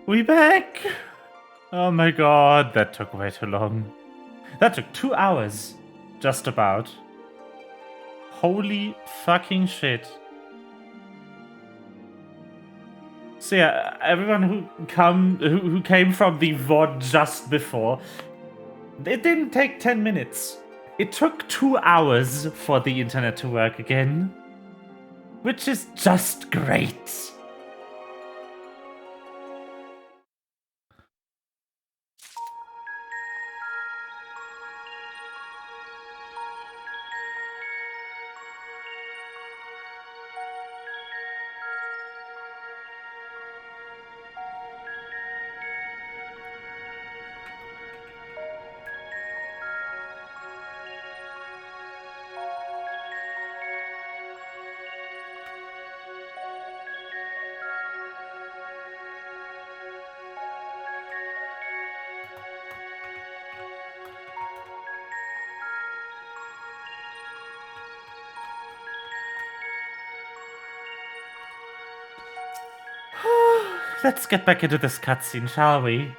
We back! Oh my god, that took way too long. That took 2 hours. Just about. Holy fucking shit. So yeah, everyone who came from the VOD just before, it didn't take 10 minutes. It took 2 hours for the internet to work again. Which is just great. Let's get back into this cutscene, shall we?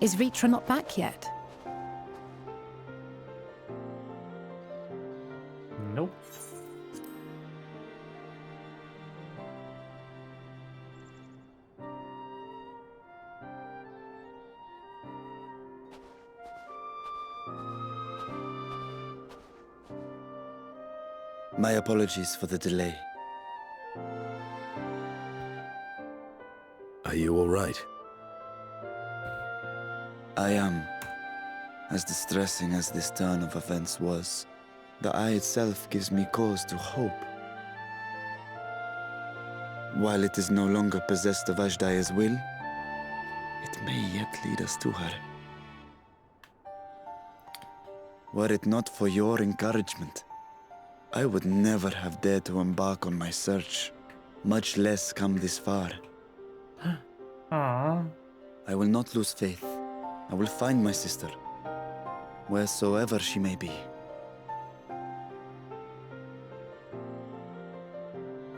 Is Ritra not back yet? Nope. My apologies for the delay. Are you all right? I am. As distressing as this turn of events was, the eye itself gives me cause to hope. While it is no longer possessed of Ashdaya's will, it may yet lead us to her. Were it not for your encouragement, I would never have dared to embark on my search, much less come this far. Aww. I will not lose faith. I will find my sister, wheresoever she may be.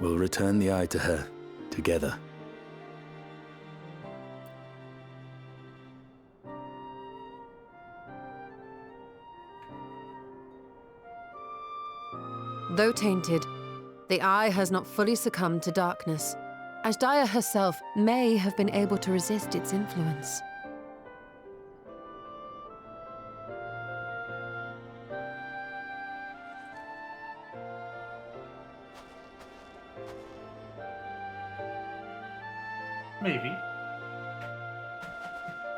We'll return the eye to her, together. Though tainted, the eye has not fully succumbed to darkness. Ashdaya herself may have been able to resist its influence. Maybe.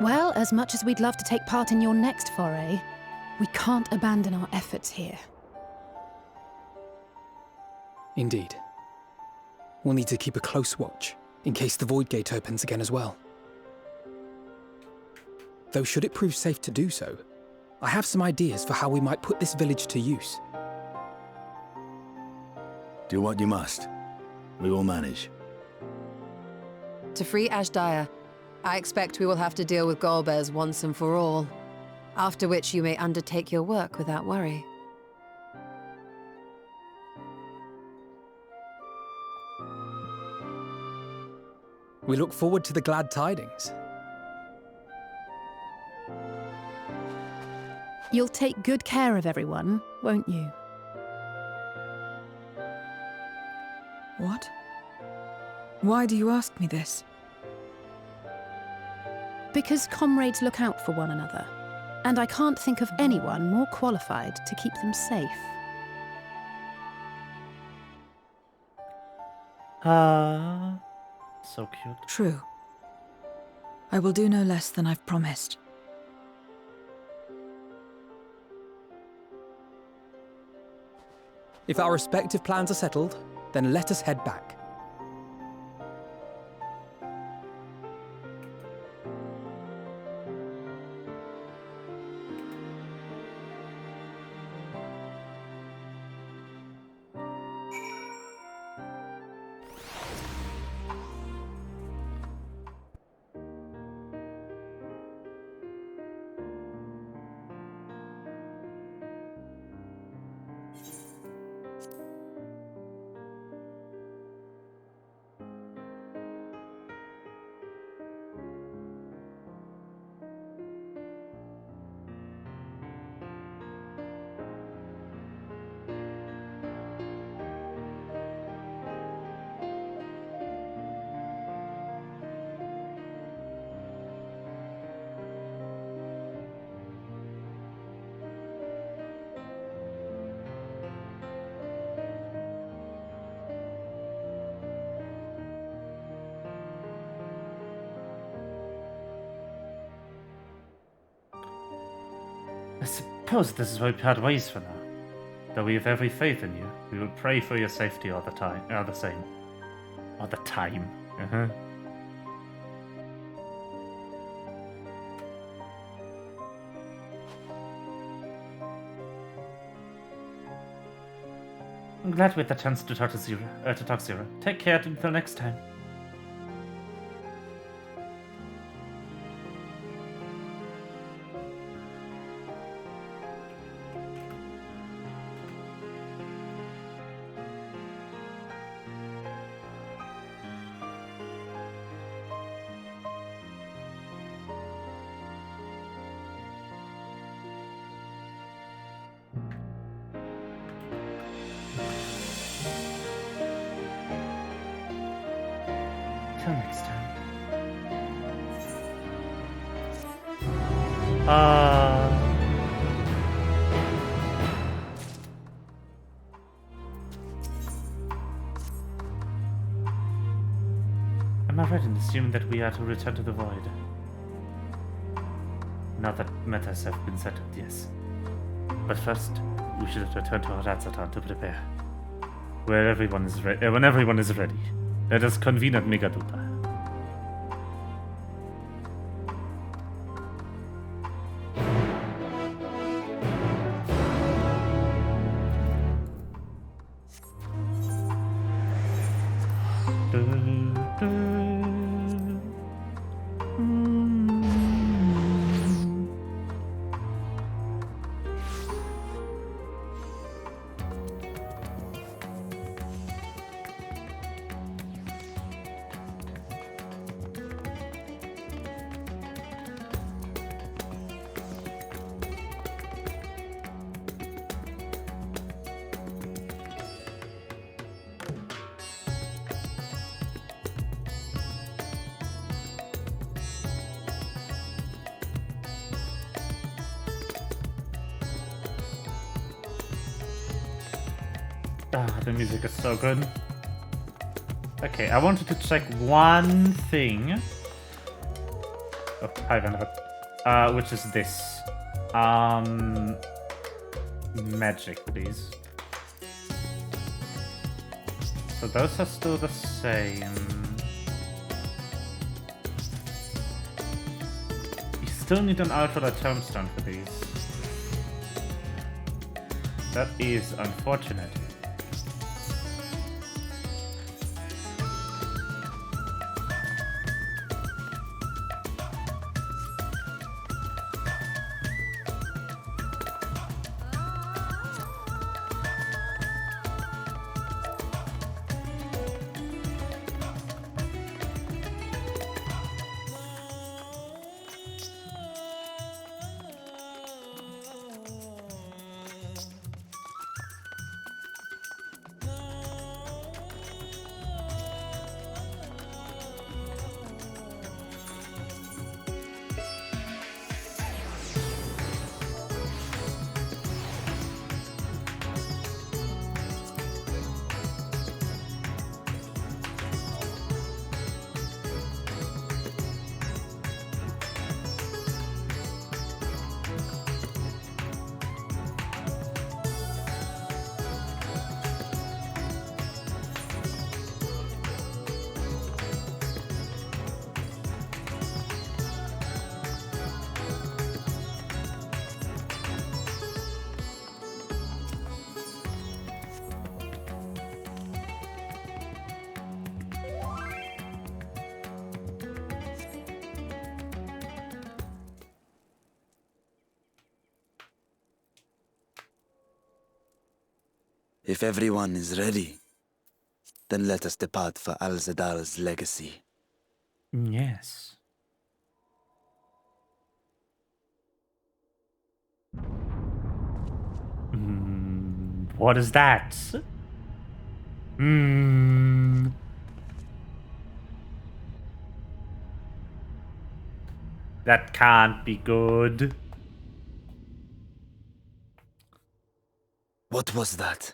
Well, as much as we'd love to take part in your next foray, we can't abandon our efforts here. Indeed. We'll need to keep a close watch, in case the Void Gate opens again as well. Though should it prove safe to do so, I have some ideas for how we might put this village to use. Do what you must. We will manage. To free Ashdaya, I expect we will have to deal with Golbez once and for all, after which you may undertake your work without worry. We look forward to the glad tidings. You'll take good care of everyone, won't you? What? Why do you ask me this? Because comrades look out for one another, and I can't think of anyone more qualified to keep them safe. So cute. True. I will do no less than I've promised. If our respective plans are settled, then let us head back. suppose this is where we part ways for now. Though we have every faith in you, we will pray for your safety all the time. All the same. All the time. Uh-huh. I'm glad we had the chance to talk to Zero. Take care until next time. Till next time. Am I right in assuming that we are to return to the void? Now that matters have been settled, yes. But first, we should return to Aratzatan to prepare. When everyone is ready, let us convene at Megadupa. The music is so good. Okay, I wanted to check one thing. Oh, hi, Vanderbilt. Which is this. Magic, please. So those are still the same. You still need an Ultra Tombstone for these. That is unfortunate. If everyone is ready, then let us depart for Al-Zadar's legacy. Yes. What is that? That can't be good. What was that?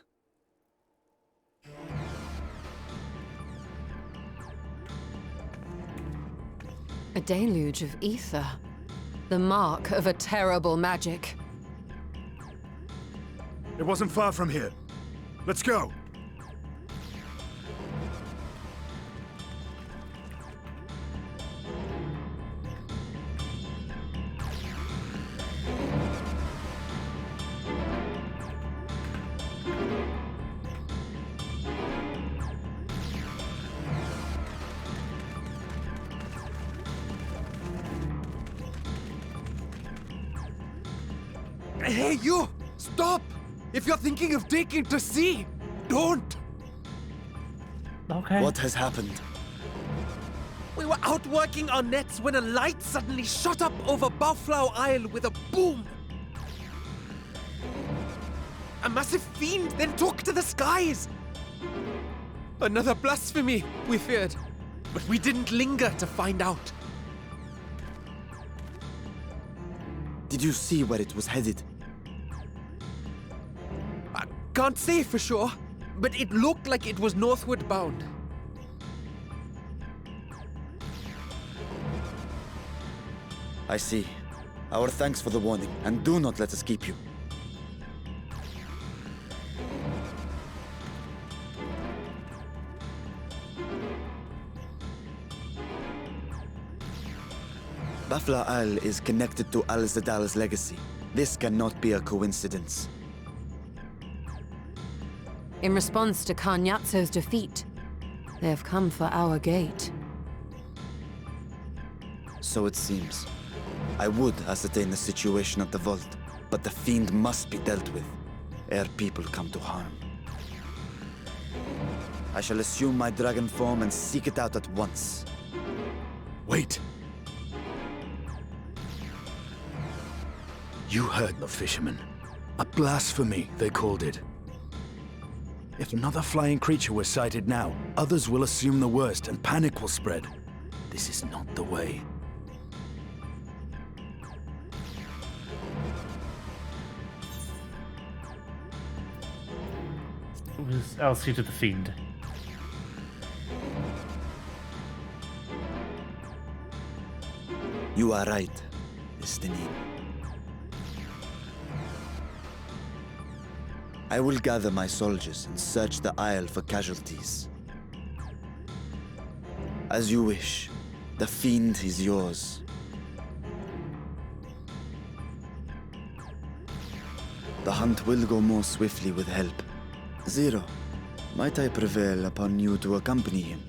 A deluge of ether. The mark of a terrible magic. It wasn't far from here. Let's go. Hey, you! Stop! If you're thinking of taking to sea, don't! Okay. What has happened? We were out working our nets when a light suddenly shot up over Bowflower Isle with a boom! A massive fiend then took to the skies! Another blasphemy, we feared. But we didn't linger to find out. Did you see where it was headed? I can't say for sure, but it looked like it was northward bound. I see. Our thanks for the warning, and do not let us keep you. Bafla Al is connected to Al-Zadal's legacy. This cannot be a coincidence. In response to Kanyatso's defeat, they have come for our gate. So it seems. I would ascertain the situation at the vault, but the fiend must be dealt with, ere people come to harm. I shall assume my dragon form and seek it out at once. Wait. You heard the fisherman. A blasphemy, they called it. If another flying creature was sighted now, others will assume the worst and panic will spread. This is not the way. I'll see to the fiend. You are right, Istinin. I will gather my soldiers and search the Isle for casualties. As you wish. The fiend is yours. The hunt will go more swiftly with help. Zero, might I prevail upon you to accompany him?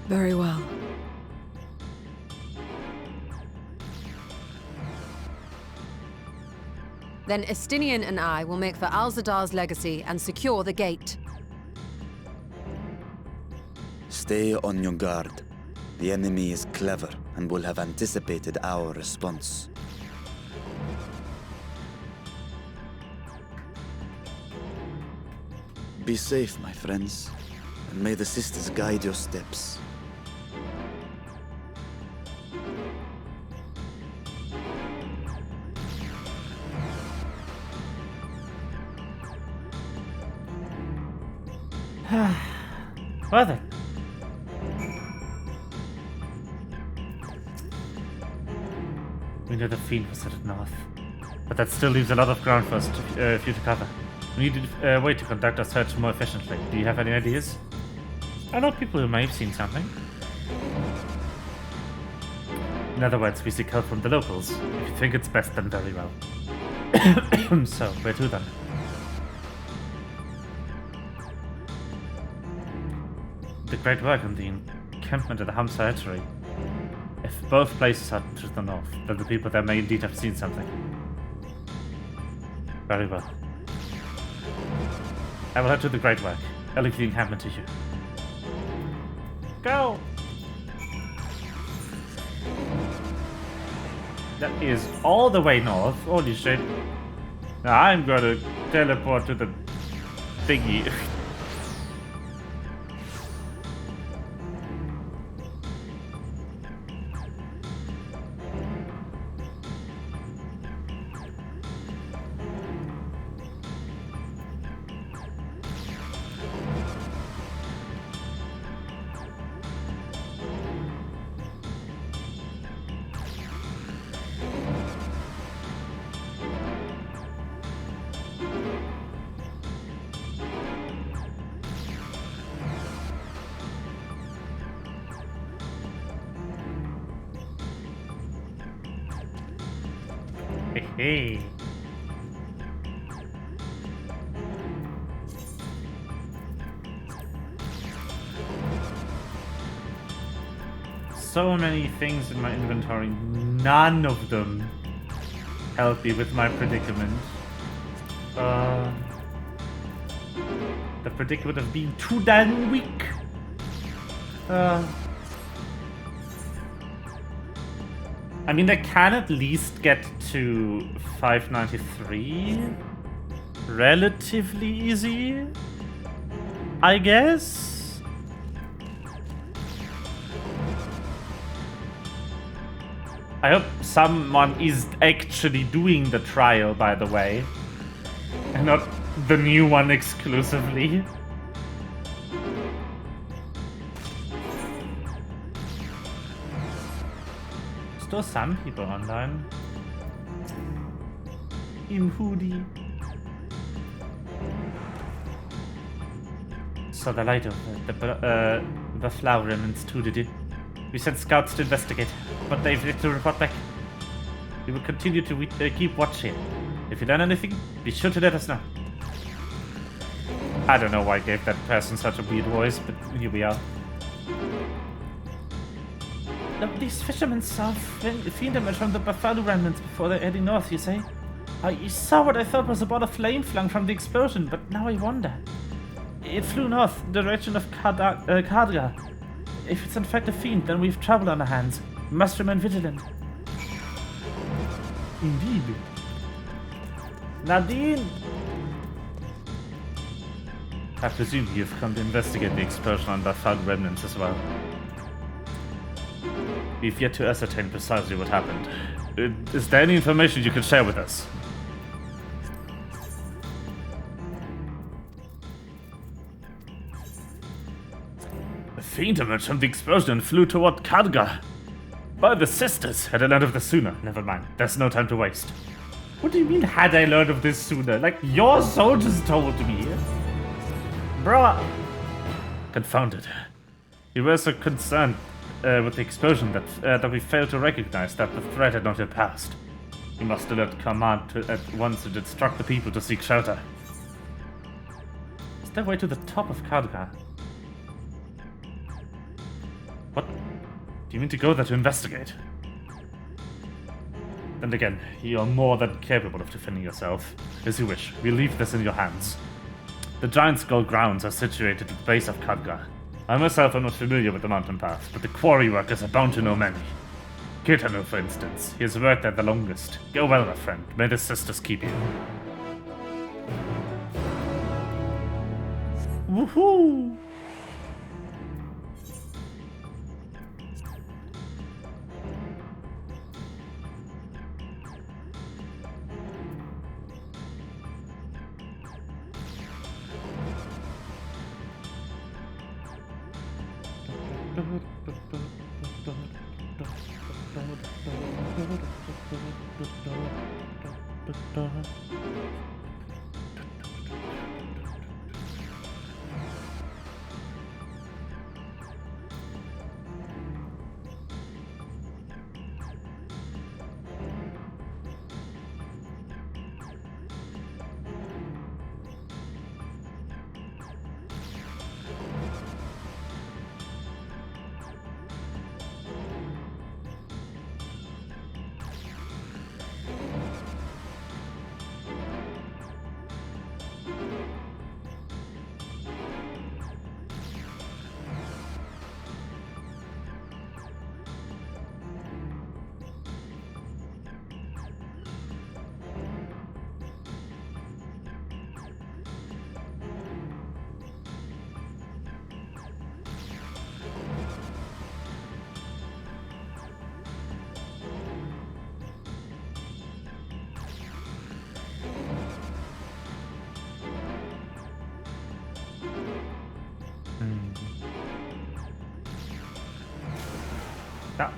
Very well. Then Estinian and I will make for Al-Zadar's legacy and secure the gate. Stay on your guard. The enemy is clever and will have anticipated our response. Be safe, my friends, and may the sisters guide your steps. Well then. We know the fiend was headed north, but that still leaves a lot of ground for us for you to cover. We need a way to conduct our search more efficiently. Do you have any ideas? I know people who may have seen something. In other words, we seek help from the locals. If you think it's best, then very well. So, where to then? The great work on the encampment at the Hamsa Eatery. If both places are to the north, then the people there may indeed have seen something. Very well. I will head to the great work. I'll leave the encampment to you. Go! That is all the way north. Holy shit. Now I'm gonna teleport to the thingy. Okay. So many things in my inventory, none of them help me with my predicament. The predicament of being too damn weak. I mean, I can at least get to 593 relatively easy, I guess. I hope someone is actually doing the trial, by the way, and not the new one exclusively. Still some people online. In hoodie. So the light of the flower remnants too, did you? We sent scouts to investigate, but they've yet to report back. We will continue to keep watching. If you learn anything, be sure to let us know. I don't know why I gave that person such a weird voice, but here we are. These fishermen saw fiend emerge from the buffalo remnants before they're heading north, you say? I saw what I thought was about a flame flung from the explosion, but now I wonder. It flew north, the direction of Kardga. If it's in fact a fiend, then we've trouble on our hands. We must remain vigilant. Indeed. Nadine! I presume you've come to investigate the explosion on Buffalo remnants as well. We've yet to ascertain precisely what happened. Is there any information you can share with us? A fiend emerged from the explosion and flew toward Kardga. By the sisters, had I learned of this sooner. Never mind, there's no time to waste. What do you mean, had I learned of this sooner? Like, your soldiers told me. Bruh. Confounded. We were so concerned with the explosion that we failed to recognize that the threat had not yet passed. We must alert command at once to instruct the people to seek shelter. Is there a way to the top of Kardga? What? Do you mean to go there to investigate? And again, you are more than capable of defending yourself. As you wish, we leave this in your hands. The Giant Skull grounds are situated at the base of Kardga. I myself am not familiar with the mountain path, but the quarry workers are bound to know many. Kitano, for instance. He has worked there the longest. Go well, my friend. May the sisters keep you. Woohoo!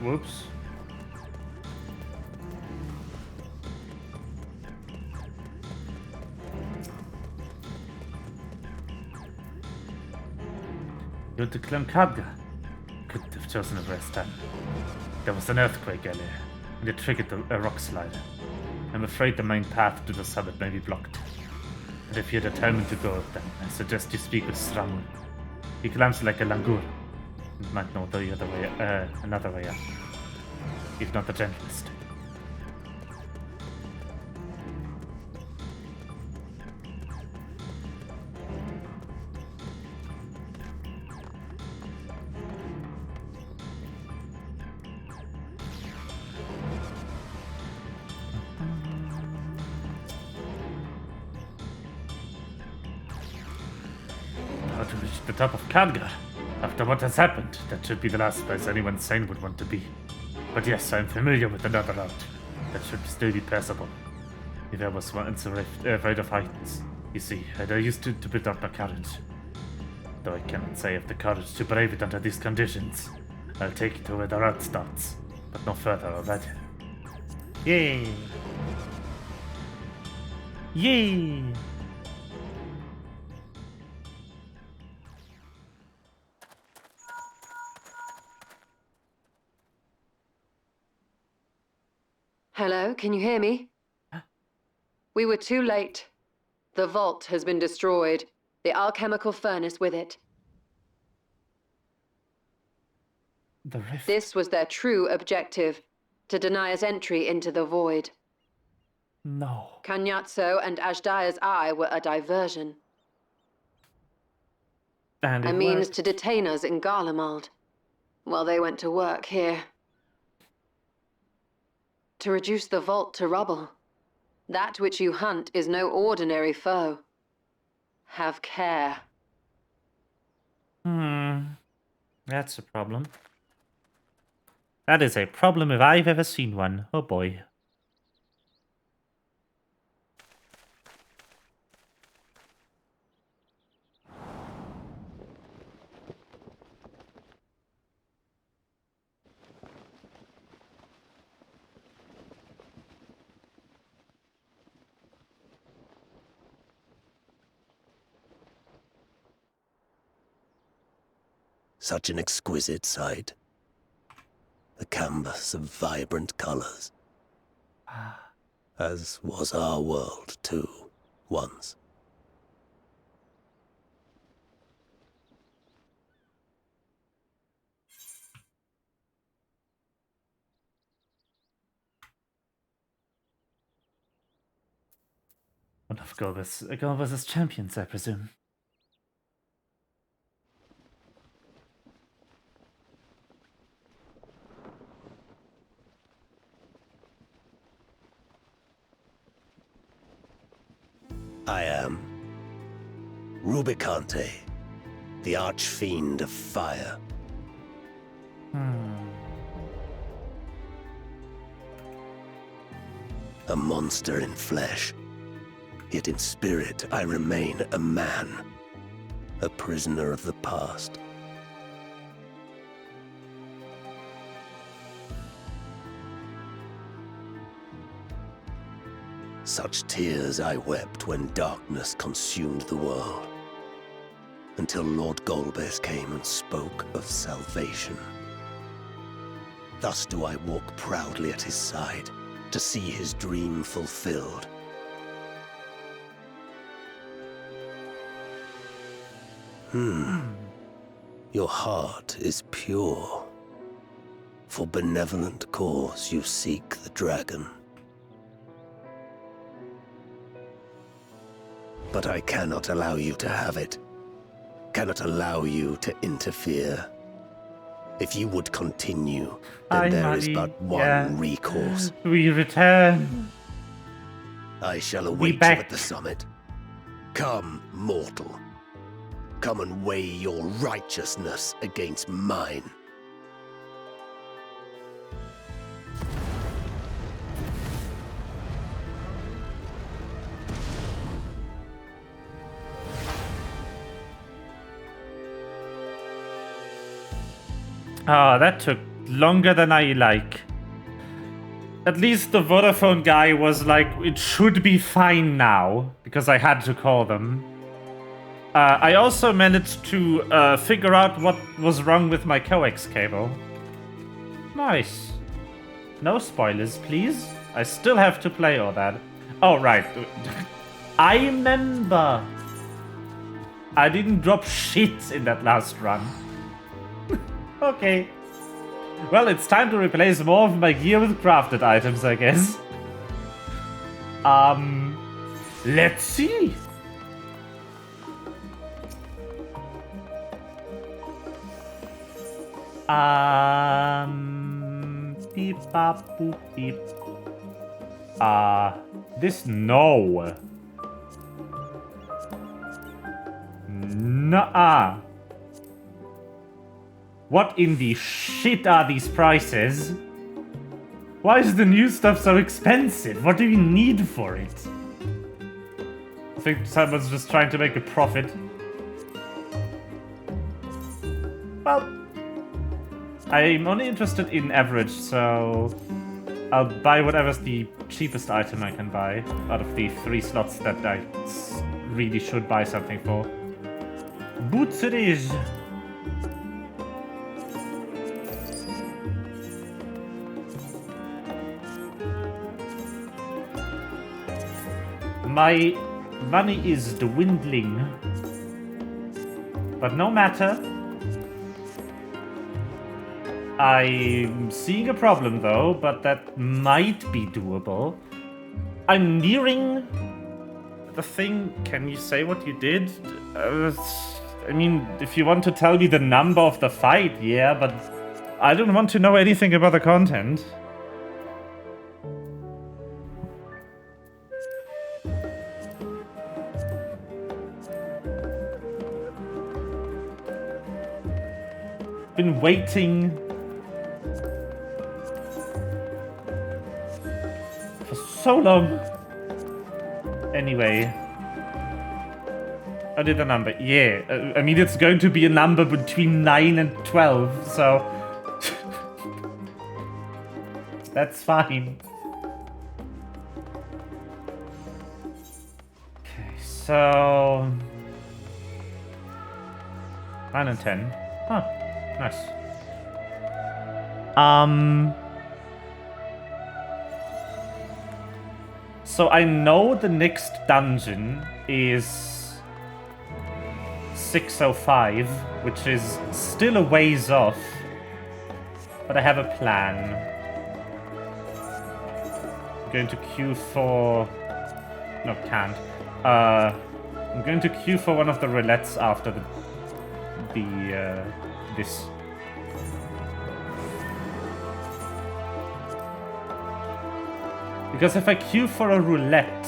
Whoops. You had to climb Kardga. Couldn't have chosen a worse time. There was an earthquake earlier, and it triggered a rock slide. I'm afraid the main path to the summit may be blocked. And if you're determined to go, then I suggest you speak with Stramul. He climbs like a langur. You might know the other way, another way up. If not the gentlest. How to reach the top of Khadgar? After what has happened, that should be the last place anyone sane would want to be. But yes, I'm familiar with another route. That should still be passable. If I was once afraid of heights. You see, I used to build up my courage. Though I cannot say I have the courage to brave it under these conditions. I'll take you to where the route starts, but no further already. Yay! Yay! Hello, can you hear me? We were too late. The vault has been destroyed. The alchemical furnace with it. The rift. This was their true objective, to deny us entry into the void. No. Kanyatso and Ajdaya's eye were a diversion. And A it means worked. to detain us in Garlemald, while they went to work here. To reduce the vault to rubble. That which you hunt is no ordinary foe. Have care. That's a problem. That is a problem if I've ever seen one. Oh boy. Such an exquisite sight. A canvas of vibrant colors. As was our world, too, once. One of Golbez's champions, I presume. I am Rubicante, the archfiend of fire. A monster in flesh, yet in spirit I remain a man, a prisoner of the past. Such tears I wept when darkness consumed the world, until Lord Golbez came and spoke of salvation. Thus do I walk proudly at his side, to see his dream fulfilled. Your heart is pure. For benevolent cause you seek the dragon. But I cannot allow you to have it. Cannot allow you to interfere. If you would continue, then there is but one recourse. We return. I shall await you at the summit. Come, mortal. Come and weigh your righteousness against mine. Ah, that took longer than I like. At least the Vodafone guy was like, it should be fine now, because I had to call them. I also managed to figure out what was wrong with my coax cable. Nice. No spoilers, please. I still have to play all that. Oh, right. I remember. I didn't drop shit in that last run. Okay. Well, it's time to replace more of my gear with crafted items, I guess. Let's see. Beep, bop, boop, beep. This no. Nuh-uh. What in the shit are these prices? Why is the new stuff so expensive? What do you need for it? I think someone's just trying to make a profit. Well, I'm only interested in average, so I'll buy whatever's the cheapest item I can buy out of the 3 slots that I really should buy something for. Boots it is. My money is dwindling. But no matter. I'm seeing a problem though, but that might be doable. I'm nearing the thing. Can you say what you did? I mean, if you want to tell me the number of the fight, yeah, but I don't want to know anything about the content. Been waiting for so long. Anyway. I did a number. Yeah. I mean, it's going to be a number between 9 and 12, so... That's fine. Okay, so... 9 and 10. Huh. Nice. So I know the next dungeon is 605, which is still a ways off, but I have a plan. I'm going to queue for... No, can't. I'm going to queue for one of the roulettes after this. Because if I queue for a roulette,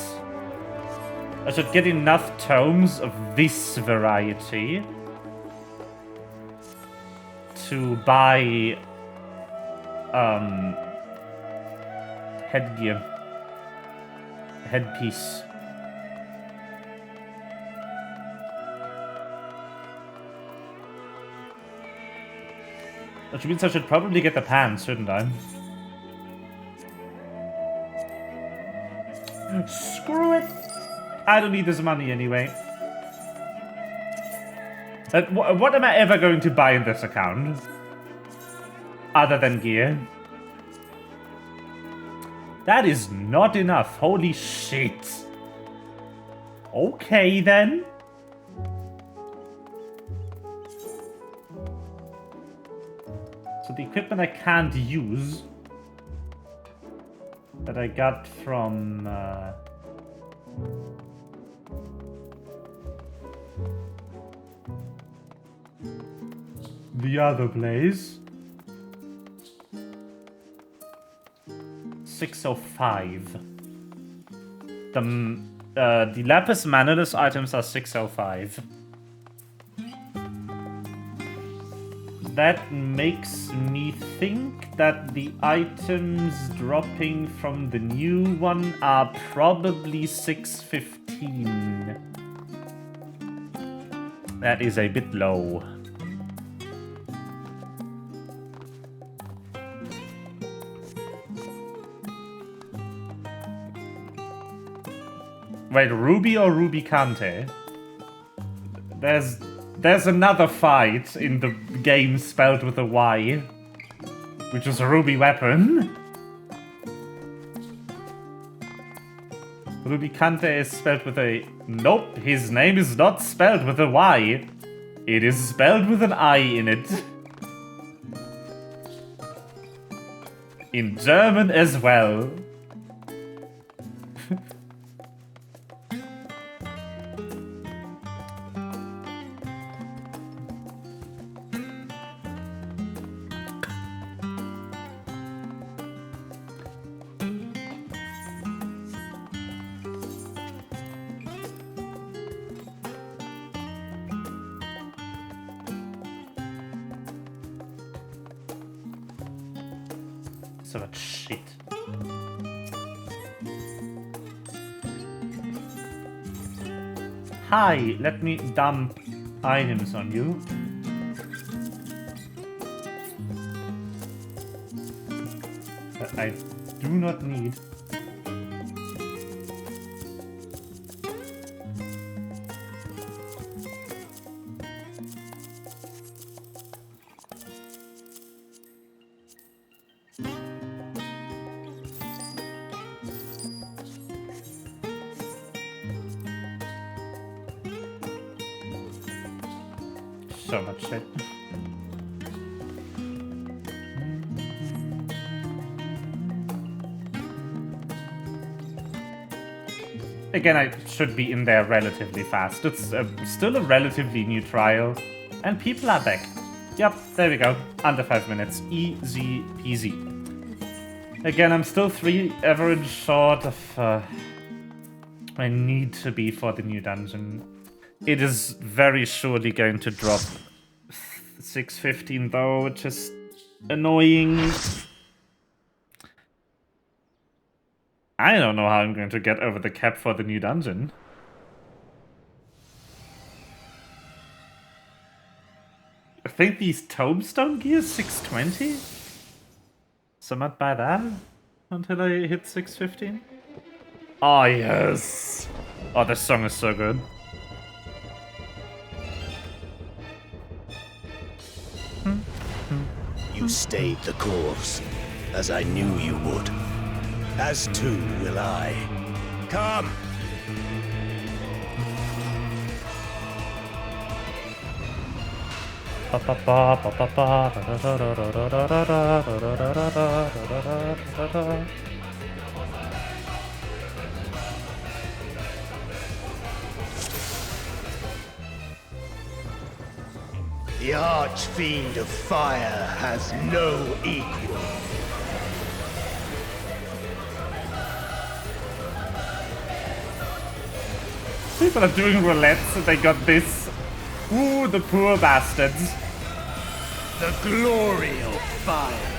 I should get enough tomes of this variety to buy headgear, headpiece. Which means I should probably get the pants, shouldn't I? Screw it! I don't need this money anyway. What am I ever going to buy in this account? Other than gear? That is not enough. Holy shit. Okay then. So the equipment I can't use that I got from the other place. 605. The lapis manilus items are 605. That makes me think that the items dropping from the new one are probably 615. That is a bit low. Wait, Ruby or Rubicante? There's another fight in the game spelled with a Y, which is a ruby weapon. Rubicante is spelled with a... Nope, his name is not spelled with a Y. It is spelled with an I in it. In German as well. So much shit. Hi, let me dump items on you. That I do not need. So much shit. Again, I should be in there relatively fast. It's still a relatively new trial. And people are back. Yep, there we go. Under 5 minutes. Easy peasy. Again, I'm still 3 average short of I need to be for the new dungeon. It is very surely going to drop 6:15 though, which is annoying. I don't know how I'm going to get over the cap for the new dungeon. I think these tombstone gears 620? So I might buy that until I hit 6:15. Oh yes! Oh, this song is so good. You stayed the course, as I knew you would. As too will I. Come! The Archfiend of Fire has no equal. People are doing roulettes and they got this. Ooh, the poor bastards. The glory of fire.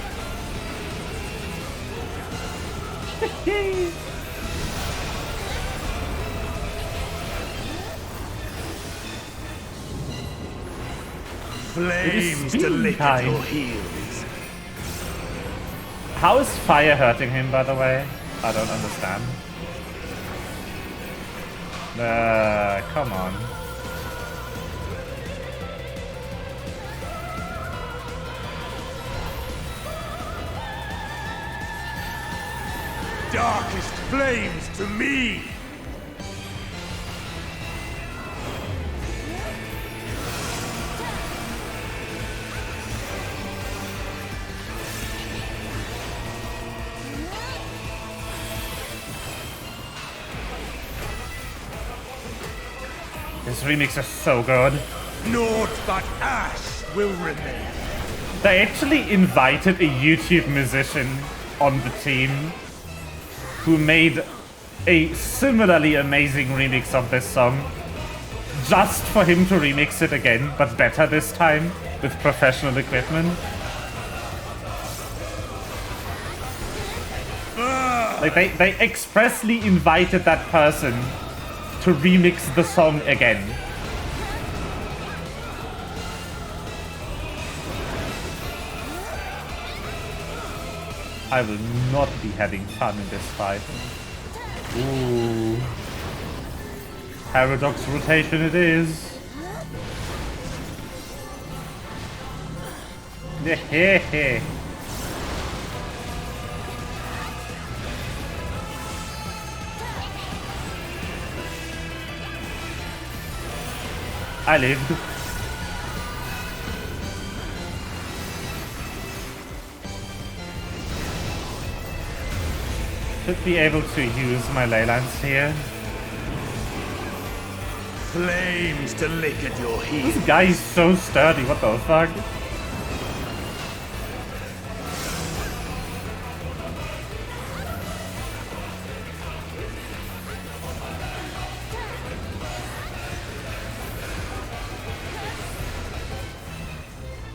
Flames to lick at your heels. How is fire hurting him, by the way? I don't understand. Come on. Darkest flames to me! This remix is so good. Naught but ash will remain. They actually invited a YouTube musician on the team who made a similarly amazing remix of this song just for him to remix it again, but better this time with professional equipment. Like they expressly invited that person to remix the song again. I will not be having fun in this fight. Ooh. Paradox rotation it is. Hehehe. I lived. Should be able to use my ley lines here. Flames to lick at your heels. This guy is so sturdy, what the fuck?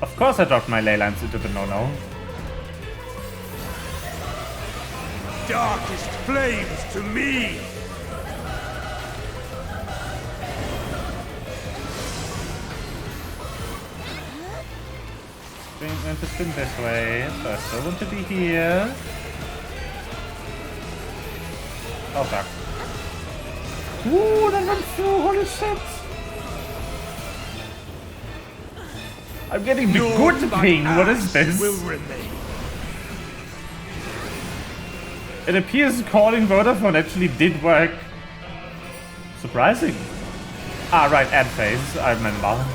Of course I dropped my ley lines into the no-no. Darkest flames to me! I'm to spin this way, so I still want to be here. Oh fuck. Ooh, that went through, holy shit! I'm getting the good ping, what is this? Will remain. It appears calling Vodafone actually did work. Surprising. Ah, right, ad phase, I remember.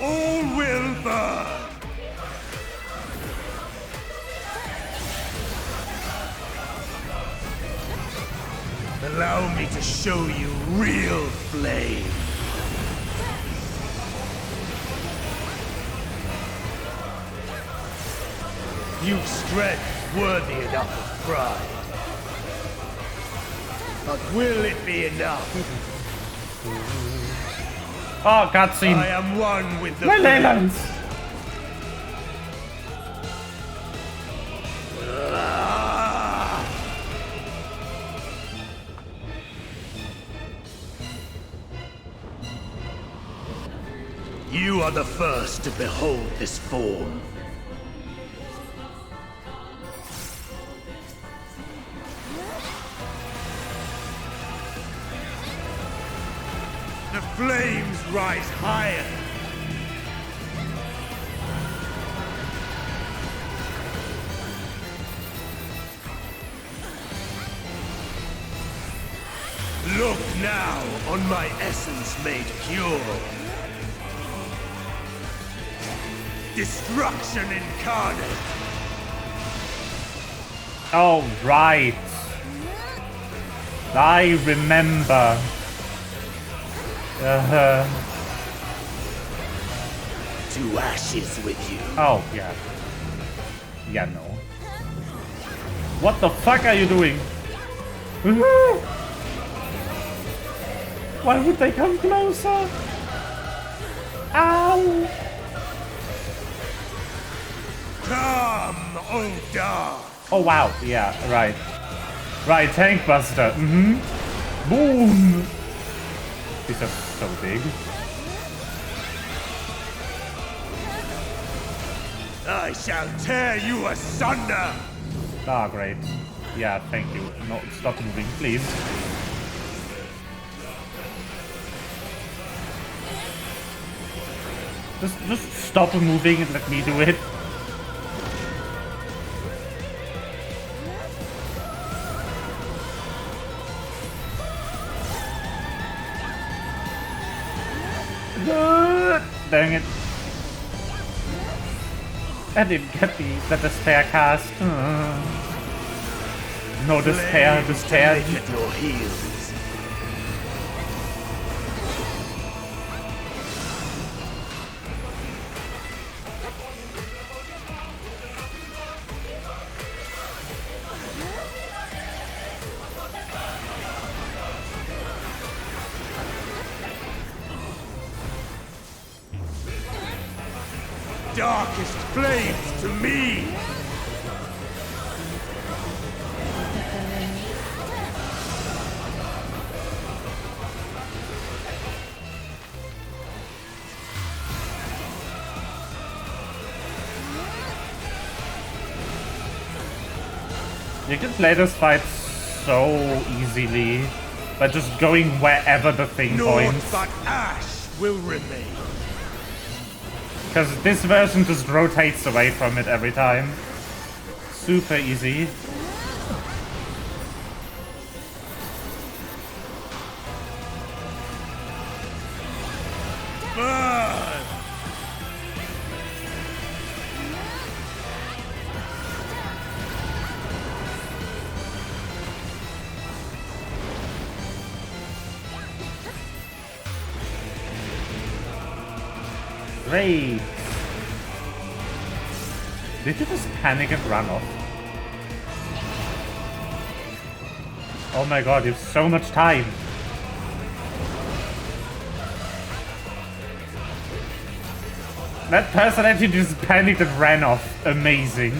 All will burn! Allow me to show you real flame. You've strength worthy enough of pride. But will it be enough? Oh, cutscene. I am one with the my ley lines. You are the first to behold this form. The flames rise higher. Look now on my essence made pure. Destruction incarnate. Oh, right. I remember. To ashes with you. Oh, yeah. Yeah, no. What the fuck are you doing? Why would they come closer? Ow! Come, O dark. Oh, wow. Yeah, right. Right, Tank Buster. Boom! These are so big. I shall tear you asunder. Ah, great. Yeah, thank you. No, stop moving, please. Just stop moving and let me do it. Dang it. I didn't get the despair cast. No despair, despair. At your heels. Darkest flames to me! You can play this fight so easily by just going wherever the thing Naught points. but ash will remain. Because this version just rotates away from it every time. Super easy. Burn! Great. Did you just panic and run off? Oh my god, you have so much time. That person actually just panicked and ran off. Amazing.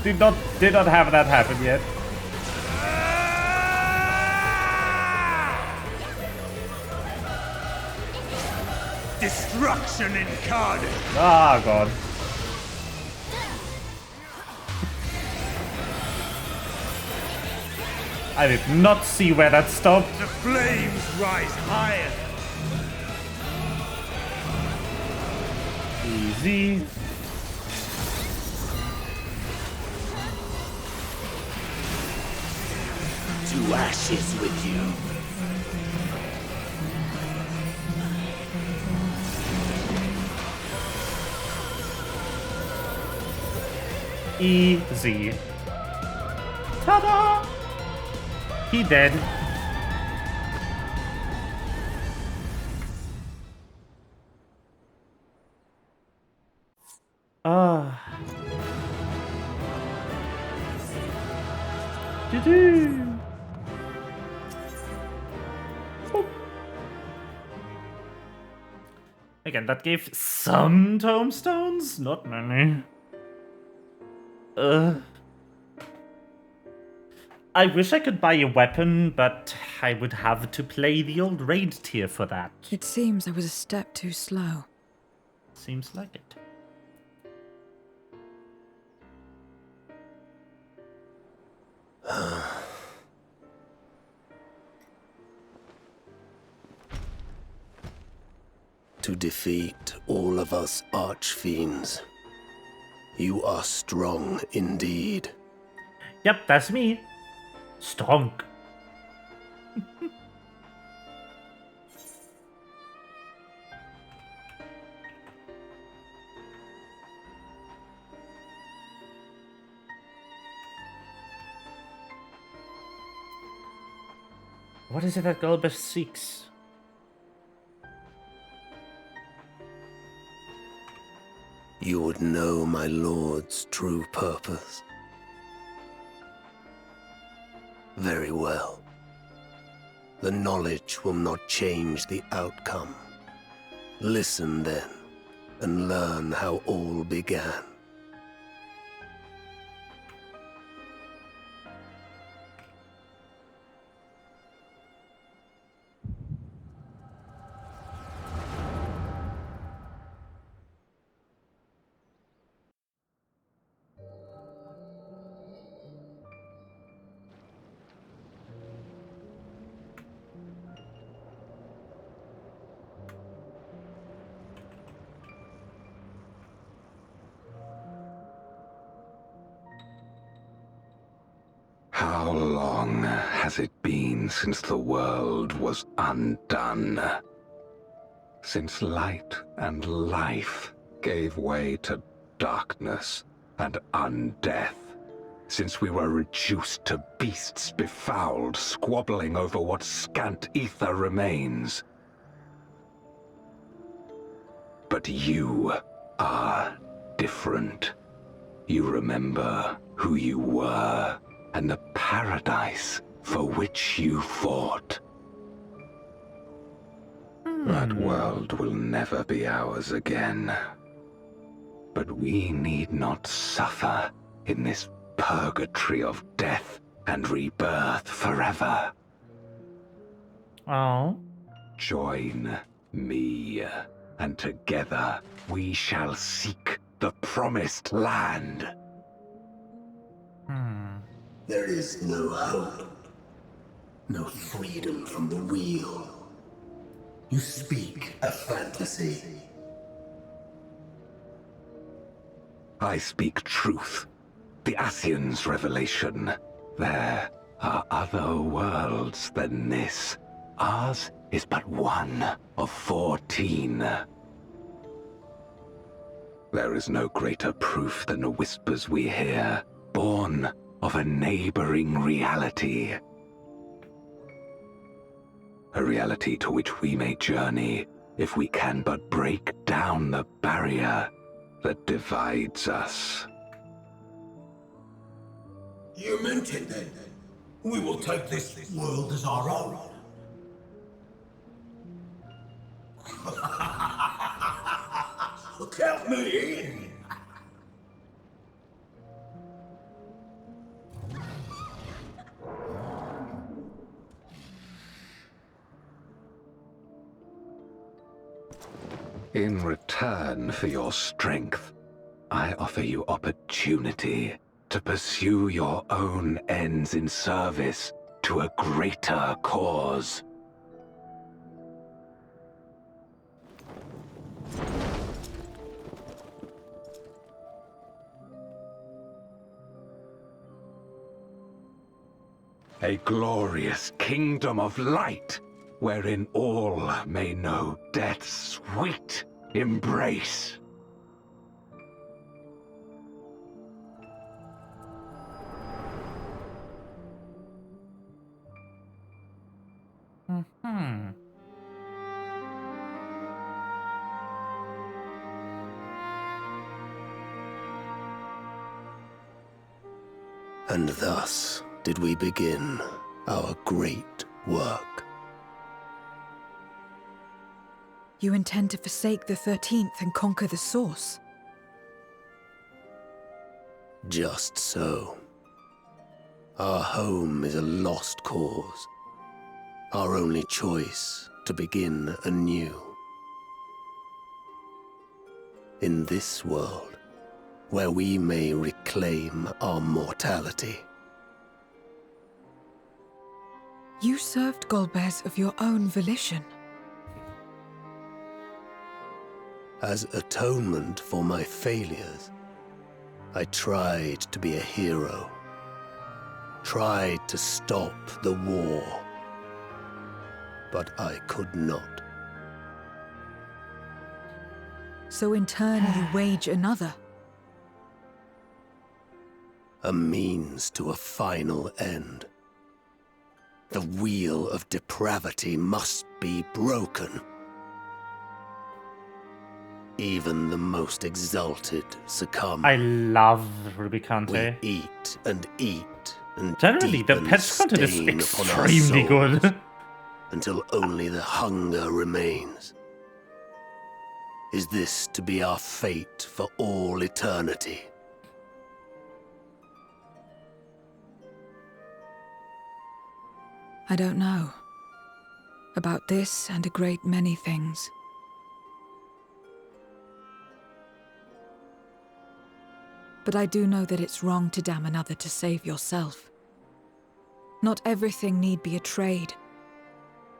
did not have that happen yet. Destruction incarnate! Ah, god. I did not see where that stopped. The flames rise higher! Easy. To ashes with you. Easy. Ta-da! He dead. Ah. Doo-doo. Boop. Again, that gave some tombstones, not many. I wish I could buy a weapon, but I would have to play the old raid tier for that. It seems I was a step too slow. Seems like it. To defeat all of us archfiends. You are strong indeed. Yep, that's me. Strong. What is it that Golbeth seeks? You would know my lord's true purpose. Very well. The knowledge will not change the outcome. Listen then, and learn how all began. How long has it been since the world was undone? Since light and life gave way to darkness and undeath? Since we were reduced to beasts befouled, squabbling over what scant ether remains? But you are different. You remember who you were, and the paradise for which you fought. That world will never be ours again. But we need not suffer in this purgatory of death and rebirth forever. Oh. Join me, and together we shall seek the promised land. There is no hope. No freedom from the wheel. You speak a fantasy. I speak truth. The Ascian's revelation. There are other worlds than this. Ours is but one of 14. There is no greater proof than the whispers we hear, born of a neighboring reality. A reality to which we may journey if we can but break down the barrier that divides us. You meant it then. We will take this world as our own. Count me in. In return for your strength, I offer you opportunity to pursue your own ends in service to a greater cause. A glorious kingdom of light, wherein all may know death's sweet embrace. And thus did we begin our great work. You intend to forsake the 13th and conquer the Source? Just so. Our home is a lost cause. Our only choice to begin anew. In this world, where we may reclaim our mortality. You served Golbez of your own volition. As atonement for my failures, I tried to be a hero. Tried to stop the war. But I could not. So in turn you wage another. A means to a final end. The wheel of depravity must be broken. Even the most exalted succumb. I love Ruby Kante. We eat and eat and generally the patch content is extremely good. Until only the hunger remains. Is this to be our fate for all eternity? I don't know. About this and a great many things. But I do know that it's wrong to damn another to save yourself. Not everything need be a trade.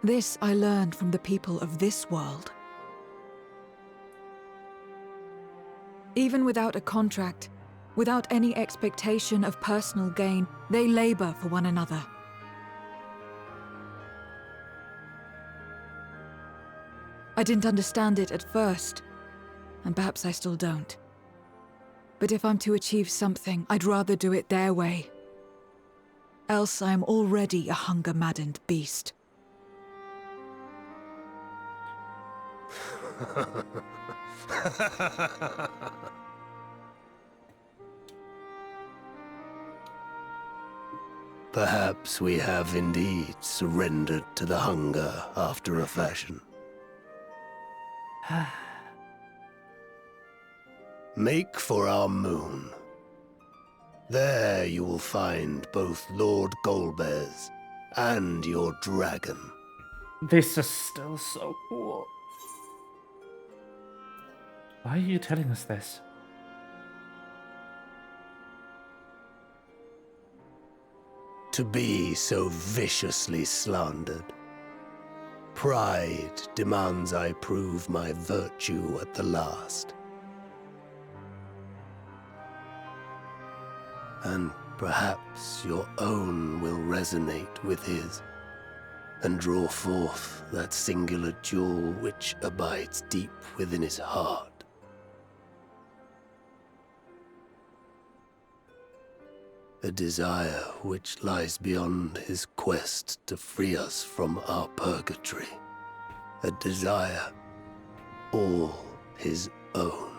This I learned from the people of this world. Even without a contract, without any expectation of personal gain, they labor for one another. I didn't understand it at first, and perhaps I still don't. But if I'm to achieve something, I'd rather do it their way. Else I am already a hunger-maddened beast. Perhaps we have indeed surrendered to the hunger after a fashion. Make for our moon. There you will find both Lord Golbez and your dragon. This is still so cool. Why are you telling us this? to be so viciously slandered. Pride demands I prove my virtue at the last. And perhaps your own will resonate with his, and draw forth that singular jewel which abides deep within his heart. A desire which lies beyond his quest to free us from our purgatory. A desire all his own.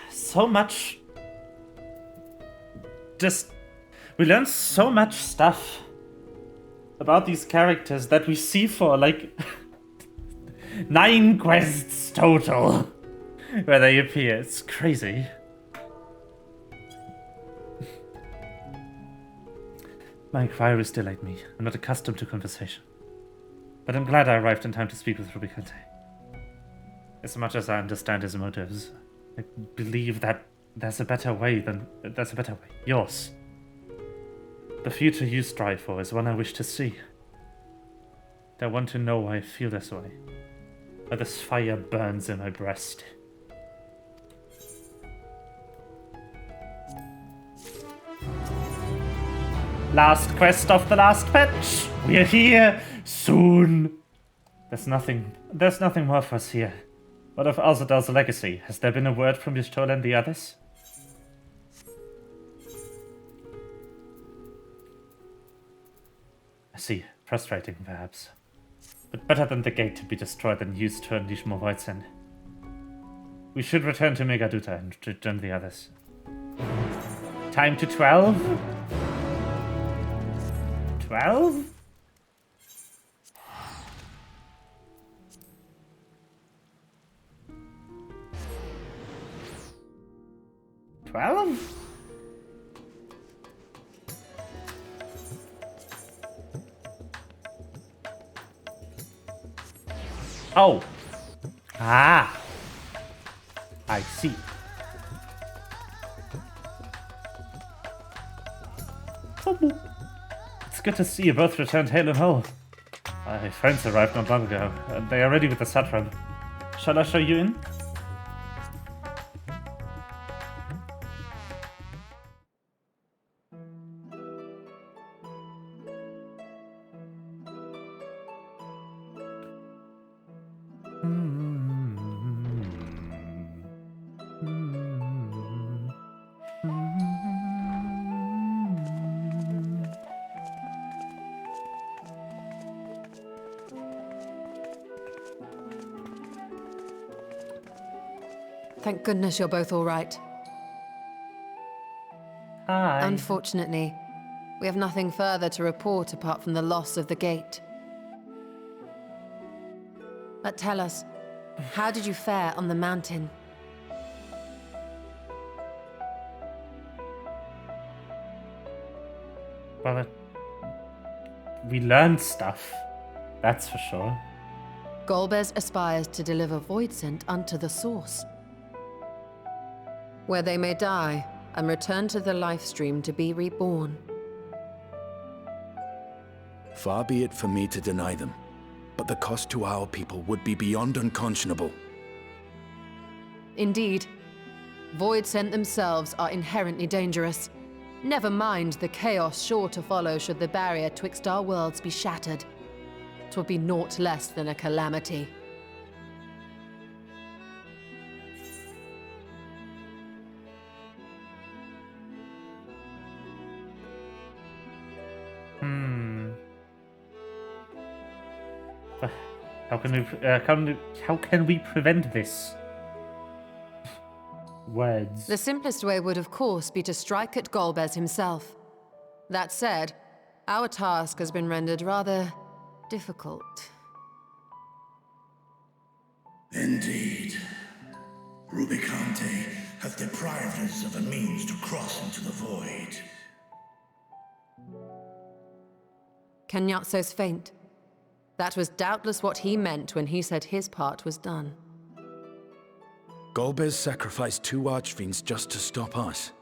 So much. We learn so much stuff about these characters that we see for like 9 quests total where they appear. It's crazy. My inquiries delayed me. I'm not accustomed to conversation. But I'm glad I arrived in time to speak with Rubicante. As much as I understand his motives, I believe that there's a better way. Yours. The future you strive for is one I wish to see. I want to know why I feel this way. Why this fire burns in my breast. Last quest of the last patch. We're here soon. There's nothing more for us here. What of Alzadal's legacy? Has there been a word from Yashtola and the others? I see. Frustrating, perhaps. But better than the gate to be destroyed and used to unleash more Voidsend. We should return to Megaduta and join the others. Time to 12? 12? Oh. Ah. I see. It's good to see you both returned hale and whole. My friends arrived not long ago, and they are ready with the Satram. Shall I show you in? Thank goodness you're both all right. Hi. Unfortunately, we have nothing further to report apart from the loss of the gate. But tell us, how did you fare on the mountain? Well, we learned stuff. That's for sure. Golbez aspires to deliver Voidsent unto the source, where they may die and return to the life stream to be reborn. Far be it for me to deny them, but the cost to our people would be beyond unconscionable. Indeed, Voidsent themselves are inherently dangerous. Never mind the chaos sure to follow should the barrier twixt our worlds be shattered. 'Twould be naught less than a calamity. How can we prevent this? Words. The simplest way would, of course, be to strike at Golbez himself. That said, our task has been rendered rather difficult. Indeed. Rubicante hath deprived us of a means to cross into the void. Kenyatso's faint. That was doubtless what he meant when he said his part was done. Golbez sacrificed 2 archfiends just to stop us.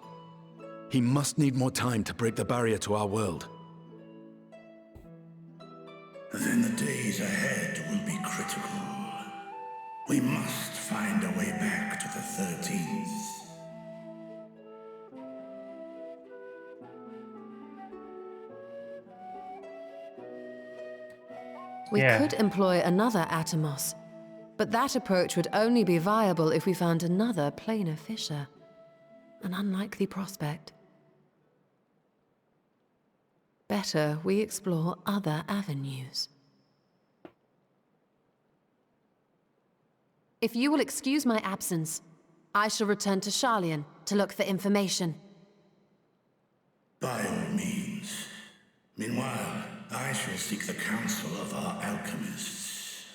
He must need more time to break the barrier to our world. Then the days ahead will be critical. We must find a way back to the 13th. We could employ another Atomos, but that approach would only be viable if we found another planar fissure. An unlikely prospect. Better we explore other avenues. If you will excuse my absence, I shall return to Sharlayan to look for information. By all means. Meanwhile, I shall seek the counsel of our alchemists.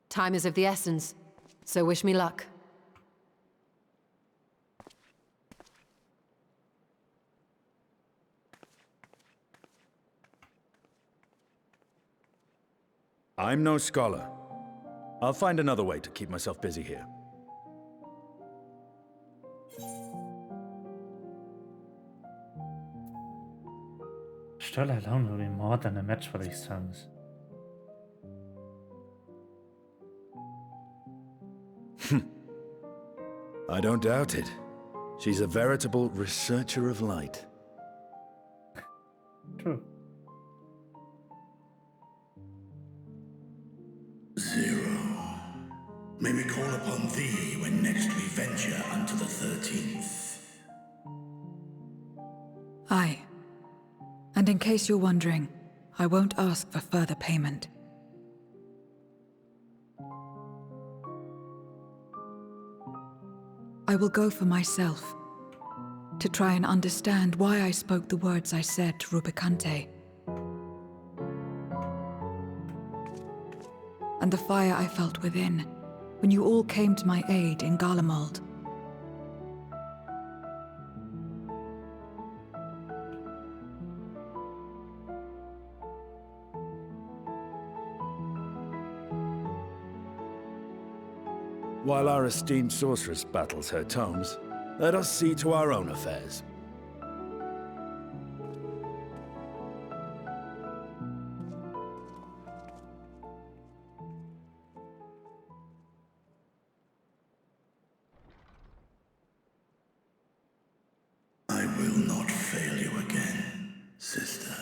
Time is of the essence, so wish me luck. I'm no scholar. I'll find another way to keep myself busy here. Still alone will be more than a match for these tongues. I don't doubt it. She's a veritable researcher of light. True. Zero. May we call upon thee when next we venture unto the 13th. Aye. And in case you're wondering, I won't ask for further payment. I will go for myself, to try and understand why I spoke the words I said to Rubicante. And the fire I felt within, when you all came to my aid in Garlemald. While our esteemed sorceress battles her tomes, let us see to our own affairs. I will not fail you again, sister.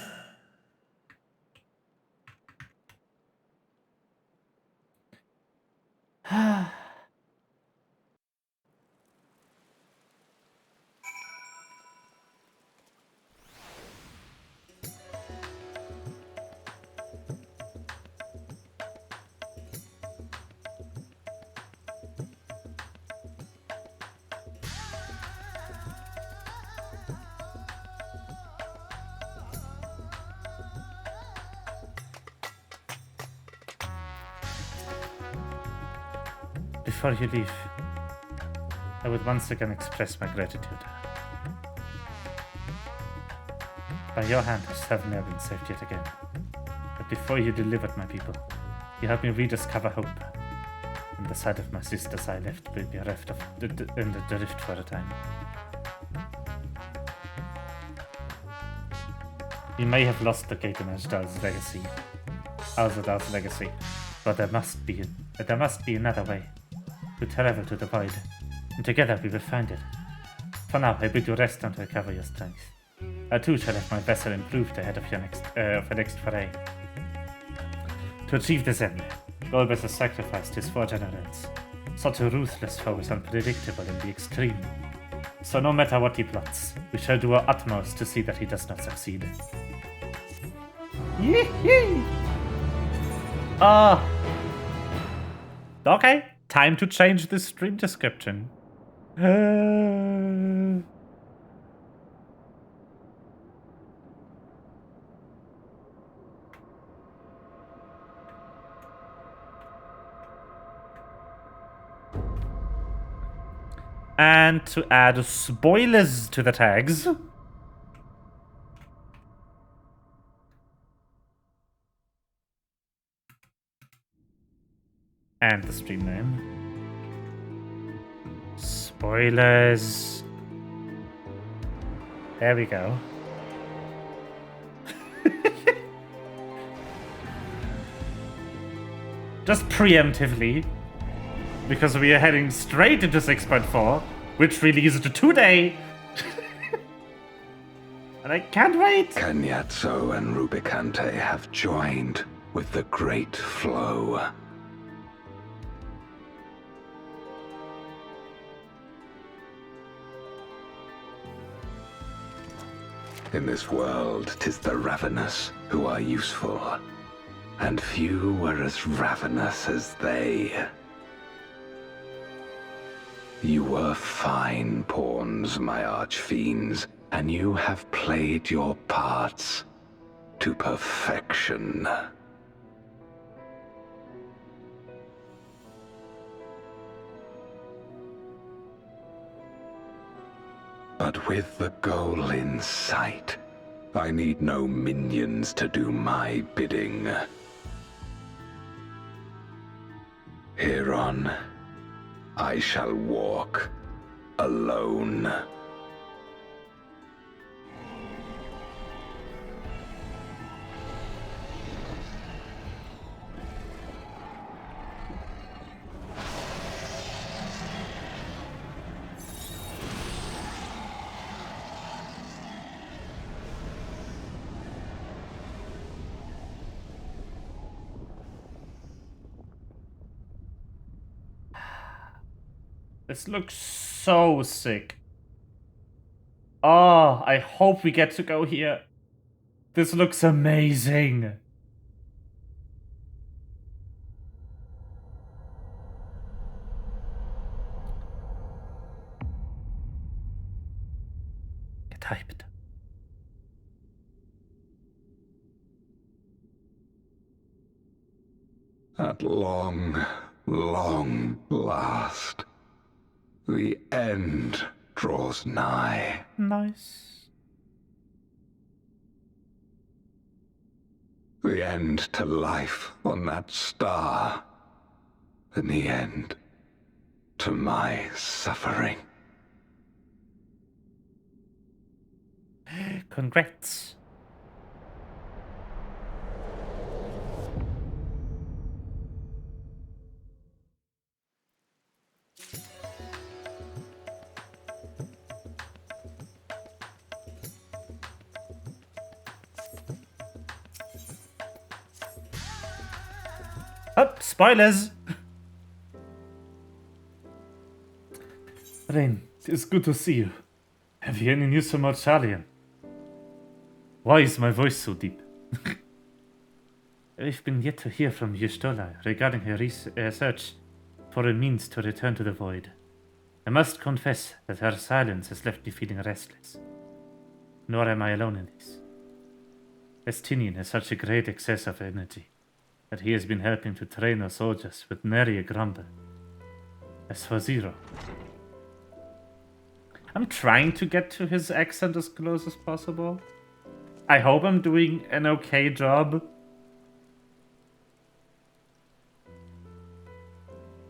Before you leave, I would once again express my gratitude. By your hand, I have never been saved yet again. But before you delivered my people, you helped me rediscover hope. And the sight of my sisters I left will be bereft of in the rift for a time. We may have lost the gate in Azdal's legacy, but there must be another way to travel to the void, and together we will find it. For now, I bid you rest and recover your strength. I too shall have my vessel improved ahead of the next foray. To achieve this end, Golbez has sacrificed his 4 generals. Such a ruthless foe is unpredictable in the extreme. So no matter what he plots, we shall do our utmost to see that he does not succeed. Yee-hee! Okay, time to change the stream description. And to add spoilers to the tags. And the stream name. Spoilers. There we go. Just preemptively. Because we are heading straight into 6.4, which released today. And I can't wait. Kanyatso and Rubicante have joined with the Great Flow. In this world, 'tis the ravenous who are useful, and few were as ravenous as they. You were fine pawns, my archfiends, and you have played your parts to perfection. But with the goal in sight, I need no minions to do my bidding. Hereon, I shall walk alone. This looks so sick. Oh, I hope we get to go here. This looks amazing. Get hyped. At long, long last, the end draws nigh. Nice. The end to life on that star, and the end to my suffering. Congrats. Oh, spoilers! Rain, it's good to see you. Have you any news from Archalian? Why is my voice so deep? I've been yet to hear from Yustola regarding her search for a means to return to the void. I must confess that her silence has left me feeling restless. Nor am I alone in this. Estinian has such a great excess of energy that he has been helping to train our soldiers with nary a grumble. As for Zero, I'm trying to get to his accent as close as possible. I hope I'm doing an okay job.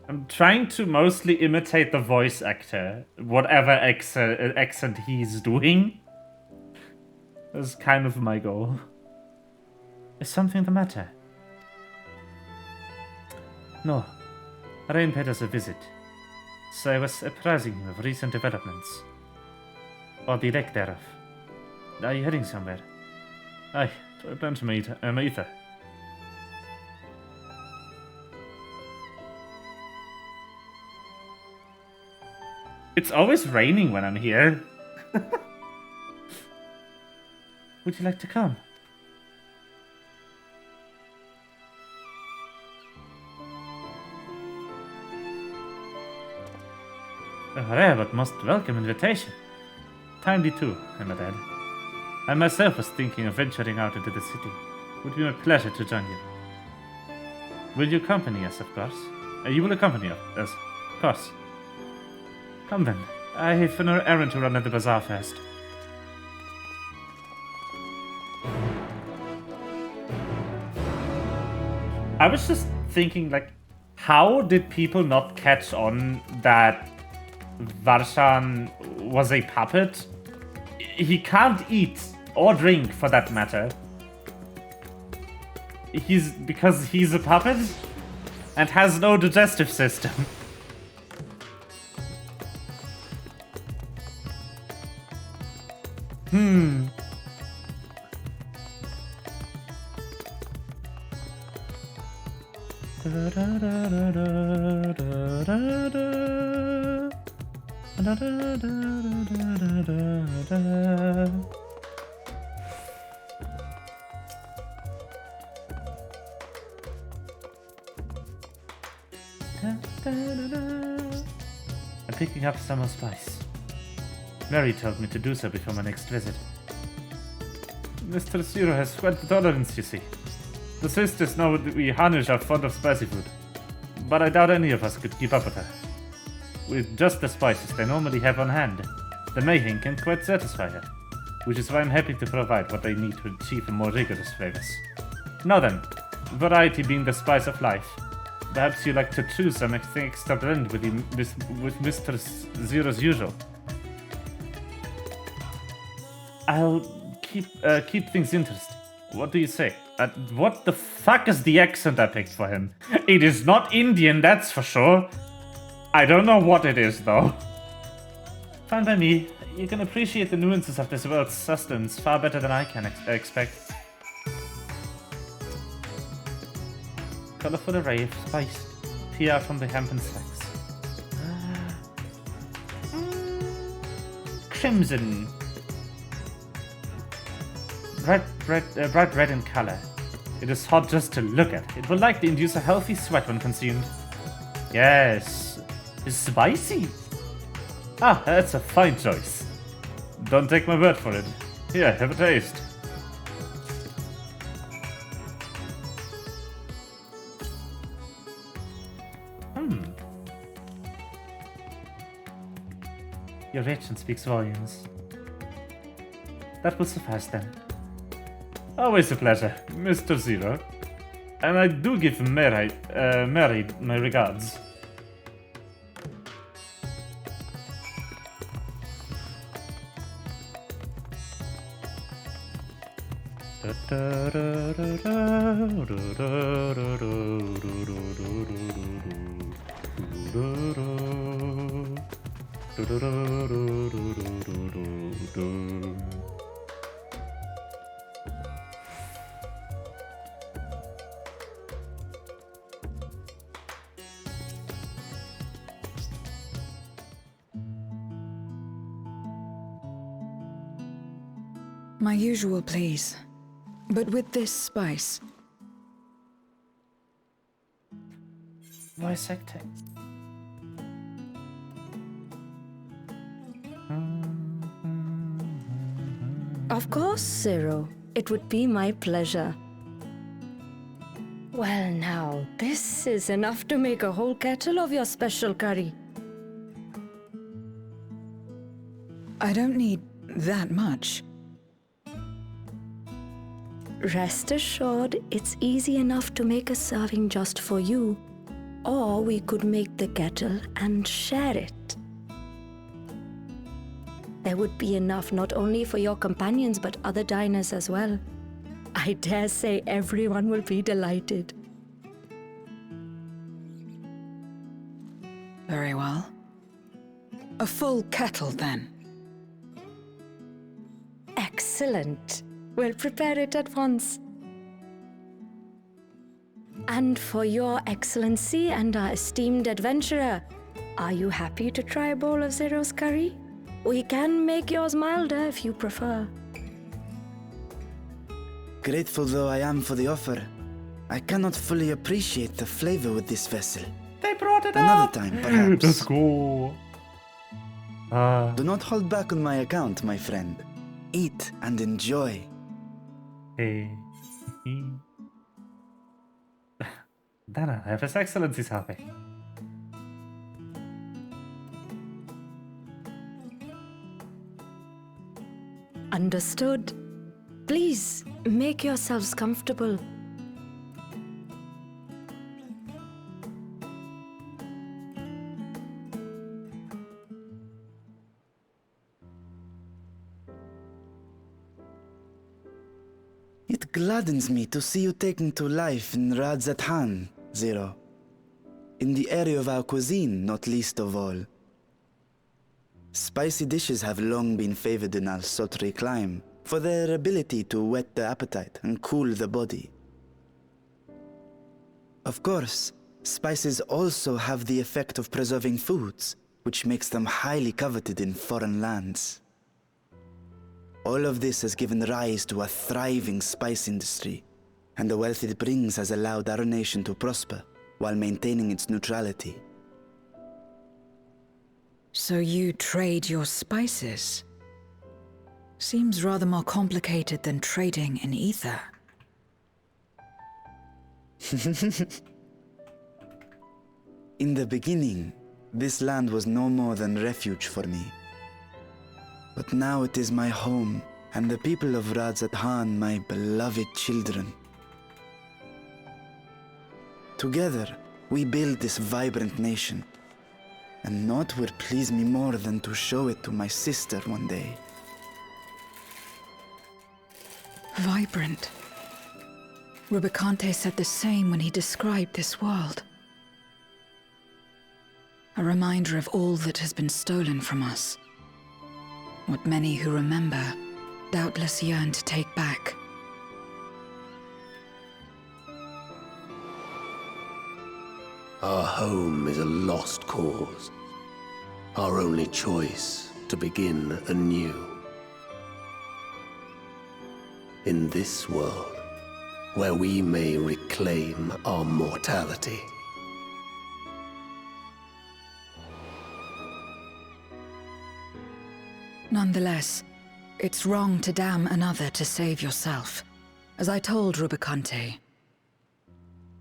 I'm trying to mostly imitate the voice actor, whatever accent he's doing. That's kind of my goal. Is something the matter? No. Rain paid us a visit, so I was apprising him of recent developments. Or the lack thereof. Are you heading somewhere? Aye, to a plan to meet Maitha. It's always raining when I'm here. Would you like to come? A rare but most welcome invitation. Timely too, I'm added. I myself was thinking of venturing out into the city. It would be my pleasure to join you. Will you accompany us, of course? You will accompany us, of course. Come then. I have an errand to run at the bazaar first. I was just thinking, like, how did people not catch on that Varshan was a puppet? He can't eat or drink, for that matter. Because he's a puppet and has no digestive system. I'm picking up some more spice. Mary told me to do so before my next visit. Mr. Zero has sweat tolerance, you see. The sisters know that we Hanush are fond of spicy food, but I doubt any of us could keep up with her. With just the spices they normally have on hand, the mayhem can quite satisfy her, which is why I'm happy to provide what they need to achieve more rigorous flavors. Now then, variety being the spice of life, perhaps you'd like to choose some extra blend with Mr. Zero's usual. I'll keep things interesting. What do you say? What the fuck is the accent I picked for him? It is not Indian, that's for sure. I don't know what it is, though. Fine by me. You can appreciate the nuances of this world's sustenance far better than I can expect. Colorful array of spice peer out from the hempen sacks. Crimson. Bright red in color. It is hot just to look at. It will likely induce a healthy sweat when consumed. Yes. It's spicy. Ah, that's a fine choice. Don't take my word for it. Here, have a taste. Your reaction speaks volumes. That will suffice then. Always a pleasure, Mr. Zero. And I do give Mary my regards. My usual, please. But with this spice. Voice acting. Of course, Zero. It would be my pleasure. Well now, this is enough to make a whole kettle of your special curry. I don't need that much. Rest assured, it's easy enough to make a serving just for you. Or we could make the kettle and share it. There would be enough not only for your companions but other diners as well. I dare say everyone will be delighted. Very well. A full kettle, then. Excellent. We'll prepare it at once. And for your excellency and our esteemed adventurer, are you happy to try a bowl of Zero's curry? We can make yours milder if you prefer. Grateful though I am for the offer, I cannot fully appreciate the flavor with this vessel. They brought it Another up. time, perhaps. Let's go. Do not hold back on my account, my friend. Eat and enjoy. Dana, His Excellency's happy. Understood. Please, make yourselves comfortable. It gladdens me to see you taking to life in Radzatan, Zero. In the area of our cuisine, not least of all. Spicy dishes have long been favored in our sultry clime for their ability to whet the appetite and cool the body. Of course, spices also have the effect of preserving foods, which makes them highly coveted in foreign lands. All of this has given rise to a thriving spice industry, and the wealth it brings has allowed our nation to prosper while maintaining its neutrality. So you trade your spices? Seems rather more complicated than trading in ether. In the beginning, this land was no more than refuge for me. But now it is my home, and the people of Radzatan my beloved children. Together, we build this vibrant nation. And naught would please me more than to show it to my sister one day. Vibrant. Rubicante said the same when he described this world. A reminder of all that has been stolen from us. What many who remember doubtless yearn to take back. Our home is a lost cause. Our only choice to begin anew. In this world, where we may reclaim our mortality. Nonetheless, it's wrong to damn another to save yourself. As I told Rubicante,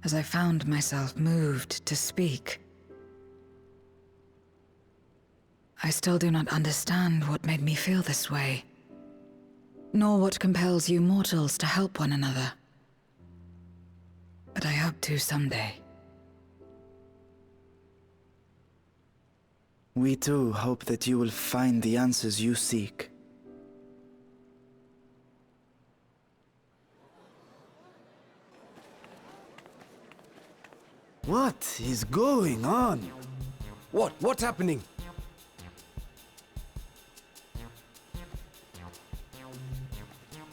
as I found myself moved to speak. I still do not understand what made me feel this way, nor what compels you mortals to help one another. But I hope to someday. We too hope that you will find the answers you seek. What is going on? What's happening?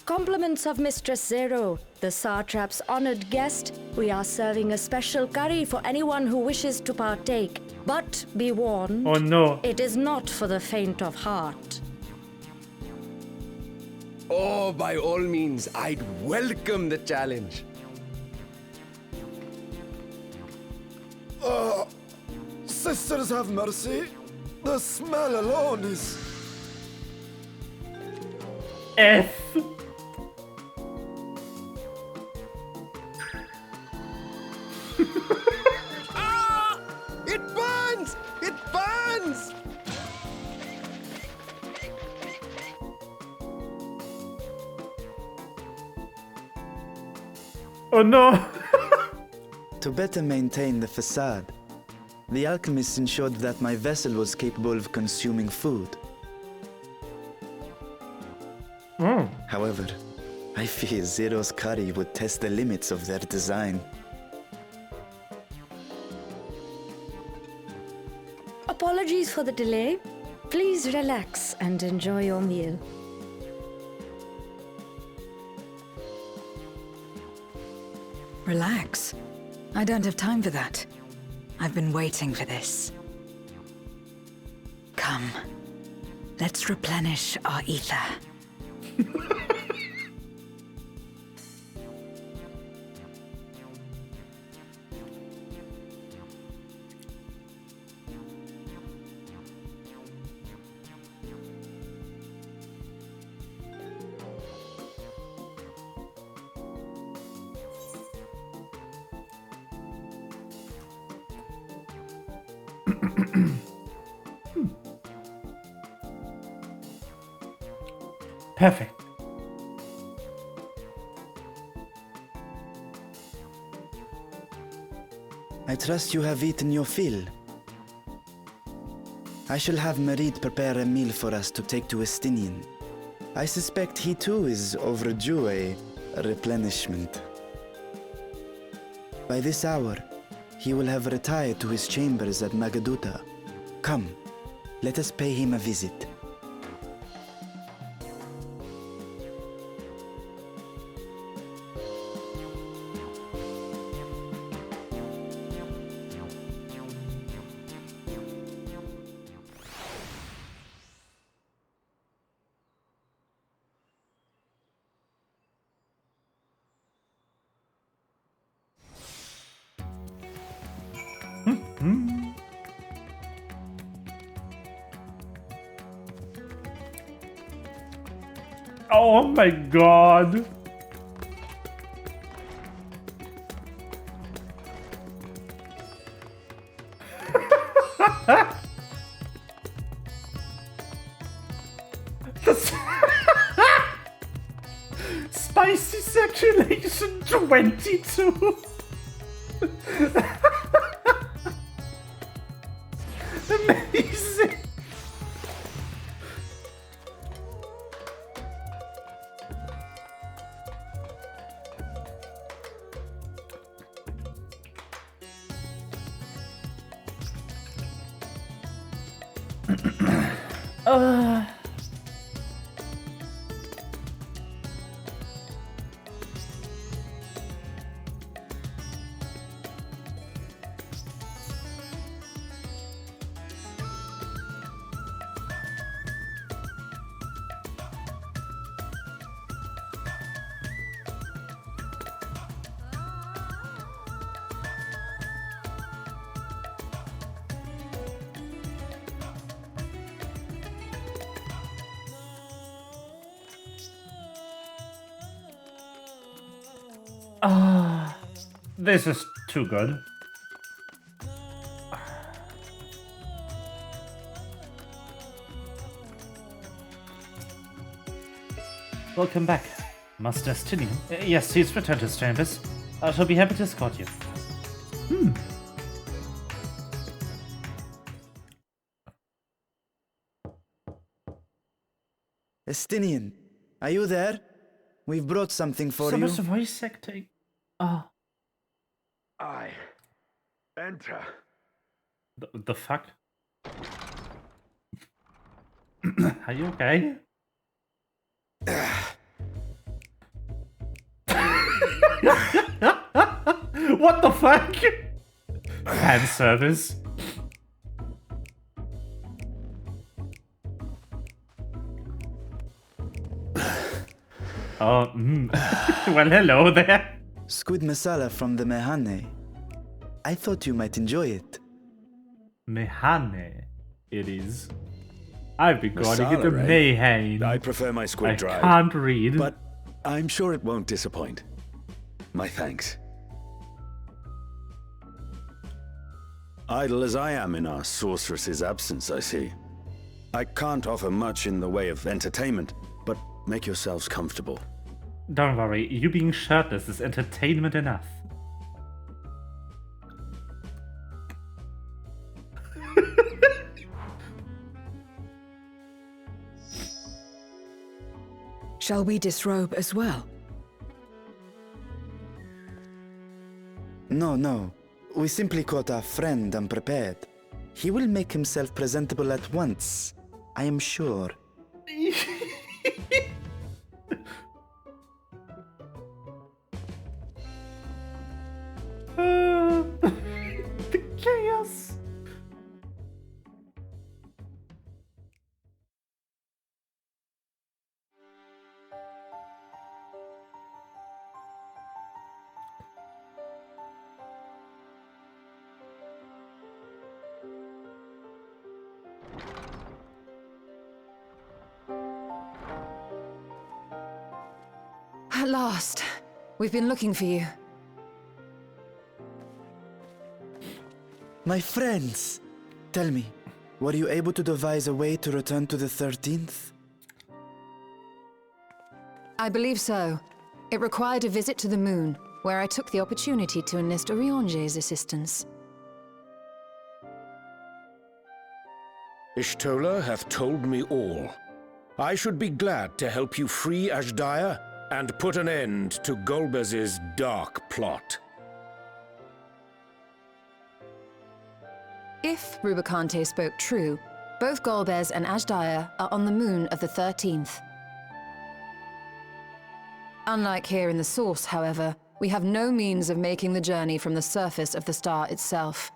Compliments of Mistress Zero, the Satrap's honored guest. We are serving a special curry for anyone who wishes to partake. But be warned, oh no, it is not for the faint of heart. Oh, by all means, I'd welcome the challenge. Sisters have mercy. The smell alone is... F. Ah! It burns! It burns! Oh no! To better maintain the facade, the alchemists ensured that my vessel was capable of consuming food. However, I fear Zero's curry would test the limits of their design. Apologies for the delay. Please relax and enjoy your meal. Relax. I don't have time for that. I've been waiting for this. Come, let's replenish our ether. Perfect. I trust you have eaten your fill. I shall have Merid prepare a meal for us to take to Estinian. I suspect he too is overdue a replenishment. By this hour, he will have retired to his chambers at Magaduta. Come, let us pay him a visit. Oh my god. Spicy circulation 22. Amazing. This is too good. Welcome back, Master Estinian. Yes, he's returned to his chambers. I shall be happy to escort you. Estinian, are you there? We've brought something for So you. much voice acting. Oh. I enter. The fuck? Are you okay? What the fuck? Fan service. Oh, well, hello there. Squid masala from the Mehane. I thought you might enjoy it. Mehane, it is. I've been calling it Masala, a right? Mayhane. I prefer my squid dried. I can't read. But I'm sure it won't disappoint. My thanks. Idle as I am in our sorceress's absence, I see. I can't offer much in the way of entertainment, but make yourselves comfortable. Don't worry, you being shirtless is entertainment enough. Shall we disrobe as well? No. We simply caught our friend unprepared. He will make himself presentable at once, I am sure. The chaos. At last. We've been looking for you. My friends, Tell me, were you able to devise a way to return to the 13th? I believe so. It required a visit to the moon, where I took the opportunity to enlist Oriange's assistance. Ishtola hath told me all. I should be glad to help you free Ashdaya and put an end to Golbez's dark plot. If Rubicante spoke true, both Golbez and Ashdaya are on the moon of the 13th. Unlike here in the Source, however, we have no means of making the journey from the surface of the star itself.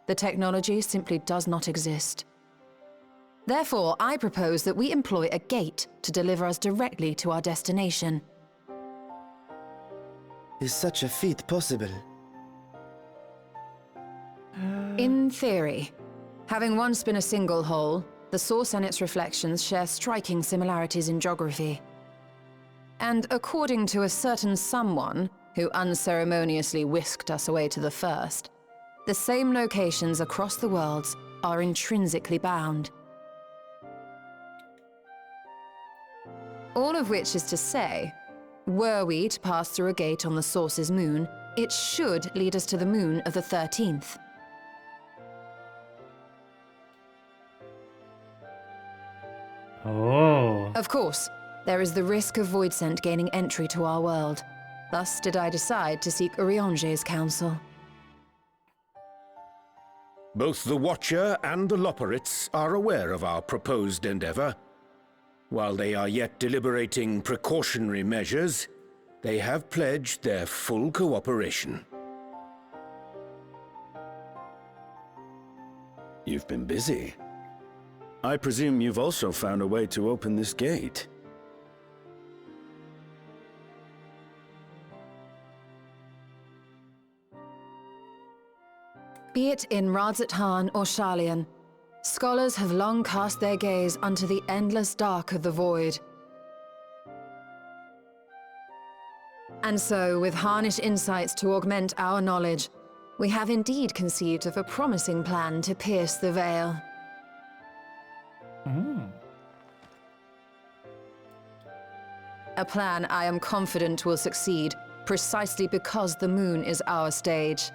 The technology simply does not exist. Therefore, I propose that we employ a gate to deliver us directly to our destination. Is such a feat possible? In theory. Having once been a single hole, the Source and its reflections share striking similarities in geography. And according to a certain someone who unceremoniously whisked us away to the first, the same locations across the worlds are intrinsically bound. All of which is to say, were we to pass through a gate on the Source's moon, it should lead us to the moon of the 13th. Oh. Of course, there is the risk of Voidsent gaining entry to our world. Thus did I decide to seek Oriange's counsel. Both the Watcher and the Loporrits are aware of our proposed endeavor. While they are yet deliberating precautionary measures, they have pledged their full cooperation. You've been busy. I presume you've also found a way to open this gate. Be it in Radzat-Han or Sharlayan, scholars have long cast their gaze unto the endless dark of the void. And so, with harnish insights to augment our knowledge, we have indeed conceived of a promising plan to pierce the veil. A plan I am confident will succeed, precisely because the moon is our stage.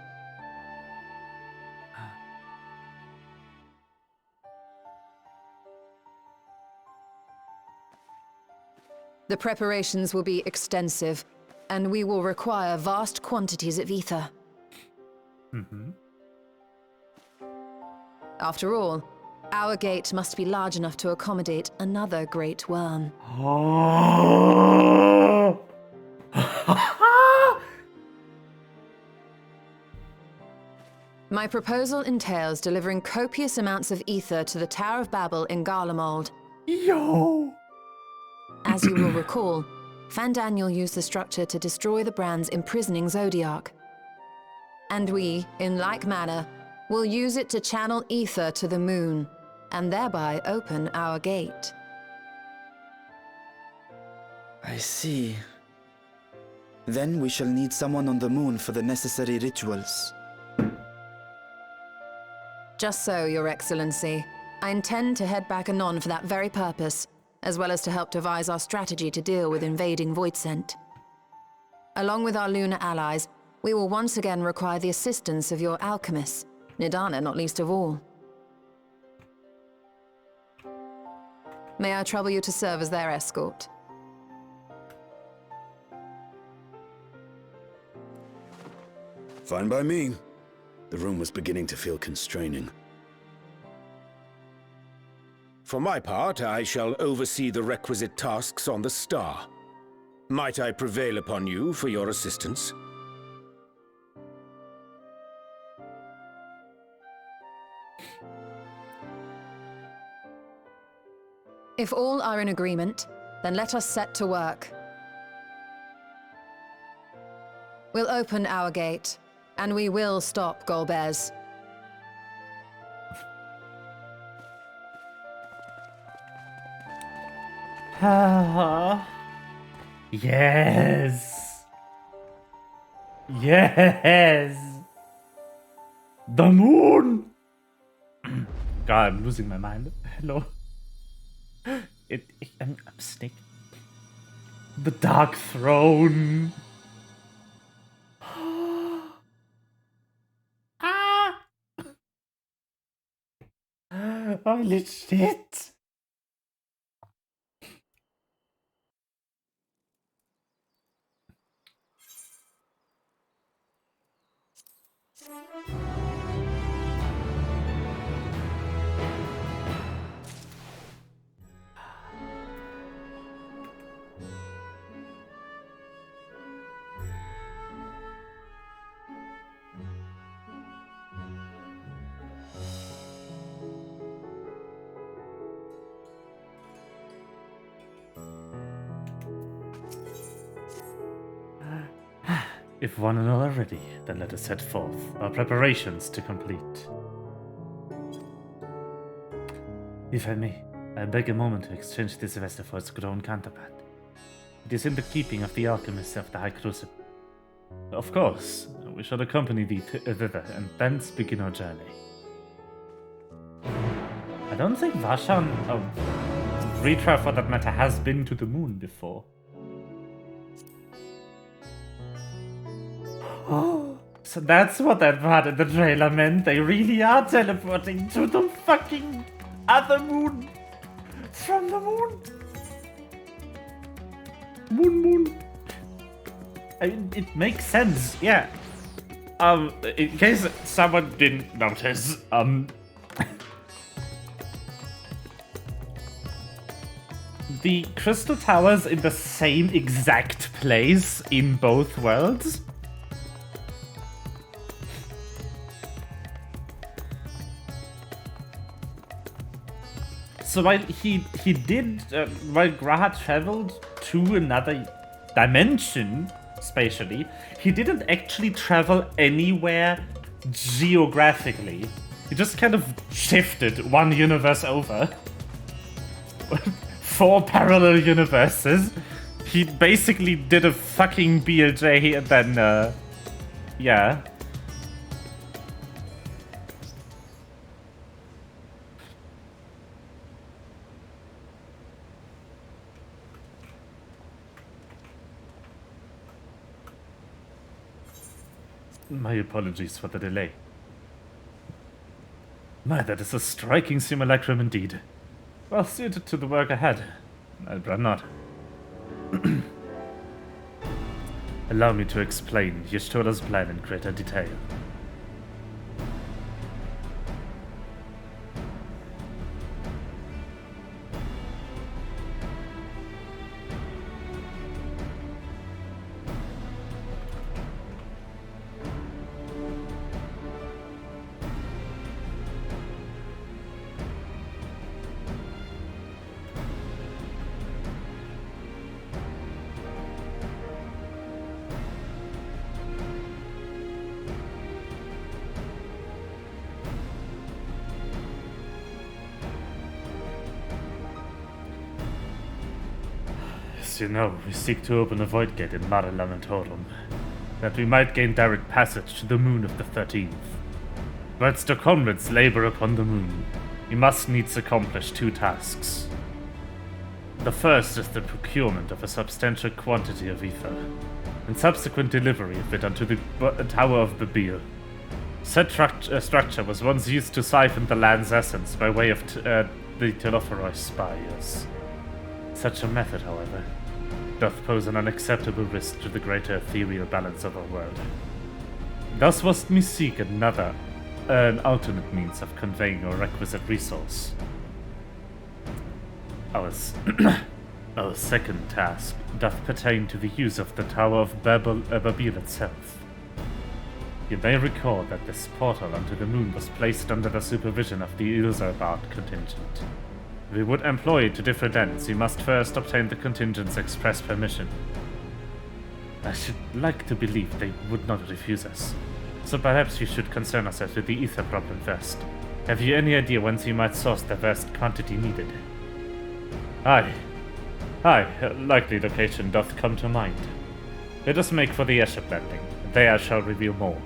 The preparations will be extensive, and we will require vast quantities of ether. After all, our gate must be large enough to accommodate another great worm. My proposal entails delivering copious amounts of ether to the Tower of Babel in Garlemald. Yo! As you will recall, Fandaniel used the structure to destroy the brands imprisoning Zodiac. And we, in like manner, will use it to channel ether to the moon, and thereby open our gate. I see. Then we shall need someone on the moon for the necessary rituals. Just so, Your Excellency. I intend to head back anon for that very purpose, as well as to help devise our strategy to deal with invading Voidsent. Along with our lunar allies, we will once again require the assistance of your alchemists, Nidana not least of all. May I trouble you to serve as their escort? Fine by me. The room was beginning to feel constraining. For my part, I shall oversee the requisite tasks on the star. Might I prevail upon you for your assistance? If all are in agreement, then let us set to work. We'll open our gate, and we will stop Golbez. Yes! Yes! The moon! God, I'm losing my mind. Hello. I'm Snake. The Dark Throne. Ah! Holy shit. If one and all are ready, then let us set forth, our preparations to complete. If I may, I beg a moment to exchange this vessel for its grown counterpart. It is in the keeping of the alchemist of the High Crucible. Of course, we shall accompany thee thither and thence begin our journey. I don't think Vashan, or Ritra for that matter, has been to the moon before. Oh, so that's what that part in the trailer meant. They really are teleporting to the fucking other moon. From the moon. Moon. I mean, it makes sense, yeah. In case someone didn't notice, the crystal tower's in the same exact place in both worlds. So while while Graha traveled to another dimension spatially, he didn't actually travel anywhere geographically. He just kind of shifted one universe over. 4 parallel universes. He basically did a fucking BLJ and then, yeah. My apologies for the delay. My, that is a striking simulacrum indeed. Well suited to the work ahead. I dread not. Allow me to explain Y'shtora's plan in greater detail. You know, we seek to open a void gate in Mare Lamentorum, that we might gain direct passage to the moon of the 13th. Whilst our comrades labor upon the moon, we must needs accomplish 2 tasks. The first is the procurement of a substantial quantity of ether, and subsequent delivery of it unto the Tower of Babir. Said structure was once used to siphon the land's essence by way of the Telophoroi spires. Such a method, however, doth pose an unacceptable risk to the greater ethereal balance of our world. Thus must we seek an alternate means of conveying our requisite resource. Our second task doth pertain to the use of the Tower of Babir itself. You may recall that this portal onto the moon was placed under the supervision of the Ilzarbard contingent. If we would employ it to different ends, we must first obtain the contingent's express permission. I should like to believe they would not refuse us, so perhaps you should concern ourselves with the ether problem first. Have you any idea whence you might source the vast quantity needed? Aye, a likely location doth come to mind. Let us make for the airship landing, and there I shall reveal more.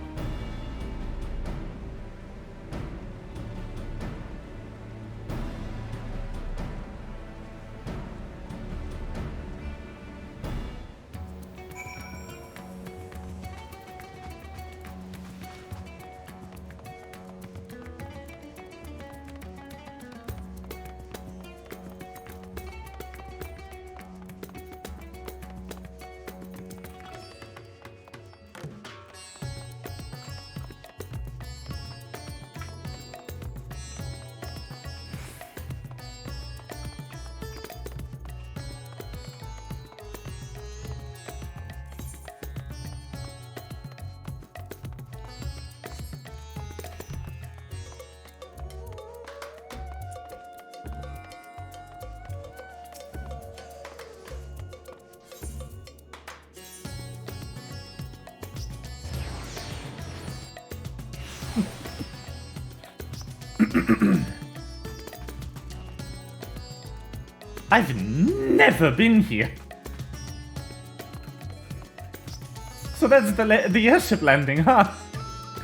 I've never been here. So that's the airship landing, huh?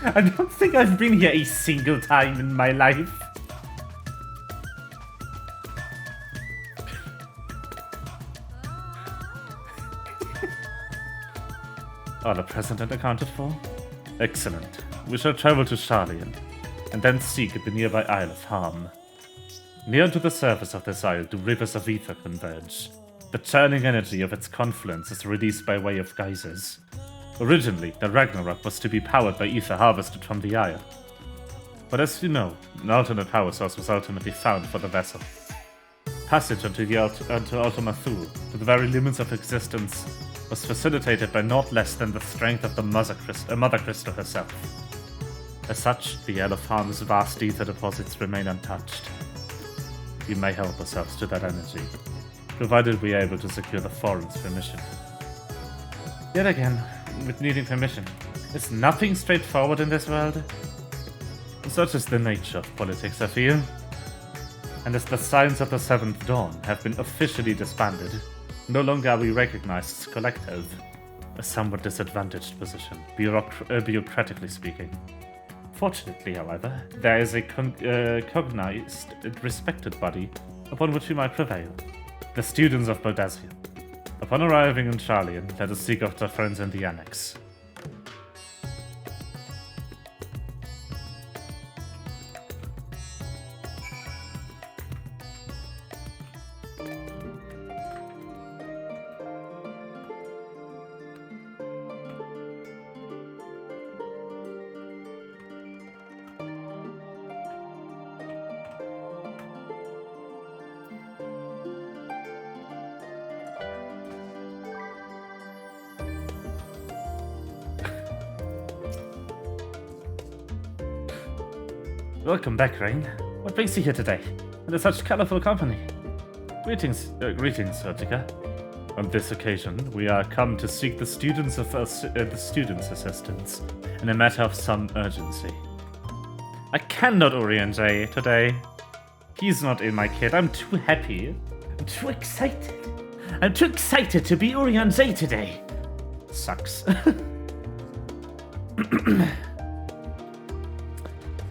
I don't think I've been here a single time in my life. Order present and accounted for? Excellent. We shall travel to Charlian, and then seek the nearby Isle of Harm. Near to the surface of this isle do rivers of ether converge. The churning energy of its confluence is released by way of geysers. Originally, the Ragnarok was to be powered by ether harvested from the isle. But as you know, an alternate power source was ultimately found for the vessel. Passage onto Ultima Thule, to the very limits of existence, was facilitated by not less than the strength of the Mother Crystal herself. As such, the Isle of Harm's vast ether deposits remain untouched. We may help ourselves to that energy, provided we are able to secure the Foreign's permission. Yet again, with needing permission, is nothing straightforward in this world. Such is the nature of politics, I feel. And as the Signs of the Seventh Dawn have been officially disbanded, no longer are we recognized as collective, a somewhat disadvantaged position, bureaucratically speaking. Fortunately, however, there is a cognized and respected body upon which we might prevail, the students of Baldasia. Upon arriving in Charlian, let us seek out our friends in the Annex. Welcome back, Rain. What brings you here today, and in such colorful company? Greetings, Sertica. On this occasion, we are come to seek the students' assistance in a matter of some urgency. I cannot Oriente today. He's not in my kit. I'm too happy. I'm too excited. I'm too excited to be Oriente today. Sucks.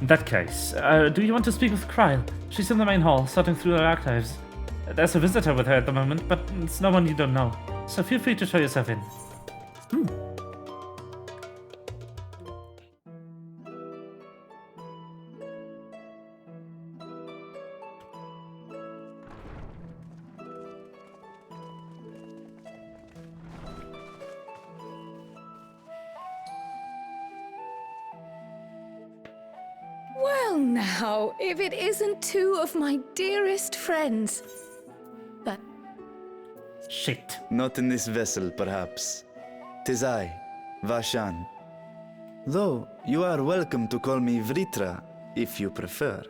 In that case, do you want to speak with Kryle? She's in the main hall, sorting through her archives. There's a visitor with her at the moment, but it's no one you don't know. So feel free to show yourself in. Now, if it isn't two of my dearest friends. But... Shit. Not in this vessel, perhaps. 'Tis I, Vashan. Though, you are welcome to call me Vritra, if you prefer.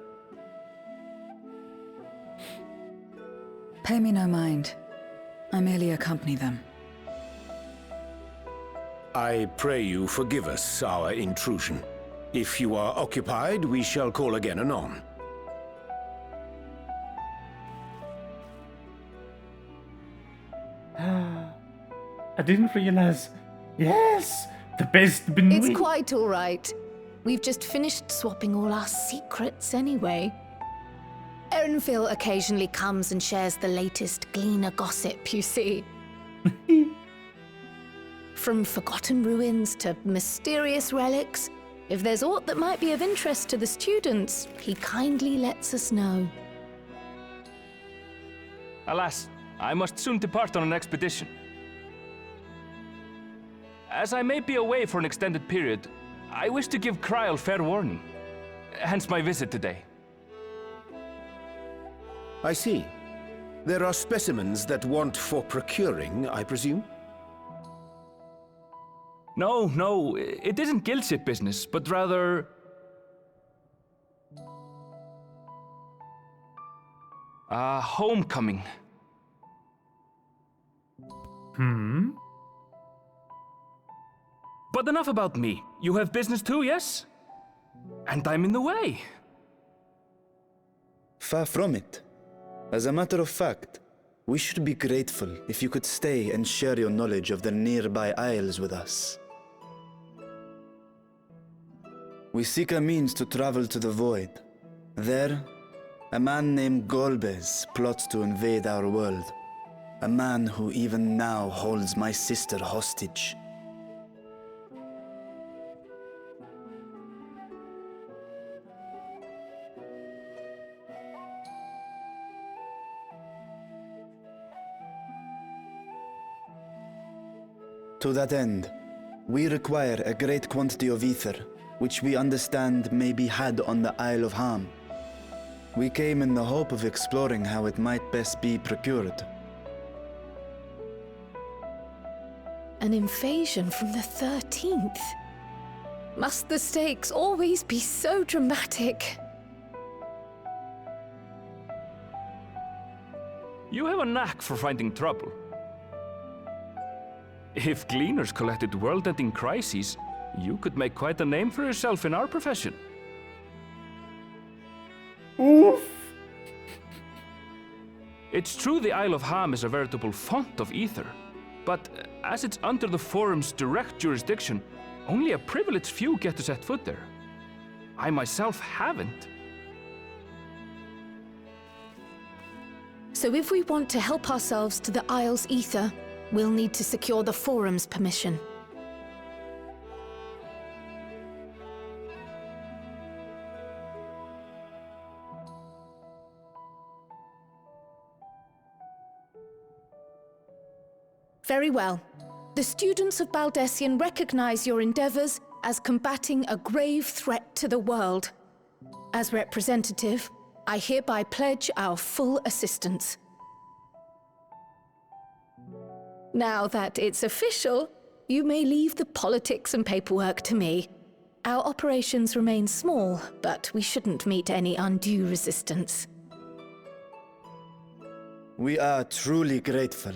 Pay me no mind. I merely accompany them. I pray you forgive us our intrusion. If you are occupied, we shall call again anon. I didn't realize. Yes, the best Benui. It's quite all right. We've just finished swapping all our secrets anyway. Erenfil occasionally comes and shares the latest Gleaner gossip, you see. From forgotten ruins to mysterious relics, if there's aught that might be of interest to the students, he kindly lets us know. Alas, I must soon depart on an expedition. As I may be away for an extended period, I wish to give Kryle fair warning. Hence my visit today. I see. There are specimens that want for procuring, I presume? No, it isn't guild ship business, but rather... homecoming. But enough about me. You have business too, yes? And I'm in the way. Far from it. As a matter of fact, we should be grateful if you could stay and share your knowledge of the nearby isles with us. We seek a means to travel to the Void. There, a man named Golbez plots to invade our world. A man who even now holds my sister hostage. To that end, we require a great quantity of ether, which we understand may be had on the Isle of Ham. We came in the hope of exploring how it might best be procured. An invasion from the 13th? Must the stakes always be so dramatic? You have a knack for finding trouble. If Gleaners collected world-ending crises, you could make quite a name for yourself in our profession. Oof. It's true the Isle of Ham is a veritable font of ether, but as it's under the Forum's direct jurisdiction, only a privileged few get to set foot there. I myself haven't. So if we want to help ourselves to the Isle's ether, we'll need to secure the Forum's permission. Very well. The students of Baldessian recognize your endeavors as combating a grave threat to the world. As representative, I hereby pledge our full assistance. Now that it's official, you may leave the politics and paperwork to me. Our operations remain small, but we shouldn't meet any undue resistance. We are truly grateful.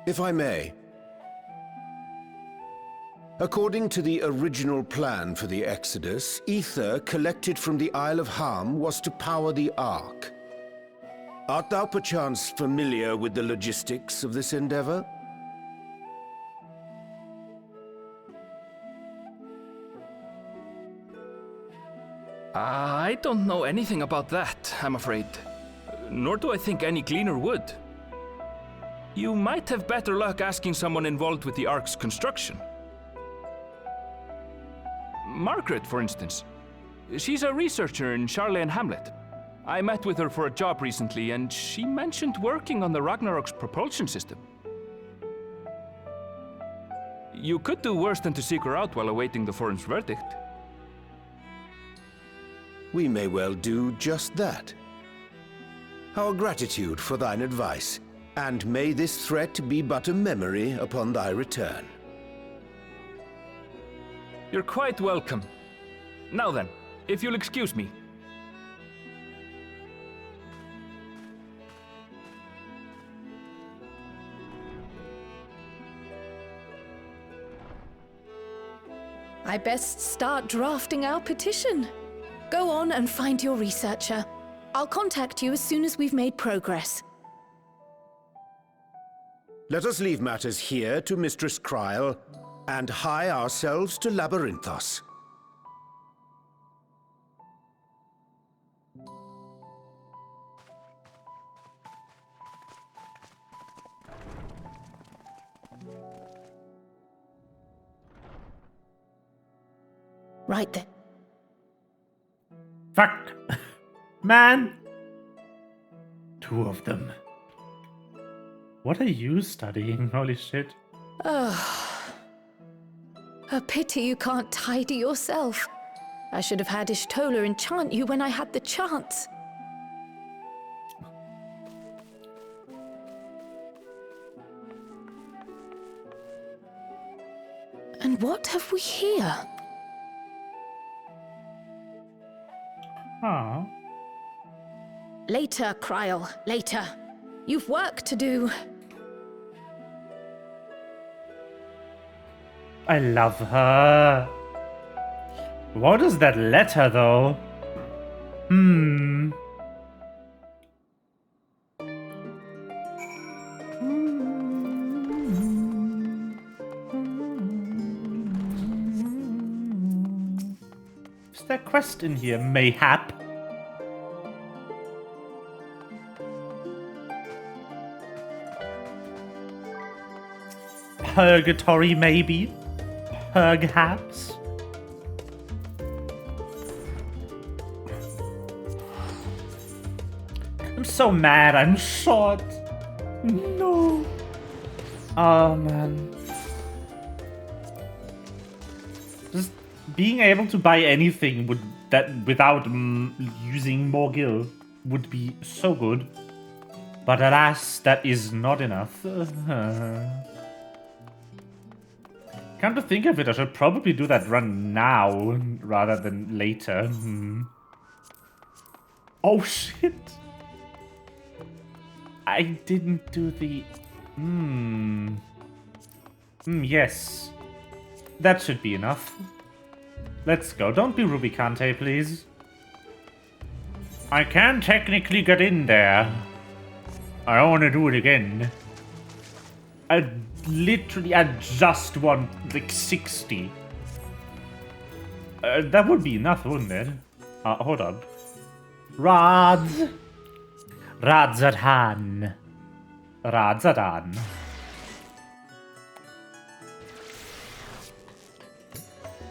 If I may. According to the original plan for the Exodus, ether collected from the Isle of Ham was to power the Ark. Art thou perchance familiar with the logistics of this endeavor? I don't know anything about that, I'm afraid. Nor do I think any Gleaner would. You might have better luck asking someone involved with the Ark's construction. Margaret, for instance. She's a researcher in Charley and Hamlet. I met with her for a job recently, and she mentioned working on the Ragnarok's propulsion system. You could do worse than to seek her out while awaiting the Forum's verdict. We may well do just that. Our gratitude for thine advice. And may this threat be but a memory upon thy return. You're quite welcome. Now then, if you'll excuse me. I best start drafting our petition. Go on and find your researcher. I'll contact you as soon as we've made progress. Let us leave matters here to Mistress Kryl, and hie ourselves to Labyrinthos. Right then. Fuck. Man. 2 of them. What are you studying? Holy shit. Oh. A pity you can't tidy yourself. I should have had Ishtola enchant you when I had the chance. And what have we here? Ah. Later, Kryl, later. You've work to do. I love her. What does that letter, though? Is there a quest in here, mayhap? Purgatory, maybe? Perhaps? I'm so mad I'm short. No. Oh, man. Just being able to buy anything without using more gil would be so good. But alas, that is not enough. Come to think of it, I should probably do that run now rather than later. Oh shit! I didn't do the... yes. That should be enough. Let's go. Don't be Rubicante, please. I can technically get in there. I don't want to do it again. I just want like 60. That would be enough, wouldn't it? Hold up. Rods. Radzatan. Radzadan.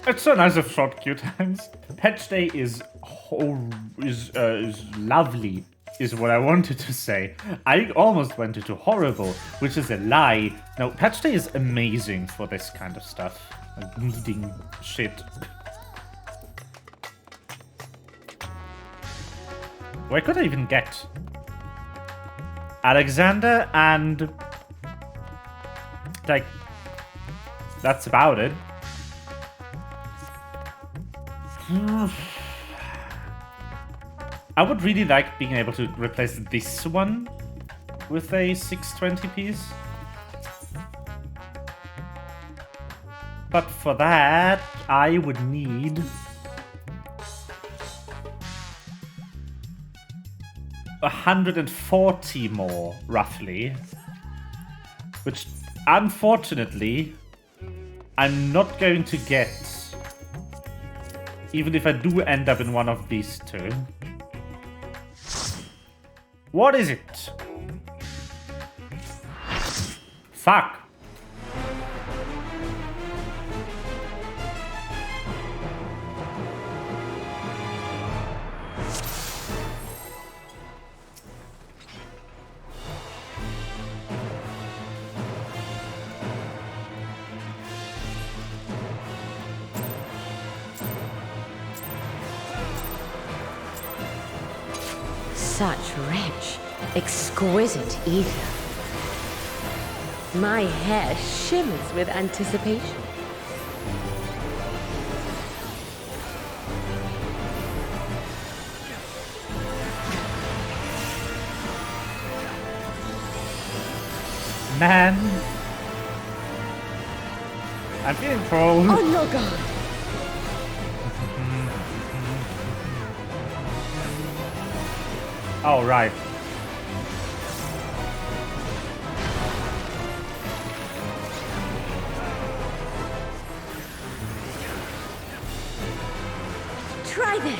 It's so nice of short queue times. Patch Day is lovely, is what I wanted to say. I almost went into horrible, which is a lie. No, Patch Day is amazing for this kind of stuff. Like needing shit. Where could I even get? Alexander and... like... that's about it. I would really like being able to replace this one with a 620 piece. But for that, I would need 140 more, roughly. Which, unfortunately, I'm not going to get, even if I do end up in one of these two. What is it? Fuck. Such rich, exquisite ether. My hair shimmers with anticipation. Man. I'm feeling cold. Oh no, God. Oh, right. Try this.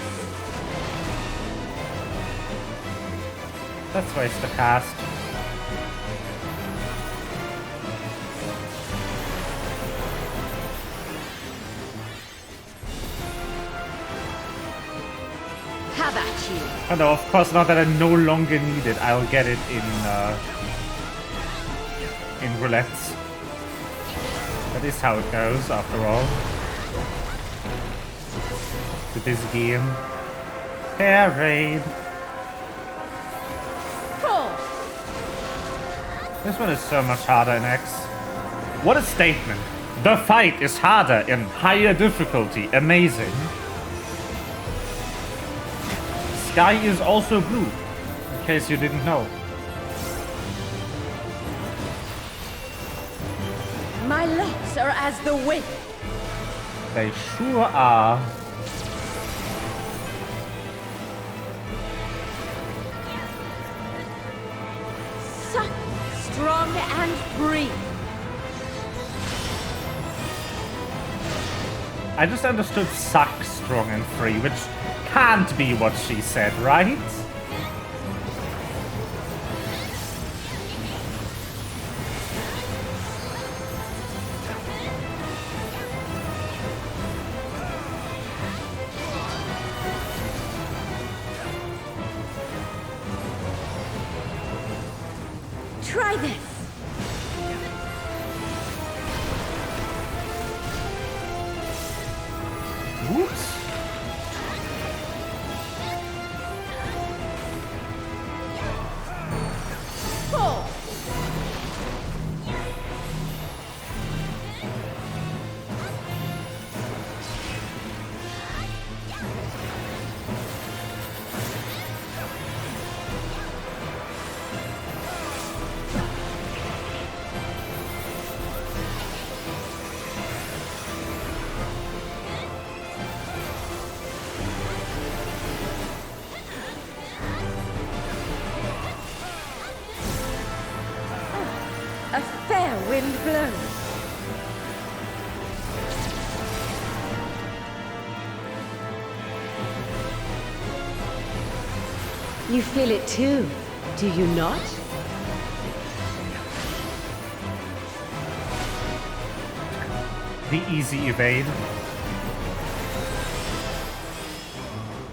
Let's waste the cast. How about you? Oh no, of course, now that I no longer need it, I'll get it in roulettes. That is how it goes, after all. With this game. Hair raid. This one is so much harder in X. What a statement. The fight is harder in higher difficulty. Amazing. Sky is also blue, in case you didn't know. My locks are as the wind. They sure are. Soft, strong, and free. I just understood suck, strong, and free, which can't be what she said, right? Try this. Whoops. Four. A fair wind blows. You feel it too, do you not? The easy evade.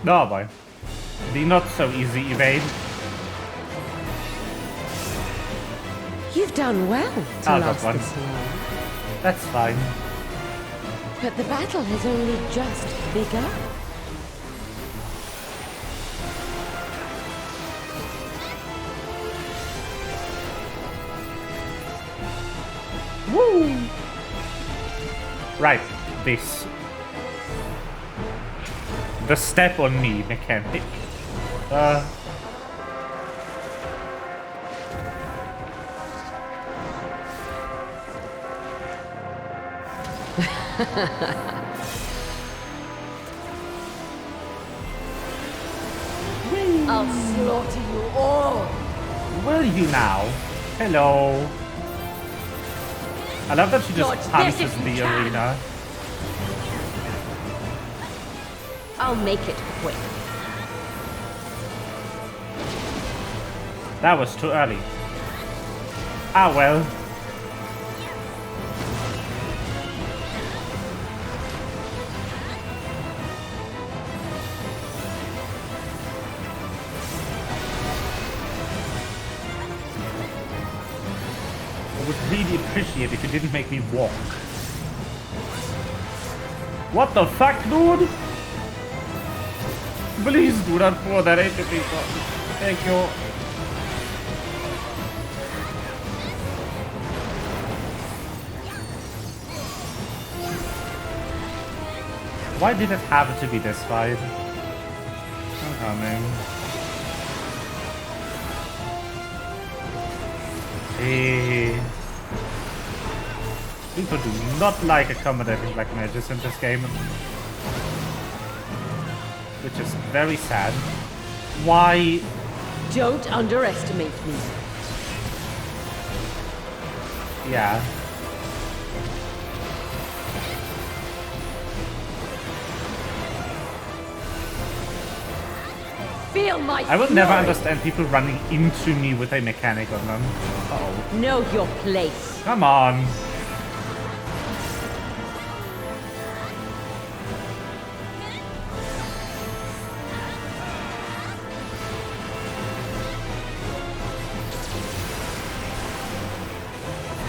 Oh boy. The not so easy evade. You've done well to Oh, last that one. this long. That's fine. But the battle has only just begun. Woo! Right, this. The step on me mechanic. I'll slaughter you all. Will you now? Hello. I love that she just Dodge this punches if you the can. arena. I'll make it quick. That was too early. Ah well. I would really appreciate if you didn't make me walk. What the fuck, dude? Please do not pour that into people. Thank you. Why did it have to be this fight? I'm coming. Hey. People do not like accommodating black mages in this game. Which is very sad. Why? Don't underestimate me. Yeah. Feel my I will never fury. understand people running into me with a mechanic on them. Uh-oh. Know your place. Come on.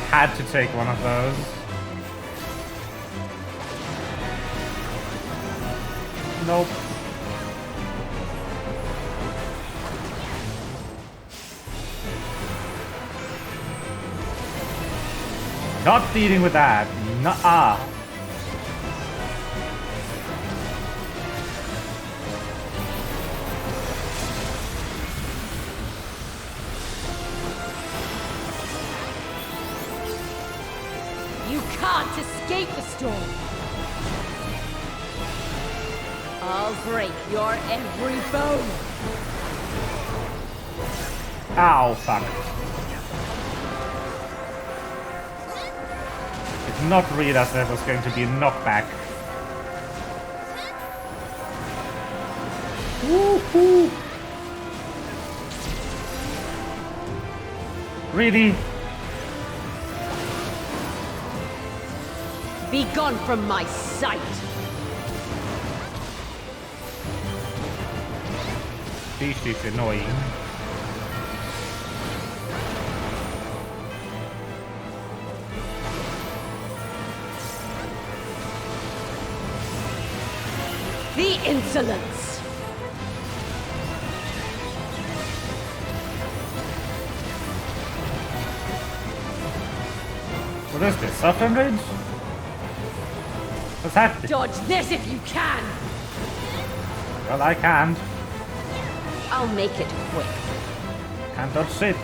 Had to take one of those. Nope. Not dealing with that. Nuh-uh. You can't escape the storm. I'll break your every bone. Ow, fuck. Did not realize there was going to be a knockback. Woohoo! Really? Be gone from my sight. This is annoying. The insolence! What is this? Soft rage? What's happening? Dodge this if you can! Well, I can't. I'll make it quick. Can't dodge shit.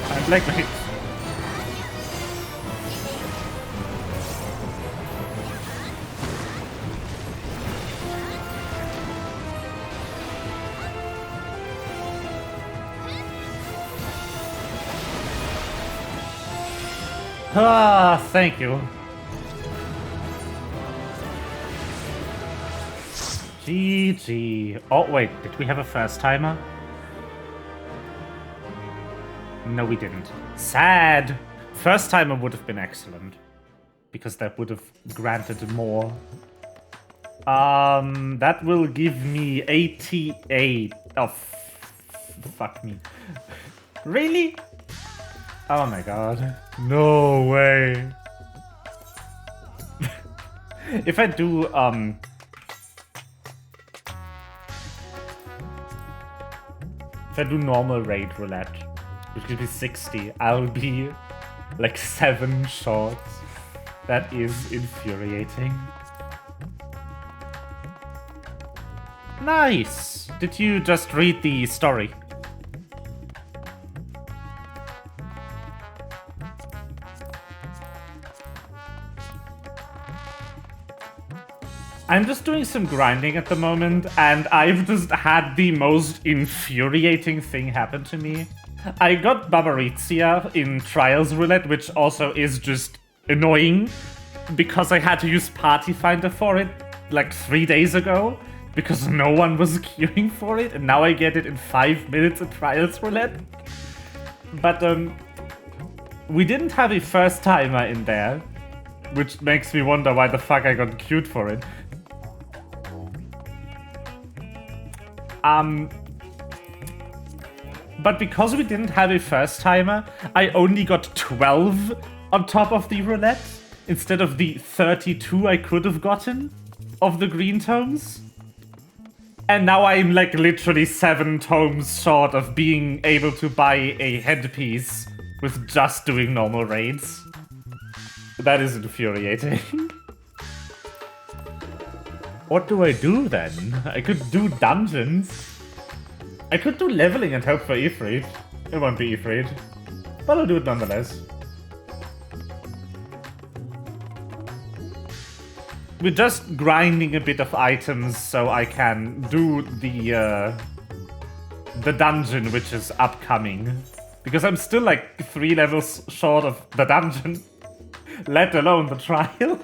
I'm blackmailed. Ah, thank you. GG. Oh, wait, did we have a first timer? No, we didn't. Sad. First timer would have been excellent. Because that would have granted more. That will give me 88. Oh, fuck me. Really? Oh my god. No way. If I do, if I do normal raid roulette, which could be 60, I'll be like 7 short. That is infuriating. Nice! Did you just read the story? I'm just doing some grinding at the moment, and I've just had the most infuriating thing happen to me. I got Barbarizia in Trials Roulette, which also is just annoying, because I had to use Party Finder for it like 3 days ago, because no one was queuing for it, and now I get it in 5 minutes at Trials Roulette. But we didn't have a first timer in there, which makes me wonder why the fuck I got queued for it. But because we didn't have a first timer, I only got 12 on top of the roulette, instead of the 32 I could have gotten of the green tomes. And now I'm like literally 7 tomes short of being able to buy a headpiece with just doing normal raids. That is infuriating. What do I do then? I could do dungeons. I could do leveling and hope for Ifrit. It won't be Ifrit, but I'll do it nonetheless. We're just grinding a bit of items so I can do the dungeon, which is upcoming. Because I'm still like 3 levels short of the dungeon, let alone the trial.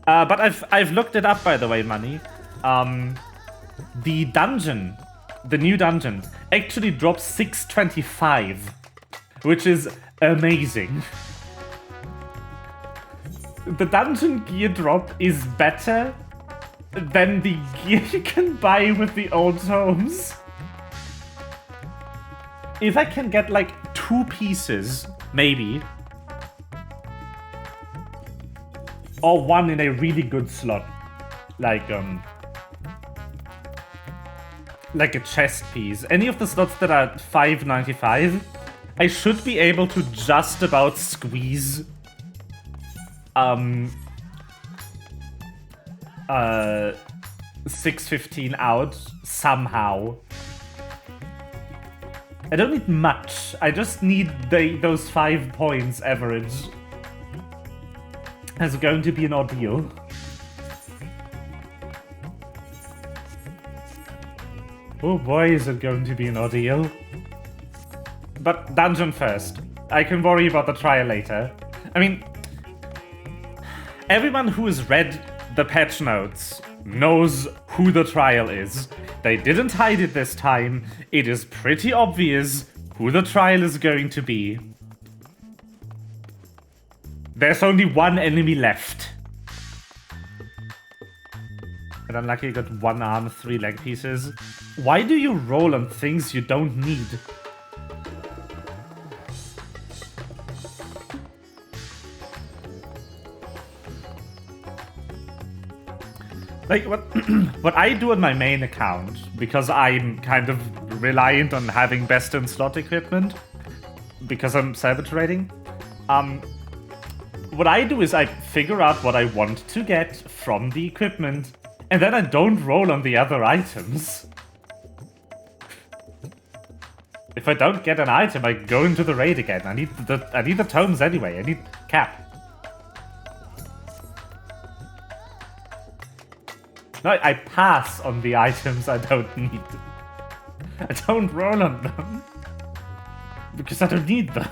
But I've looked it up, by the way, Money. The dungeon, the new dungeon, actually drops 625, which is amazing. The dungeon gear drop is better than the gear you can buy with the old tomes. If I can get like 2 pieces, maybe, or 1 in a really good slot, like a chest piece. Any of the slots that are $5.95, I should be able to just about squeeze 615 out somehow. I don't need much. I just need those 5 points average. is going to be an ordeal. Oh boy, is it going to be an ordeal. But dungeon first. I can worry about the trial later. I mean, everyone who has read the patch notes knows who the trial is. They didn't hide it this time. It is pretty obvious who the trial is going to be. There's only one enemy left. And unlucky you got 1 arm, 3 leg pieces. Why do you roll on things you don't need? Like, what I do on my main account, because I'm kind of reliant on having best in slot equipment, because I'm salvage raiding, what I do is I figure out what I want to get from the equipment, and then I don't roll on the other items. If I don't get an item, I go into the raid again. I need the tomes anyway. I need cap. No, I pass on the items I don't need. I don't roll on them. Because I don't need them.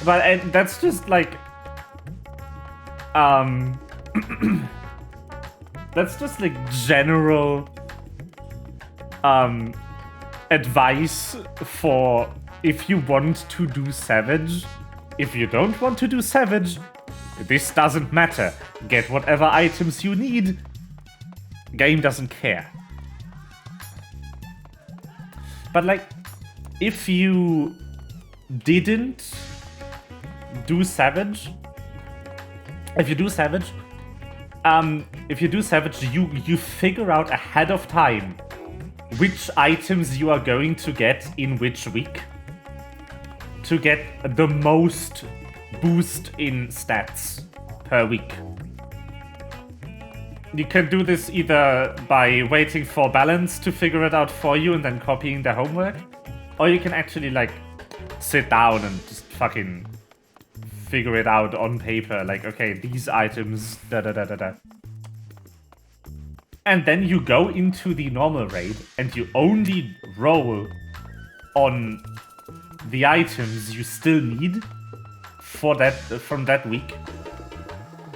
But that's just like... that's just like general... advice for if you want to do Savage. If you don't want to do Savage... this doesn't matter. Get whatever items you need. Game doesn't care. But like, if you didn't do Savage, you figure out ahead of time which items you are going to get in which week to get the most boost in stats per week. You can do this either by waiting for balance to figure it out for you and then copying the homework, or you can actually like sit down and just fucking figure it out on paper, like, okay, these items, da-da-da-da-da. And then you go into the normal raid and you only roll on the items you still need for that from that week.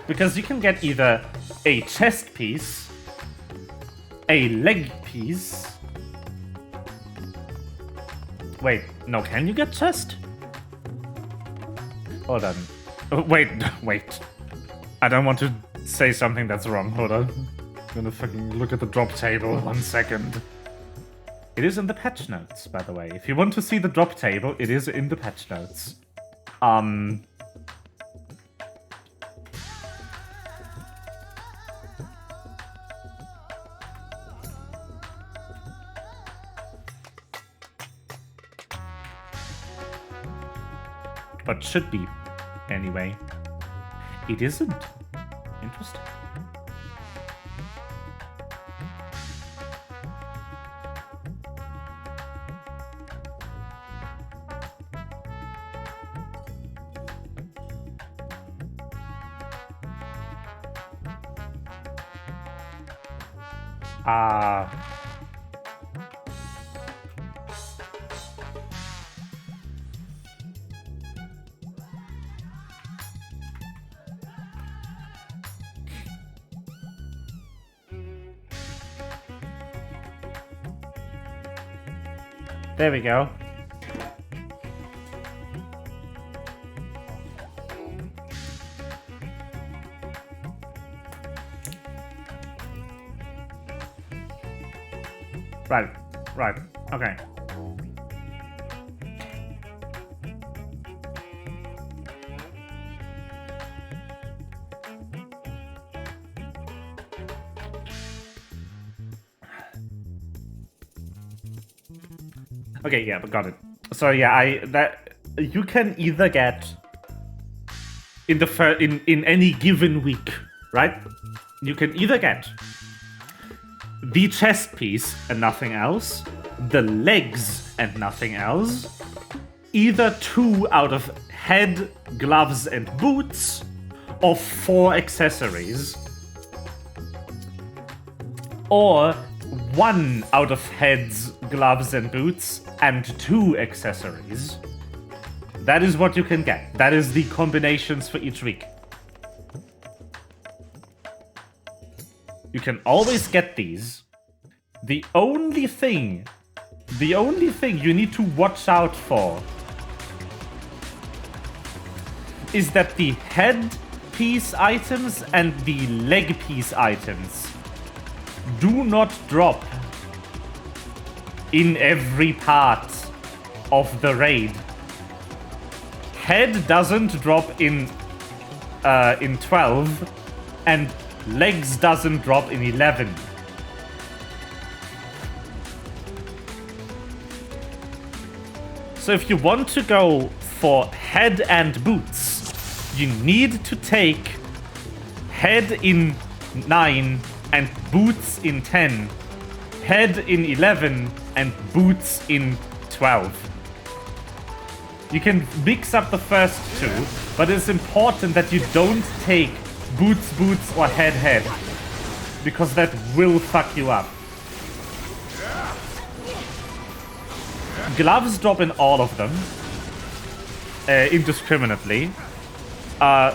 Because you can get either a chest piece, a leg piece. Wait, no, can you get chest? Hold on. Wait. I don't want to say something that's wrong. Hold on. I'm gonna fucking look at the drop table 1 second. It is in the patch notes, by the way. If you want to see the drop table, it is in the patch notes. But should be, anyway. It isn't. Interesting. There we go. Right, okay. Okay, yeah, but got it. So yeah, you can either get in any given week, right? You can either get the chest piece and nothing else, the legs and nothing else, either 2 out of head, gloves, and boots, or 4 accessories. Or 1 out of heads, gloves, and boots, and 2 accessories. That is what you can get. That is the combinations for each week. You can always get these. The only thing you need to watch out for is that the head piece items and the leg piece items do not drop in every part of the raid. Head doesn't drop in 12, and legs doesn't drop in 11. So if you want to go for head and boots, you need to take head in 9 and boots in 10, head in 11 and boots in 12. You can mix up the first 2, but it's important that you don't take boots, boots, or head, head, because that will fuck you up. Gloves drop in all of them, indiscriminately.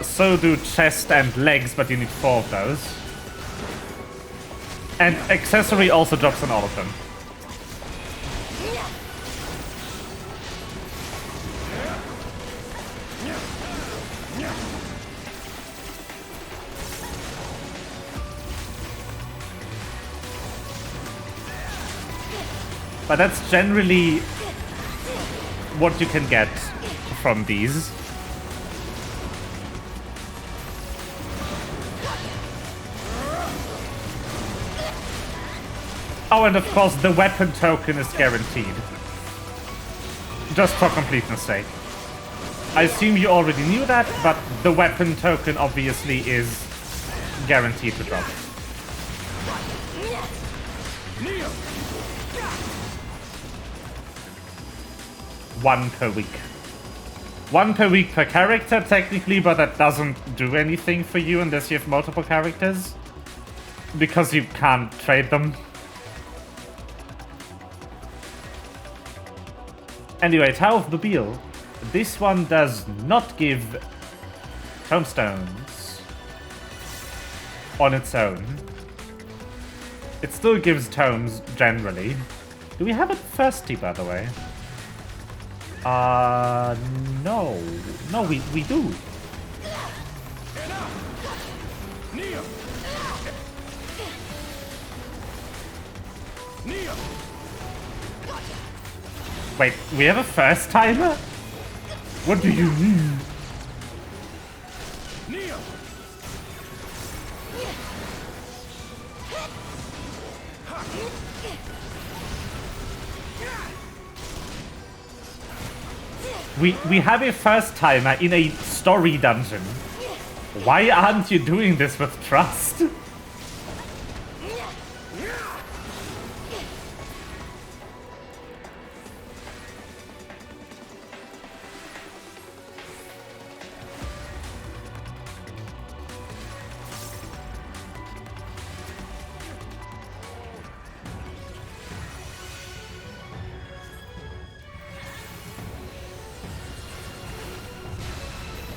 So do chest and legs, but you need 4 of those. And accessory also drops in all of them. But that's generally what you can get from these. Oh, and of course the weapon token is guaranteed. Just for completeness sake. I assume you already knew that, but the weapon token obviously is guaranteed to drop. 1 per week. 1 per week per character, technically, but that doesn't do anything for you unless you have multiple characters. Because you can't trade them. Anyway, Tower of Babil. This one does not give tomestones on its own. It still gives tomes, generally. Do we have it thirsty, by the way? No. No, we do. Wait, we have a first timer? What do you mean? We have a first timer in a story dungeon. Why aren't you doing this with trust?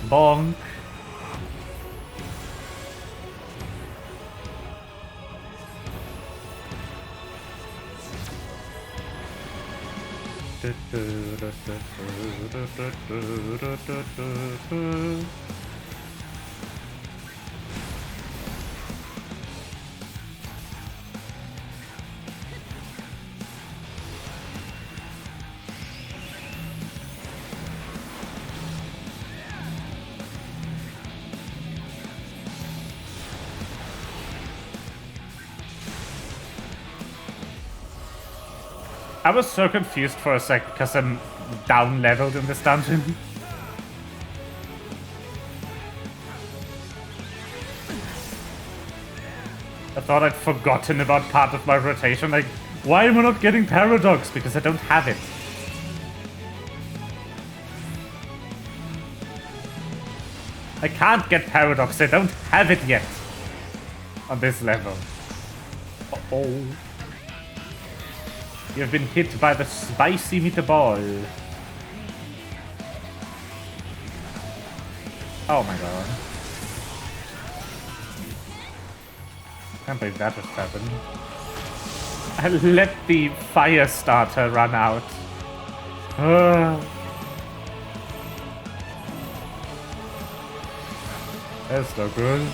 Bonk. I was so confused for a sec because I'm down leveled in this dungeon. I thought I'd forgotten about part of my rotation. Like, why am I not getting Paradox? Because I don't have it. I can't get Paradox. I don't have it yet. On this level. Uh-oh. You've been hit by the spicy meatball. Oh my god. Can't believe that just happened. I let the fire starter run out. That's no good.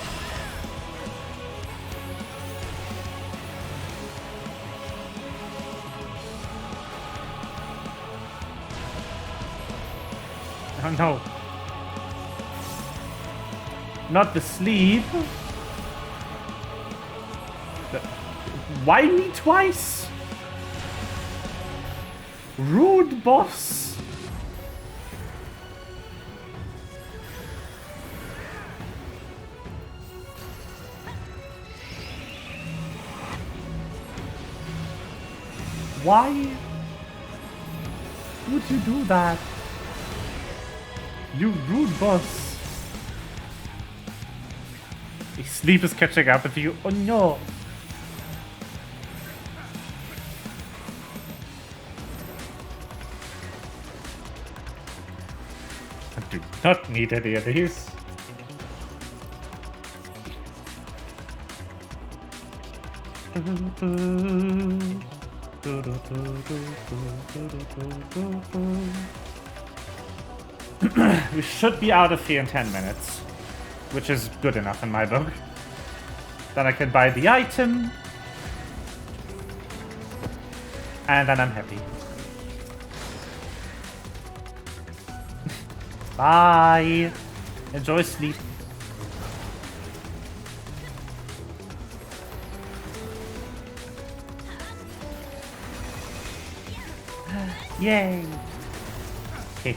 Oh no. Not the sleep. Why me twice? Rude boss. Why would you do that? You rude boss. Sleep is catching up with you. Oh no. I do not need any of these. We should be out of here in 10 minutes, which is good enough in my book. Then I can buy the item, and then I'm happy. Bye. Enjoy sleep. Yay. Okay.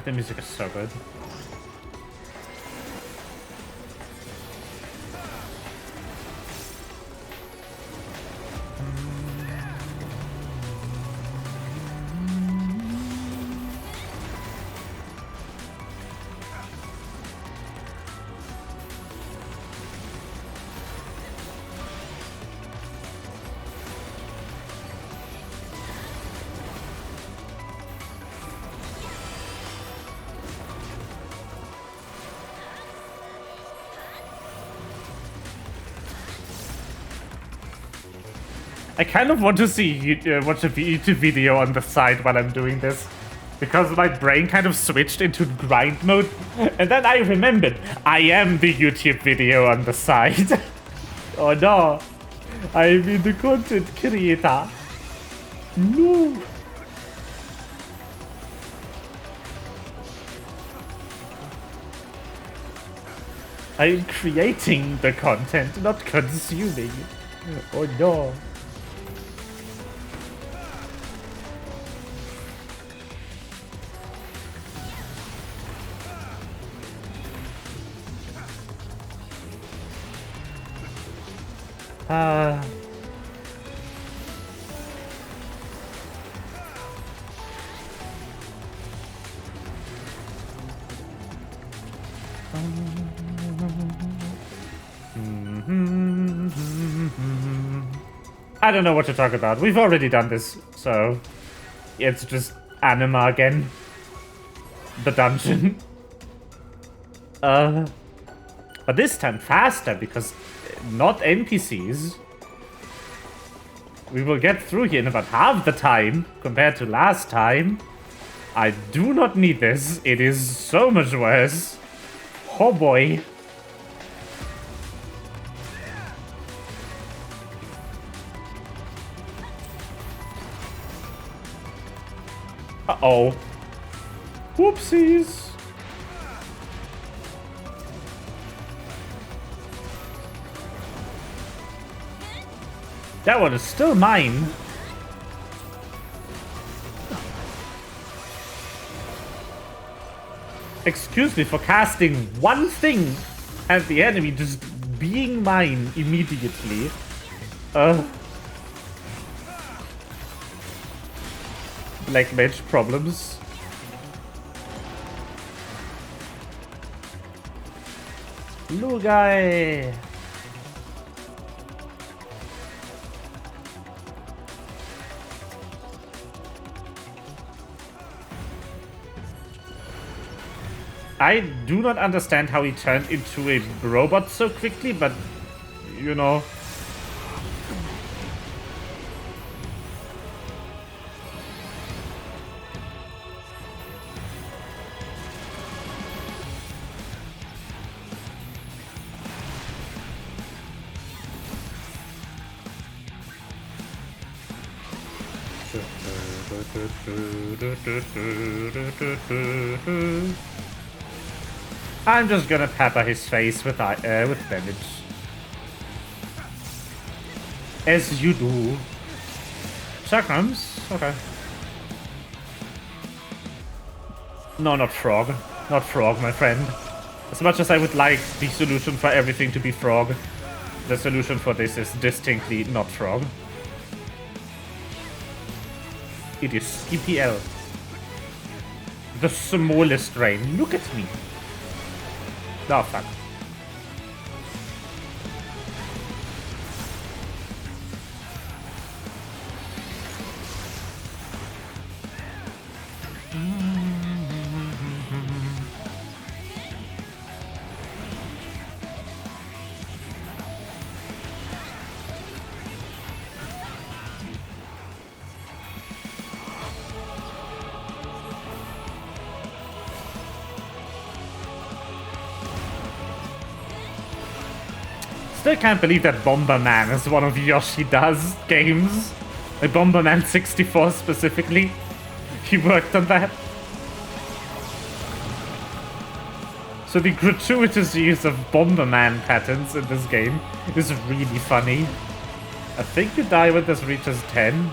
The music is so good. I kind of want to see watch a YouTube video on the side while I'm doing this, because my brain kind of switched into grind mode, and then I remembered I am the YouTube video on the side. Oh no, I'm the content creator. No. I'm creating the content, not consuming. Oh no. I don't know what to talk about. We've already done this, so it's just anima again. The dungeon. But this time faster, because not NPCs. We will get through here in about half the time compared to last time. I do not need this. It is so much worse. Oh boy. Uh-oh. Whoopsies. That one is still mine. Excuse me for casting one thing and the enemy just being mine immediately. Black mage problems. Lugai. I do not understand how he turned into a robot so quickly, but, you know. I'm just gonna pepper his face with damage. As you do. Chakrams? Okay. No, not frog. Not frog, my friend. As much as I would like the solution for everything to be frog, the solution for this is distinctly not frog. It is EPL. The smallest rain. Look at me. Oh, fuck. Still can't believe that Bomberman is one of Yoshida's games. Like Bomberman 64 specifically. He worked on that. So the gratuitous use of Bomberman patterns in this game is really funny. I think you die when this reaches 10.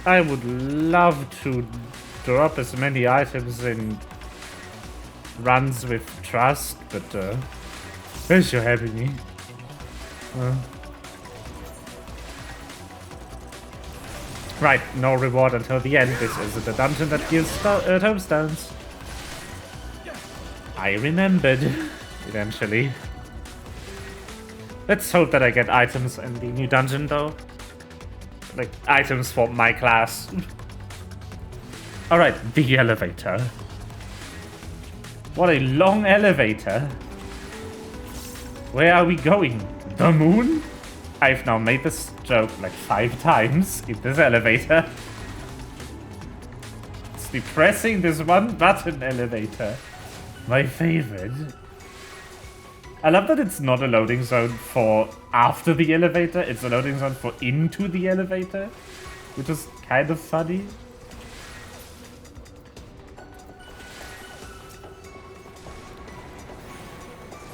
I would love to drop as many items in runs with trust, but thanks for having me. Right, no reward until the end. This is the dungeon that gives tombstones. I remembered, eventually. Let's hope that I get items in the new dungeon, though. Like, items for my class. Alright, the elevator. What a long elevator. Where are we going? The moon? I've now made this joke like 5 times in this elevator. It's the pressing this one button elevator. My favorite. I love that it's not a loading zone for after the elevator, it's a loading zone for into the elevator, which is kind of funny.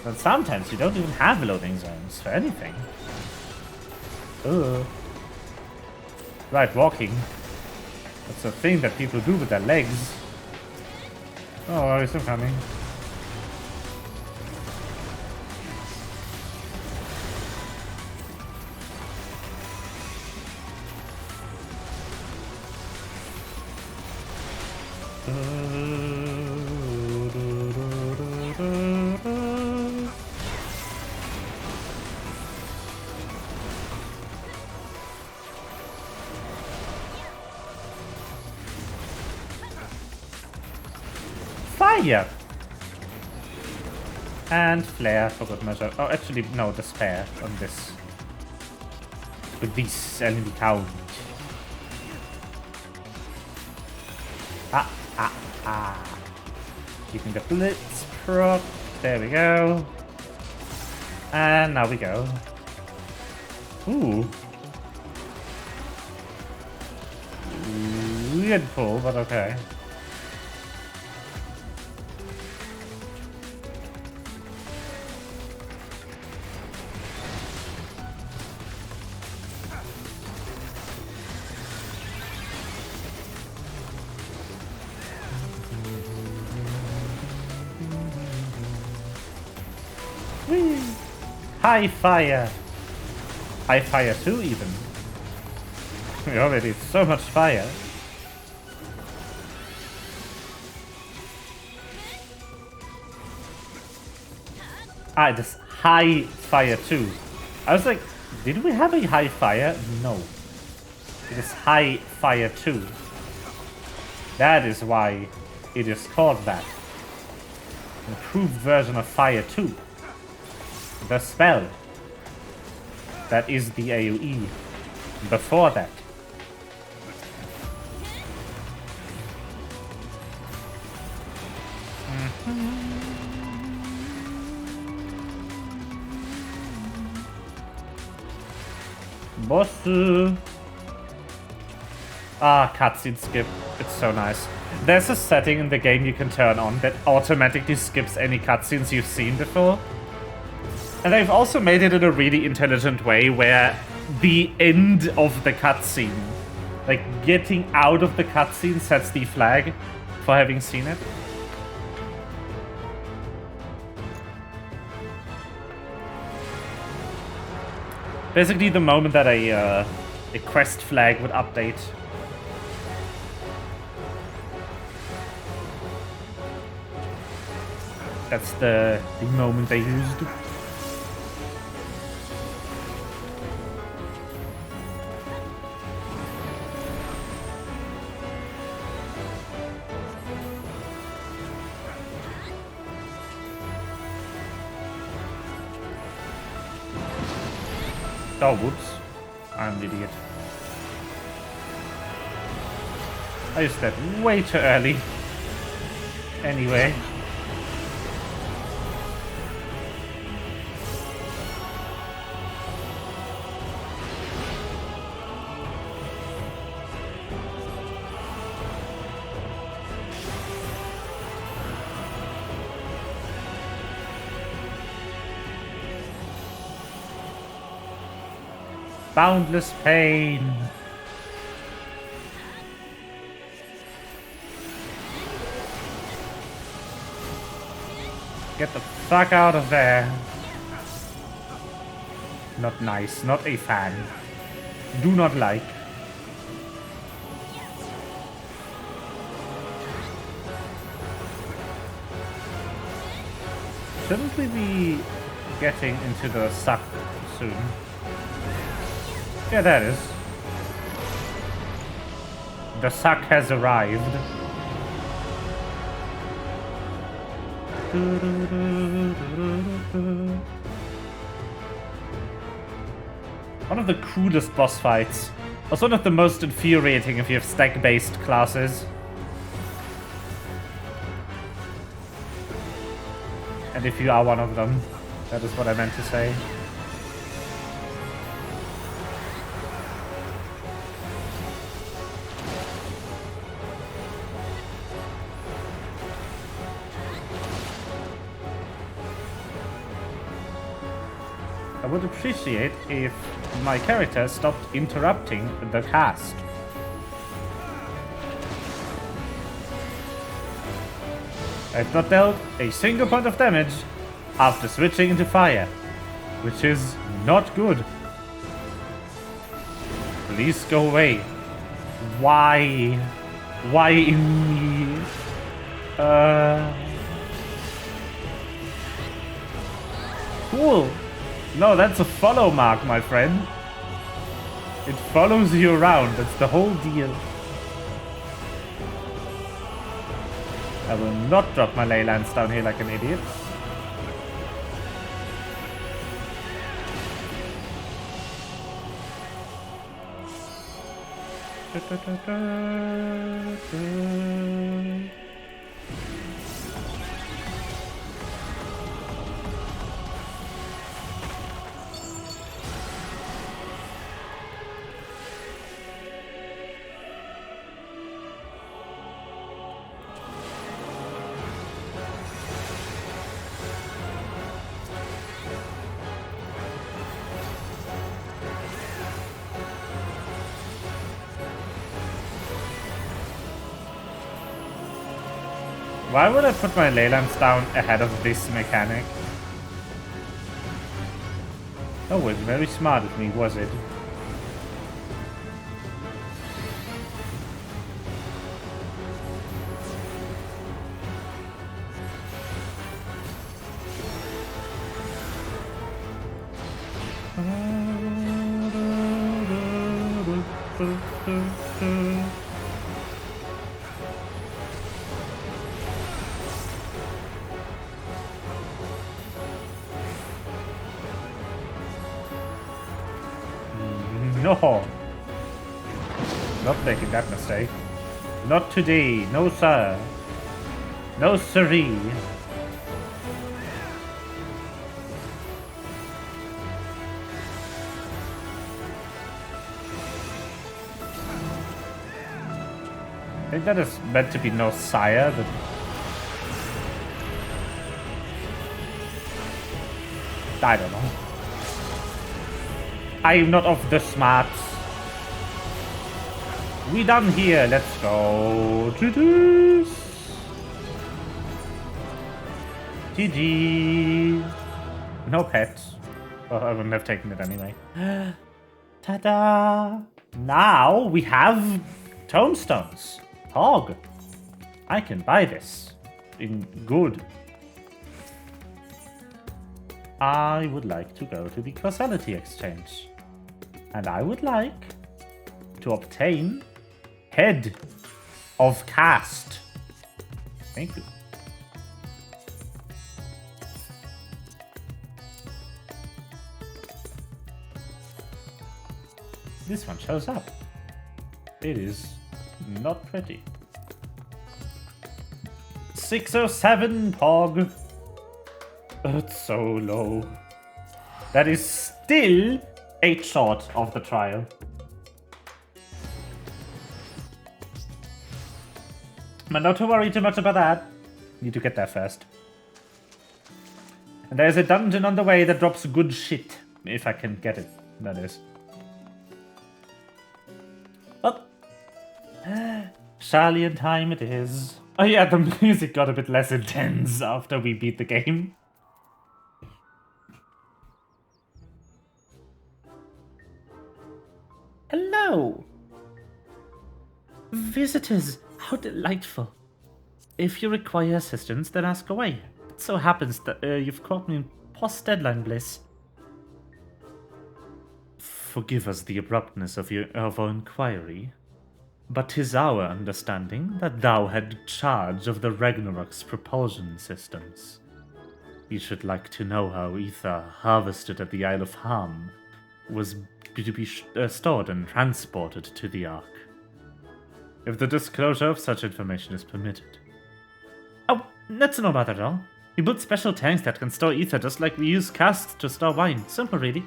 But sometimes you don't even have loading zones for anything. Ugh. Right, walking. That's a thing that people do with their legs. Oh, he's still coming. Fire! And flare for good measure. Oh, actually, no, the spare on this. With these enemy count. Keeping the blitz proc. There we go. And now we go. Ooh. Weird pull, but okay. Whee! High fire! High fire too, even. We already have so much fire. It is high fire too. I was like, did we have a high fire? No. It is high fire too. That is why it is called that. An improved version of fire 2. The spell. That is the AoE. Before that. Boss. Cutscene skip. It's so nice. There's a setting in the game you can turn on that automatically skips any cutscenes you've seen before. And they've also made it in a really intelligent way where the end of the cutscene, like getting out of the cutscene, sets the flag for having seen it. Basically, the moment that a quest flag would update. That's the moment they used. Oh, whoops. I'm an idiot. I used that way too early. Anyway. Boundless pain. Get the fuck out of there. Not nice, not a fan. Do not like. Shouldn't we be getting into the suck soon? Yeah, that is. The suck has arrived. One of the coolest boss fights. Also one of the most infuriating if you have stack-based classes. And if you are one of them. That is what I meant to say. I would appreciate if my character stopped interrupting the cast. I've not dealt a single point of damage after switching into fire, which is not good. Please go away. Why? Why in me? Cool. No, that's a follow mark, my friend. It follows you around. That's the whole deal. I will not drop my ley lines down here like an idiot. Why would I put my ley lamps down ahead of this mechanic? That was very smart of me, was it? No! Not making that mistake. Not today. No, sir. No, siree. I think that is meant to be no sire, but... I don't know. I am not of the smarts. We done here. Let's go to this. GG. No pets. Well, I wouldn't have taken it anyway. Ta-da! Now we have tomestones. Hog. I can buy this. In good. I would like to go to the causality exchange. And I would like to obtain Head of Caste. Thank you. This one shows up. It is not pretty. 607 Pog. It's so low. That is still 8 short of the trial. But not to worry too much about that. Need to get there first. And there's a dungeon on the way that drops good shit. If I can get it, that is. But Shallian time it is. Oh yeah, the music got a bit less intense after we beat the game. Hello! Visitors, how delightful. If you require assistance, then ask away. It so happens that you've caught me in post-deadline bliss. Forgive us the abruptness of our inquiry, but 'tis our understanding that thou had charge of the Ragnarok's propulsion systems. You should like to know how ether harvested at the Isle of Harm was to be stored and transported to the Ark. If the disclosure of such information is permitted. Oh, that's no matter at all. We built special tanks that can store ether just like we use casks to store wine. Simple, really.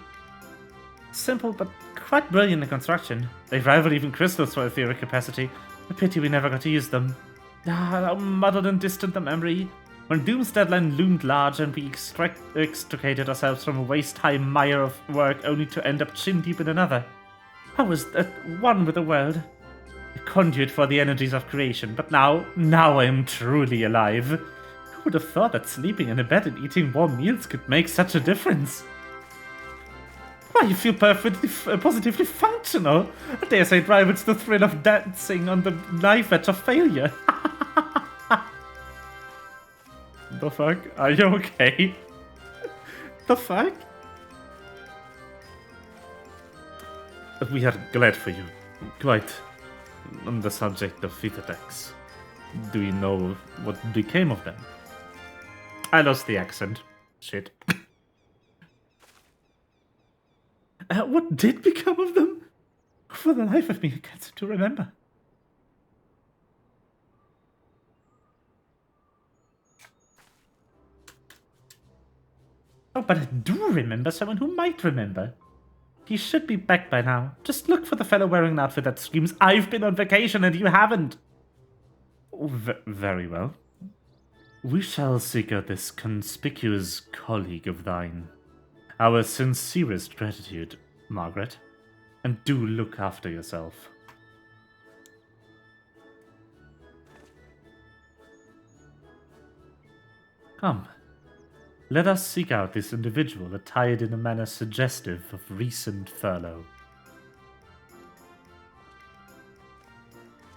Simple, but quite brilliant in construction. They rival even crystals for etheric capacity. A pity we never got to use them. How muddled and distant the memory. When Doom's deadline loomed large and we extricated ourselves from a waist-high mire of work only to end up chin-deep in another. I was at one with the world. A conduit for the energies of creation, but now I am truly alive. Who would have thought that sleeping in a bed and eating warm meals could make such a difference? Why, you feel perfectly, positively functional. I dare say it rivals the thrill of dancing on the knife edge of failure. The fuck? Are you okay? The fuck? We are glad for you. Quite on the subject of feet attacks. Do you know what became of them? I lost the accent. Shit. What did become of them? For the life of me, I can't seem to remember. Oh, but I do remember someone who might remember. He should be back by now. Just look for the fellow wearing an outfit that screams, "I've been on vacation and you haven't." Oh, very well. We shall seek out this conspicuous colleague of thine. Our sincerest gratitude, Margaret. And do look after yourself. Come. Let us seek out this individual attired in a manner suggestive of recent furlough.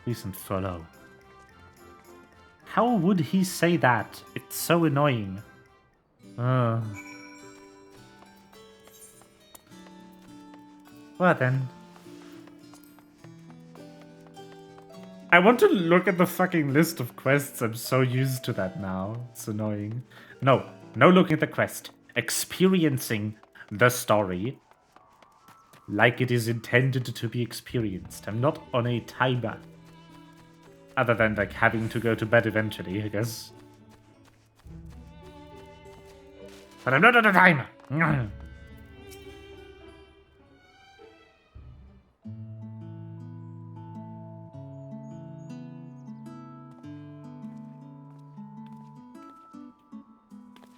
Recent furlough. How would he say that? It's so annoying. Well then. I want to look at the fucking list of quests. I'm so used to that now. It's annoying. No looking at the quest. Experiencing the story like it is intended to be experienced. I'm not on a timer. Other than, like, having to go to bed eventually, I guess. But I'm not on a timer.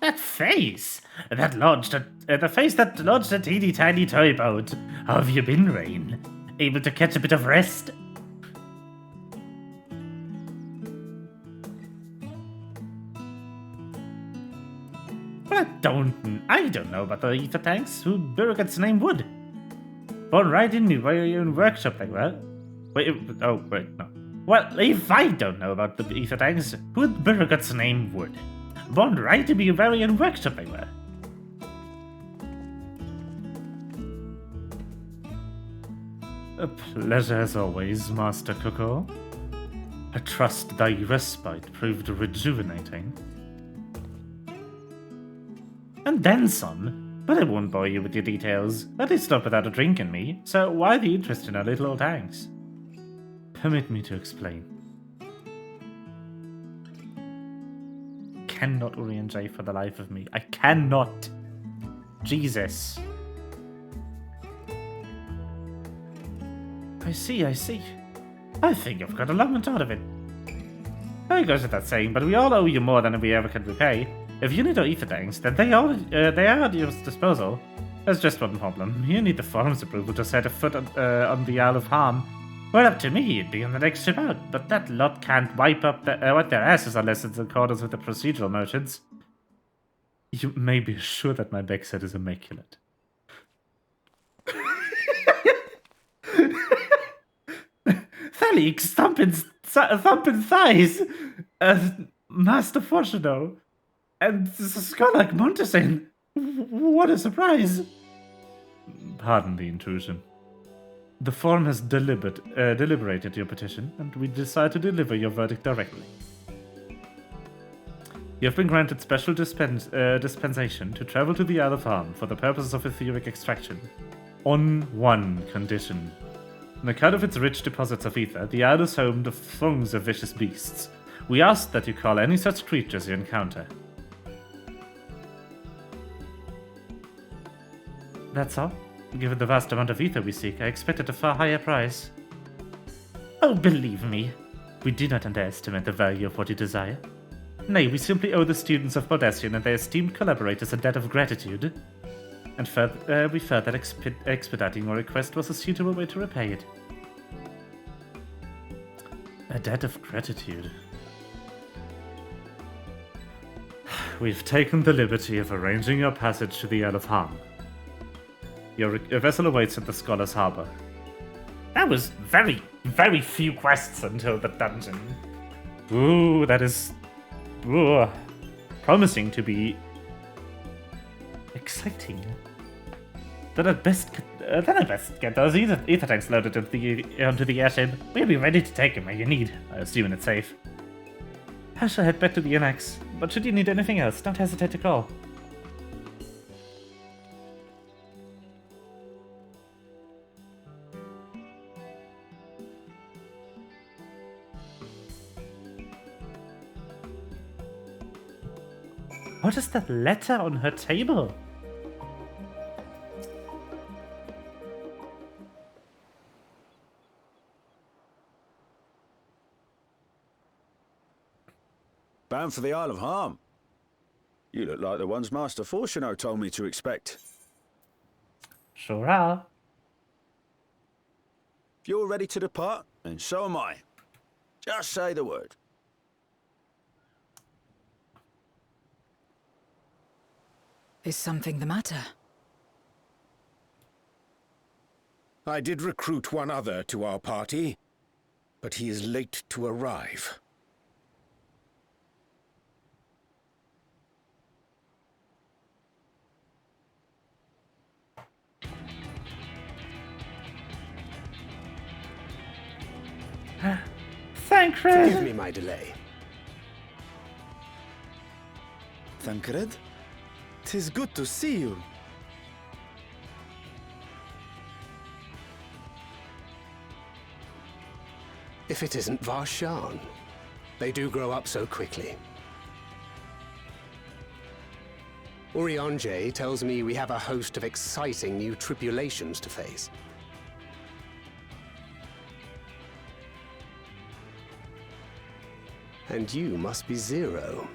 That face! The face that launched a teeny tiny toy boat. How have you been, Rain? Able to catch a bit of rest? I don't know about the ether tanks. Who Burrigan's name would? Born right in me by your own workshop, like that. Wait, no. Well, if I don't know about the ether tanks, who Burrigan's name would? Born right in me by your own workshop, like that. A pleasure as always, Master Coco. I trust thy respite proved rejuvenating. And then some, but I won't bore you with your details. At least not without a drink in me, so why the interest in our little old tanks? Permit me to explain. Cannot Urian J for the life of me. I cannot. Jesus. I see. I think I've got a lump out of it. There goes without saying, but we all owe you more than we ever can repay. If you need our ether tanks, then they are at your disposal. There's just one problem. You need the forum's approval to set a foot on the Isle of Harm. Well, up to me, it'd be on the next ship out, but that lot can't wipe their asses unless it's in accordance with the procedural motions. You may be sure that my backside is immaculate. Thalik, thumping thighs! Master Fortuno! And Skolak Montesine! What a surprise! Pardon the intrusion. The forum has deliberated your petition, and we decide to deliver your verdict directly. You have been granted special dispensation to travel to the Isle of Harm for the purposes of etheric extraction. On one condition. On account of its rich deposits of ether, the isle is home to throngs of vicious beasts. We ask that you call any such creatures you encounter. That's all. Given the vast amount of ether we seek, I expected a far higher price. Oh, believe me, we do not underestimate the value of what you desire. Nay, we simply owe the students of Baldessian and their esteemed collaborators a debt of gratitude. And we felt that expediting your request was a suitable way to repay it. A debt of gratitude. We've taken the liberty of arranging your passage to the Isle of Harm. Your vessel awaits at the Scholar's Harbor. That was very, very few quests until the dungeon. Ooh, that is... Ooh, promising to be... exciting. Then I best get those ether tanks loaded onto the airship. We'll be ready to take them where you need, assuming it's safe. I shall head back to the annex, but should you need anything else, don't hesitate to call. What is that letter on her table? Bound for the Isle of Harm. You look like the ones Master Fortuno told me to expect. Sure are. If you're ready to depart, then so am I. Just say the word. Is something the matter? I did recruit one other to our party, but he is late to arrive. Thancred! Forgive me my delay. Thancred? 'Tis good to see you. If it isn't Varshan. They do grow up so quickly. Urianger tells me we have a host of exciting new tribulations to face. And you must be Zero.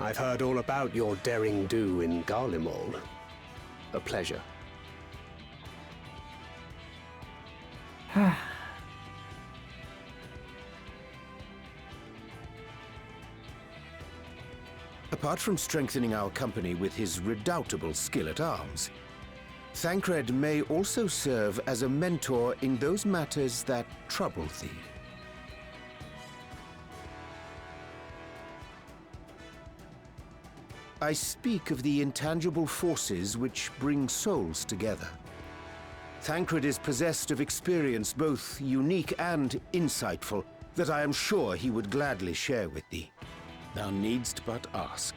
I've heard all about your daring do in Garlemald. A pleasure. Apart from strengthening our company with his redoubtable skill at arms, Thancred may also serve as a mentor in those matters that trouble thee. I speak of the intangible forces which bring souls together. Thancred is possessed of experience both unique and insightful that I am sure he would gladly share with thee. Thou needst but ask.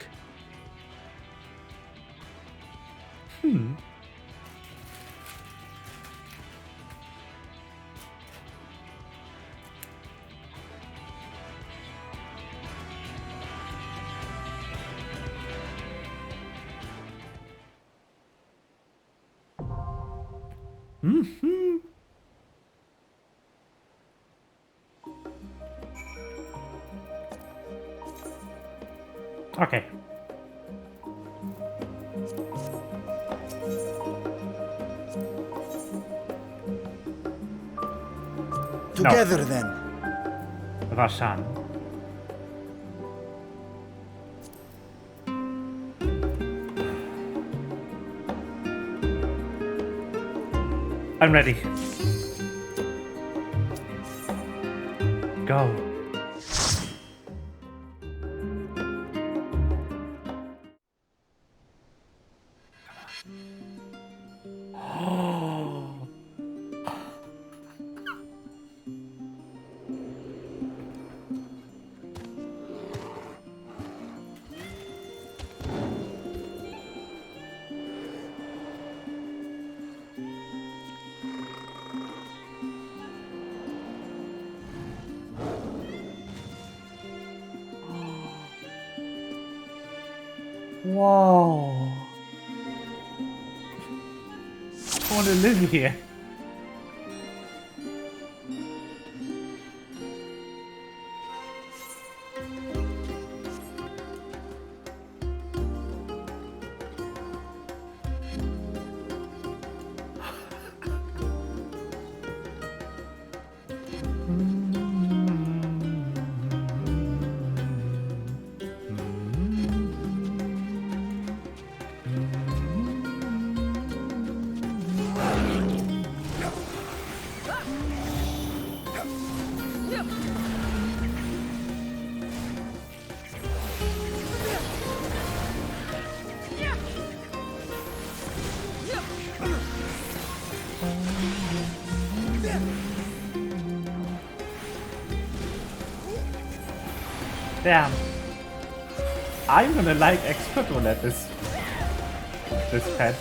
Okay. Together then. Varshan. I'm ready. Go. Whoa. I want to live here. Damn. I'm gonna like expert one at this patch.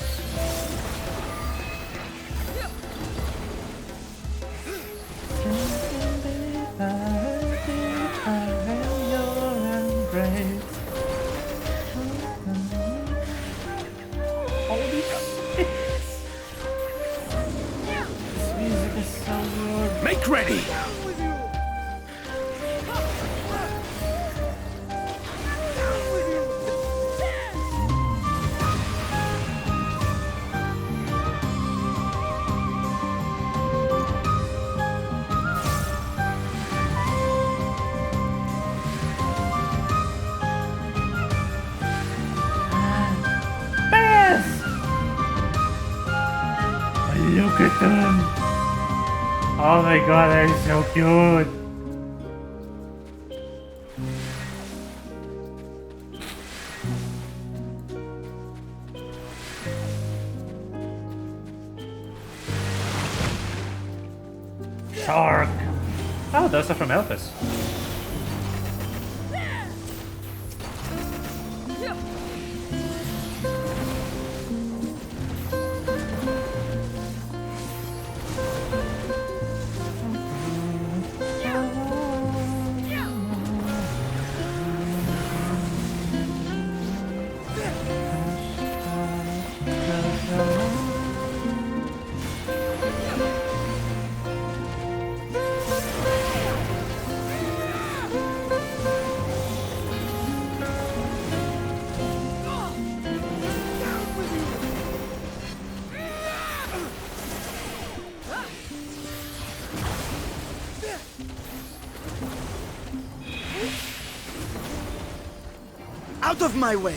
ready. Look at them! Oh my god, they're so cute! Shark! Oh, those are from Elvis. Out of my way!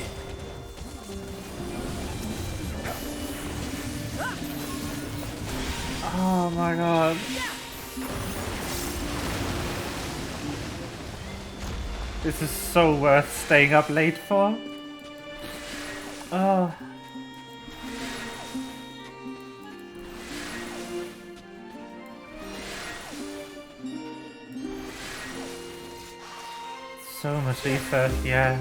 Oh my god. This is so worth staying up late for. Oh. So much ether, yeah.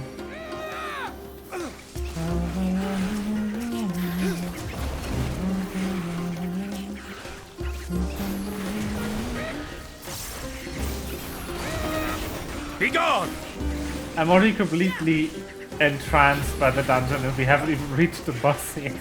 Be gone! I'm already completely entranced by the dungeon and we haven't even reached the boss yet.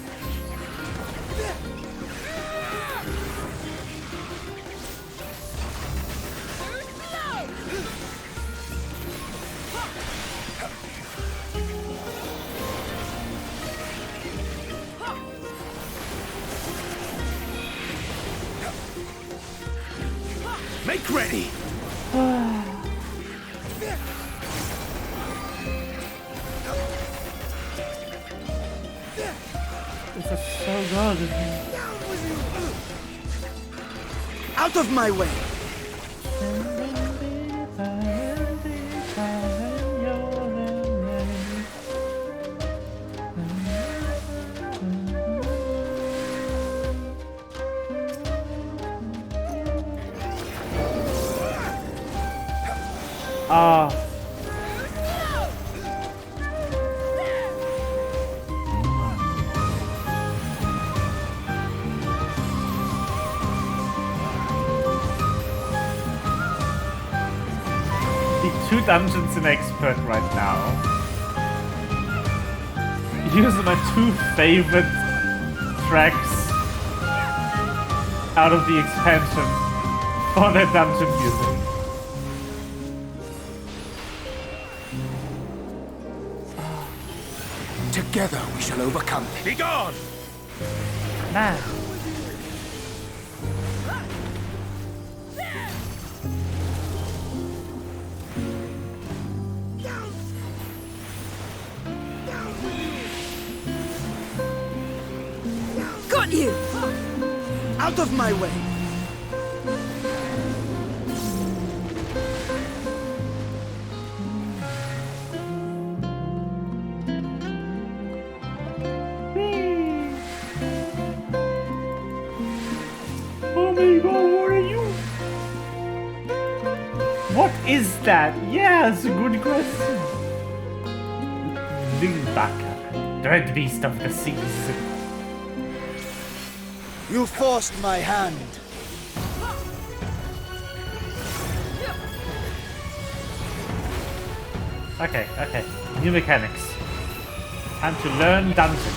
Make ready! This is so good. Out of my way! Ah. The 2 dungeons in expert right now. These are my 2 favorite tracks out of the expansion for the dungeon music. Together we shall overcome. Be gone! Now. Got you! Out of my way! Oh my god, what are you? What is that? Yeah, it's a good question. Lingbacker, dread beast of the seas. You forced my hand. Okay, okay. New mechanics. Time to learn dungeon.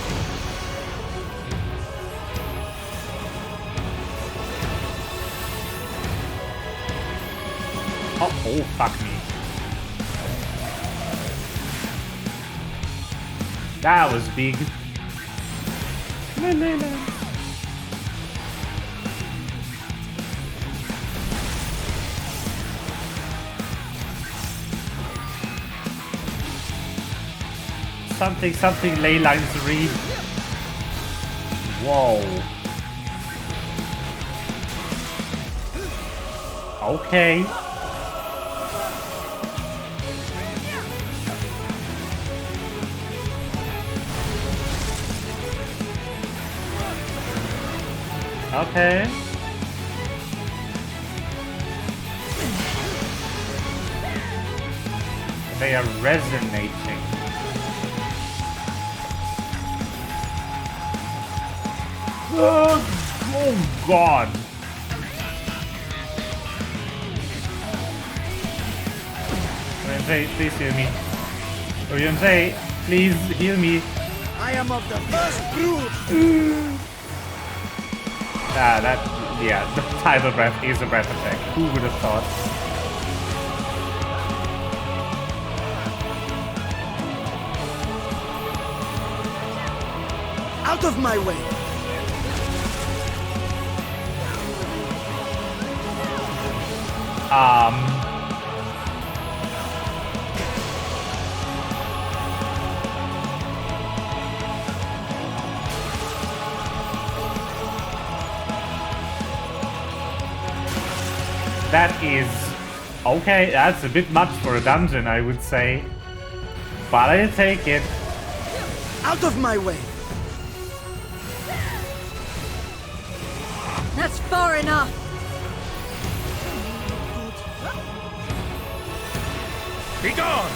Oh, fuck me. That was big. Something ley lines read. Whoa. Okay. Okay. They are resonating. Oh God. Oriente, please heal me. Oriente, please heal me. I am of the first brood. Yeah, the tidal breath is a breath attack. Who would have thought? Out of my way! That is... okay, that's a bit much for a dungeon, I would say. But I'll take it. Out of my way! That's far enough! Be gone!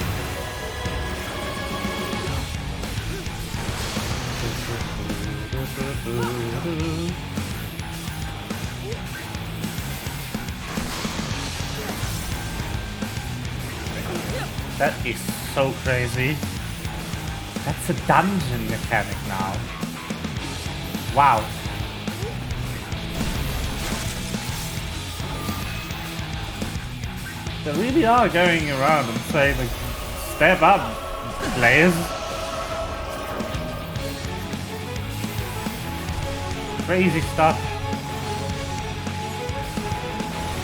That is so crazy. That's a dungeon mechanic now. Wow. They really are going around and saying, like, step up, players. Crazy stuff.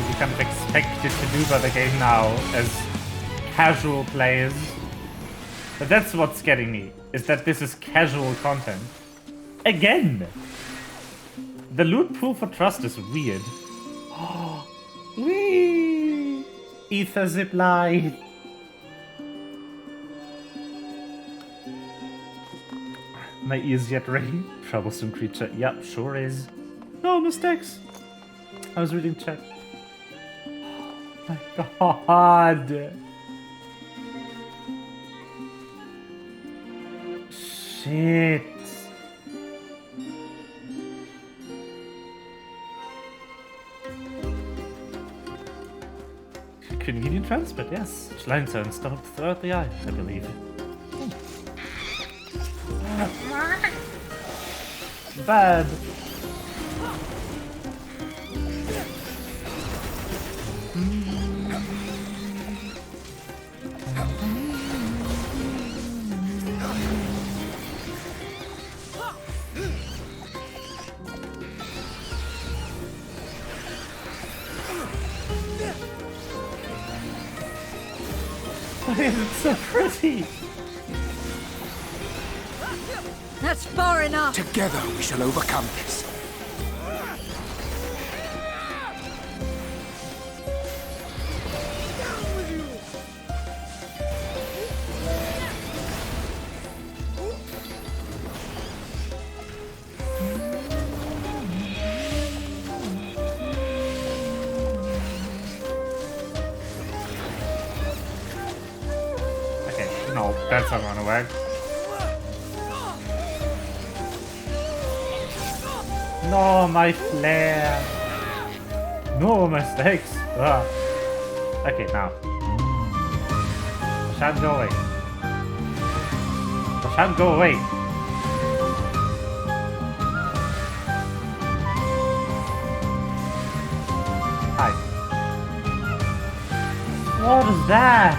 We kind of expected to do by the game now as casual players. But that's what's getting me, is that this is casual content. Again! The loot pool for trust is weird. Oh, wee! Ether zipline. My ears yet ring. Troublesome creature. Yep, sure is. No mistakes. I was reading chat. Oh my God. Shit. Convenient transport, yes. Line turns stop throughout the eye, I believe. Bad. It's so pretty. That's far enough. Together we shall overcome this. No, that's not gonna work. No, my flare. No mistakes. Ugh. Okay, now. Shan't go away. Shan't go away. Hi. What is that?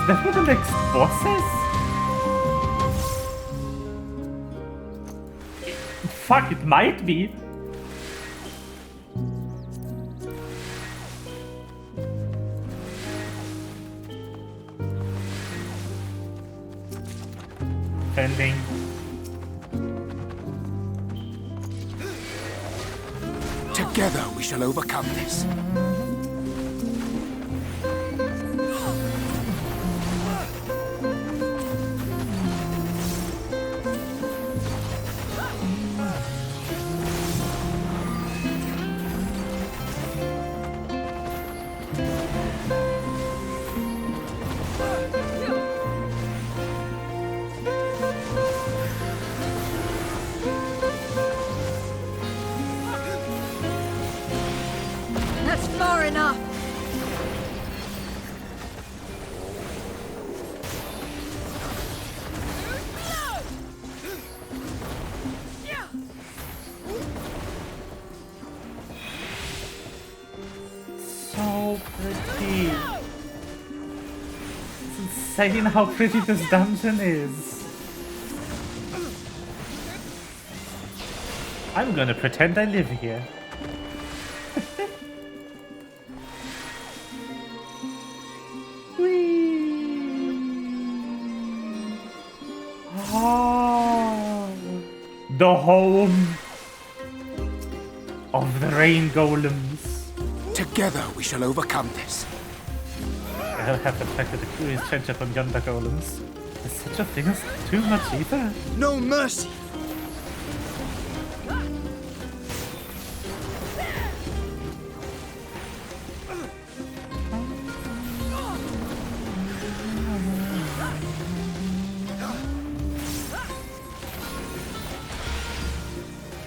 Is that what the next boss is? Fuck, it might be. Pending. Together we shall overcome this. That's far enough. So pretty. It's insane how pretty this dungeon is. I'm gonna pretend I live here. Oh, the home of the rain golems. Together we shall overcome this. I have affected the curious change from yonder golems. Is such a thing as too much either? No mercy!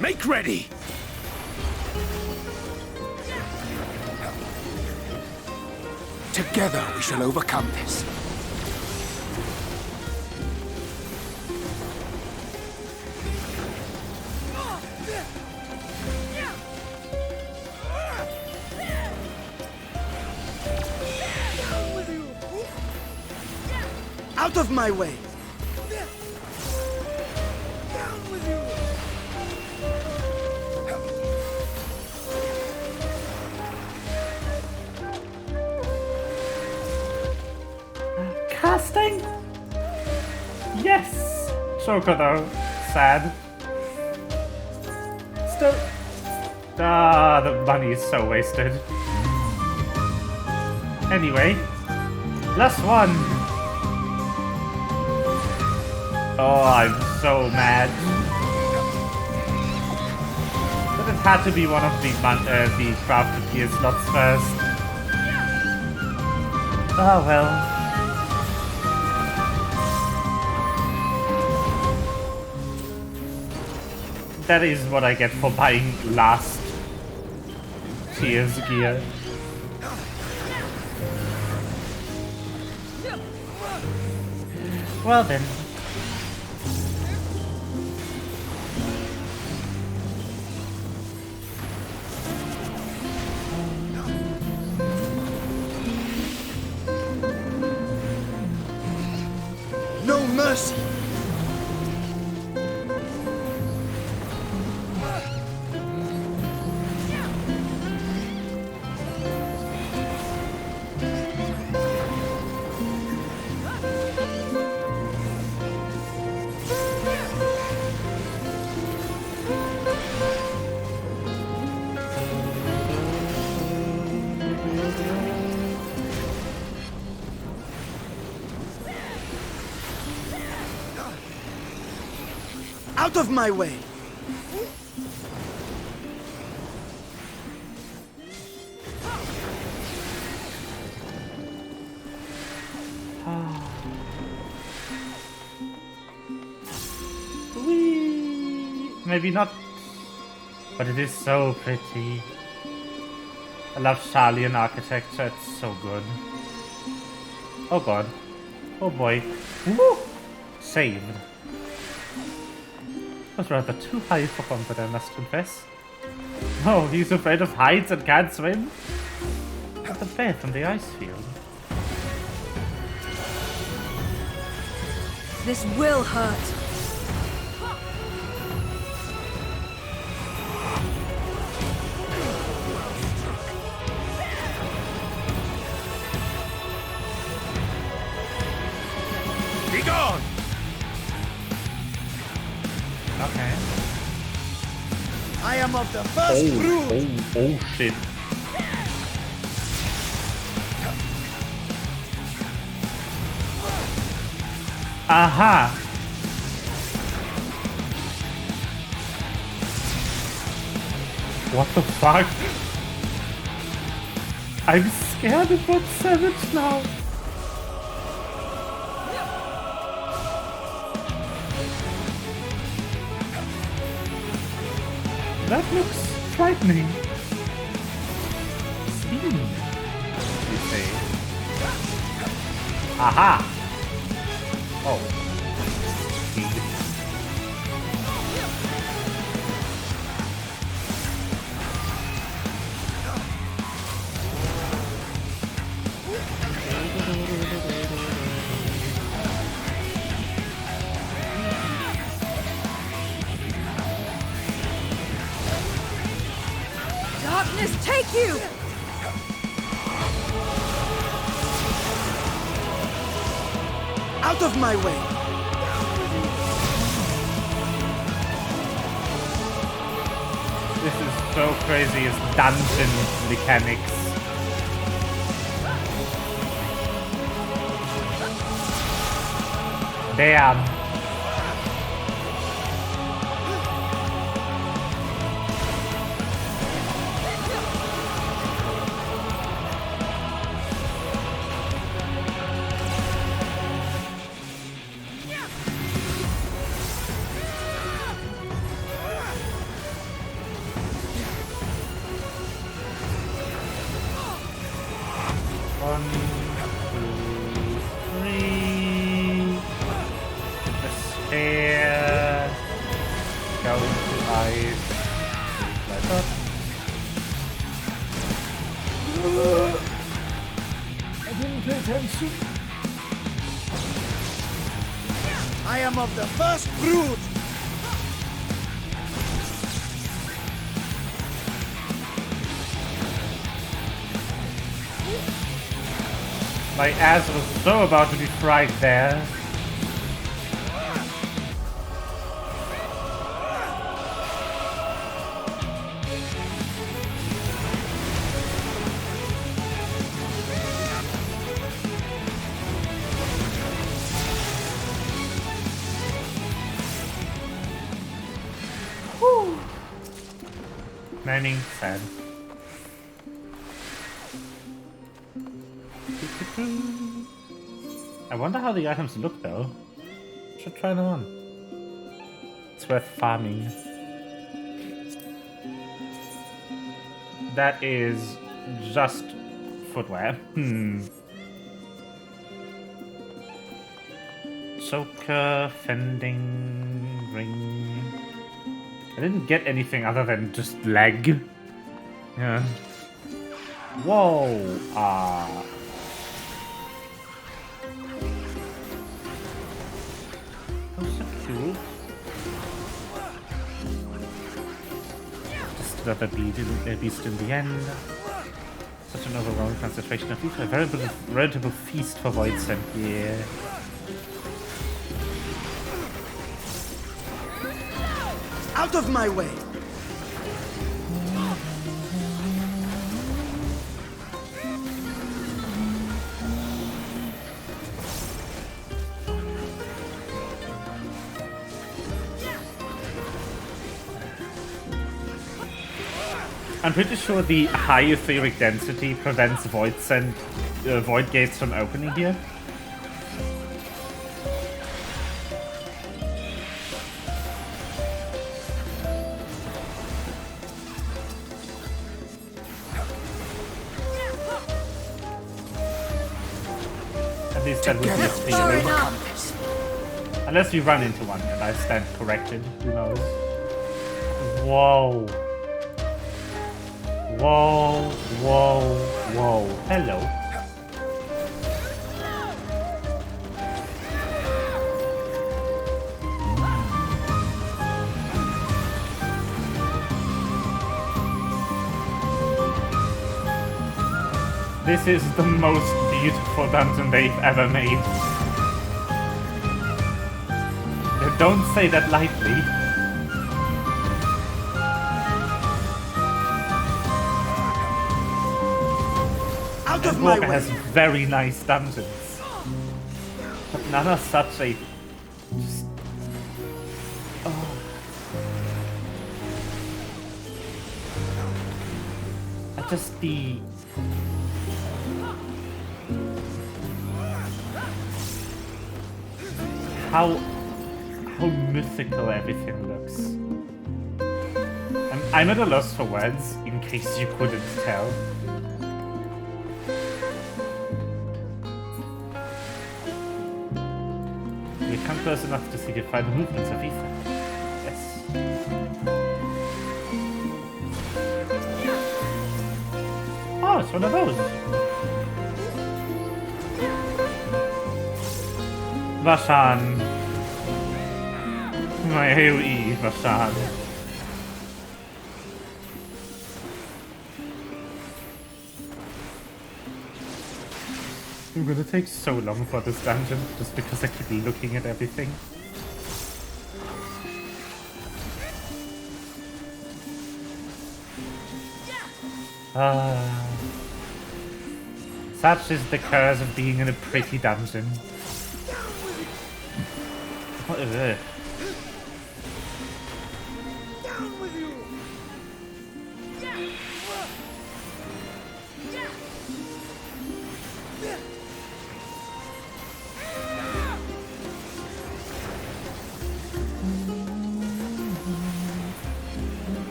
Make ready! Together we shall overcome this. Out of my way! Casting? Yes! Choco though. Sad. Still. Ah, the money is so wasted. Anyway. Last one. Oh, I'm so mad. But it had to be one of the crafted gear slots first. Oh well. That is what I get for buying last tier's gear. Well then. No mercy! Out of my way! Whee! Maybe not, but it is so pretty. I love Shalian architecture, it's so good. Oh god. Oh boy. Woo! Saved. Was rather too high for comfort, I must confess. Oh, he's afraid of heights and can't swim? The bear from the ice field. This will hurt. Be gone! Okay. I am of the first brood. Oh shit. Aha! What the fuck? I'm scared of what's savage now. That looks frightening. You say. Aha! Oh. Darkness, take you! Out of my way! This is so crazy, it's dungeon mechanics. Damn. I am of the first brood. My ass was so about to be fried there. Mining, sad. I wonder how the items look though. Should try them on. It's worth farming. That is just footwear. Choker, fending, ring. I didn't get anything other than just leg. Yeah. Whoa! Oh, so cute. Just another beast in the end. Such an overwhelming concentration of food. A veritable feast for Voidsent, yeah. Out of my way! I'm pretty sure the high etheric density prevents void gates from opening here. At least that would be a theory. Unless you run into one and I stand corrected, who knows. Whoa. Whoa, whoa, whoa. Hello. This is the most beautiful dungeon they've ever made. Don't say that lightly. Out of my Endwalker way! has very nice dungeons. But none are such a... Just... Oh. Just the... How mythical everything looks. I'm at a loss for words, in case you couldn't tell. We come close enough to see the final movements of Ether. Yes. Oh, it's one of those. Vashan. My AoE, Vashan. I'm gonna take so long for this dungeon, just because I keep looking at everything. Such is the curse of being in a pretty dungeon. What is it?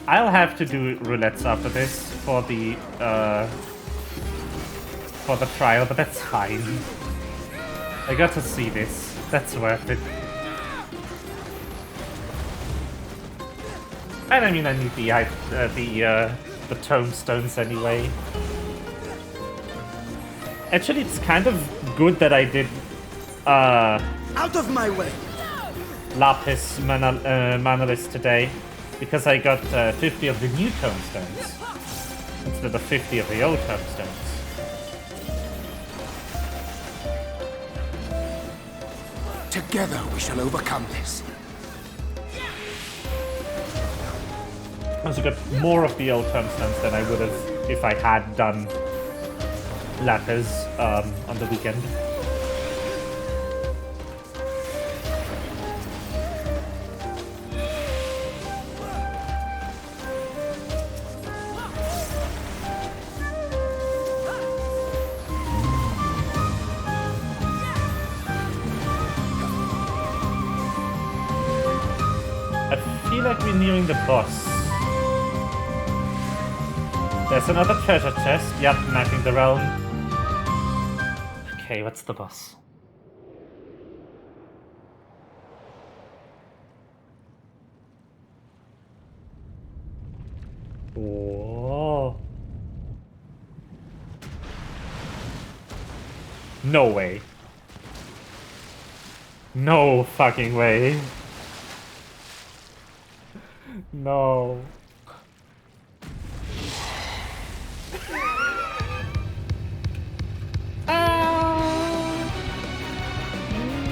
I'll have to do roulettes after this for the trial, but that's fine. I got to see this. That's worth it. And I mean, I need the tombstones anyway. Actually, it's kind of good that I did out of my way. Lapis Manalist today, because I got 50 of the new tombstones instead of 50 of the old tombstones. Together we shall overcome this. I also got more of the old tombstones than I would have if I had done Lapis on the weekend. I feel like we're nearing the boss. There's another treasure chest. Yep, mapping the realm. Okay, what's the boss? Whoa. No way. No fucking way. No.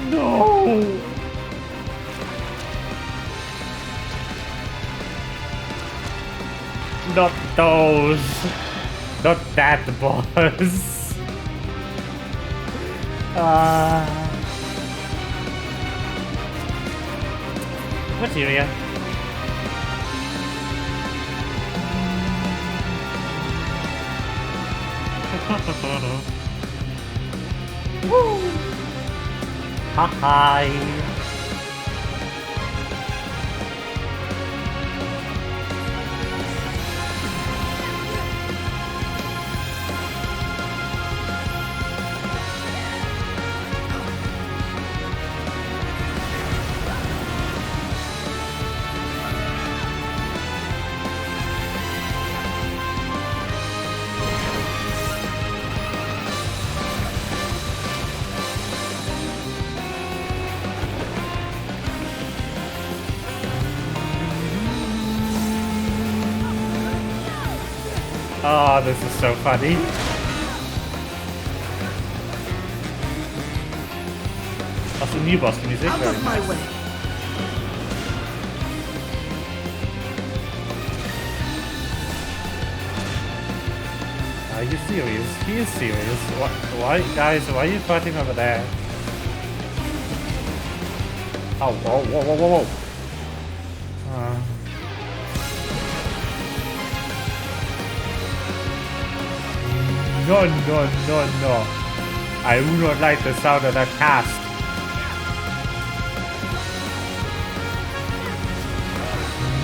No. Not those. Not that boss. Materia. Woo! Hi. Oh, this is so funny. Also new boss music. Out of my way. Are you serious? He is serious. Why, guys? Why are you fighting over there? Oh, whoa, whoa, whoa, whoa, whoa! No, no, no, no! I do not like the sound of that cast.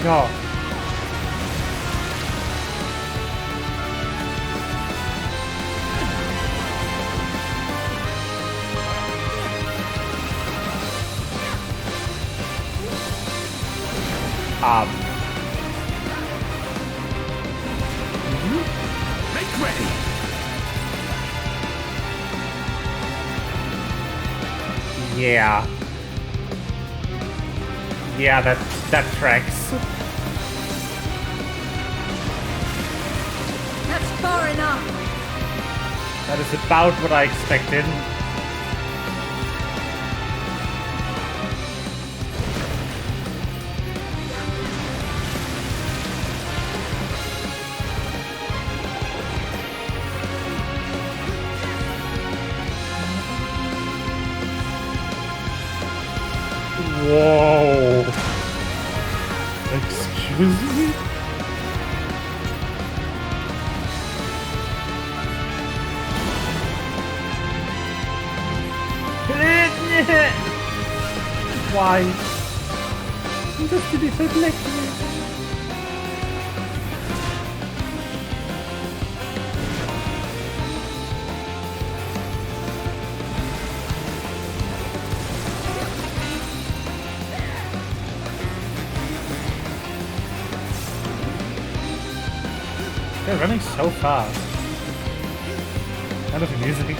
No. Make ready. Yeah. Yeah, that tracks. That's far enough. That is about what I expected. Whoa! Excuse me? Why? Just to defend me. They're running so fast. Kind of amusing.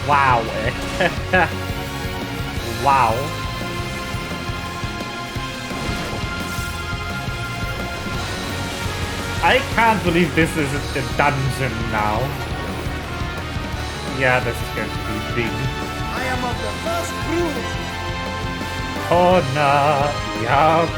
Wow. Wow. I can't believe this is a dungeon now. Yeah, this is going to be big. I am of the first brood. Corner. Yup.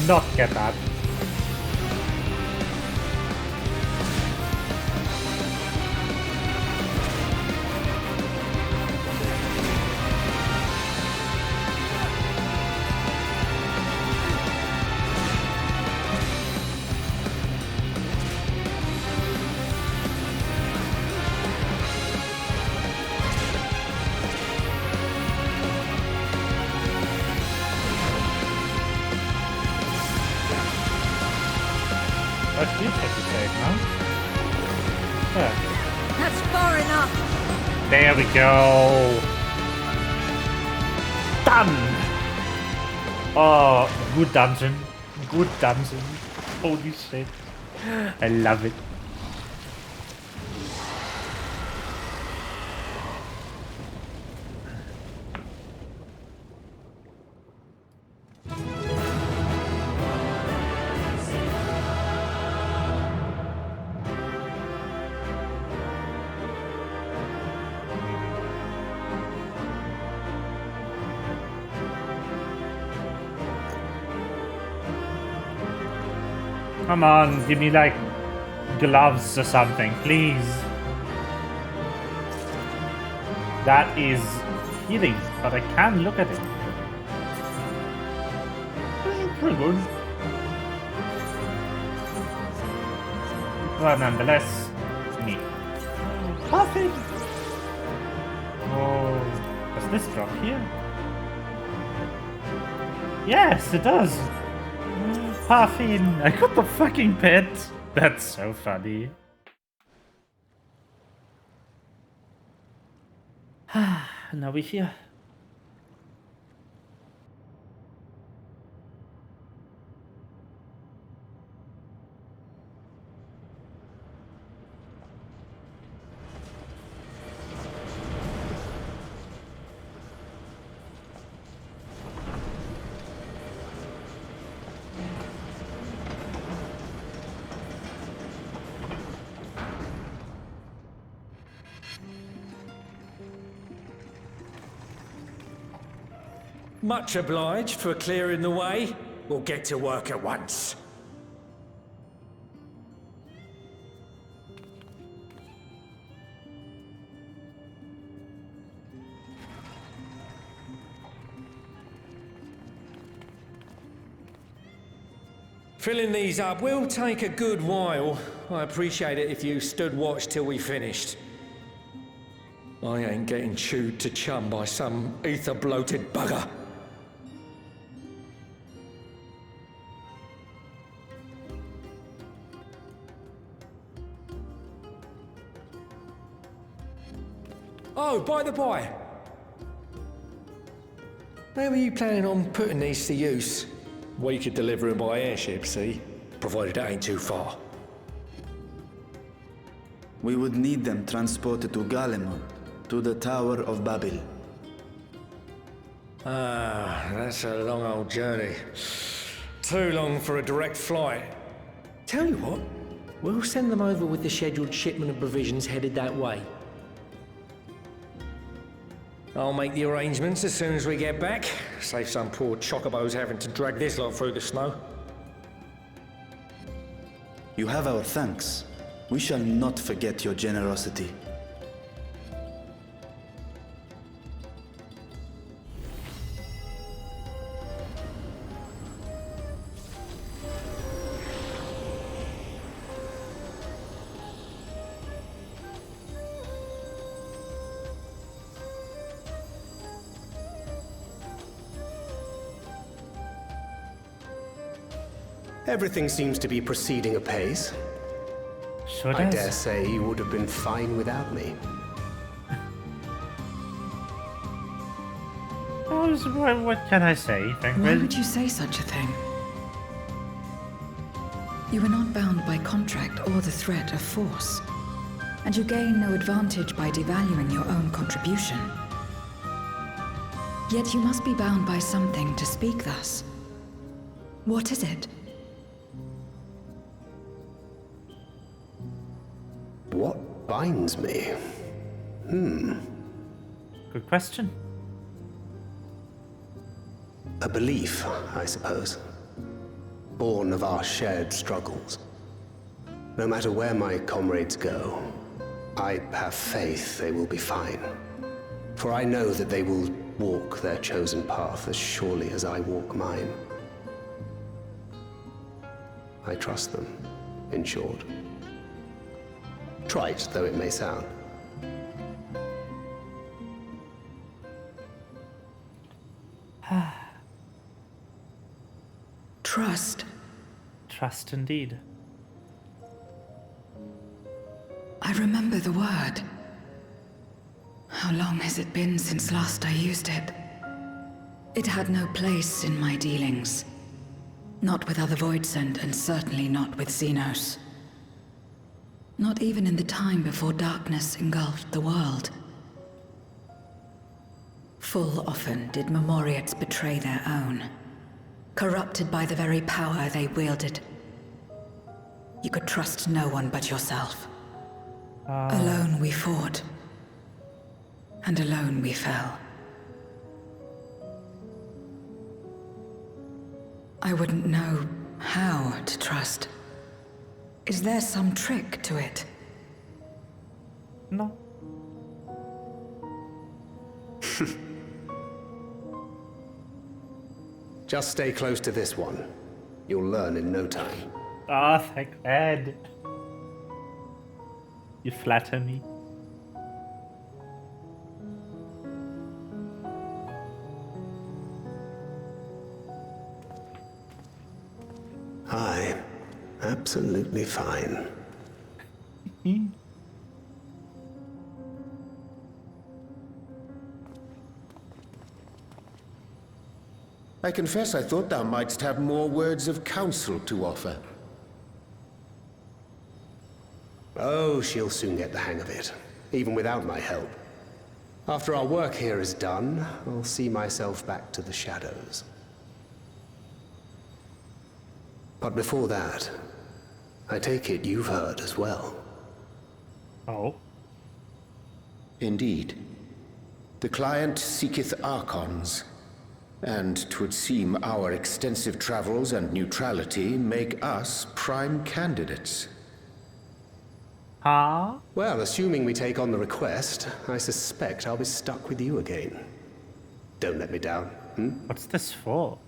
Not get that. That's far enough. There we go. Done. Oh, good dungeon. Good dungeon. Holy shit. I love it. Come on, give me like gloves or something, please. That is healing, but I can't look at it. This is pretty good. But nonetheless, neat. Perfect. Oh, does this drop here? Yes, it does. Puffin, I got the fucking pet. That's so funny. Now we're here. Much obliged for clearing the way. We'll get to work at once. Filling these up will take a good while. I appreciate it if you stood watch till we finished. I ain't getting chewed to chum by some ether-bloated bugger. Oh, by the by, how are you planning on putting these to use? We could deliver them by airship, see? Provided it ain't too far. We would need them transported to Galemon, to the Tower of Babel. Ah, that's a long old journey. Too long for a direct flight. Tell you what, we'll send them over with the scheduled shipment of provisions headed that way. I'll make the arrangements as soon as we get back. Save some poor chocobos having to drag this lot through the snow. You have our thanks. We shall not forget your generosity. Everything seems to be proceeding apace. Sure I does. dare say you would have been fine without me. What can I say? Why would you say such a thing? You are not bound by contract or the threat of force, and you gain no advantage by devaluing your own contribution. Yet you must be bound by something to speak thus. What is it? What binds me? Good question. A belief, I suppose. Born of our shared struggles. No matter where my comrades go, I have faith they will be fine. For I know that they will walk their chosen path as surely as I walk mine. I trust them, in short. Trite though it may sound. Trust. Trust indeed. I remember the word. How long has it been since last I used it? It had no place in my dealings. Not with other Voidsent, and certainly not with Xenos. Not even in the time before darkness engulfed the world. Full often did Memoriates betray their own, corrupted by the very power they wielded. You could trust no one but yourself. Alone we fought, and alone we fell. I wouldn't know how to trust. Is there some trick to it? No. Just stay close to this one. You'll learn in no time. Ah, thank Ed. You flatter me. Aye. Absolutely fine. I confess I thought thou mightst have more words of counsel to offer. Oh, she'll soon get the hang of it, even without my help. After our work here is done, I'll see myself back to the shadows. But before that, I take it you've heard as well. Oh? Indeed. The client seeketh Archons, and 'twould seem our extensive travels and neutrality make us prime candidates. Huh? Well, assuming we take on the request, I suspect I'll be stuck with you again. Don't let me down, What's this for?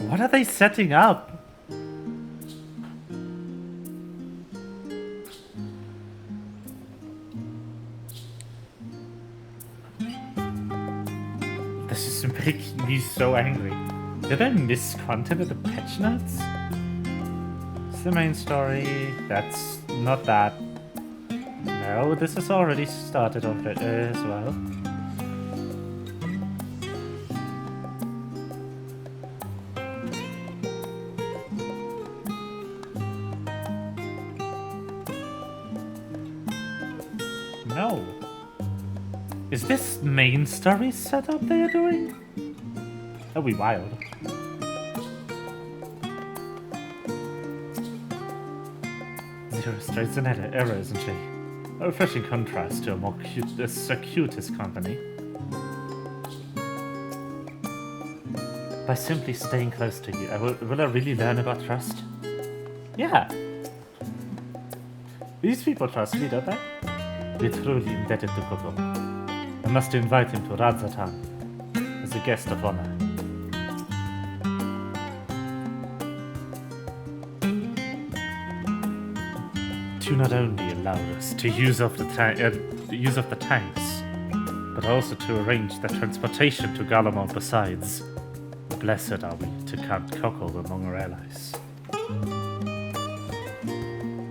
What are they setting up? This is making me so angry. Did I miss content of the patch notes? It's the main story. That's not that. No, this has already started as well. No. Is this main story setup they are doing? That'll be wild. Zero straight an error, isn't she? A refreshing contrast to a more circuitous company. By simply staying close to you, will I really learn about trust? Yeah. These people trust me, don't they? We're truly indebted to Coco. I must invite him to Radzatan as a guest of honor. To not only allow us to use of the tanks, but also to arrange the transportation to Galamont besides. Blessed are we to count Coco among our allies.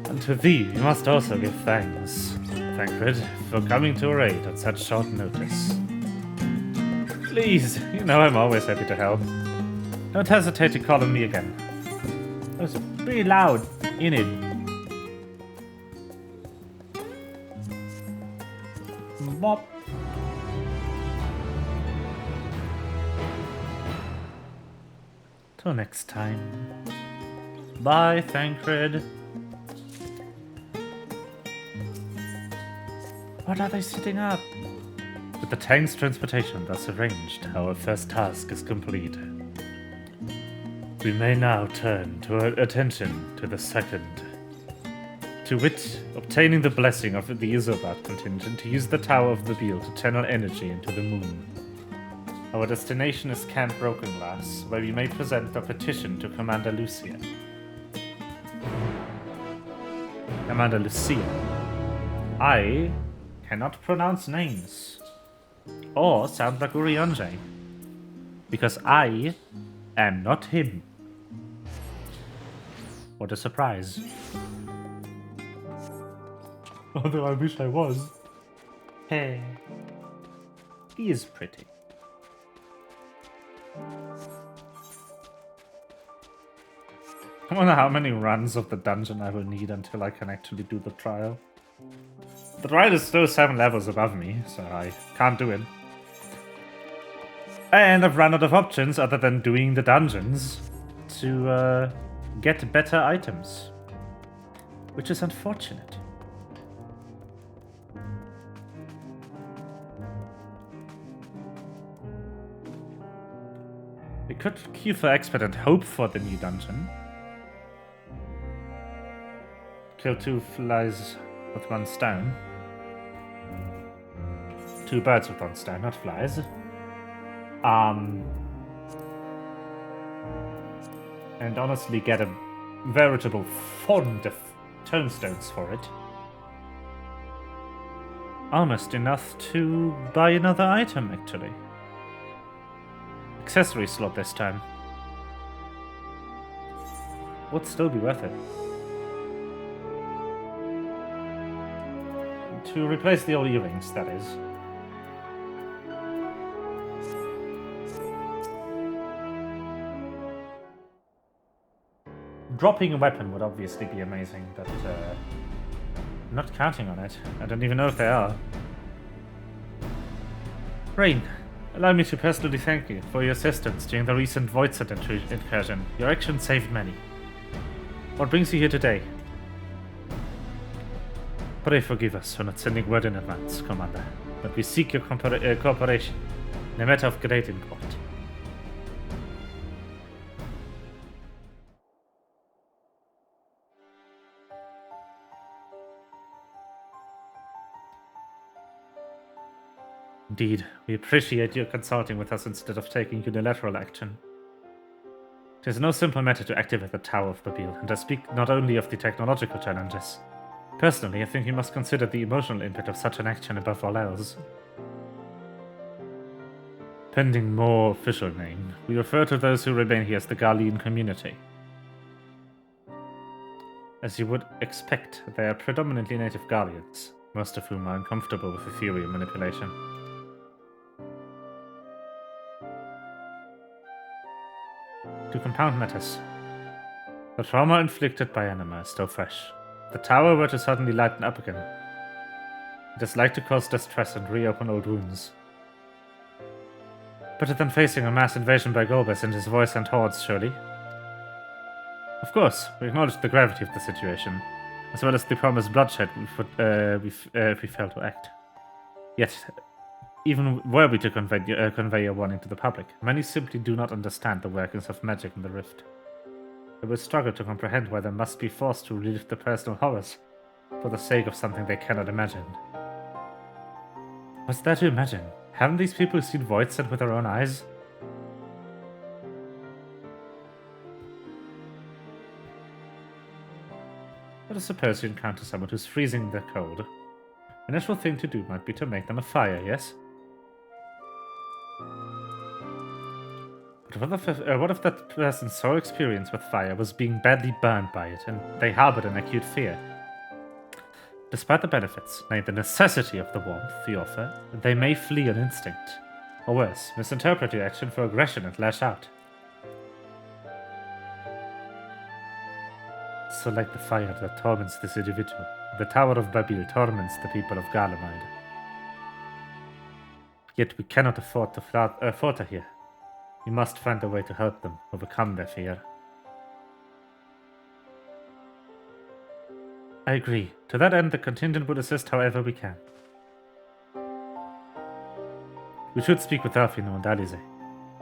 And to thee we must also give thanks, Tancred, for coming to our aid at such short notice. Please, you know I'm always happy to help. Don't hesitate to call on me again. It was pretty loud in it. Bop. Till next time. Bye, Tancred. What are they setting up? With the tank's transportation thus arranged, our first task is complete. We may now turn to our attention to the second. To wit, obtaining the blessing of the Isobat contingent to use the Tower of the Beal to channel energy into the moon. Our destination is Camp Broken Glass, where we may present a petition to Commander Lucia. Commander Lucia. I cannot pronounce names. Or sound like Urianger. Because I am not him. What a surprise. Although I wish I was. Hey. He is pretty. I wonder how many runs of the dungeon I will need until I can actually do the trial. The trial is still 7 levels above me, so I can't do it. And I've run out of options other than doing the dungeons to get better items. Which is unfortunate. We could queue for expert and hope for the new dungeon. Kill 2 flies with 1 stone. 2 birds with 1 stone, not flies. And honestly get a veritable font of tombstones for it. Almost enough to buy another item, actually. Accessory slot this time. Would still be worth it. To replace the old earrings, that is. Dropping a weapon would obviously be amazing, but I'm not counting on it. I don't even know if they are. Rain, allow me to personally thank you for your assistance during the recent Void Set incursion. Your action saved many. What brings you here today? Pray forgive us for not sending word in advance, Commander, but we seek your cooperation in a matter of great import. Indeed, we appreciate you consulting with us instead of taking unilateral action. It is no simple matter to activate the Tower of Babel, and I speak not only of the technological challenges. Personally, I think you must consider the emotional impact of such an action above all else. Pending more official name, we refer to those who remain here as the Garlean community. As you would expect, they are predominantly native Garleans, most of whom are uncomfortable with ethereal manipulation. To compound matters, the trauma inflicted by Anima is still fresh. If the tower were to suddenly lighten up again, it is like to cause distress and reopen old wounds. Better than facing a mass invasion by Golbez and his voice and hordes, surely? Of course, we acknowledge the gravity of the situation, as well as the promised bloodshed if we fail to act. Yet, even were we to convey your warning to the public, many simply do not understand the workings of magic in the Rift. They will struggle to comprehend why they must be forced to relive the personal horrors for the sake of something they cannot imagine. What's there to imagine? Haven't these people seen Voidsent with their own eyes? Let us suppose you encounter someone who's freezing in the cold. The natural thing to do might be to make them a fire, yes? But what if that person's sole experience with fire was being badly burned by it, and they harbored an acute fear? Despite the benefits, nay, the necessity of the warmth you offer, they may flee on instinct. Or worse, misinterpret your action for aggression and lash out. So like the fire that torments this individual, the Tower of Babel torments the people of Garlemald. Yet we cannot afford to falter here. We must find a way to help them overcome their fear. I agree. To that end, the contingent will assist however we can. We should speak with Alfino and Alize.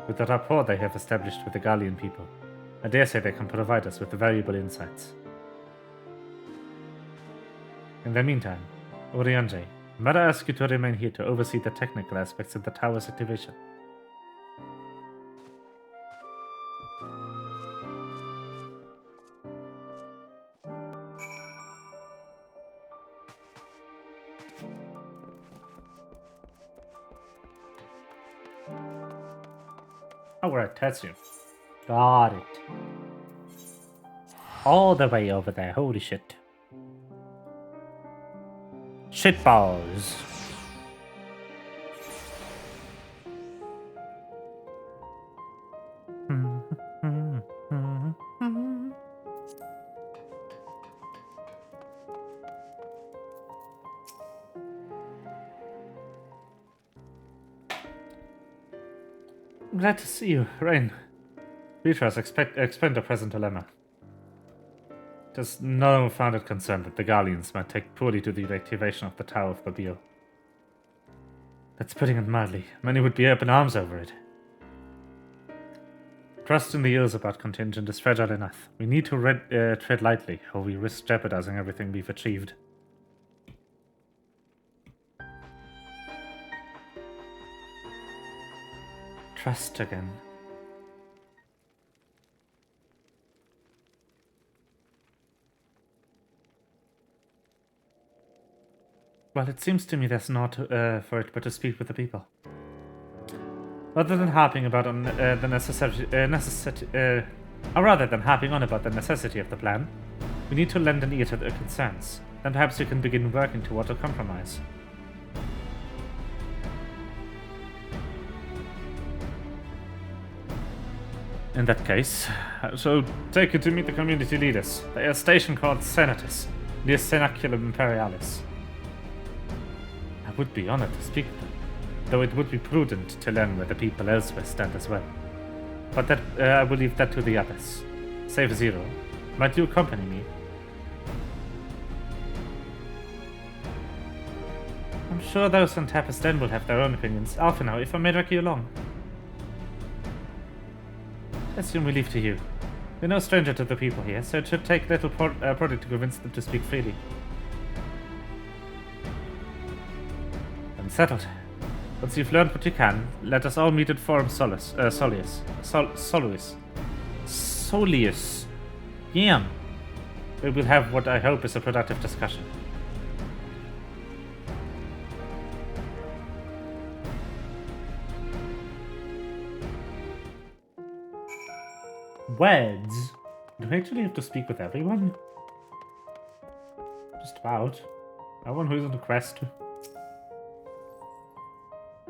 With the rapport they have established with the Gallian people, I dare say they can provide us with valuable insights. In the meantime, Orianjay, might I ask you to remain here to oversee the technical aspects of the tower's activation? Alright, that's you. Got it. All the way over there, holy shit. Shitballs. Glad to see you, Rain. Beatrice, explain the present dilemma. There's no founded concern that the Garleans might take poorly to the reactivation of the Tower of Babel. That's putting it mildly. Many would be up in arms over it. Trust in the ills about contingent is fragile enough. We need to tread lightly, or we risk jeopardizing everything we've achieved. Trust again. Well, it seems to me there's not for it but to speak with the people. Rather than harping about the necessity, or rather than harping on about the necessity of the plan, we need to lend an ear to their concerns. Then perhaps we can begin working toward a compromise. In that case, I shall take you to meet the community leaders. They are a station called Senatus, near Senaculum Imperialis. I would be honored to speak with them, though it would be prudent to learn where the people elsewhere stand as well. But that I will leave that to the others. Save Zero. Might you accompany me? I'm sure those on Tapis Den will have their own opinions. Alpha now, if I may drag you along. I assume we leave to you. You're no stranger to the people here, so it should take little project to convince them to speak freely. Settled. Once you've learned what you can, let us all meet at Forum Solius. Yeah. We will have what I hope is a productive discussion. Words? Do I actually have to speak with everyone? Just about. Everyone who's on the quest.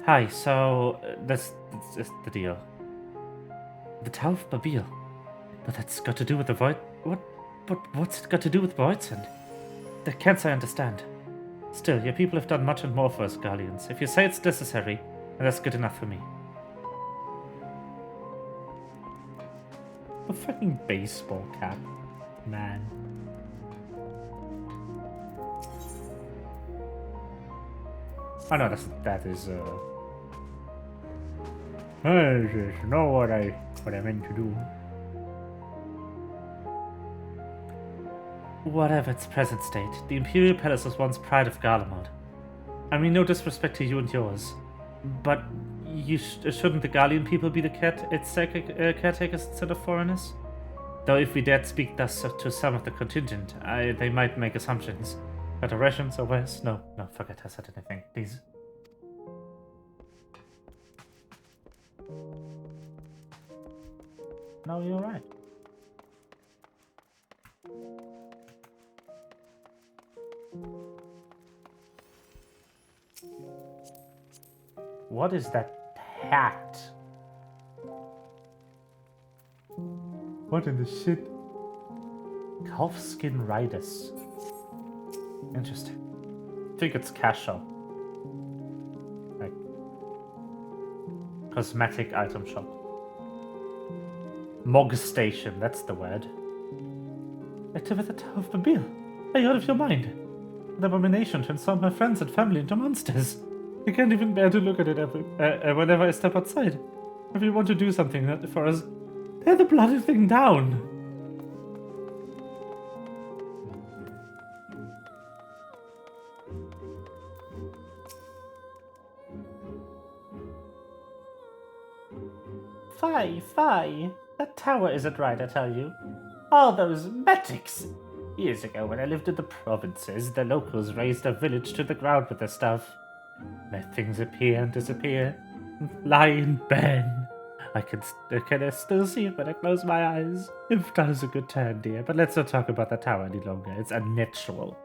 Hi, so that's the deal. The Tower of Babil. But that's got to do with the Void. What's it got to do with Voidsend? That can't I understand. Still, your people have done much and more for us Guardians. If you say it's necessary, then that's good enough for me. A fucking baseball cap, man. Oh no, that is that's not what I meant to do. Whatever its present state, the Imperial Palace was once pride of Garlemald. I mean no disrespect to you and yours, but shouldn't the Garlean people be the caretakers instead of foreigners? Though if we dared speak thus to some of the contingent, they might make assumptions. Better Russians or worse? No, forget I said anything, please. No, you're right. What is that hat? What in the shit? Calfskin Riders. Interesting. I think it's casual. Like cosmetic item shop. Mog Station, that's the word. Active at the Tower of Babil. Are you out of your mind? An abomination transformed my friends and family into monsters. I can't even bear to look at it whenever I step outside. If you want to do something for us, tear the bloody thing down. Fie. That tower isn't right, I tell you. All those magics. Years ago, when I lived in the provinces, the locals razed a village to the ground with their stuff. Let things appear and disappear. Lie and burn. I can still see it when I close my eyes. If that is a good turn, dear. But let's not talk about the tower any longer. It's unnatural.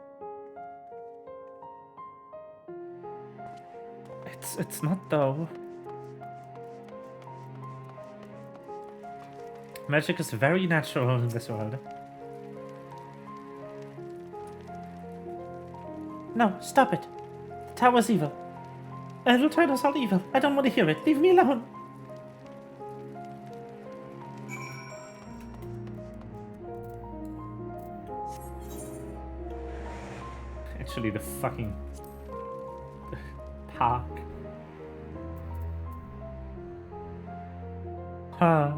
It's not, though. Magic is very natural in this world. No, stop it. The tower's evil. It'll turn us all evil. I don't want to hear it. Leave me alone. Actually, the fucking park. Huh.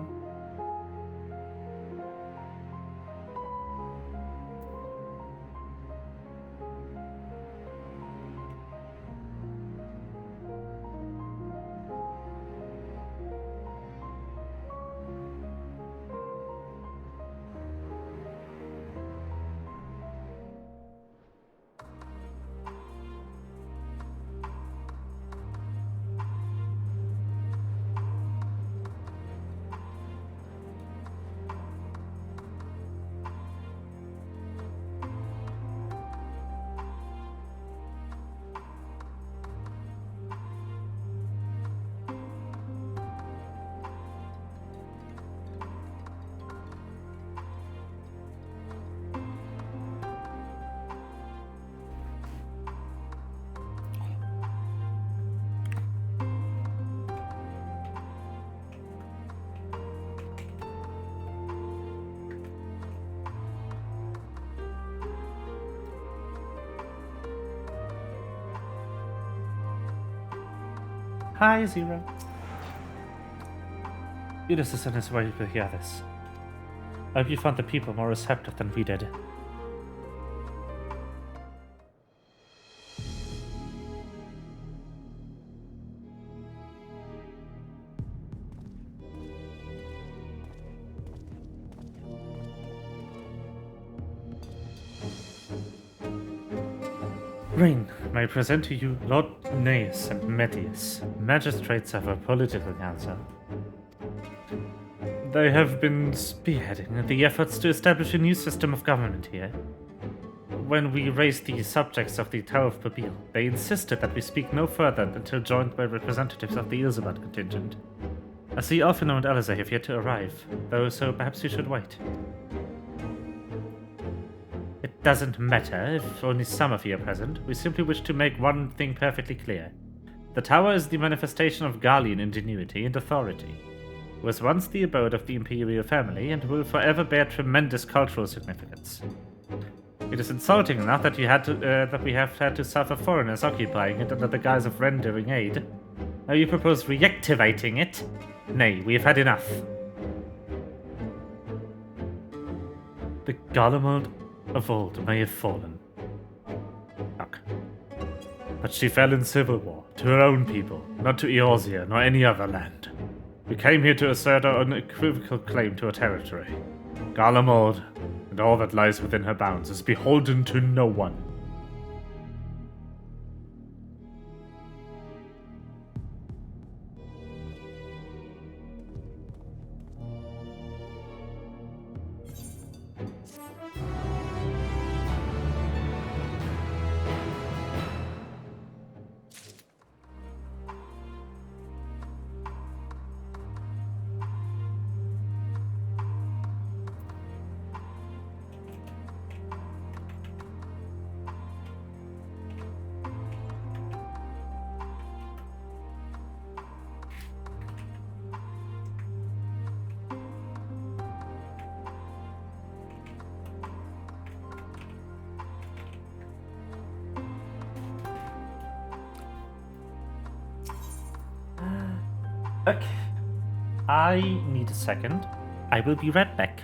Hi, Zero. Ulysses on his way to hear this. I hope you found the people more receptive than we did. Rain, may I present to you Lord Naeus and Metius, magistrates of a political council. They have been spearheading the efforts to establish a new system of government here. When we raised the subjects of the Tower of Pabille, they insisted that we speak no further until joined by representatives of the Ilzabat contingent. As the Alphino and Alizé have yet to arrive, though, so perhaps we should wait. It doesn't matter if only some of you are present. We simply wish to make one thing perfectly clear. The Tower is the manifestation of Garlean ingenuity and authority. It was once the abode of the imperial family and will forever bear tremendous cultural significance. It is insulting enough that we have had to suffer foreigners occupying it under the guise of rendering aid. Now you propose reactivating it? Nay, we have had enough. The Garlemald of old may have fallen. Fuck. But she fell in civil war, to her own people, not to Eorzea nor any other land. We came here to assert our unequivocal claim to her territory. Garlemald, and all that lies within her bounds, is beholden to no one. Okay. I need a second. I will be right back.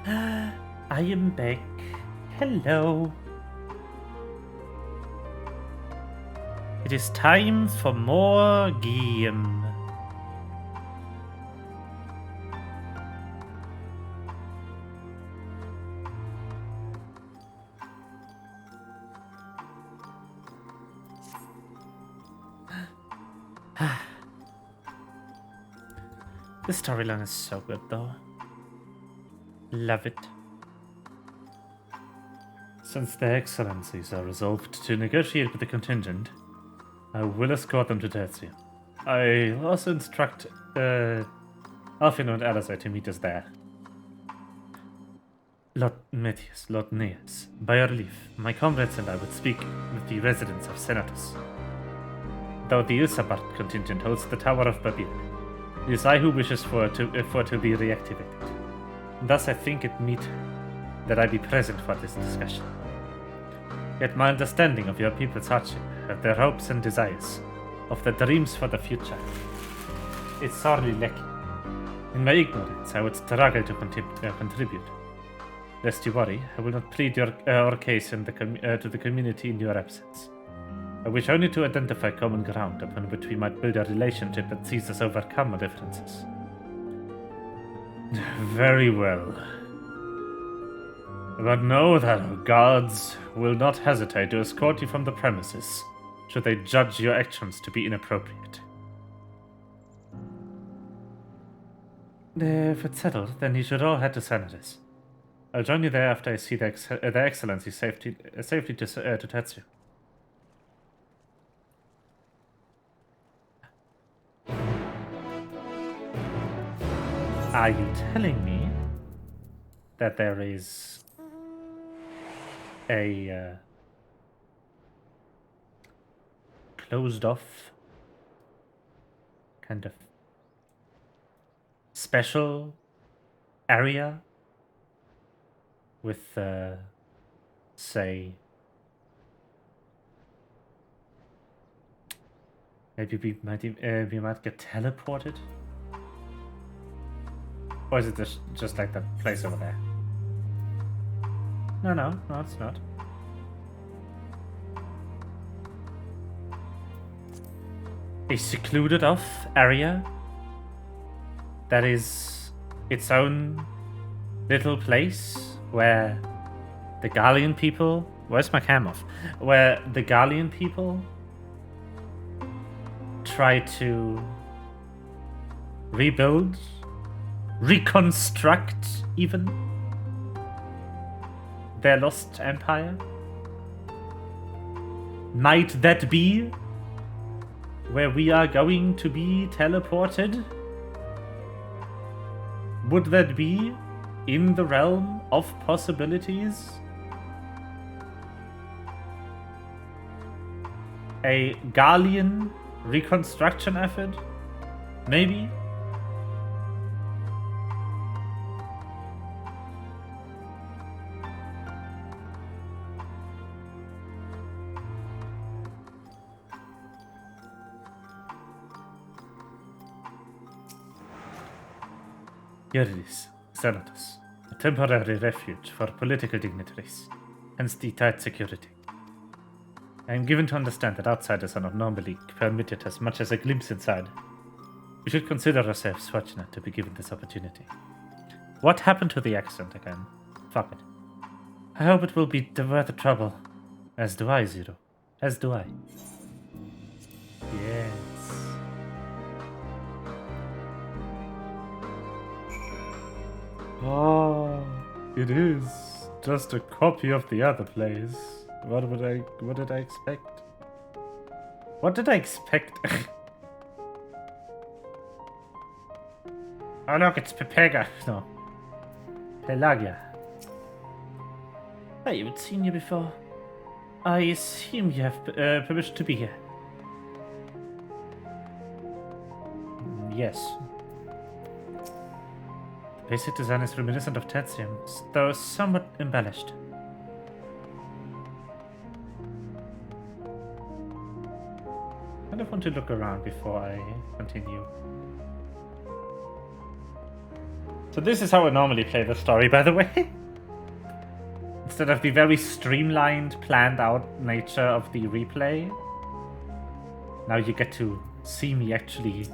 I am back. Hello. It is time for more game. The storyline is so good though. Love it. Since their excellencies are resolved to negotiate with the contingent, I will escort them to Tertium. I will also instruct Alfino and Alizé to meet us there. Lord Metius, Lord Neas, by your leave, my comrades and I would speak with the residents of Senatus. Though the Usabart contingent holds the Tower of Babir, it is I who wishes for it to be reactivated. Thus I think it meet that I be present for this discussion. Yet my understanding of your people's hardship, of their hopes and desires, of their dreams for the future, is sorely lacking. In my ignorance, I would struggle to contribute. Lest you worry, I will not plead our case to the community in your absence. I wish only to identify common ground upon which we might build a relationship that sees us overcome our differences. Very well. But know that our guards will not hesitate to escort you from the premises, should they judge your actions to be inappropriate. If it's settled, then you should all head to Senatus. I'll join you there after I see their excellency safely to Tetsu. Are you telling me that there is a closed off kind of special area with say maybe we might get teleported? Or is it just like that place over there? No, it's not. A secluded off area that is its own little place where the Gallian people... Where's my cam off? Where the Gallian people try to rebuild, reconstruct even their lost empire? Might that be where we are going to be teleported? Would that be in the realm of possibilities? A Gallian reconstruction effort? Maybe? Here it is, Senatus, a temporary refuge for political dignitaries, hence the tight security. I am given to understand that outsiders are not normally permitted as much as a glimpse inside. We should consider ourselves fortunate to be given this opportunity. What happened to the accent again? Fuck it. I hope it will be worth the trouble. As do I, Zero. As do I. Yes. Oh, it is just a copy of the other place. What did I expect? What did I expect? Oh look, it's Pepega. No. Pelagia. I haven't seen you before. I assume you have permission to be here. Yes. The basic design is reminiscent of Tertium, though somewhat embellished. I kind of want to look around before I continue. So this is how I normally play the story, by the way. Instead of the very streamlined, planned out nature of the replay, now you get to see me actually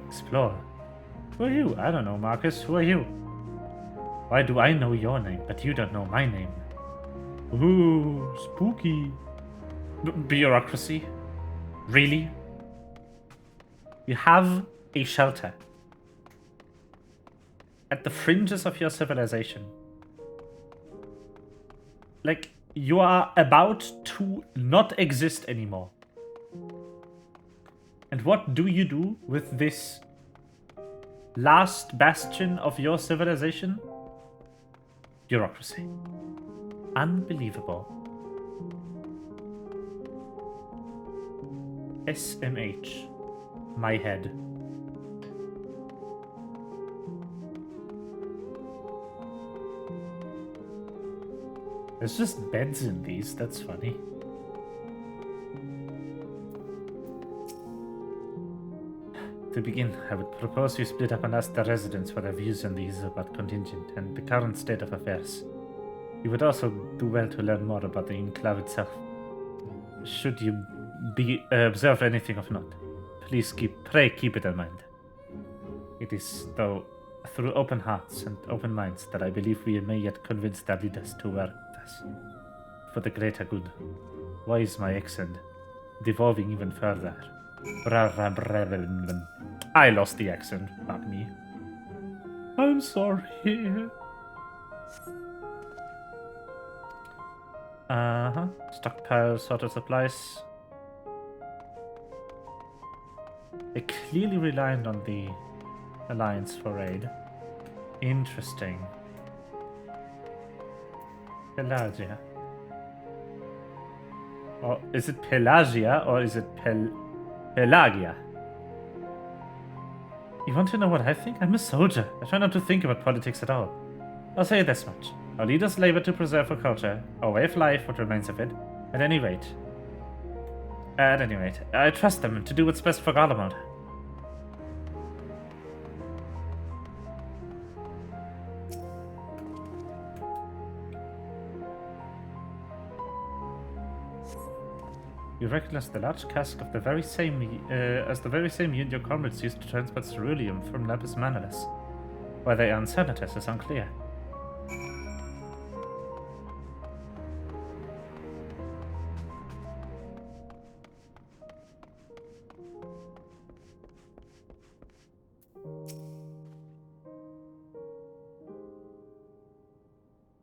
explore. Who are you? I don't know, Marcus. Who are you? Why do I know your name, but you don't know my name? Ooh, spooky. Bureaucracy? Really? You have a shelter at the fringes of your civilization. Like, you are about to not exist anymore. And what do you do with this last bastion of your civilization? Bureaucracy. Unbelievable. SMH. My head. There's just beds in these, that's funny. To begin, I would propose we split up and ask the residents for their views on these about contingent and the current state of affairs. You would also do well to learn more about the enclave itself. Should you observe anything of note, please pray keep it in mind. It is, though, through open hearts and open minds that I believe we may yet convince their leaders to work with us for the greater good. Why is my accent devolving even further? I lost the accent, not me. I'm sorry. Stockpile, sort of supplies. They clearly relied on the Alliance for aid. Interesting. Pelagia. Or is it Pelagia or is it Pelagia? You want to know what I think? I'm a soldier. I try not to think about politics at all. I'll say this much. Our leaders labor to preserve our culture, our way of life, what remains of it. At any rate, I trust them to do what's best for Garlemald. You recognize the large cask of the very same as the very same you and your comrades used to transport ceruleum from Lapis Manalis. Why they aren't senators is unclear.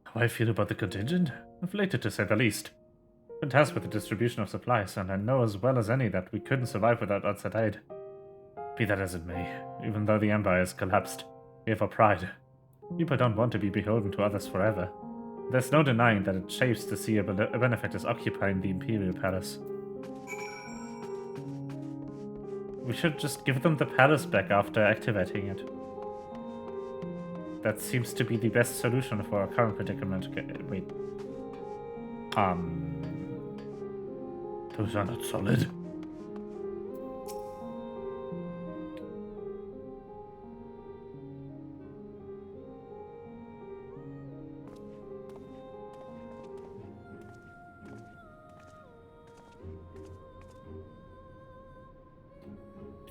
How I feel about the contingent? Inflated to say the least. Been tasked with the distribution of supplies, and I know as well as any that we couldn't survive without outside aid. Be that as it may, even though the Empire has collapsed, we have our pride. People don't want to be beholden to others forever. There's no denying that it chafes to see a benefactors occupying the Imperial Palace. We should just give them the palace back after activating it. That seems to be the best solution for our current predicament. Wait. Those are not solid.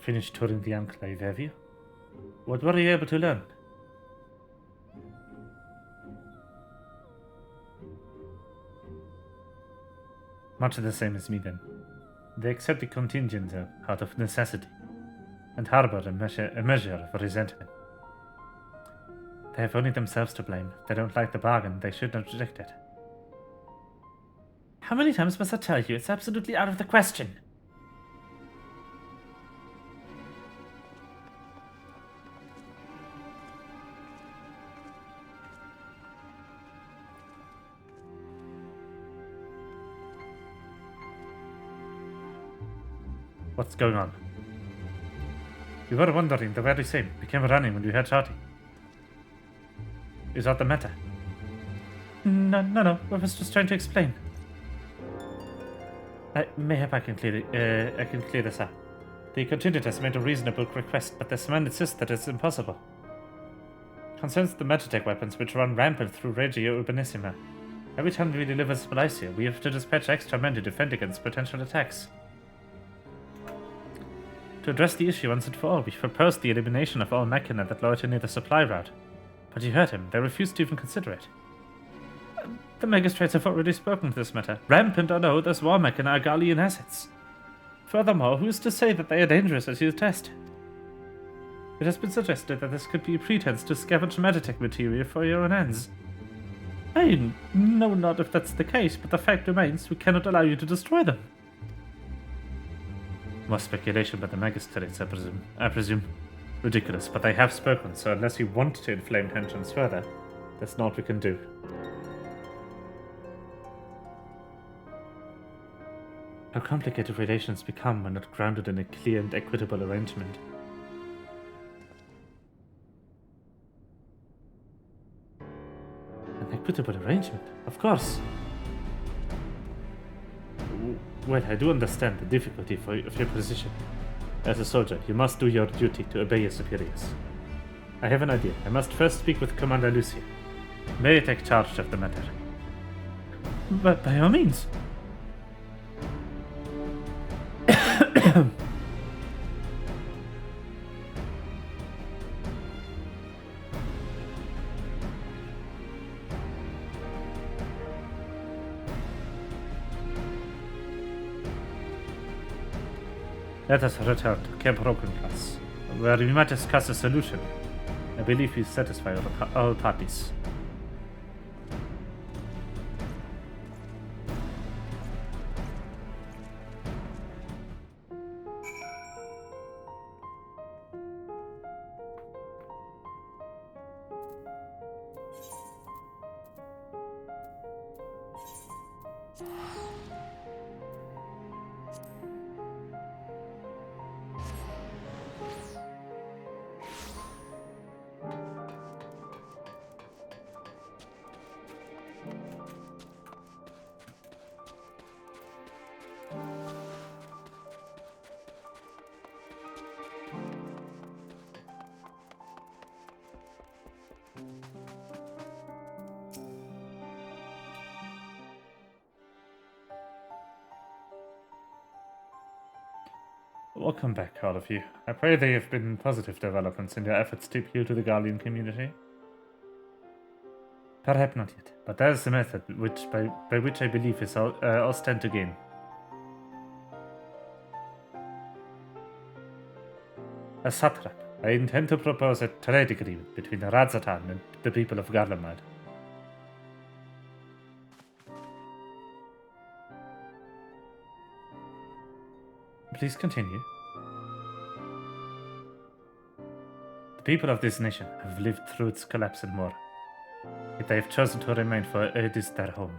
Finished touring the Enclave, have you? What were you able to learn? Much the same as me, then. They accept the contingent out of necessity, and harbor a measure of resentment. They have only themselves to blame. If they don't like the bargain, they should not reject it. How many times must I tell you? It's absolutely out of the question. What's going on? We were wondering the very same. We came running when we heard shouting. Is that the matter? No. I was just trying to explain. Mayhap I can clear this up. The contingent has made a reasonable request, but this man insists that it's impossible. concerns the Magitech weapons which run rampant through Regio Urbanissima. Every time we deliver supplies here, we have to dispatch extra men to defend against potential attacks. To address the issue once and for all, we proposed the elimination of all machina that loiter near the supply route. But you heard him, they refused to even consider it. The magistrates have already spoken to this matter. Rampant or no, those war machina are Gallian assets. Furthermore, who is to say that they are dangerous as you test? It has been suggested that this could be a pretense to scavenge Magitech material for your own ends. I know not if that's the case, but the fact remains we cannot allow you to destroy them. More speculation by the magistrates, I presume. Ridiculous, but they have spoken, so unless you want to inflame tensions further, that's not what we can do. How complicated relations become when not grounded in a clear and equitable arrangement. An equitable arrangement? Of course. Well, I do understand the difficulty of your position. As a soldier, you must do your duty to obey your superiors. I have an idea. I must first speak with Commander Lucia. May I take charge of the matter? But by all means. Let us return to Camp Rokenclass, where we might discuss a solution. I believe we satisfy all parties. Welcome back, all of you. I pray there have been positive developments in your efforts to appeal to the Gallian community. Perhaps not yet, but that is the method by which I believe is all stand to gain. As satrap, I intend to propose a trade agreement between Radzatan and the people of Garlemald. Please continue. The people of this nation have lived through its collapse and more. Yet they have chosen to remain, for it is their home.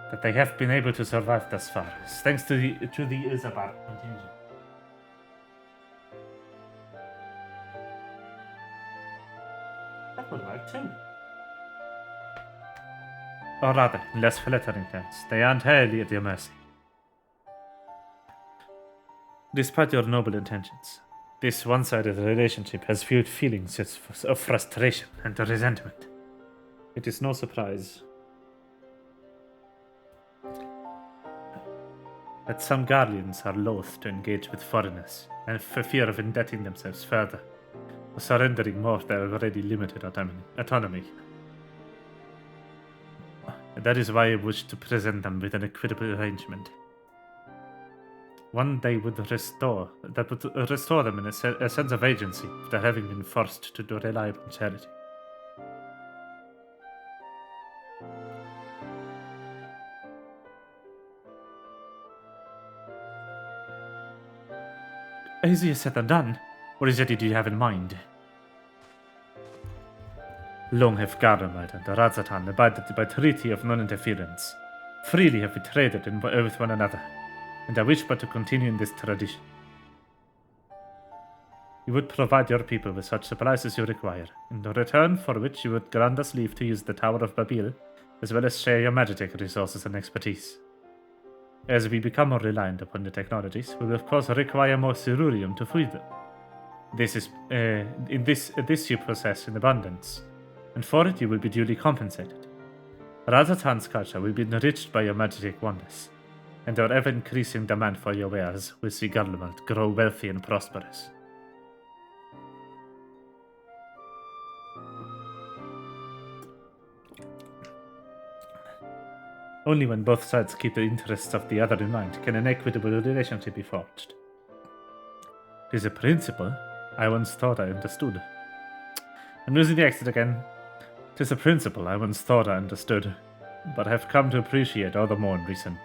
That they have been able to survive thus far is thanks to the Isabar contingent. That would work too. Or rather, in less flattering terms, they are entirely at your mercy. Despite your noble intentions, this one-sided relationship has fueled feelings of frustration and resentment. It is no surprise that some Guardians are loath to engage with foreigners, and for fear of indebting themselves further, or surrendering more of their already limited autonomy. That is why I wish to present them with an equitable arrangement. One day would restore them in a sense of agency after having been forced to rely upon charity. Easier said than done. What exactly do you have in mind? Long have Garlemald and Radzatan abided by treaty of non-interference. Freely have we traded with one another, and I wish but to continue in this tradition. You would provide your people with such supplies as you require, in return for which you would grant us leave to use the Tower of Babil, as well as share your magic resources and expertise. As we become more reliant upon your technologies, we will of course require more Cerurium to feed them. This is this you possess in abundance, and for it you will be duly compensated. Razatan's culture will be enriched by your magic wonders, and our ever-increasing demand for your wares will see Garlemald grow wealthy and prosperous. Only when both sides keep the interests of the other in mind can an equitable relationship be forged. It is a principle I once thought I understood. I'm losing the accent again. It is a principle I once thought I understood, but have come to appreciate all the more in recent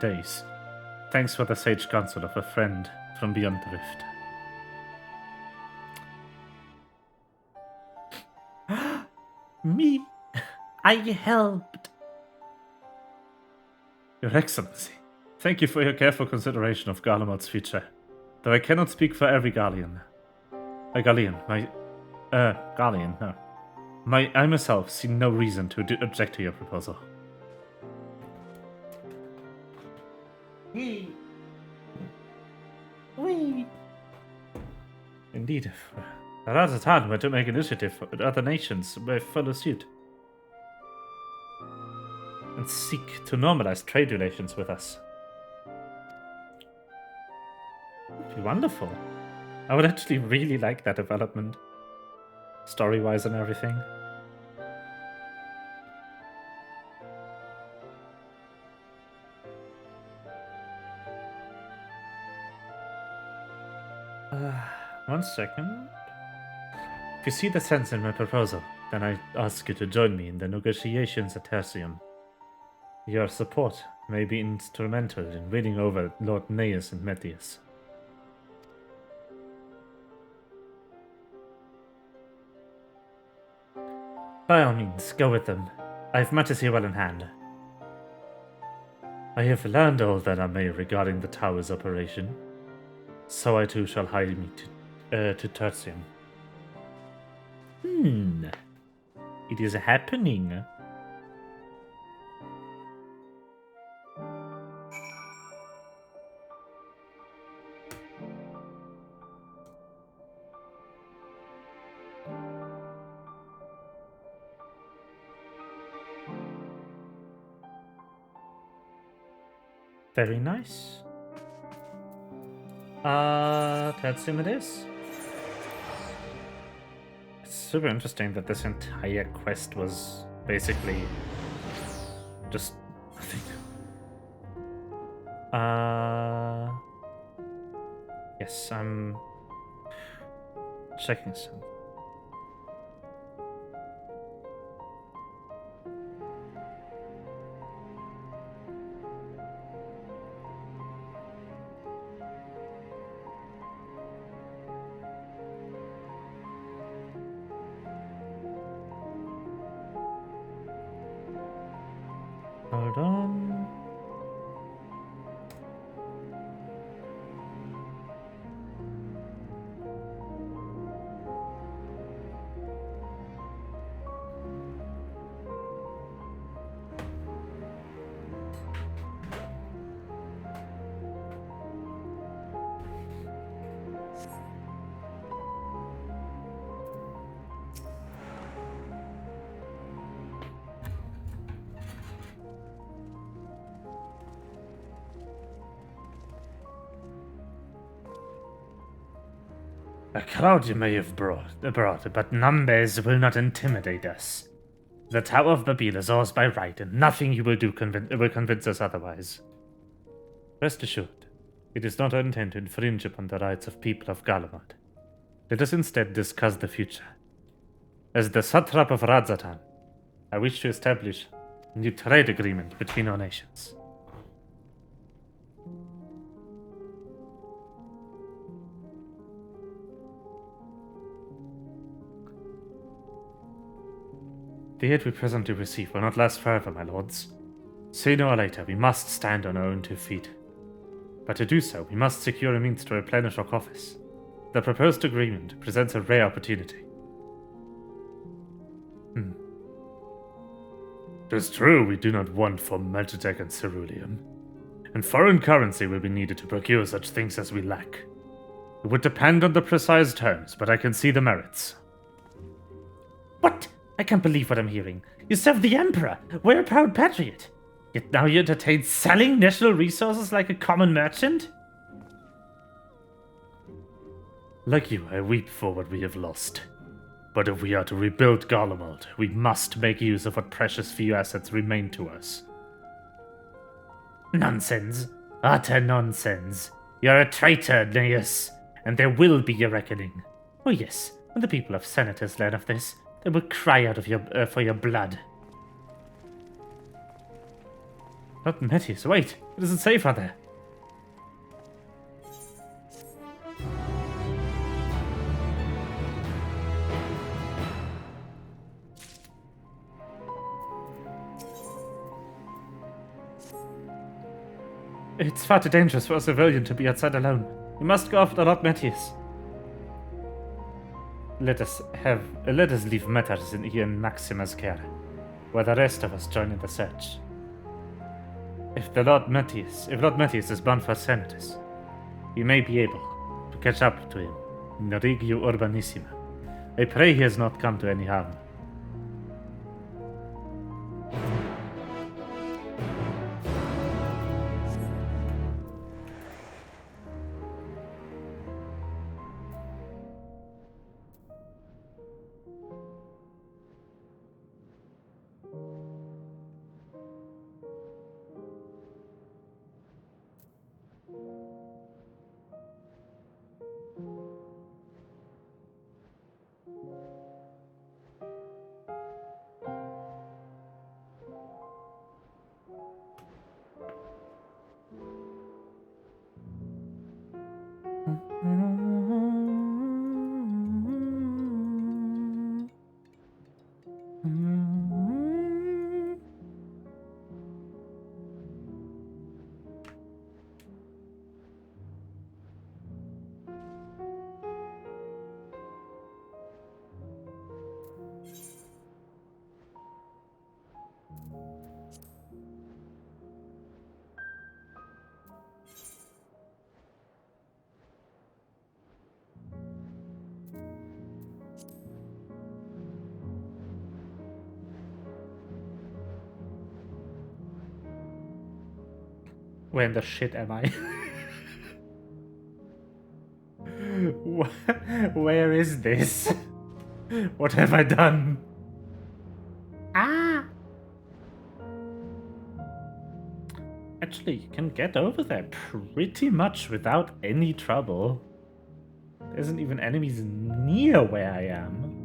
days. Thanks for the sage counsel of a friend from beyond the rift. Me? I helped. Your Excellency, thank you for your careful consideration of Garlemald's future, though I cannot speak for every Garlean. I myself see no reason to object to your proposal. Indeed, if Razatan were to make initiative with other nations may follow suit and seek to normalize trade relations with us. It'd be wonderful. I would actually really like that development, story-wise and everything. One second. If you see the sense in my proposal, then I ask you to join me in the negotiations at Tertium. Your support may be instrumental in winning over Lord Neus and Metius. By all means, go with them. I have matters here well in hand. I have learned all that I may regarding the tower's operation, so I too shall hie me to Tertium. It is happening. Very nice. Tertium it is. It's super interesting that this entire quest was basically just nothing. Yes, I'm checking some. Hold on. A crowd you may have brought, but numbers will not intimidate us. The Tower of Babil is ours by right, and nothing you will do will convince us otherwise. Rest assured, it is not our intent to infringe upon the rights of people of Garlemald. Let us instead discuss the future. As the satrap of Radzatan, I wish to establish a new trade agreement between our nations. The aid we presently receive will not last forever, my lords. Sooner or later, we must stand on our own 2 feet. But to do so, we must secure a means to replenish our coffers. The proposed agreement presents a rare opportunity. It is true we do not want for Melchizedek and ceruleum, and foreign currency will be needed to procure such things as we lack. It would depend on the precise terms, but I can see the merits. What? I can't believe what I'm hearing. You serve the Emperor. We're a proud patriot. Yet now you entertain selling national resources like a common merchant? Like you, I weep for what we have lost. But if we are to rebuild Garlemald, we must make use of what precious few assets remain to us. Nonsense. Utter nonsense. You're a traitor, Neus, and there will be a reckoning. Oh yes, when the people of Senators learn of this, they will cry out for your blood. Not Metis, wait, it isn't safe out there. It's far too dangerous for a civilian to be outside alone. We must go after Lord Metis. Let us leave matters here in Maxima's care, while the rest of us join in the search. If Lord Metis is bound for Senators, we may be able to catch up to him in the Regio Urbanissima. I pray he has not come to any harm. Where in the shit am I? Where is this? What have I done? Ah! Actually, you can get over there pretty much without any trouble. There isn't even enemies near where I am.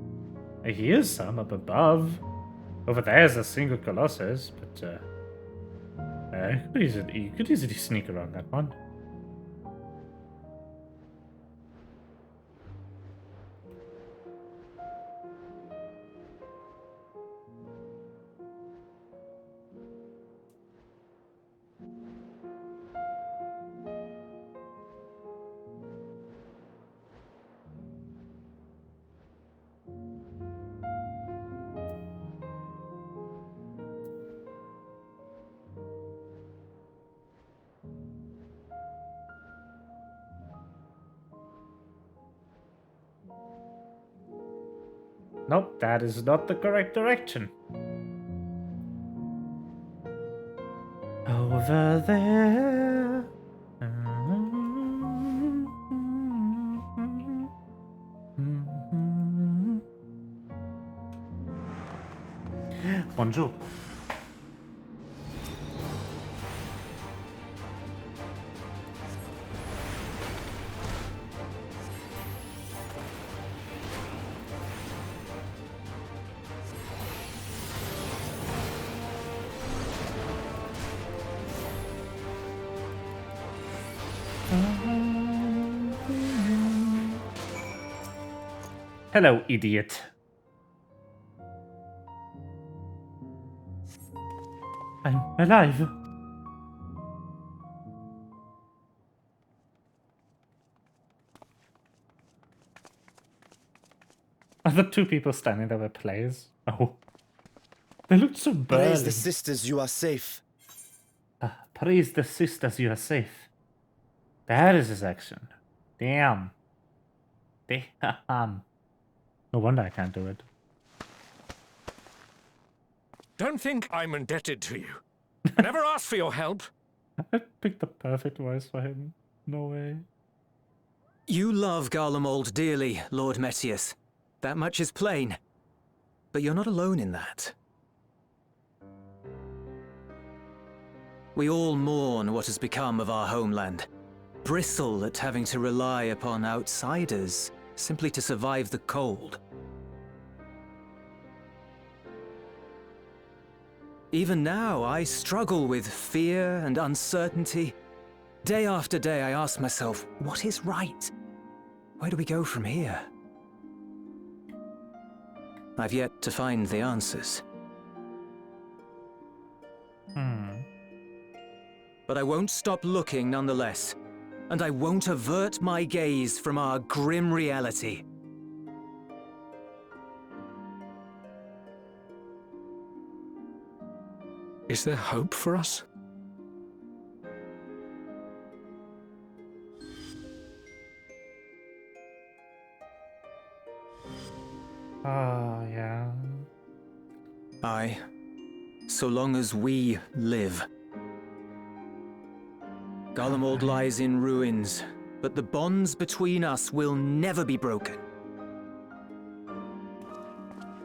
I hear some up above. Over there's a single Colossus, but you could easily sneak around that one. Nope, that is not the correct direction. Over there. Bonjour. Hello, idiot. I'm alive. Are the two people standing there were players? Oh. They looked so burly. Praise the sisters, you are safe. Praise the sisters, you are safe. That is his action. Damn. Damn. No wonder I can't do it. Don't think I'm indebted to you. I never asked for your help. I picked the perfect voice for him. No way. You love Garlemald dearly, Lord Metius. That much is plain. But you're not alone in that. We all mourn what has become of our homeland. Bristle at having to rely upon outsiders simply to survive the cold. Even now, I struggle with fear and uncertainty. Day after day, I ask myself, what is right? Where do we go from here? I've yet to find the answers. But I won't stop looking nonetheless. And I won't avert my gaze from our grim reality. Is there hope for us? Oh, yeah. Aye. So long as we live. Garlemald lies in ruins, but the bonds between us will never be broken.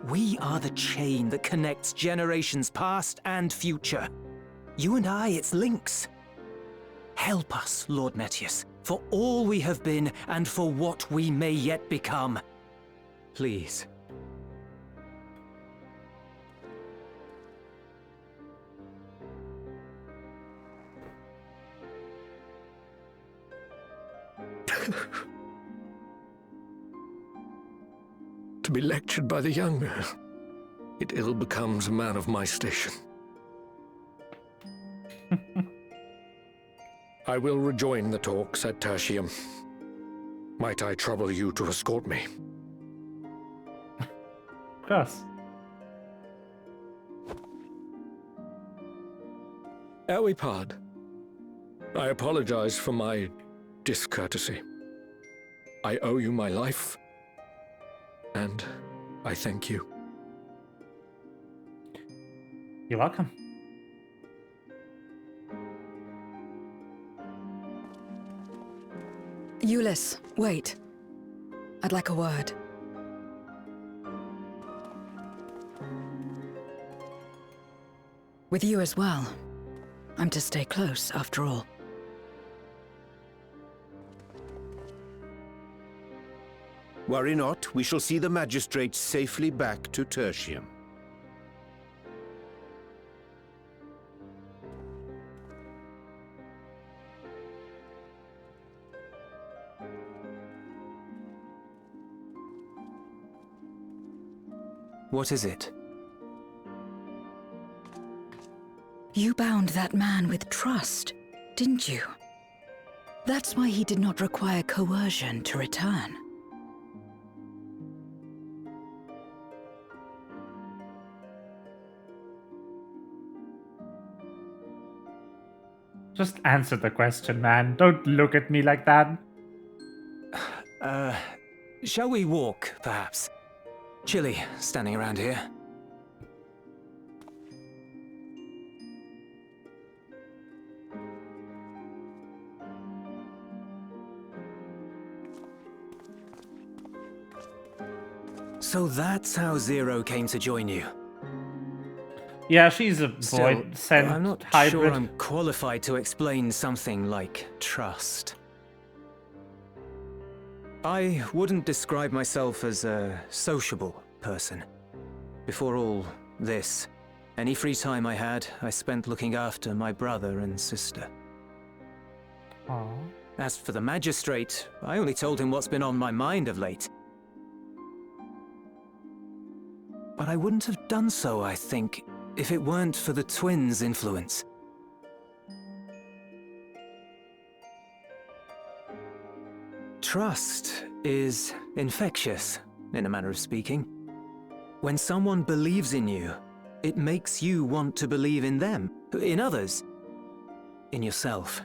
We are the chain that connects generations past and future. You and I, it's links. Help us, Lord Metius, for all we have been and for what we may yet become. Please. To be lectured by the younger, it ill becomes a man of my station. I will rejoin the talks at Tertium. Might I trouble you to escort me? Of course. Ere we part, I apologize for my discourtesy. I owe you my life, and I thank you. You're welcome. Euless, wait. I'd like a word. With you as well. I'm to stay close, after all. Worry not, we shall see the magistrate safely back to Tertium. What is it? You bound that man with trust, didn't you? That's why he did not require coercion to return. Just answer the question, man. Don't look at me like that. Shall we walk, perhaps? Chilly, standing around here. So that's how Zero came to join you. Yeah, she's a Still, void sent I'm not hybrid. sure I'm qualified to explain something like trust. I wouldn't describe myself as a sociable person. Before all this, any free time I had, I spent looking after my brother and sister. Aww. As for the magistrate, I only told him what's been on my mind of late. But I wouldn't have done so, I think, if it weren't for the twins' influence. Trust is infectious, in a manner of speaking. When someone believes in you, it makes you want to believe in them, in others, in yourself.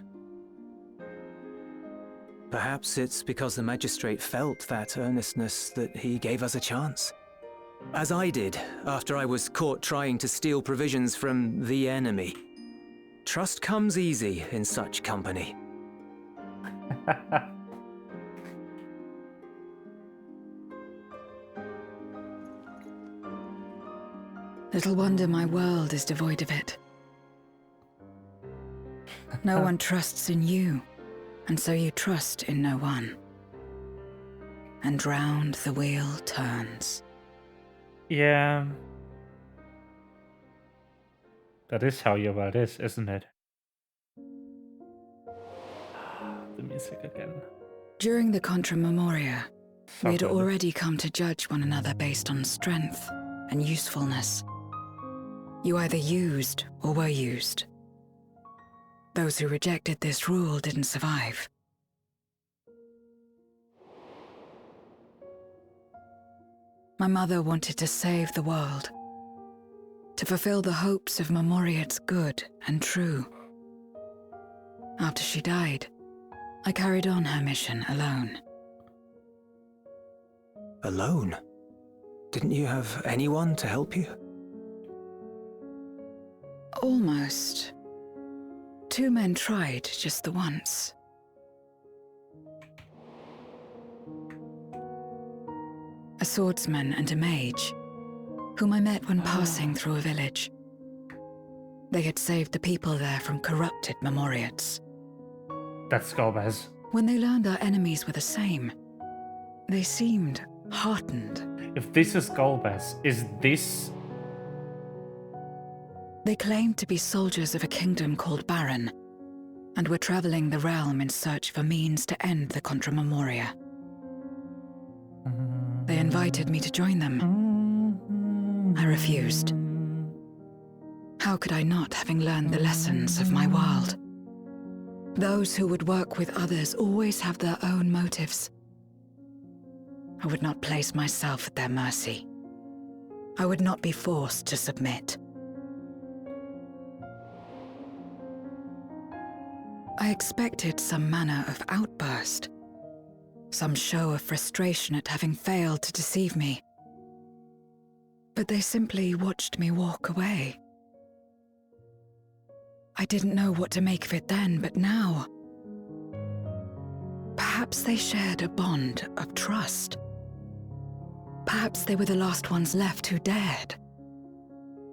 Perhaps it's because the magistrate felt that earnestness that he gave us a chance. As I did after I was caught trying to steal provisions from the enemy. Trust comes easy in such company. Little wonder my world is devoid of it. No one trusts in you, and so you trust in no one. And round the wheel turns. Yeah. That is how your world is, isn't it? The music again. During the Contra Memoria, we had good. already come to judge one another based on strength and usefulness. You either used or were used. Those who rejected this rule didn't survive. My mother wanted to save the world, to fulfill the hopes of Memoria's good and true. After she died, I carried on her mission alone. Alone? Didn't you have anyone to help you? Almost. 2 men tried just the once. A swordsman and a mage, whom I met when passing through a village. They had saved the people there from corrupted Memoriates. That's Golbez. When they learned our enemies were the same, they seemed heartened. If this is Golbez, is this... They claimed to be soldiers of a kingdom called Baron, and were traveling the realm in search for means to end the Contra Memoria. They invited me to join them. I refused. How could I not, having learned the lessons of my world? Those who would work with others always have their own motives. I would not place myself at their mercy. I would not be forced to submit. I expected some manner of outburst, some show of frustration at having failed to deceive me. But they simply watched me walk away. I didn't know what to make of it then, but now... Perhaps they shared a bond of trust. Perhaps they were the last ones left who dared.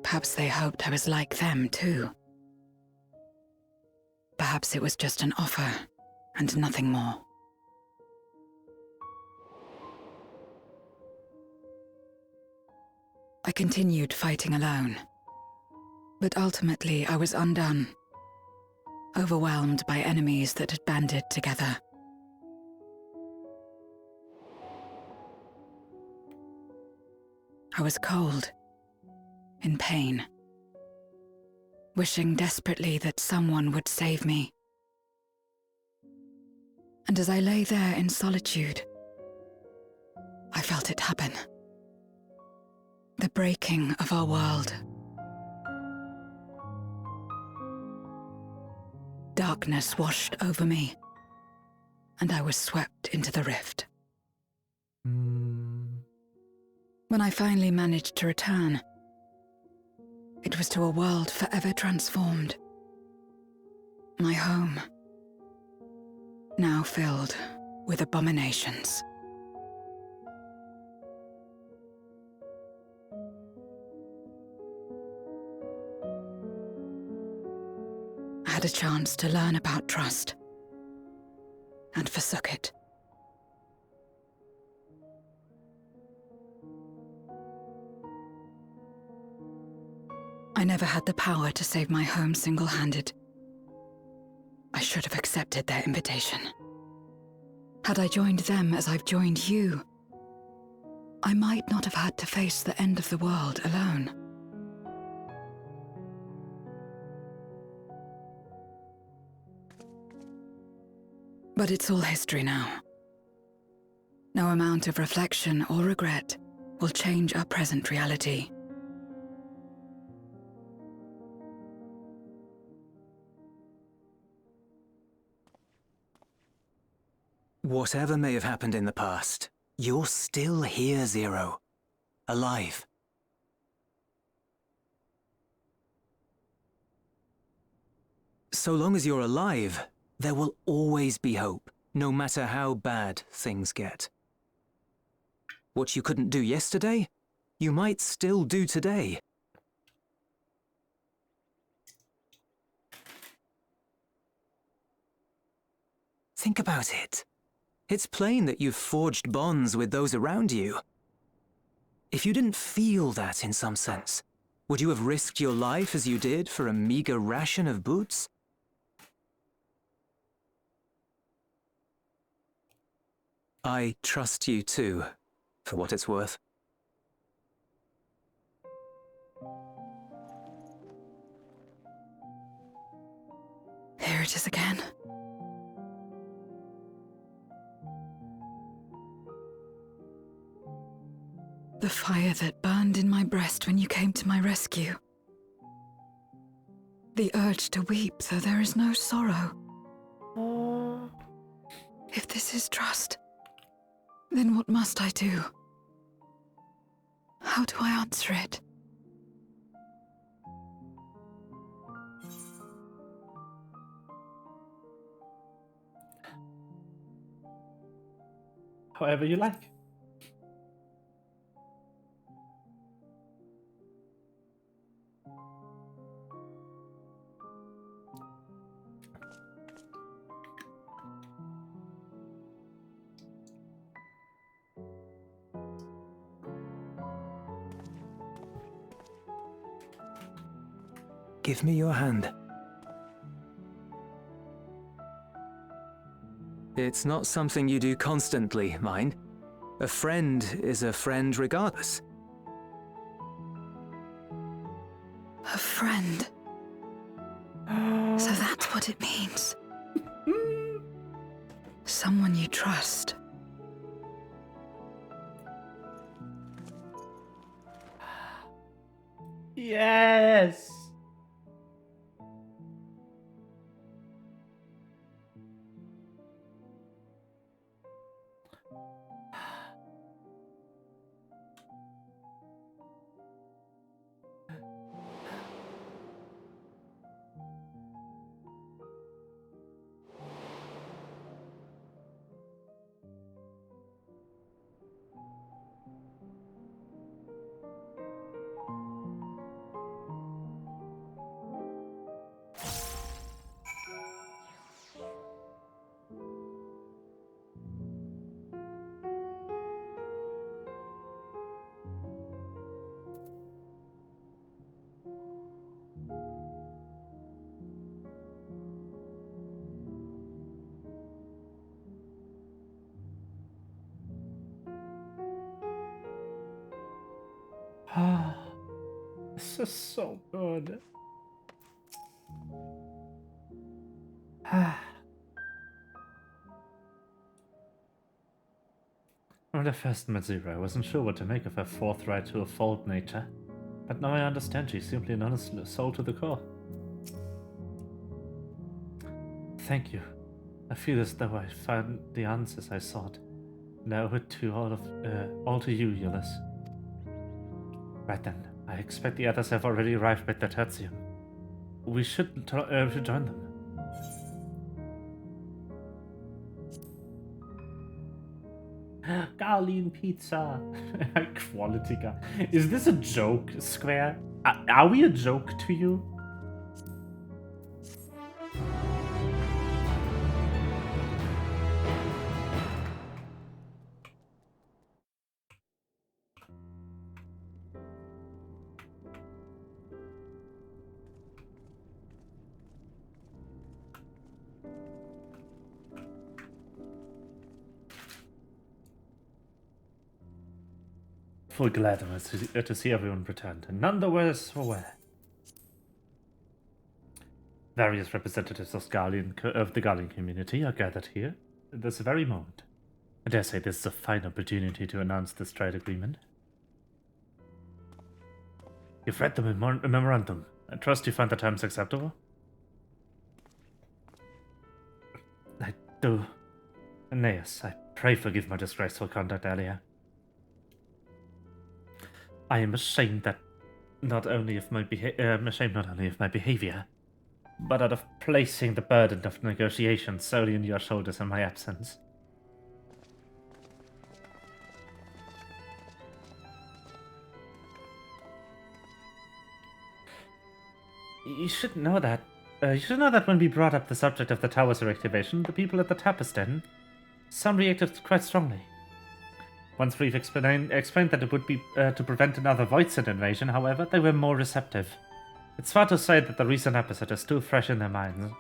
Perhaps they hoped I was like them too. Perhaps it was just an offer, and nothing more. I continued fighting alone. But ultimately I was undone, overwhelmed by enemies that had banded together. I was cold, in pain, wishing desperately that someone would save me. And as I lay there in solitude, I felt it happen. The breaking of our world. Darkness washed over me, and I was swept into the rift. When I finally managed to return, it was to a world forever transformed. My home, now filled with abominations. I had a chance to learn about trust, and forsook it. I never had the power to save my home single-handed. I should have accepted their invitation. Had I joined them as I've joined you, I might not have had to face the end of the world alone. But it's all history now. No amount of reflection or regret will change our present reality. Whatever may have happened in the past, you're still here, Zero. Alive. So long as you're alive, there will always be hope, no matter how bad things get. What you couldn't do yesterday, you might still do today. Think about it. It's plain that you've forged bonds with those around you. If you didn't feel that in some sense, would you have risked your life as you did for a meager ration of boots? I trust you too, for what it's worth. Here it is again. The fire that burned in my breast when you came to my rescue. The urge to weep, though there is no sorrow. If this is trust, then what must I do? How do I answer it? However you like. Give me your hand. It's not something you do constantly, mind. A friend is a friend regardless. A friend. So that's what it means. Someone you trust. Yes! This is so good. When I first met Zero, I wasn't sure what to make of her forthright to a fault nature. But now I understand she's simply an honest soul to the core. Thank you. I feel as though I found the answers I sought. And I owe it to all to you, Eunice. Right then, I expect the others have already arrived at the Tertium. We should join them. Garlean pizza. Quality guy. Is this a joke, Square? Are we a joke to you? Full gladness to see everyone returned, and none the worse for wear. Various representatives of the Garlean community are gathered here at this very moment. I dare say this is a fine opportunity to announce this trade agreement. You've read the memorandum. I trust you find the terms acceptable? I do. Aeneas, I pray forgive my disgraceful conduct earlier. I am ashamed that not only of my behavior, but out of placing the burden of negotiation solely on your shoulders in my absence. You should know that. When we brought up the subject of the tower's reactivation, the people at the Tapestry Den, some reacted quite strongly. Once we've explained that it would be to prevent another Voidset invasion, however, they were more receptive. It's fair to say that the recent episode is still fresh in their minds.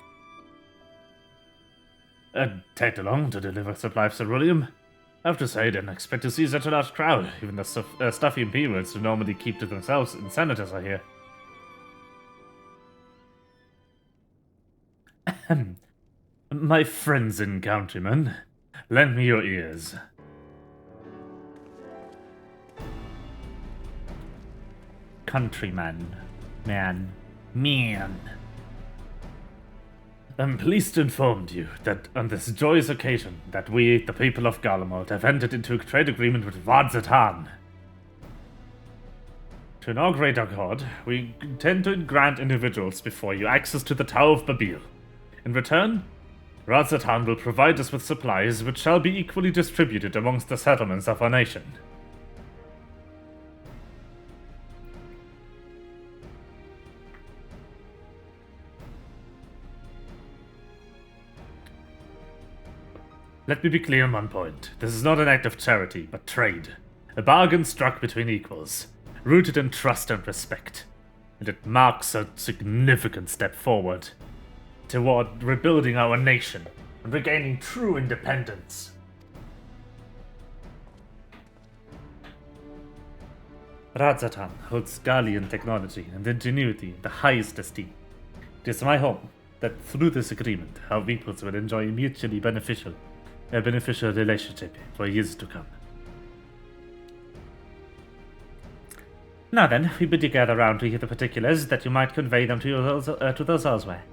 Tagged along to deliver supply of ceruleum? I have to say, I didn't expect to see such a large crowd. Even the stuffy Imperials who normally keep to themselves and senators are here. My friends and countrymen, lend me your ears. Countryman. Man. I'm pleased to inform you that on this joyous occasion that we, the people of Garlemald, have entered into a trade agreement with Vadzatan. To inaugurate our god, we intend to grant individuals before you access to the Tower of Babil. In return, Vadzatan will provide us with supplies which shall be equally distributed amongst the settlements of our nation. Let me be clear on one point. This is not an act of charity, but trade. A bargain struck between equals, rooted in trust and respect. And it marks a significant step forward toward rebuilding our nation and regaining true independence. Vadzatan holds Gallian technology and ingenuity in the highest esteem. It is my hope that through this agreement, our peoples will enjoy a mutually beneficial relationship for years to come. Now then, we bid you gather round to hear the particulars that you might convey them to those elsewhere.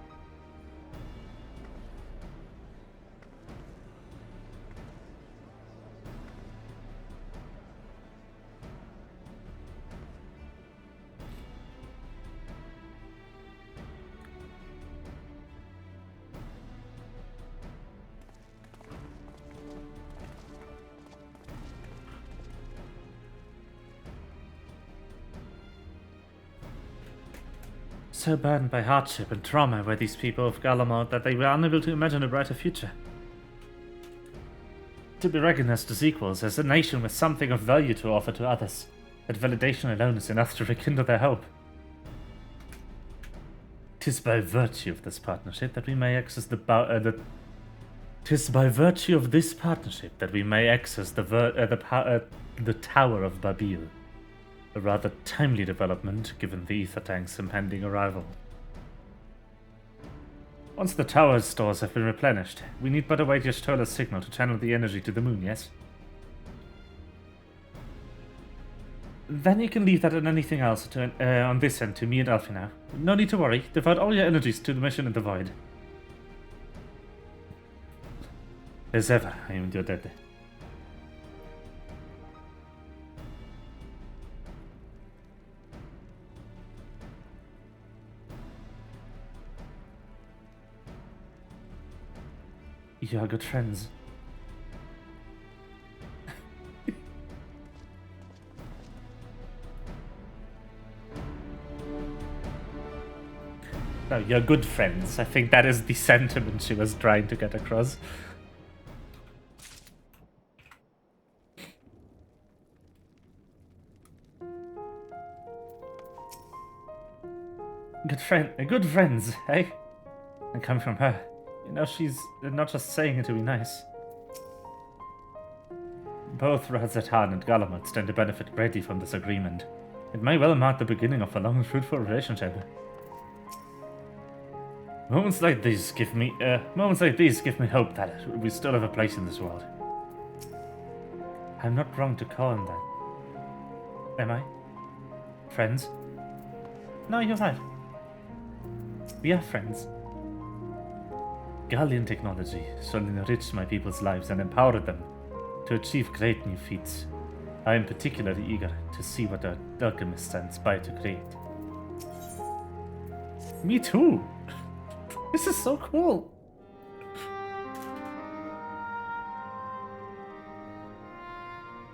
So burdened by hardship and trauma were these people of Garlemald that they were unable to imagine a brighter future. To be recognized as equals, as a nation with something of value to offer to others, that validation alone is enough to rekindle their hope. 'Tis by virtue of this partnership that we may access the Tower of Babil. A rather timely development, given the ether tank's impending arrival. Once the tower's stores have been replenished, we need but await your Stolar's signal to channel the energy to the moon, yes? Then you can leave that and anything else on this end to me and Alfie now. No need to worry, devote all your energies to the mission in the void. As ever, I am your dead. You are good friends. No, you're good friends. I think that is the sentiment she was trying to get across. Good friends, eh? And come from her. You know, she's not just saying it to be nice. Both Vadzatan and Garlemald stand to benefit greatly from this agreement. It may well mark the beginning of a long and fruitful relationship. Moments like these give me hope that we still have a place in this world. I'm not wrong to call him that. Am I? Friends? No, you're right. We are friends. Gallian technology shall enrich my people's lives and empower them to achieve great new feats. I am particularly eager to see what our alchemists inspire to create. Me too! This is so cool!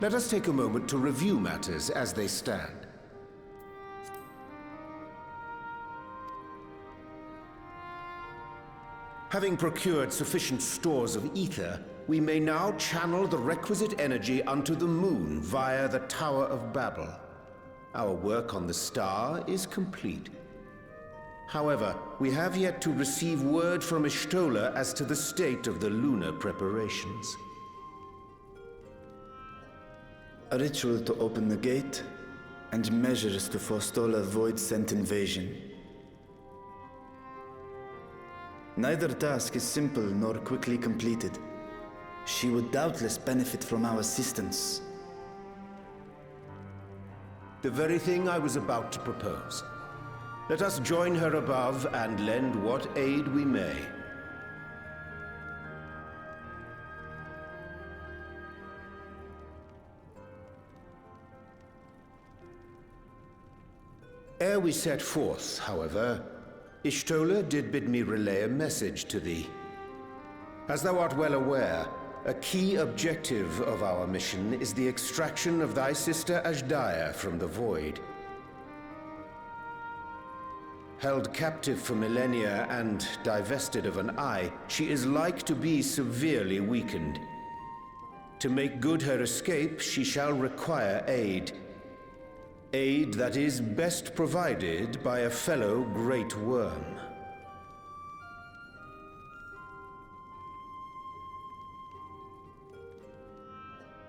Let us take a moment to review matters as they stand. Having procured sufficient stores of ether, we may now channel the requisite energy unto the moon via the Tower of Babel. Our work on the star is complete. However, we have yet to receive word from Y'shtola as to the state of the lunar preparations. A ritual to open the gate, and measures to forestall a void-sent invasion. Neither task is simple nor quickly completed. She would doubtless benefit from our assistance. The very thing I was about to propose. Let us join her above and lend what aid we may. Ere we set forth, however, Y'shtola did bid me relay a message to thee. As thou art well aware, a key objective of our mission is the extraction of thy sister Azhdaya from the Void. Held captive for millennia and divested of an eye, she is like to be severely weakened. To make good her escape, she shall require aid. Aid that is best provided by a fellow Great Worm.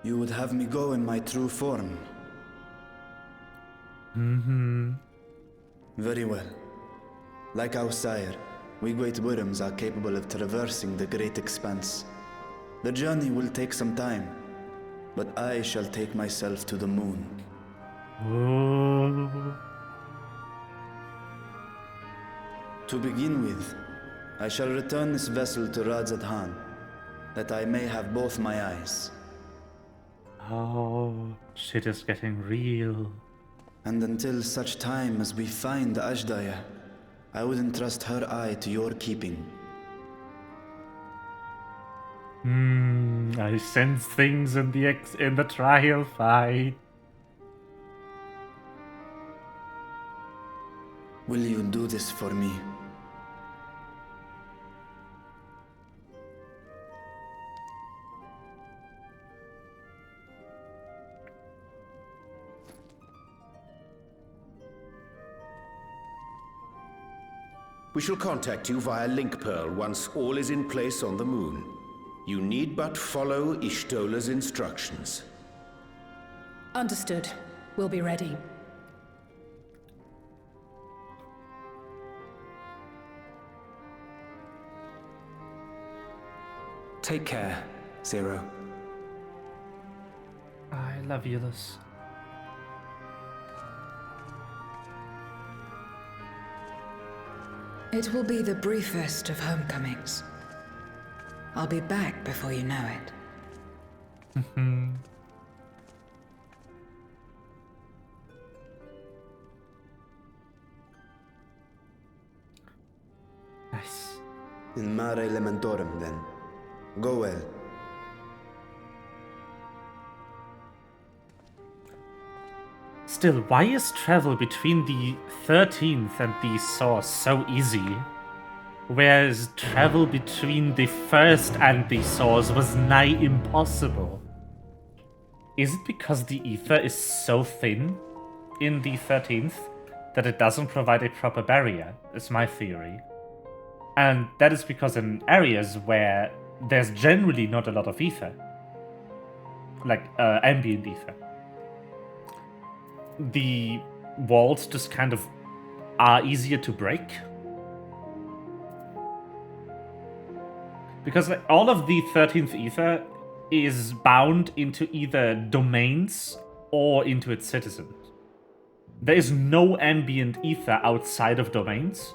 You would have me go in my true form? Mm-hmm. Very well. Like our sire, we Great Worms are capable of traversing the great expanse. The journey will take some time, but I shall take myself to the moon. Ooh. To begin with, I shall return this vessel to Radzadhan, that I may have both my eyes. Oh, shit is getting real. And until such time as we find Azhdaya, I would entrust her eye to your keeping. I sense things in the trial fight. Will you do this for me? We shall contact you via Link Pearl once all is in place on the moon. You need but follow Y'shtola's instructions. Understood. We'll be ready. Take care, Zero. I love you, Luz. It will be the briefest of homecomings. I'll be back before you know it. Nice. In Mare Elementorum, then. Go well. Still, why is travel between the 13th and the source so easy? Whereas travel between the first and the source was nigh impossible. Is it because the ether is so thin in the 13th that it doesn't provide a proper barrier, is my theory. And that is because in areas where there's generally not a lot of ether, like ambient ether, the walls just kind of are easier to break. Because like, all of the 13th ether is bound into either domains or into its citizens. There is no ambient ether outside of domains.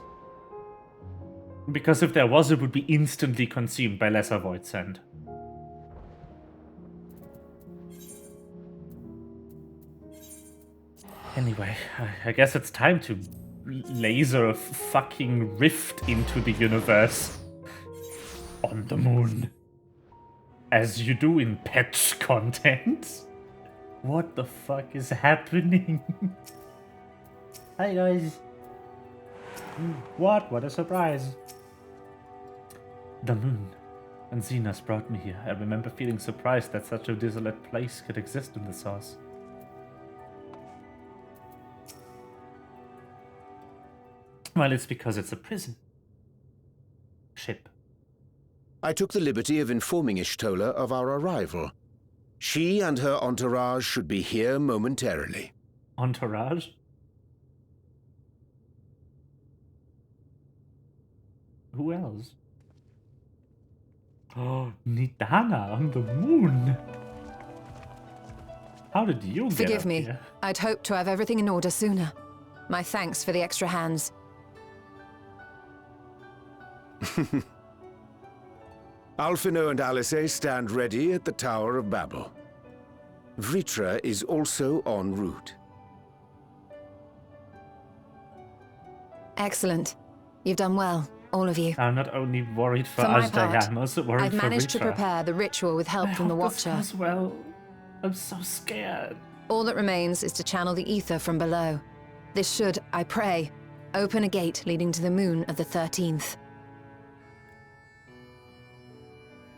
Because if there was, it would be instantly consumed by lesser void send. Anyway, I guess it's time to laser a fucking rift into the universe on the moon. As you do in patch content. What the fuck is happening? Hi guys. What? What a surprise. The moon. And Xenos brought me here. I remember feeling surprised that such a desolate place could exist in the source. Well, it's because it's a prison. Ship. I took the liberty of informing Ishtola of our arrival. She and her entourage should be here momentarily. Entourage? Who else? Oh, Nidana on the moon. How did you get Forgive up me. here? I'd hoped to have everything in order sooner. My thanks for the extra hands. Alphino and Alice stand ready at the Tower of Babel. Vritra is also en route. Excellent. You've done well, all of you. I'm not only worried for my Ajay, part, I'm also worried I've for managed to Vritra. prepare the ritual with help I from the hope this Watcher. goes well. I'm so scared. All that remains is to channel the ether from below. This should, I pray, open a gate leading to the moon of the 13th.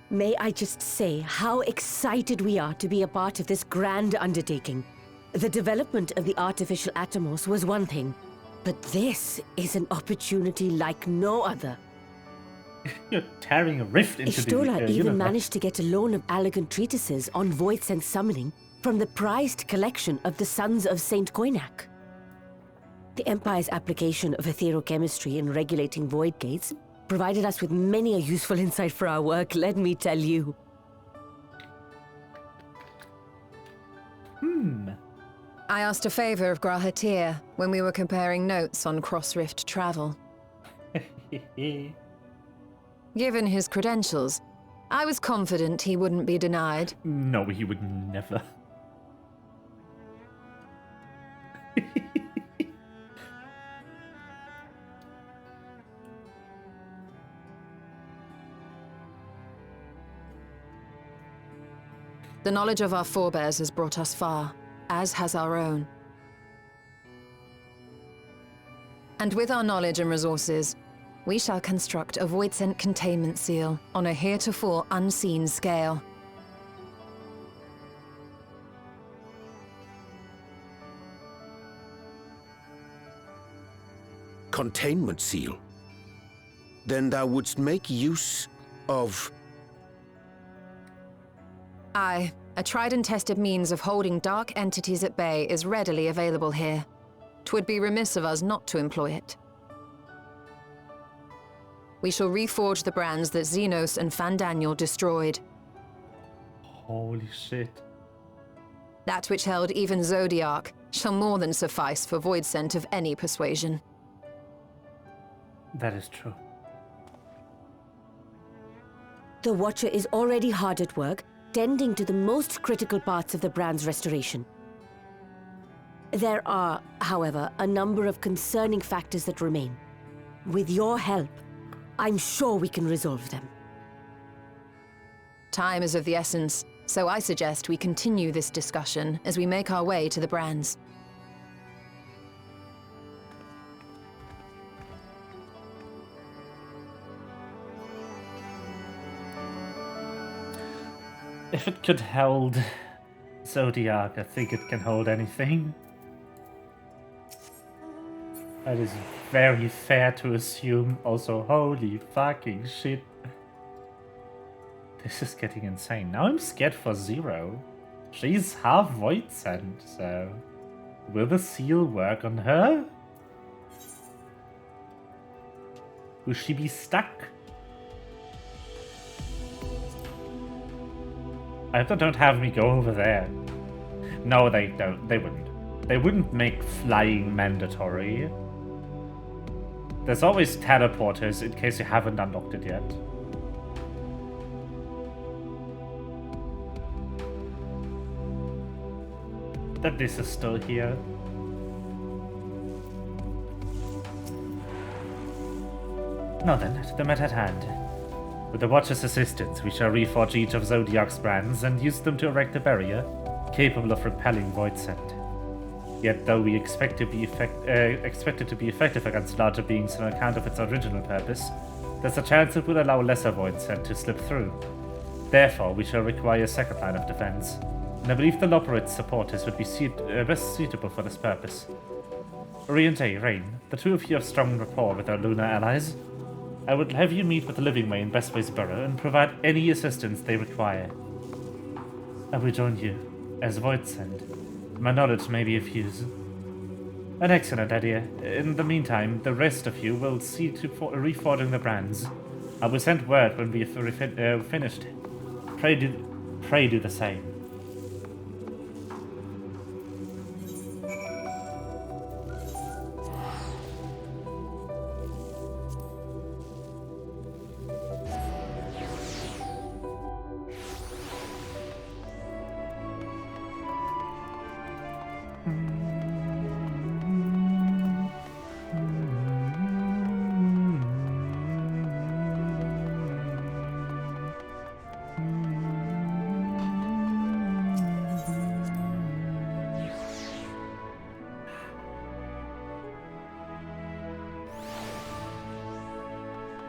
May I just say how excited we are to be a part of this grand undertaking. The development of the artificial Atomos was one thing, but this is an opportunity like no other. You're tearing a rift into Ishtola the even universe. managed to get a loan of elegant treatises on void sense summoning from the prized collection of the Sons of Saint Koinak. The Empire's application of etherochemistry in regulating void gates provided us with many a useful insight for our work, let me tell you. I asked a favor of Grahatir when we were comparing notes on cross-rift travel. Given his credentials, I was confident he wouldn't be denied. No, he would never. The knowledge of our forebears has brought us far, as has our own. And with our knowledge and resources, we shall construct a void-sent containment seal on a heretofore unseen scale. Containment seal? Then thou wouldst make use of... Aye, a tried and tested means of holding dark entities at bay is readily available here. 'Twould be remiss of us not to employ it. We shall reforge the brands that Xenos and Fandaniel destroyed. Holy shit. That which held even Zodiac shall more than suffice for void scent of any persuasion. That is true. The Watcher is already hard at work, tending to the most critical parts of the brand's restoration. There are, however, a number of concerning factors that remain. With your help, I'm sure we can resolve them. Time is of the essence, so I suggest we continue this discussion as we make our way to the brands. If it could hold Zodiac, I think it can hold anything. That is very fair to assume. Also, holy fucking shit. This is getting insane. Now I'm scared for Zero. She's half void sent, so... Will the seal work on her? Will she be stuck? I hope they don't have me go over there. No, they don't. They wouldn't. They wouldn't make flying mandatory. There's always teleporters in case you haven't unlocked it yet. That this is still here. Now then, to the matter at hand. With the Watcher's assistance, we shall reforge each of Zodiac's brands and use them to erect a barrier capable of repelling Void Send. Yet, though we expect it to be effective against larger beings on account of its original purpose, there's a chance it will allow lesser Void Send to slip through. Therefore, we shall require a second line of defense, and I believe the Loporit's supporters would be best suitable for this purpose. Oriente, Rain, the two of you have strong rapport with our lunar allies. I would have you meet with the Living Way in Bestway's Borough and provide any assistance they require. I will join you as Void Send. My knowledge may be of use. An excellent idea. In the meantime, the rest of you will see to reforging the brands. I will send word when we have finished. Pray do the same.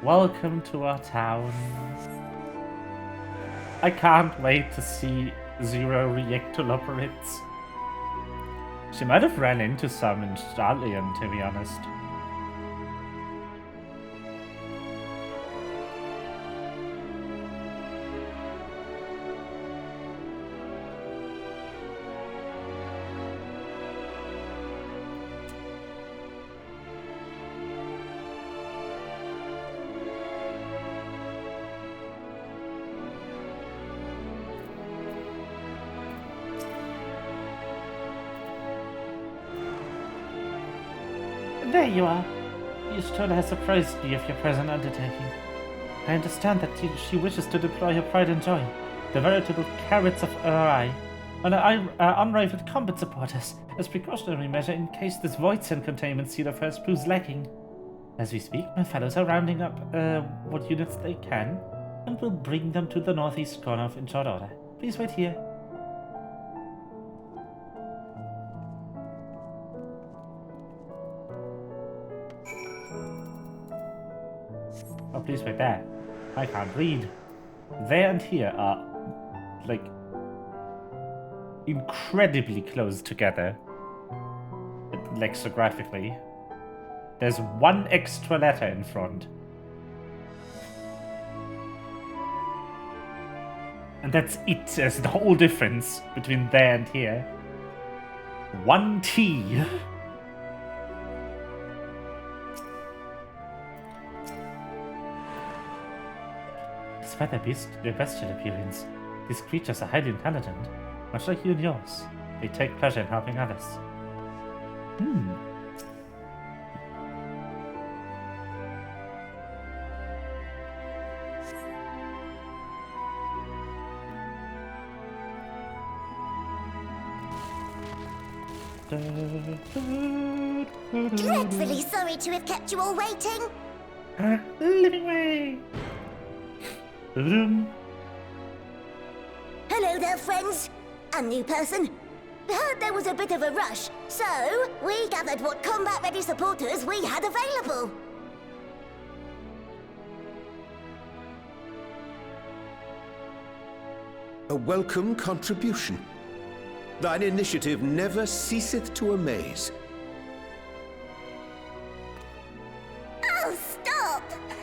Welcome to our town. I can't wait to see Zero react to Loporits. She might have ran into some in Starlian, to be honest. There you are. Yashtola has surprised me of your present undertaking. I understand that she wishes to deploy her pride and joy, the veritable carrots of her eye, on our unrivaled combat supporters, as precautionary measure in case this Void Send containment seal of hers proves lacking. As we speak, my fellows are rounding up what units they can, and will bring them to the northeast corner in short order. Please wait here. Oh, please wait there. I can't read. There and here are, like, incredibly close together. Lexicographically. There's one extra letter in front. And that's it. There's the whole difference between there and here. One T. Despite their bestial appearance, these creatures are highly intelligent, much like you and yours. They take pleasure in helping others. Dreadfully sorry to have kept you all waiting. Living Way! Hello there, friends. A new person. Heard there was a bit of a rush, so we gathered what combat-ready supporters we had available. A welcome contribution. Thine initiative never ceaseth to amaze. Oh, stop!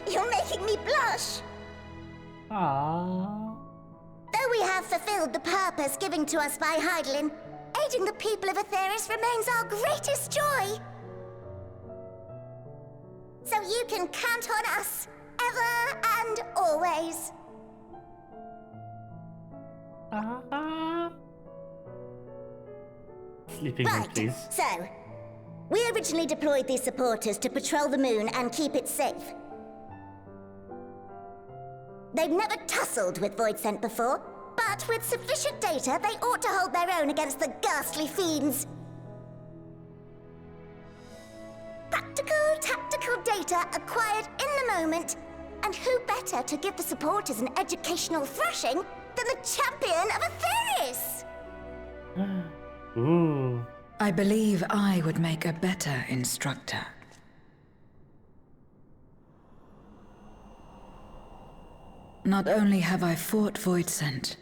You're making me blush. Aww. Though we have fulfilled the purpose given to us by Heidelin, aiding the people of Aetheris remains our greatest joy. So you can count on us, ever and always. Sleeping room, please. So, We originally deployed these supporters to patrol the moon and keep it safe. They've never tussled with Voidsent before, but with sufficient data, they ought to hold their own against the ghastly fiends. Practical, tactical data acquired in the moment, and who better to give the supporters an educational thrashing than the champion of Aetherius? Ooh. I believe I would make a better instructor. Not only have I fought Voidsent,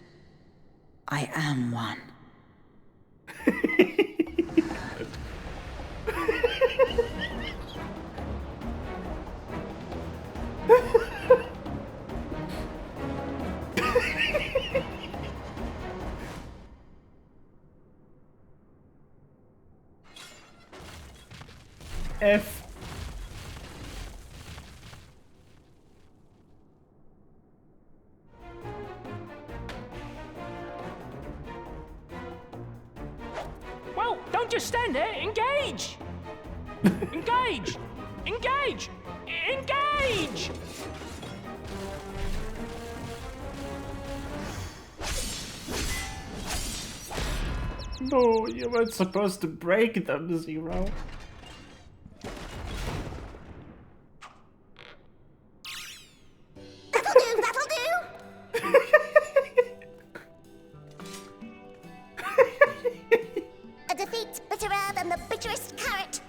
I am one. F. Well, don't just stand there. Engage! Engage! Engage! Engage! No, you weren't supposed to break them, Zero. That'll do, that'll do! A defeat bitterer than the bitterest carrot.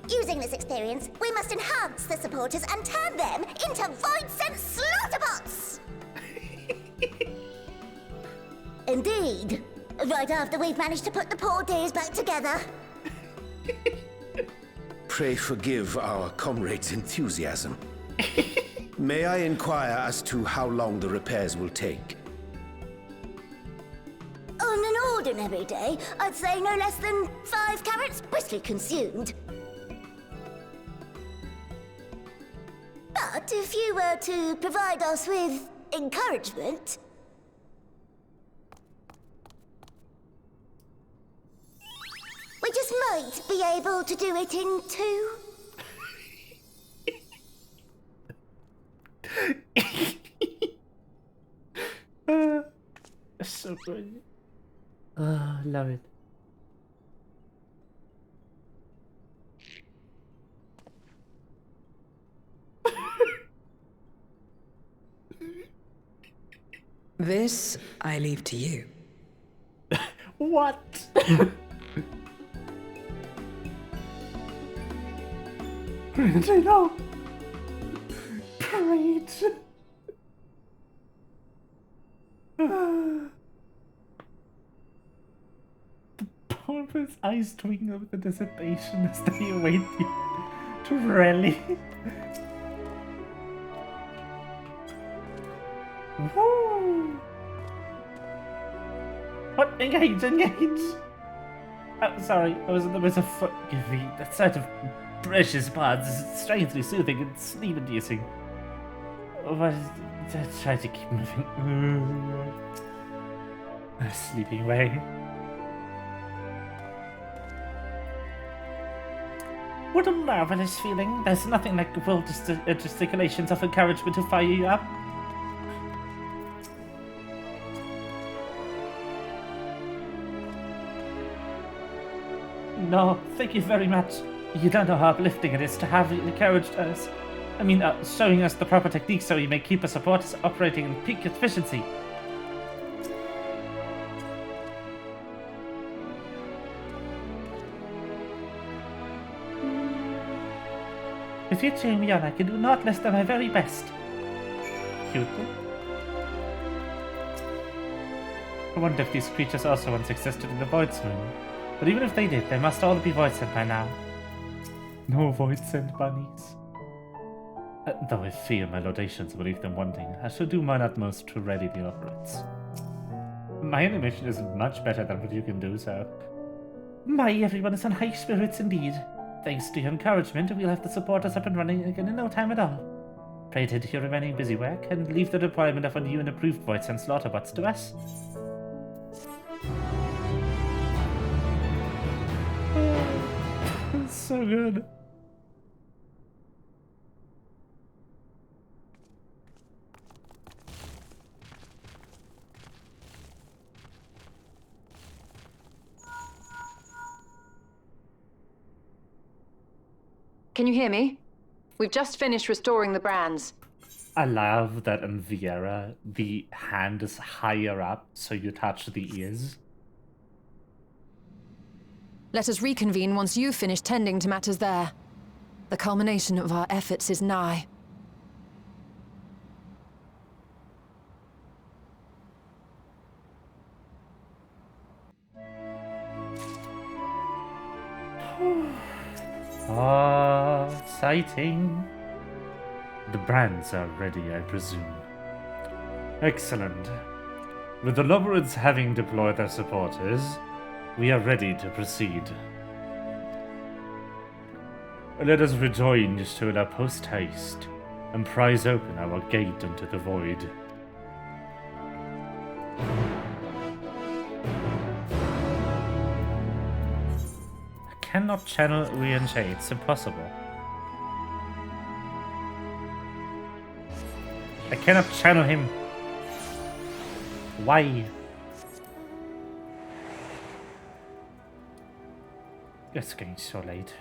Using this experience, we must enhance the supporters and turn them into Voidsent slaughterbots! Indeed. Right after we've managed to put the poor dears back together. Pray forgive our comrade's enthusiasm. May I inquire as to how long the repairs will take? On an ordinary day, I'd say no less than 5 carrots briskly consumed. But if you were to provide us with encouragement, we just might be able to do it in 2. So brilliant. Love it. This I leave to you. What? Really? No. Great. The powerful eyes twinkle with anticipation as they await you to rally. Woo! What? Engage, engage! Oh, sorry, I was in the midst of forgive me. That sight of precious pods is strangely soothing and sleep-inducing. But I try to keep moving. Sleeping away. What a marvelous feeling. There's nothing like world gesticulations of encouragement to fire you up. No, thank you very much. You don't know how uplifting it is to have encouraged us. I mean, showing us the proper techniques so we may keep our supporters operating in peak efficiency. If you cheer me on, I can do not less than my very best. Cute. I wonder if these creatures also once existed in the Void's moon. But even if they did, they must all be Voidsent by now. No Voidsent bunnies. Though I fear my laudations will leave them wanting, I shall do mine utmost to ready the operates. My animation is much better than what you can do, so... My, everyone is on high spirits indeed. Thanks to your encouragement, we'll have the supporters up and running again in no time at all. Pray tend to your remaining busy work, and leave the deployment of a new and approved Voidsent slaughterbots to us. So good. Can you hear me? We've just finished restoring the brands. I love that in Viera, the hand is higher up, so you touch the ears. Let us reconvene once you've finished tending to matters there. The culmination of our efforts is nigh. Exciting. The brands are ready, I presume. Excellent. With the Lobbereds having deployed their supporters, we are ready to proceed. Let us rejoin Ystola post-haste and prise open our gate into the void. I cannot channel Rian-Shay, it's impossible. I cannot channel him. Why? It's getting so late.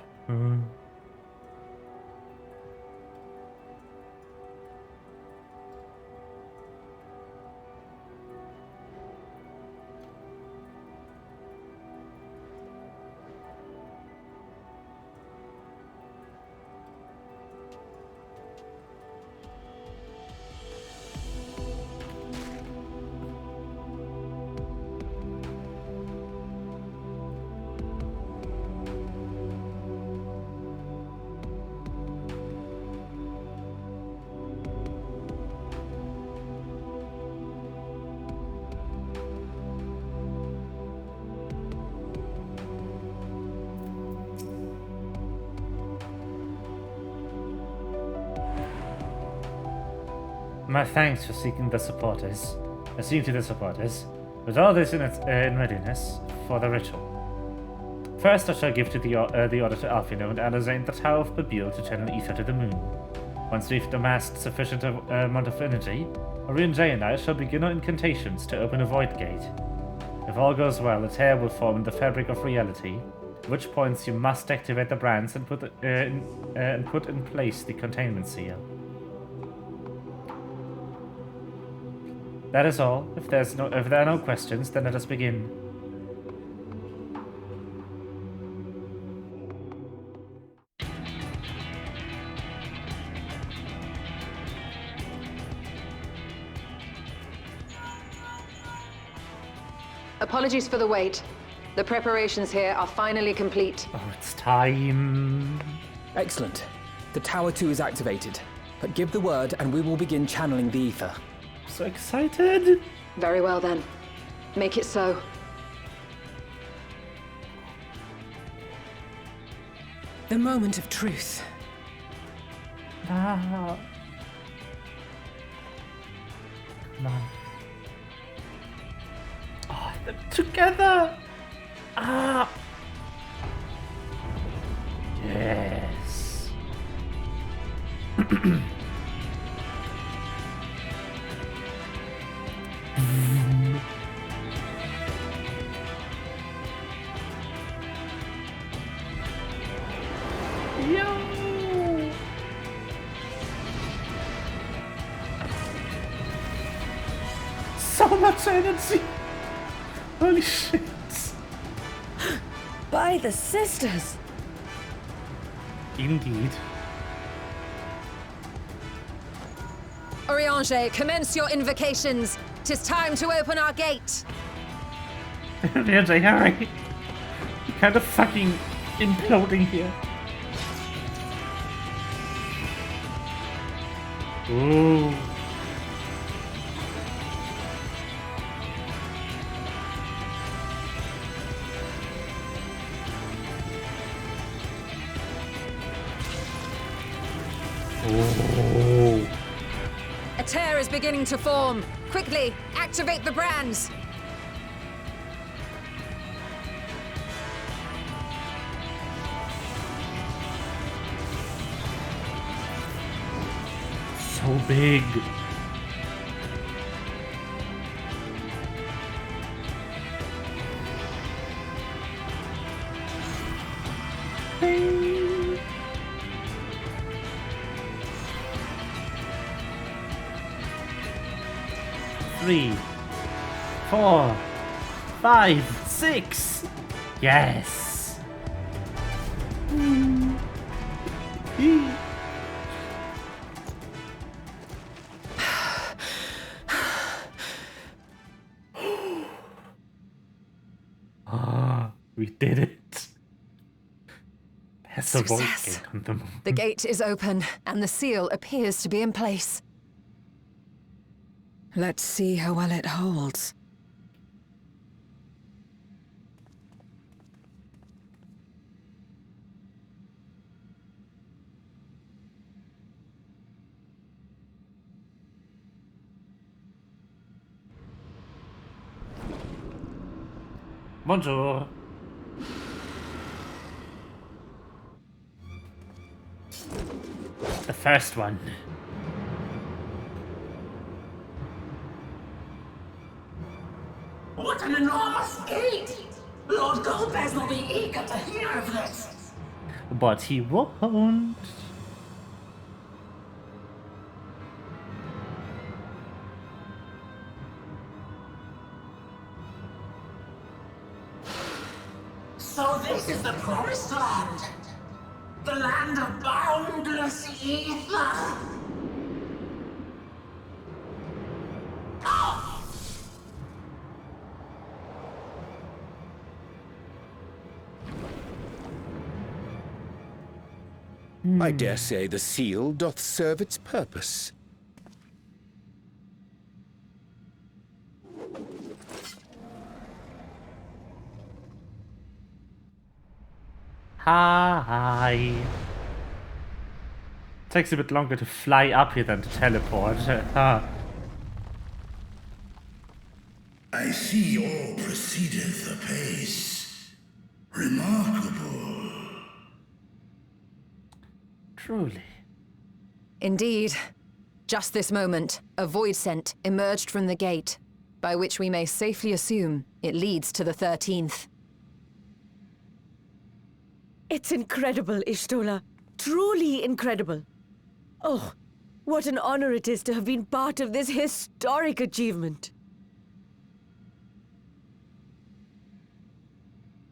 My thanks for seeking the supporters. Seeing to the supporters. With all this in readiness for the ritual. First, I shall give to the order to Alfino and Alazain the Tower of Babil to channel ether to the moon. Once we've amassed sufficient amount of energy, Orion-Jay and I shall begin our incantations to open a void gate. If all goes well, a tear will form in the fabric of reality, at which points you must activate the brands and put in place the containment seal. That is all. If there are no questions, then let us begin. Apologies for the wait. The preparations here are finally complete. Oh, it's time. Excellent. The Tower 2 is activated. But give the word and we will begin channeling the ether. So excited! Very well then. Make it so. The moment of truth. Ah. Come on. Oh, them together! Ah! Yes. Yo! So much energy! Holy shit! By the sisters! Indeed. Orion-Jay, commence your invocations. 'Tis time to open our gate. Orion-Jay, hurry! You're kind of fucking imploding here. Ooh. Oh. A tear is beginning to form. Quickly, activate the brands. big. Ding. 3, 4, 5, 6. Yes. We did it. There's a void gate on the moon. The gate is open, and the seal appears to be in place. Let's see how well it holds. Bonjour. The first one. What an enormous gate! Lord Golbez will be eager to hear of this. But he won't. So this is the promised land. The land of boundless ether. I dare say the seal doth serve its purpose. Hi. Takes a bit longer to fly up here than to teleport. I see all proceedeth apace. Remarkable. Truly. Indeed. Just this moment, a void scent emerged from the gate, by which we may safely assume it leads to the 13th. It's incredible, Ishtola. Truly incredible. Oh, what an honor it is to have been part of this historic achievement.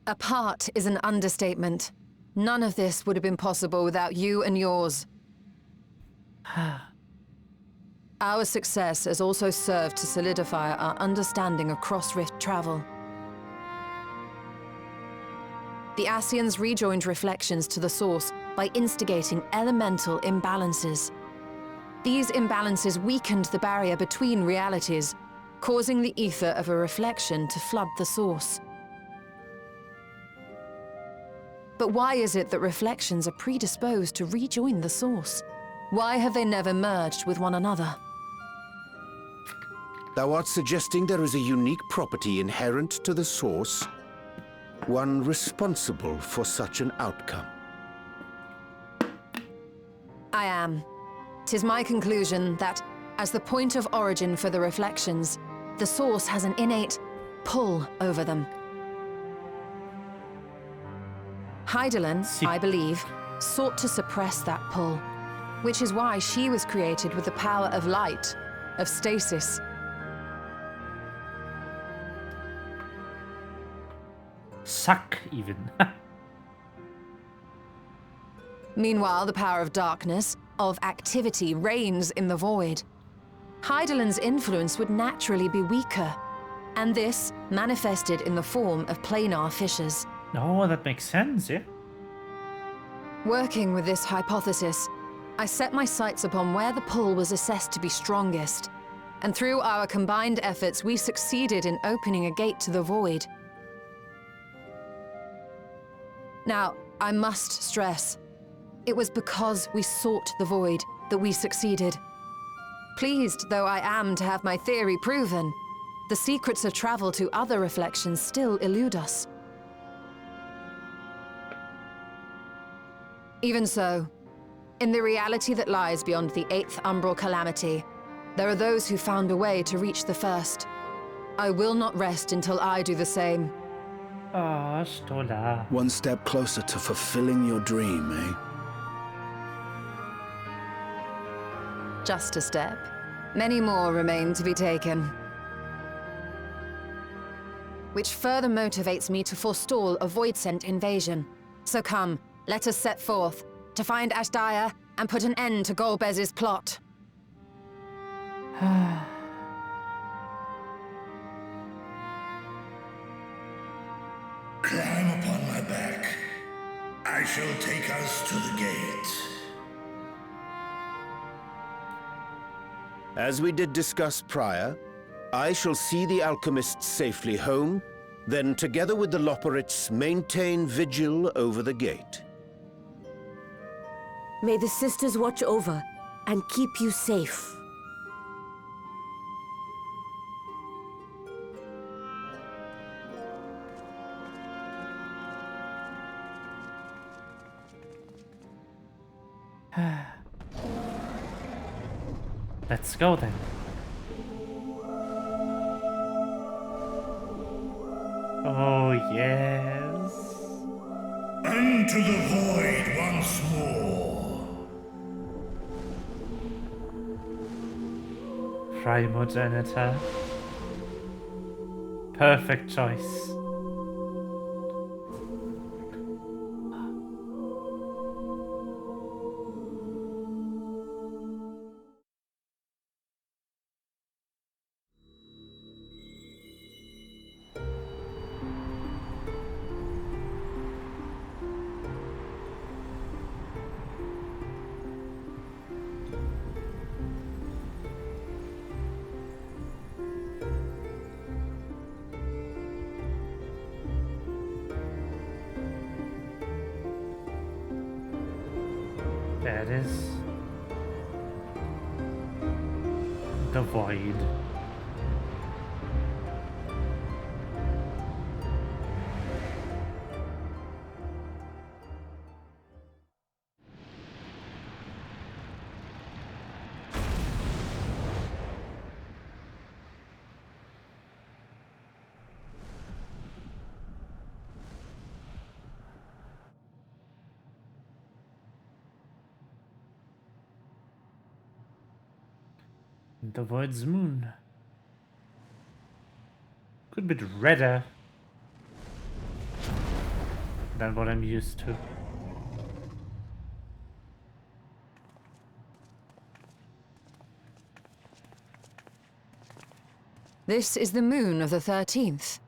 A part is an understatement. None of this would have been possible without you and yours. Our success has also served to solidify our understanding of cross-rift travel. The Ascians rejoined reflections to the source by instigating elemental imbalances. These imbalances weakened the barrier between realities, causing the ether of a reflection to flood the source. But why is it that reflections are predisposed to rejoin the source? Why have they never merged with one another? Thou art suggesting there is a unique property inherent to the source, one responsible for such an outcome. I am. 'Tis my conclusion that, as the point of origin for the reflections, the source has an innate pull over them. Hydaelyn, I believe, sought to suppress that pull, which is why she was created with the power of light, of stasis. Suck, even. Meanwhile, the power of darkness, of activity, reigns in the void. Hydaelyn's influence would naturally be weaker, and this manifested in the form of planar fissures. No, that makes sense, yeah? Working with this hypothesis, I set my sights upon where the pull was assessed to be strongest, and through our combined efforts, we succeeded in opening a gate to the void. Now, I must stress, it was because we sought the void that we succeeded. Pleased though I am to have my theory proven, the secrets of travel to other reflections still elude us. Even so, In the reality that lies beyond the 8th umbral calamity, there are those who found a way to reach the first. I will not rest until I do the same. Ah, Stola. One step closer to fulfilling your dream, eh? Just a step. Many more remain to be taken. Which further motivates me to forestall a void-sent invasion. So come, let us set forth, to find Ashdaya and put an end to Golbez's plot. Climb upon my back. I shall take us to the gate. As we did discuss prior, I shall see the alchemists safely home, then together with the Loporrits maintain vigil over the gate. May the sisters watch over and keep you safe. Let's go then. Oh, yes. Unto the void once more. Primogenitor. Perfect choice. There it is. The void. The void's moon. Could be redder than what I'm used to. This is the moon of the 13th.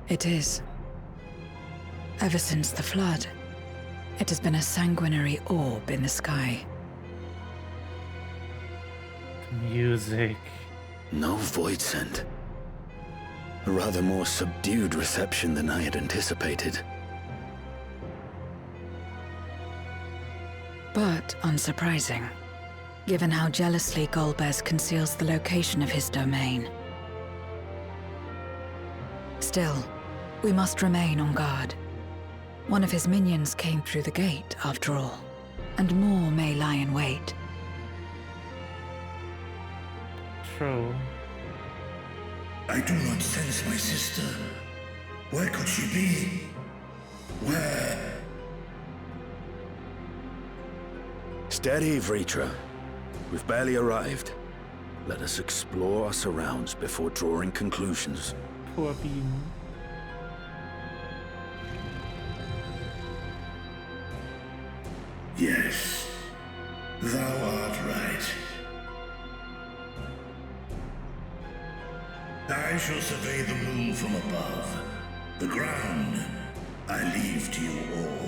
It is. Ever since the flood, it has been a sanguinary orb in the sky. Music. No void scent. A rather more subdued reception than I had anticipated. But unsurprising, given how jealously Golbez conceals the location of his domain. Still, we must remain on guard. One of his minions came through the gate, after all, and more may lie in wait. True. I do not sense my sister. Where could she be? Where? Steady, Vritra. We've barely arrived. Let us explore our surrounds before drawing conclusions. Poor bean. Yes, thou art right. I shall survey the moon from above. The ground I leave to you all.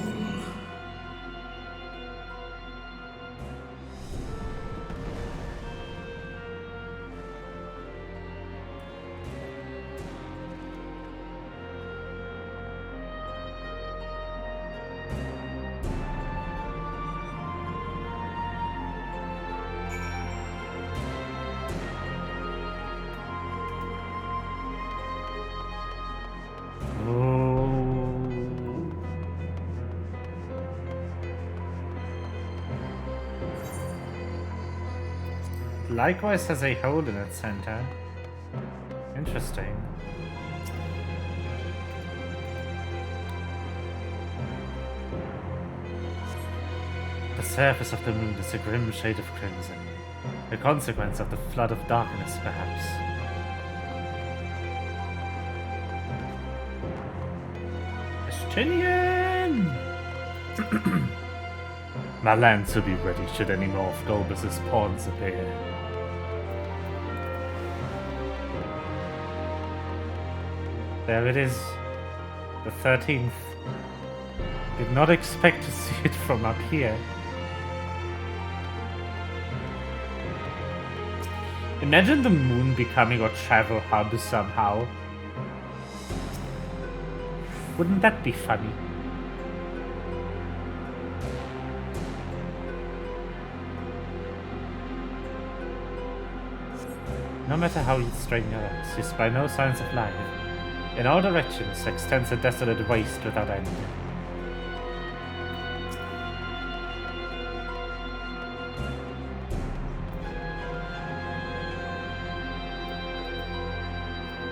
likewise has a hole in its center. Interesting. The surface of the moon is a grim shade of crimson. A consequence of the flood of darkness, perhaps. Justinian! My lands will be ready should any more of Golbus's pawns appear. There it is. The 13th. Did not expect to see it from up here. Imagine the moon becoming our travel hub somehow. Wouldn't that be funny? No matter how you strain your eyes, you spy no signs of life. In all directions extends a desolate waste without end.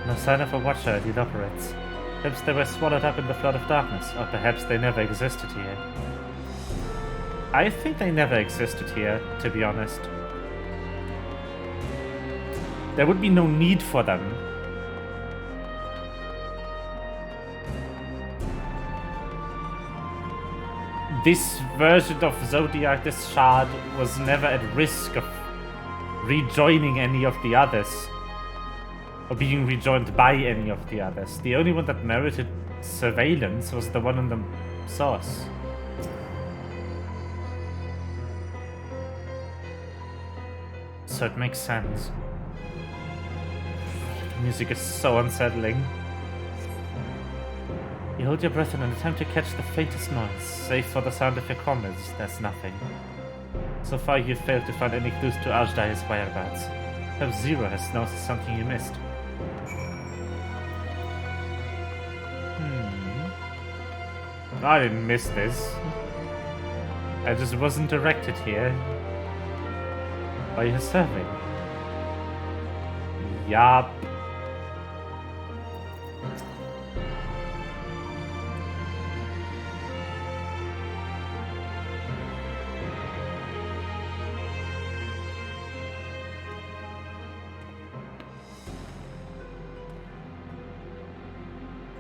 No sign of a watcher that operates. Perhaps they were swallowed up in the flood of darkness, or perhaps they never existed here. I think they never existed here, to be honest. There would be no need for them. This version of Zodiac, this shard, was never at risk of rejoining any of the others. Or being rejoined by any of the others. The only one that merited surveillance was the one in the source. So it makes sense. The music is so unsettling. You hold your breath in an attempt to catch the faintest noise. Save for the sound of your comrades, there's nothing. So far you've failed to find any clues to Ajdai's whereabouts. Perhaps Zero has noticed something you missed. I didn't miss this. I just wasn't directed here. By your serving. Yup.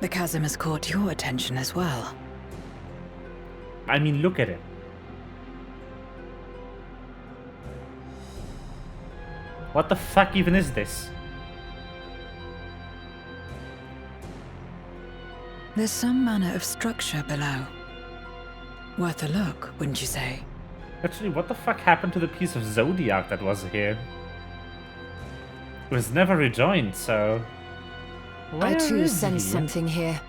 The chasm has caught your attention as well. I mean, look at it. What the fuck even is this? There's some manner of structure below. Worth a look, wouldn't you say? Actually, what the fuck happened to the piece of Zodiac that was here? It was never rejoined, so... I too Where is sense he? something here.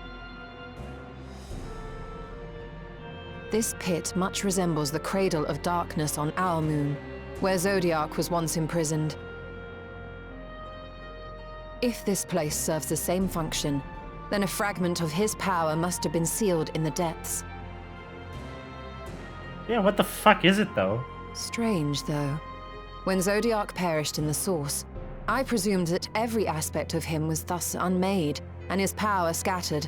This pit much resembles the Cradle of Darkness on our moon, where Zodiac was once imprisoned. If this place serves the same function, then a fragment of his power must have been sealed in the depths. Yeah, what the fuck is it though? Strange, though. When Zodiac perished in the Source, I presumed that every aspect of him was thus unmade, and his power scattered.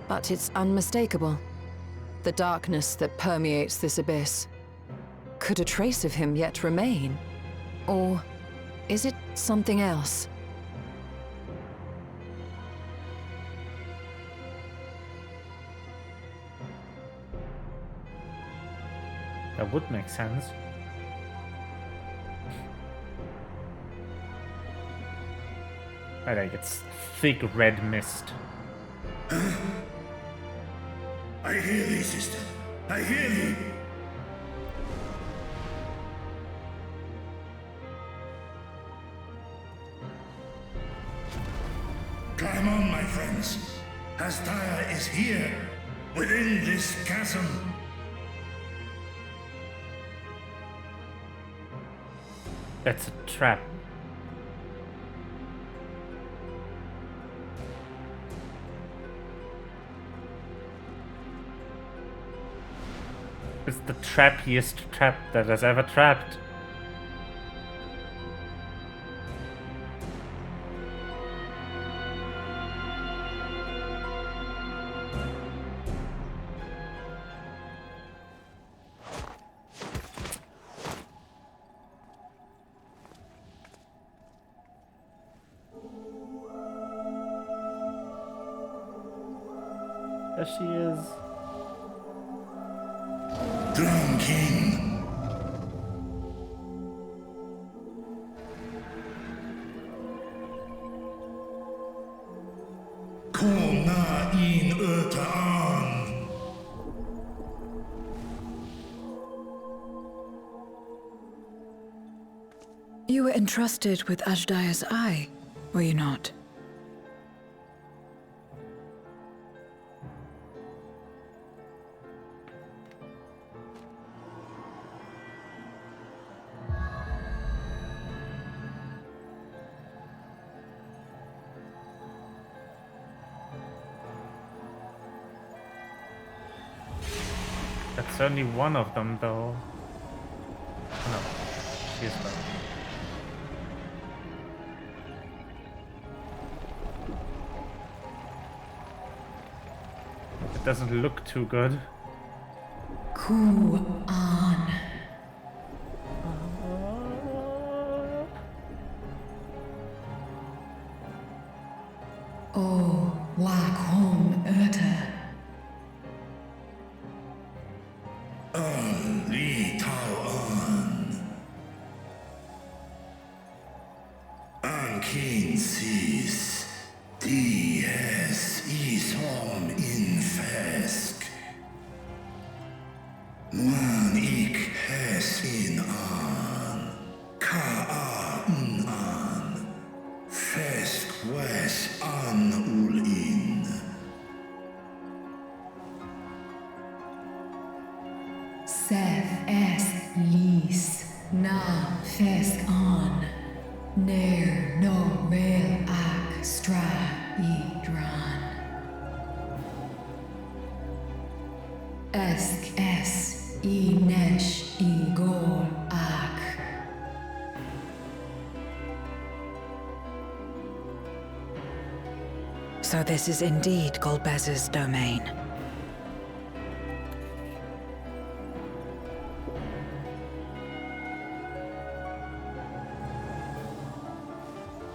But it's unmistakable. The darkness that permeates this abyss. Could a trace of him yet remain? Or is it something else? That would make sense. I think it's thick red mist. I hear thee, sister. I hear thee. Climb on, my friends. Azdaya is here, within this chasm. That's a trap. It's the trappiest trap that has ever trapped. There she is. Drown King. Kom na in öta an. You were entrusted with Ajdaya's eye, were you not? That's only one of them, though. No, she's right. It doesn't look too good. Ku-an. Oh, Wakhom Erta. Li Tao An. Ankin sis. Dies ishom in fesk. Nuan ik hes in an. Ka an. Fesk wes an ul in. Seth es lis na fesk on. Ner no mel ak stra idran. Esk es I nesh I gol ak. So this is indeed Golbez's domain.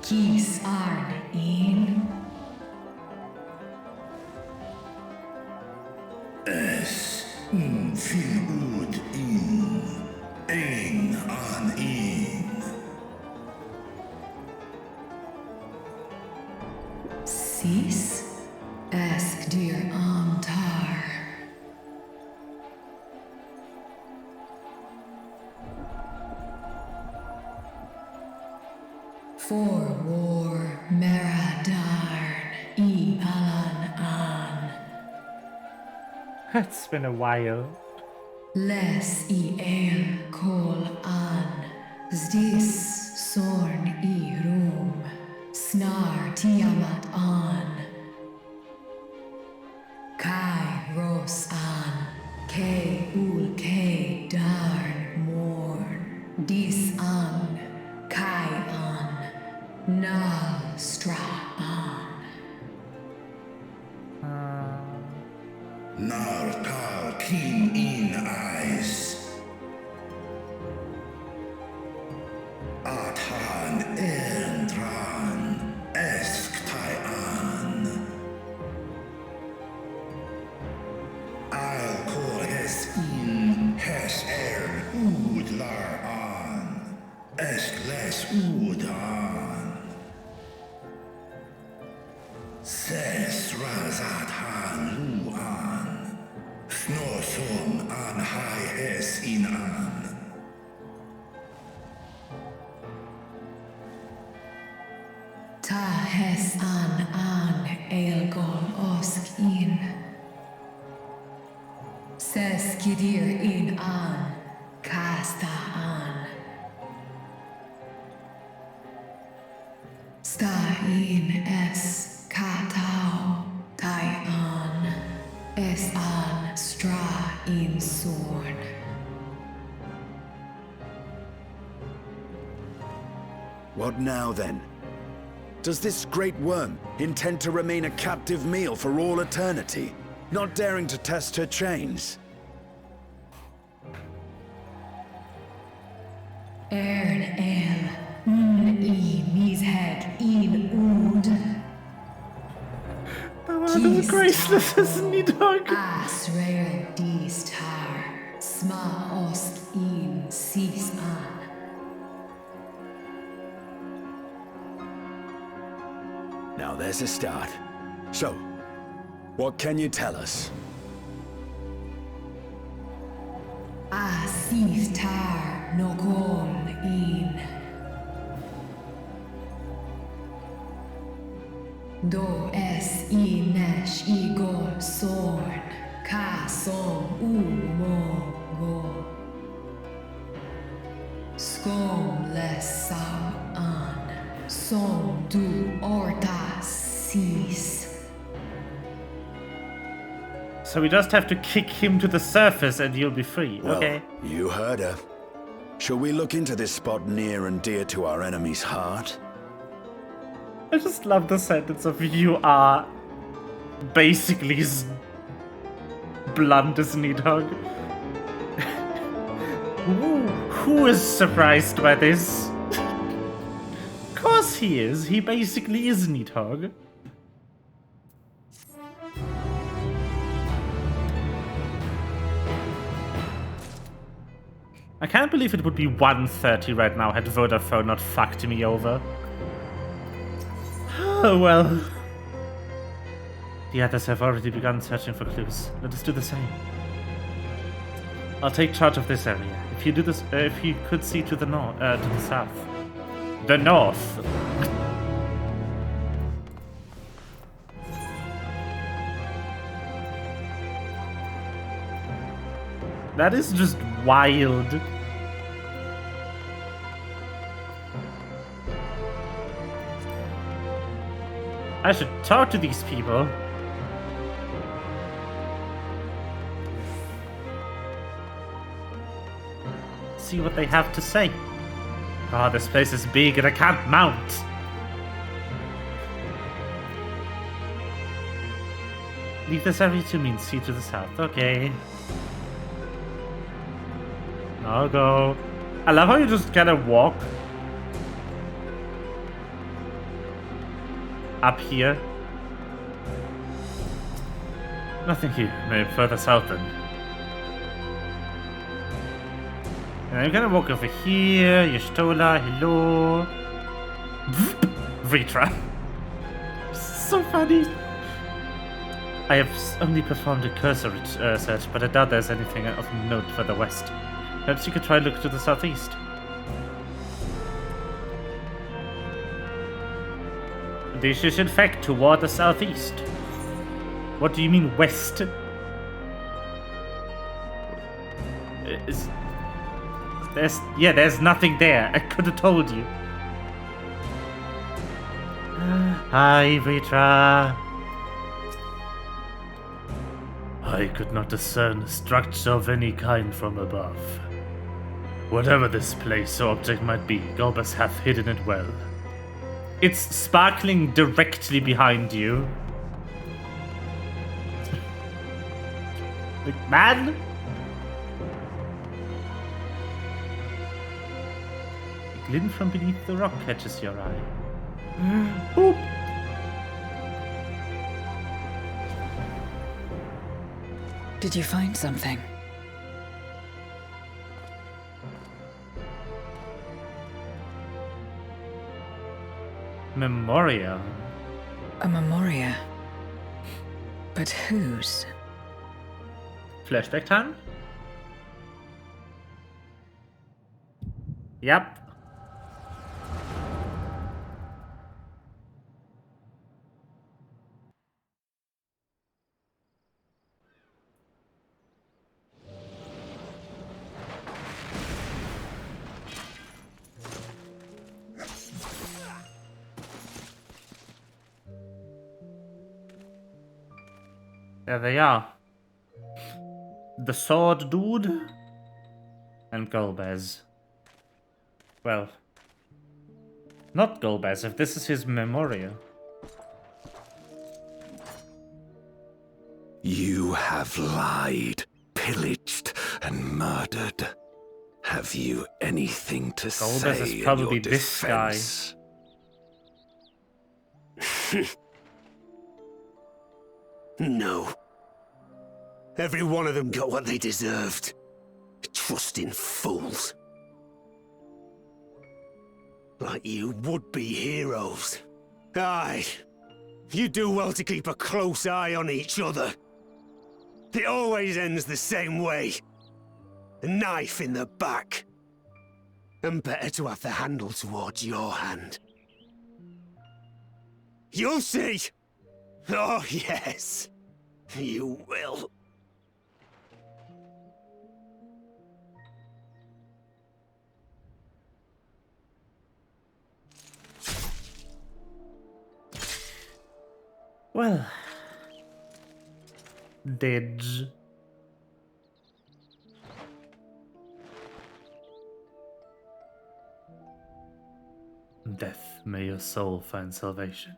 Kis arn in. Es fil ud in. Ein an in. Sis? Ask dear Amtar. For war Meradarn I Alan An. It's been a while. Les I El Kol An. Zdis Sorn I Rum. Snar Tiamat An. Kai Ros An. K Ul K Darn Morn. Dis An. Kai An. Nal Stra An. Nar tal kin in eyes. Athan Endran. Esk tai an. I'll call hes in. Hes ud lar an. Esk les ud an. Ses razat han lu an. Snosom an hai hes in an. Ta hes an Elgol Osk in. Ses Kidir in an. Kasta an. Sta in es Katao. Tai an. Es an Stra in Sorn. What now, then? Does this great worm intend to remain a captive meal for all eternity, not daring to test her chains? Ern El. I Mishead in Ud. not as graceless as Nidhogg. Asrael Distar, Sma Ost in Sis An. Now there's a start. So, what can you tell us? Asiftar Nogol in. Do es Inesh Igor Sorn, Ka Som Mo Go. Skom Les Sam An, Som Du Orta Sis. So we just have to kick him to the surface and you'll be free. Well, okay. You heard her. Shall we look into this spot near and dear to our enemy's heart? I just love the sentence of you are basically as blunt as Nidhogg. Who is surprised by this? Of course he is. He basically is Nidhogg. I can't believe it would be 1:30 right now had Vodafone not fucked me over. Oh well. The others have already begun searching for clues. Let us do the same. I'll take charge of this area. If you do this, if you could see to the north, to the south. The north. That is just wild. I should talk to these people. See what they have to say. Oh, this place is big and I can't mount. Leave this area to me and see to the south. Okay. I'll go. I love how you just kind of walk up here. Nothing here. Maybe further south then. And I'm gonna walk over here. Yashtola, hello. Vitra. So funny. I have only performed a cursory search, but I doubt there's anything of note further west. Perhaps you could try and look to the southeast. This is in fact toward the southeast. What do you mean west? There's nothing there. I could have told you. Hi, Vitra. I could not discern a structure of any kind from above. Whatever this place or object might be, Golbus hath hidden it well. It's sparkling directly behind you. Like, man! A glint from beneath the rock catches your eye. Boop! Did you find something? Memoria. A memoria. But whose? Flashback time? Yep. There they are. The sword dude and Golbez. Well, not Golbez, if this is his memoria. You have lied, pillaged, and murdered. Have you anything to Golbez say is in probably your this guy. defense? No. Every one of them got what they deserved. Trusting fools. Like you would-be heroes. Aye. You do well to keep a close eye on each other. It always ends the same way. A knife in the back. And better to have the handle towards your hand. You'll see! Oh, yes. You will. Well, dead. Death, may your soul find salvation.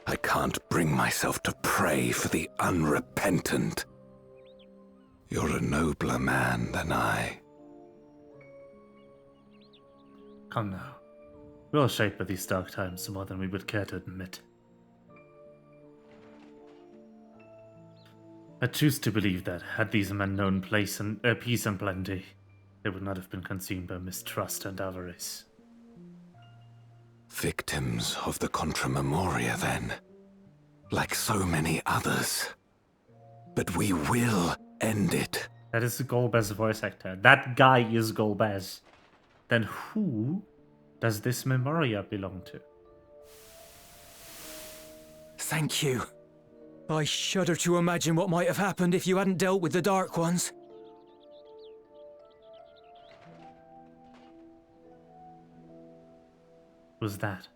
I can't bring myself to pray for the unrepentant. You're a nobler man than I. Come now. We're all shaped by these dark times more than we would care to admit. I choose to believe that, had these men known peace and plenty, they would not have been consumed by mistrust and avarice. Victims of the Contra Memoria, then. Like so many others. But we will end it. That is Golbez's voice actor. That guy is Golbez. Then who does this Memoria belong to? Thank you. I shudder to imagine what might have happened if you hadn't dealt with the Dark Ones. Who's that?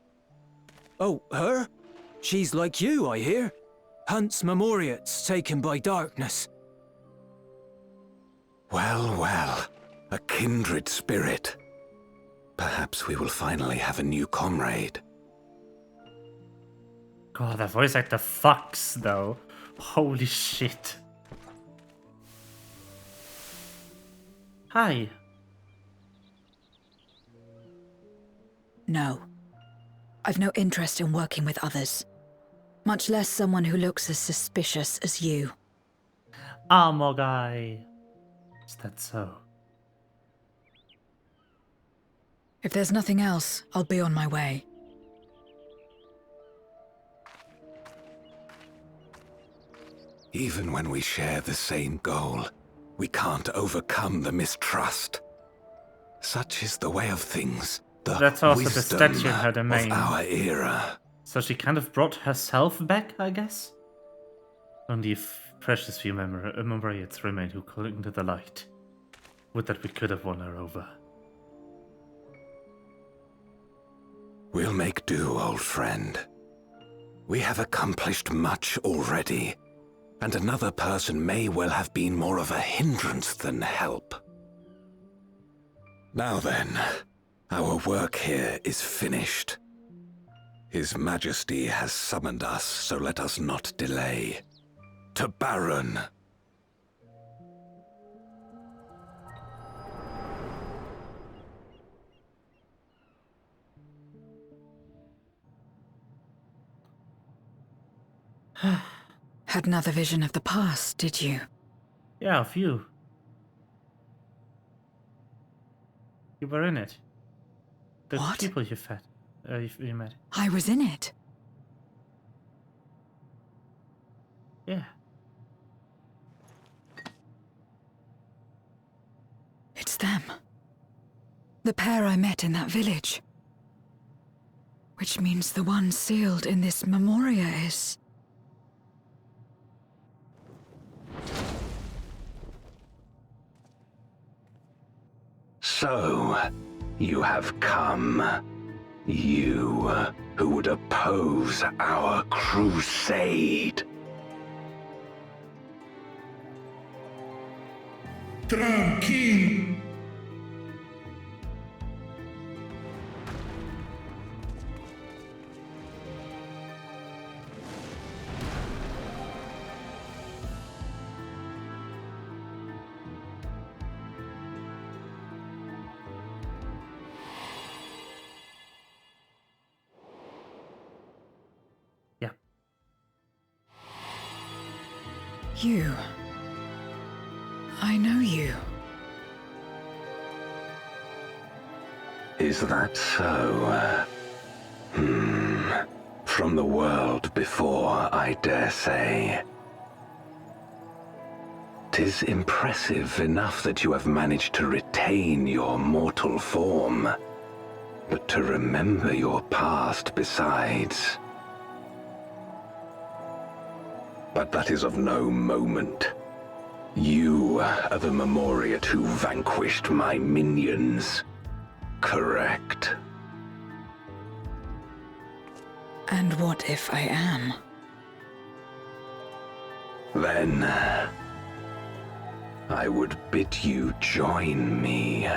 Oh, her? She's like you, I hear. Hunts Memoriates taken by darkness. Well, well. A kindred spirit. Perhaps we will finally have a new comrade. God, that voice actor fucks, though. Holy shit. Hi. No. I've no interest in working with others. Much less someone who looks as suspicious as you. Armor guy. Is that so? If there's nothing else, I'll be on my way. Even when we share the same goal, we can't overcome the mistrust. Such is the way of things. That's also the statue in her domain. Of our era. So she kind of brought herself back, I guess? Only a precious few Memoriates remain who cling to the light. Would that we could have won her over. We'll make do, old friend. We have accomplished much already, and another person may well have been more of a hindrance than help. Now then, our work here is finished. His Majesty has summoned us, so let us not delay. To Baron! Had another vision of the past, did you? Yeah, a few. You were in it. The What? people you met. I was in it. Yeah. It's them. The pair I met in that village. Which means the one sealed in this Memoria is... So, you have come. You, who would oppose our crusade. Tranquilo. You. I know you. Is that so? From the world before, I dare say. 'Tis impressive enough that you have managed to retain your mortal form, but to remember your past besides. But that is of no moment. You are the Memoriat who vanquished my minions, correct? And what if I am? Then I would bid you join me.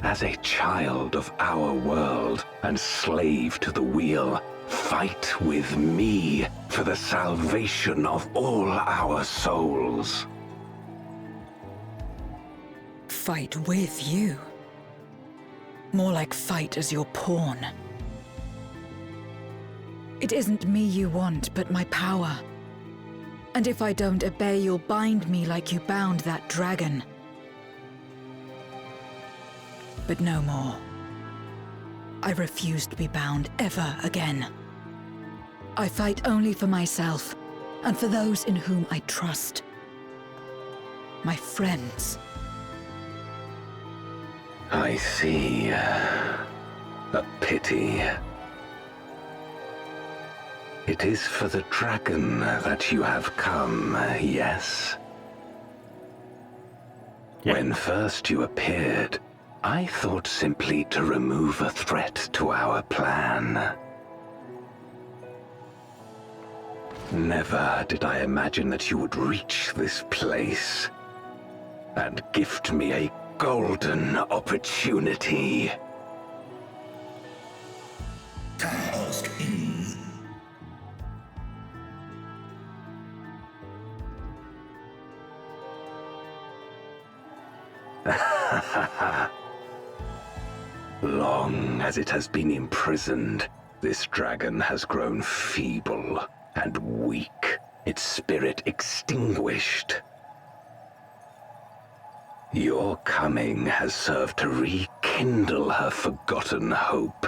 As a child of our world and slave to the wheel, fight with me for the salvation of all our souls. Fight with you? More like fight as your pawn. It isn't me you want, but my power. And if I don't obey, you'll bind me like you bound that dragon. But no more. I refuse to be bound ever again. I fight only for myself, and for those in whom I trust. My friends. I see. A pity. It is for the dragon that you have come, yes? Yeah. When first you appeared, I thought simply to remove a threat to our plan. Never did I imagine that you would reach this place and gift me a golden opportunity. Task in. Long as it has been imprisoned, this dragon has grown feeble and weak, its spirit extinguished. Your coming has served to rekindle her forgotten hope.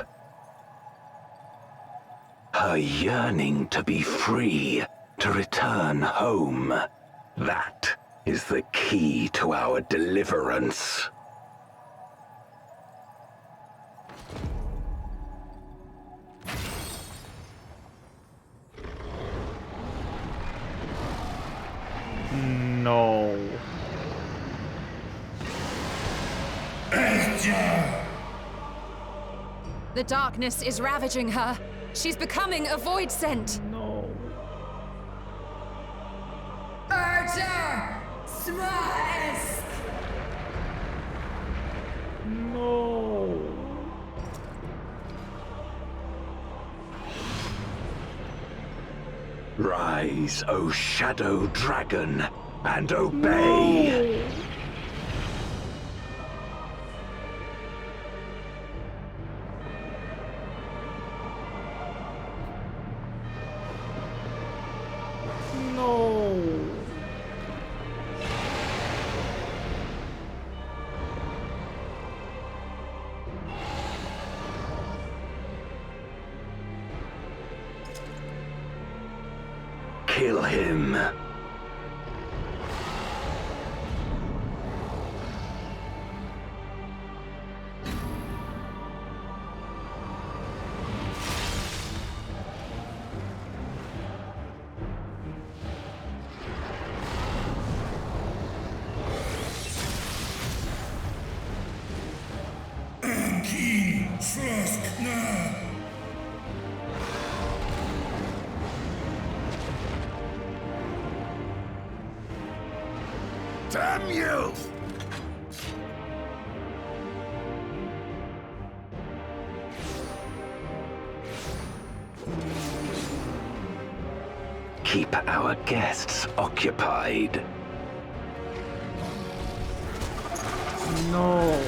Her yearning to be free, to return home. That is the key to our deliverance. No. The darkness is ravaging her. She's becoming a void scent. No. Archer! Smash! No. Rise, O Shadow Dragon, and obey! No. Kill him. King Frost now. Damn you! Keep our guests occupied. No.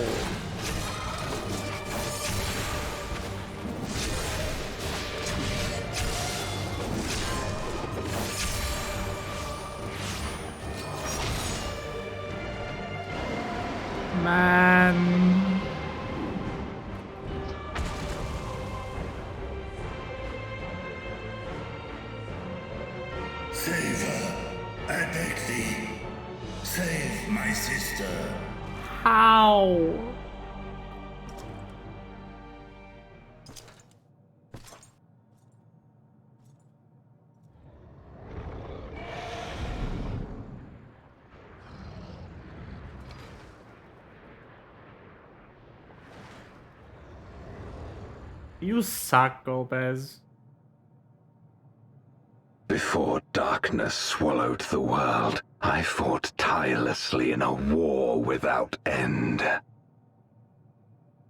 Man. Save her, I beg thee. Save my sister. How? You suck, Gomez. Before darkness swallowed the world, I fought tirelessly in a war without end.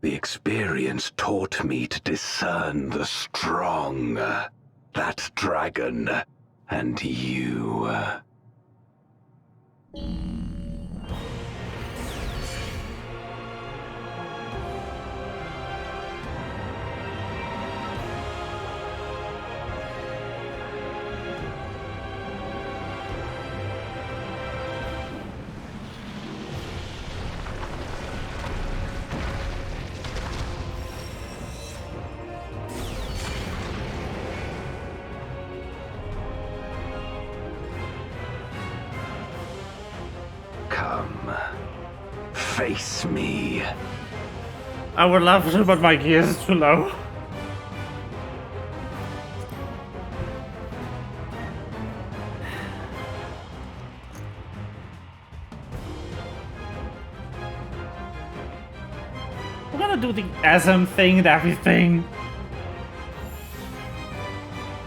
The experience taught me to discern the strong, that dragon, and you. Come, face me. I would love to, but my gear is too low. We're gonna do the ASM thing and everything.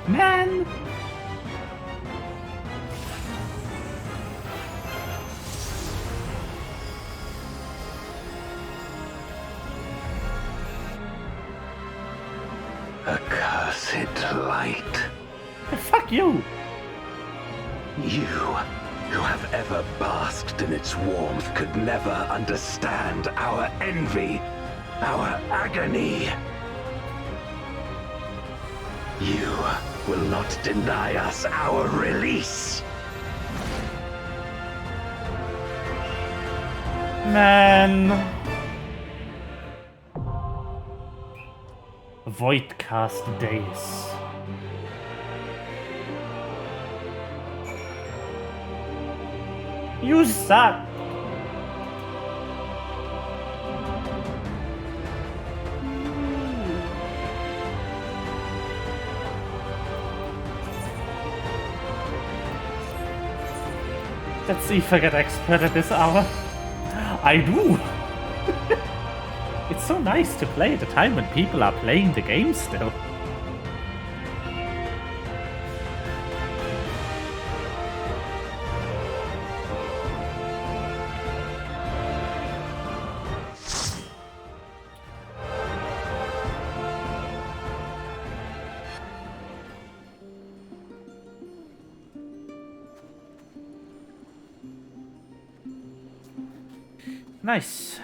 Man! Accursed light. Fuck you! You, who have ever basked in its warmth, could never understand our envy, our agony. You will not deny us our release. Man. Voidcast days. You suck. Let's see if I get expert at this hour. I do. It's so nice to play at a time when people are playing the game still. Nice.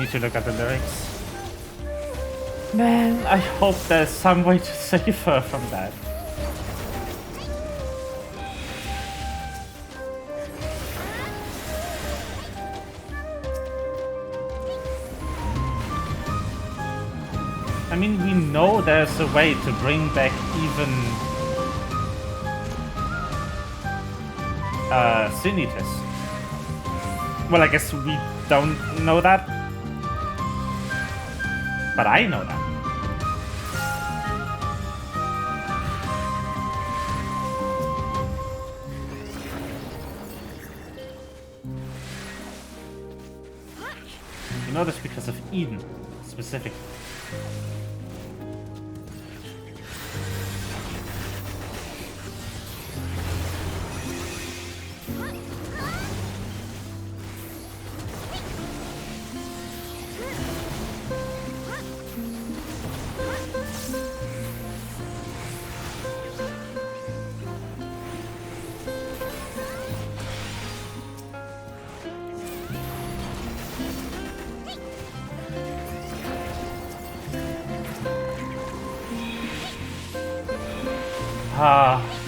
need to look at the lyrics. Man, I hope there's some way to save her from that. I mean, we know there's a way to bring back even Sinitus. Well, I guess we don't know that, but I know that. You know this because of Eden, specifically.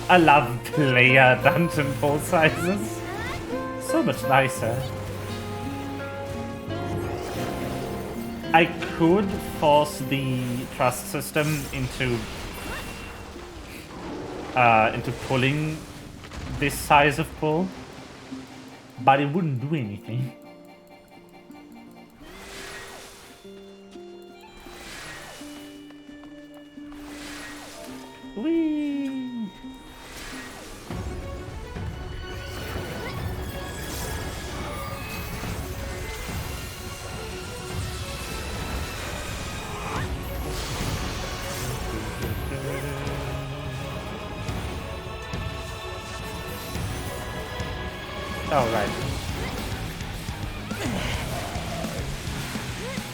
I love player dungeon pool sizes. So much nicer. I could force the trust system into pulling this size of pool, but it wouldn't do anything. Whee! Oh, right.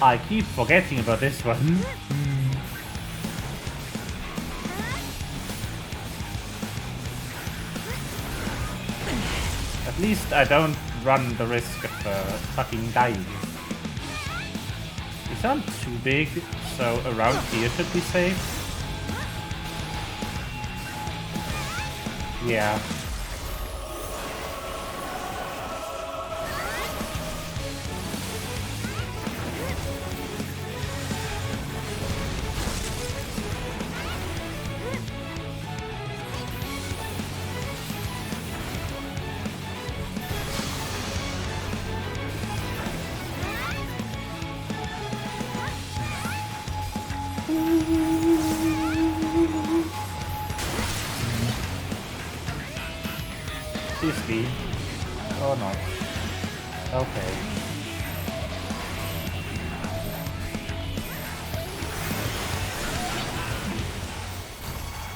I keep forgetting about this one. At least I don't run the risk of fucking dying. These aren't too big, so around here should be safe. Yeah. Speed. Oh no. Okay.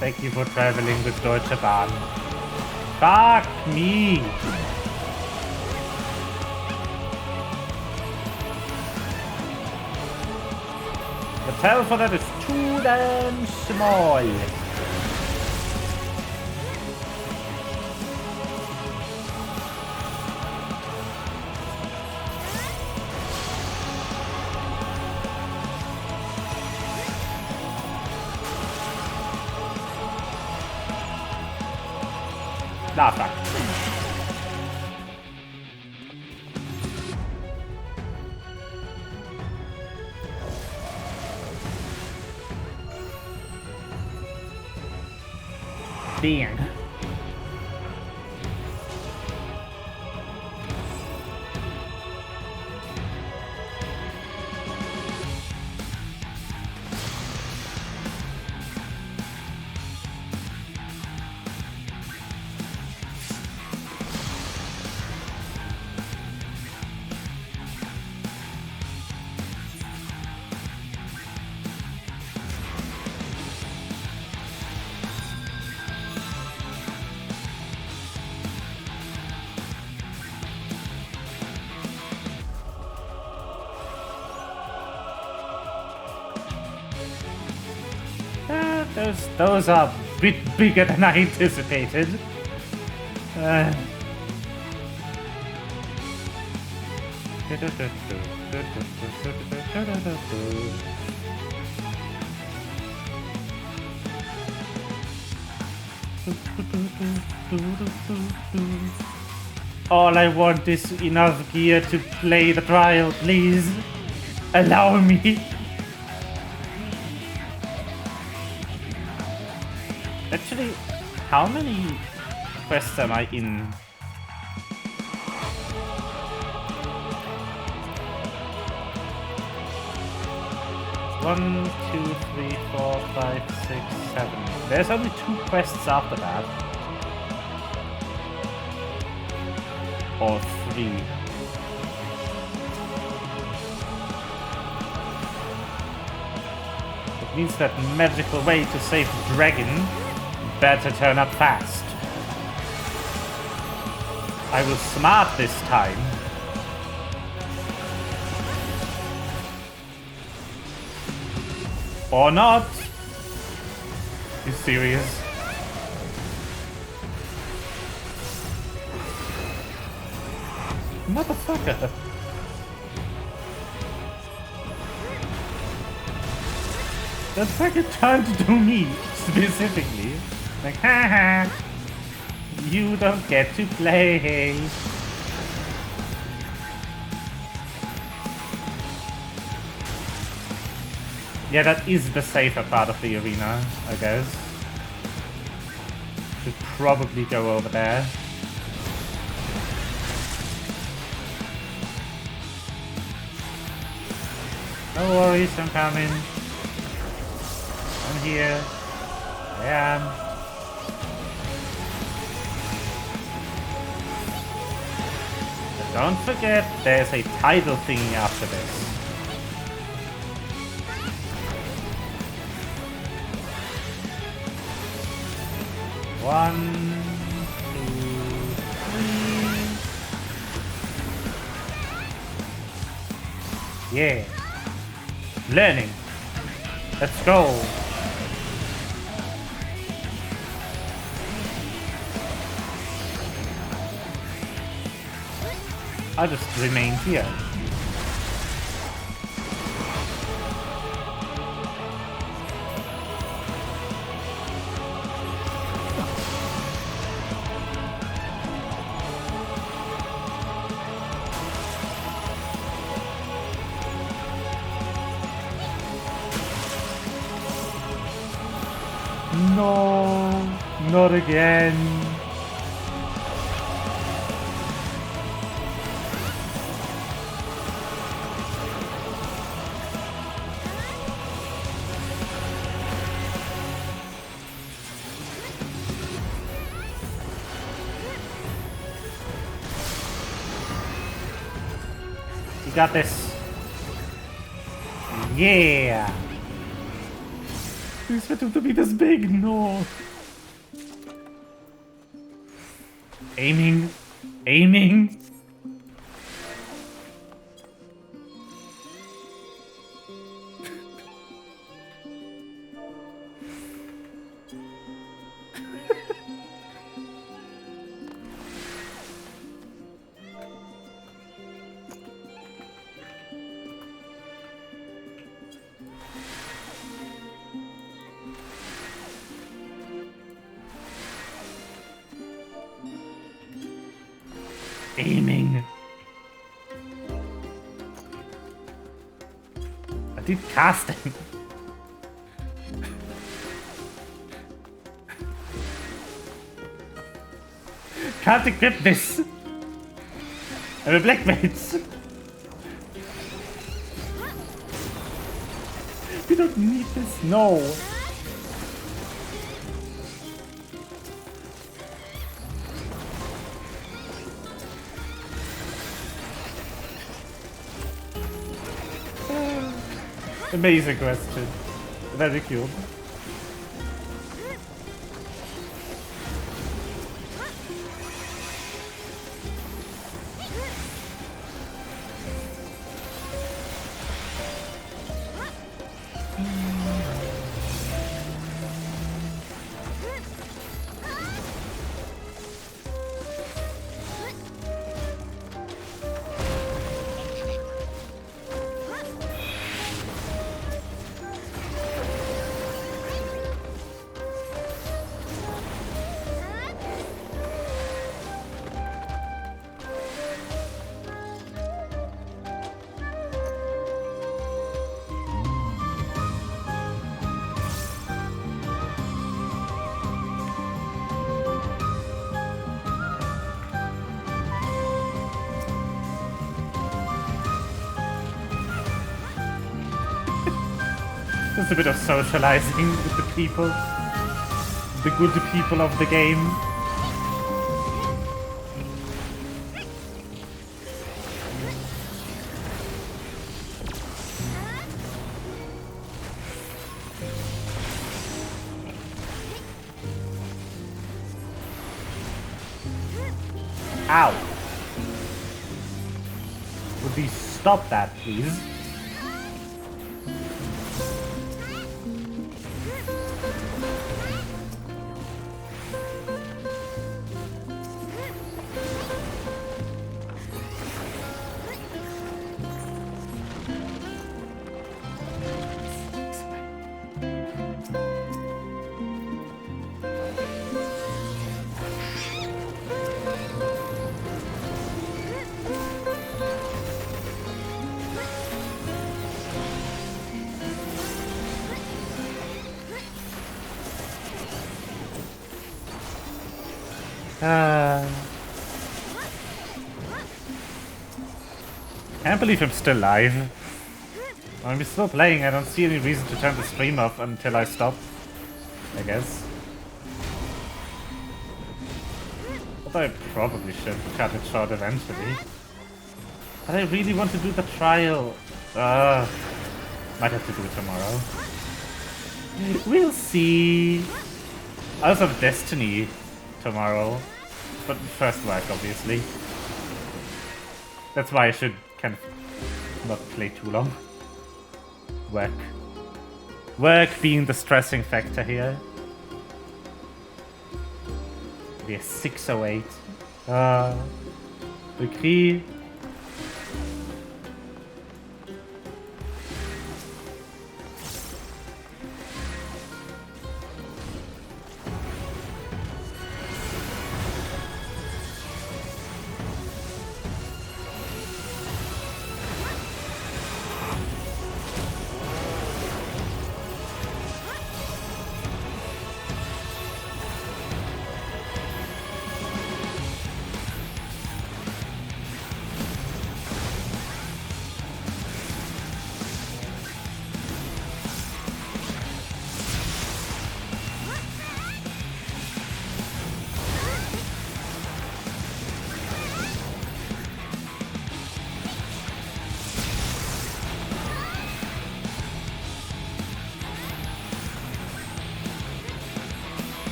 Thank you for traveling with Deutsche Bahn. Fuck me! The tail for that is too damn small. Ah, fuck. Dang. Those are a bit bigger than I anticipated. All I want is enough gear to play the trial, please. Allow me. Actually, how many quests am I in? One, 2, 3, 4, 5, 6, 7. There's only 2 quests after that. Or 3. It means that magical way to save the dragon better turn up fast. I was smart this time. Or not. You serious? Motherfucker. That's like a trying to do me, specifically. Like, haha. You don't get to play. Yeah, that is the safer part of the arena, I guess. Should probably go over there. No worries, I'm coming. I'm here. I am. But don't forget, there's a title thingy after this. One, 2, 3. Yeah. Learning. Let's go. I'll just remain here. No, not again. You got this. Yeah. You expect him to be this big? No. Aiming. Aiming. Aiming. I did casting. Can't equip this. I'm a black mage. We don't need this. No. Amazing question. Very cute. Just a bit of socializing with the people. The good people of the game. Ow! Would we stop that, please? Can't believe I'm still live. I'm still playing. I don't see any reason to turn the stream off until I stop, I guess. Although I probably should cut it short eventually. But I really want to do the trial. Might have to do it tomorrow. We'll see. I also have Destiny tomorrow. But first work, obviously. That's why I should kind of not play too long. Work. Work being the stressing factor here. We are 608. Agree.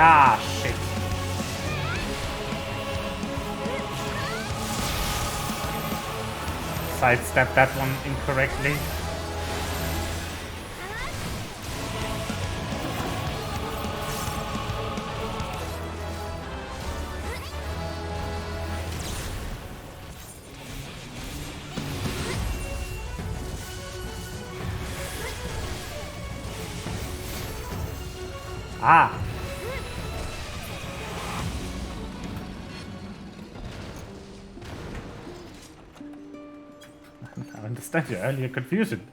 Ah, shit. Sidestepped that one incorrectly. Ah. I understand your earlier confusion.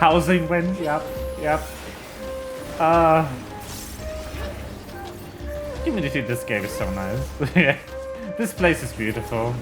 housing went. Yep. Community in this game is so nice. Yeah. This place is beautiful.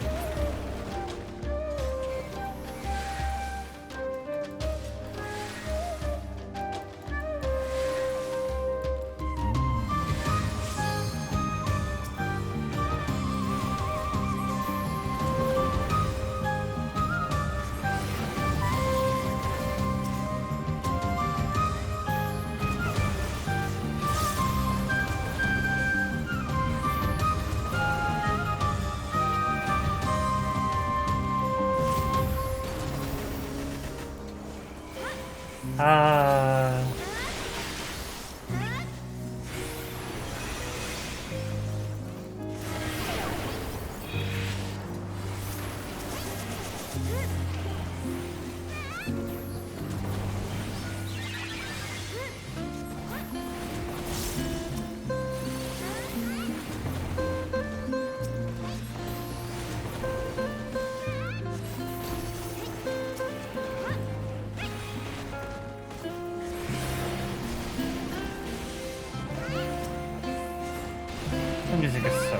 The music is so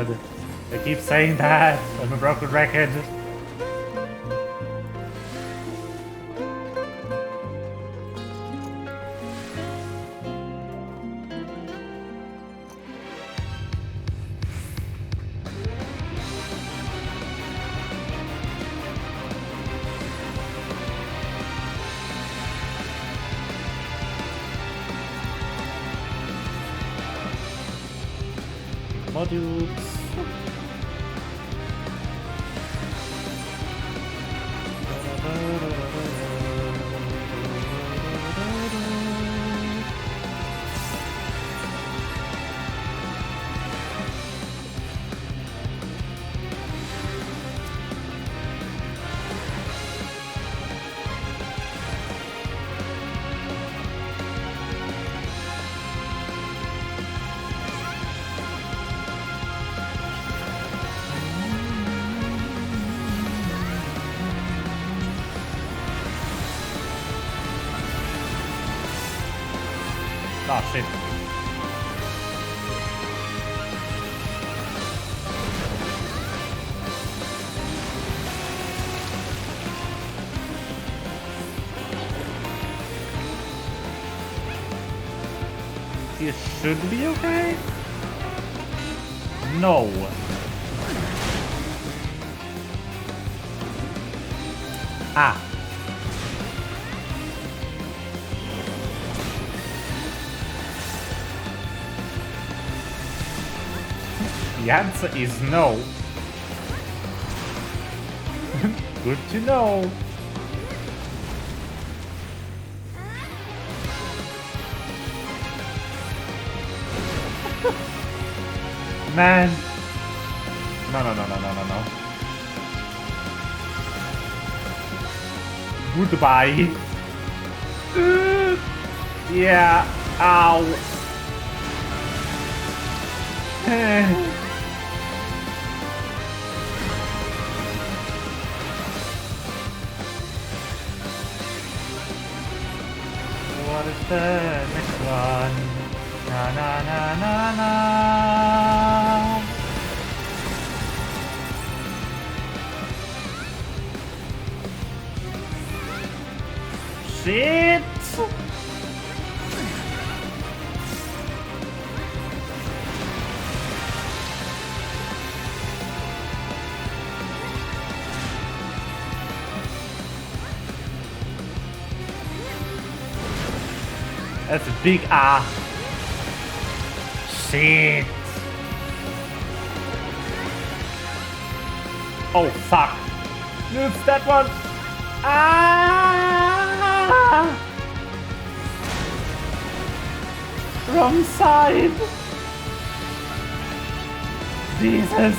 good. I keep saying that. I'm a broken record. Modules. Oh shit. You should be okay? No. Ah. The answer is no. Good to know. Man. No. Goodbye. Yeah. Ow. What is the next one? Na. Shit! That's a big R. Shit. Oh fuck. It's that one. Ah! Wrong side. Jesus.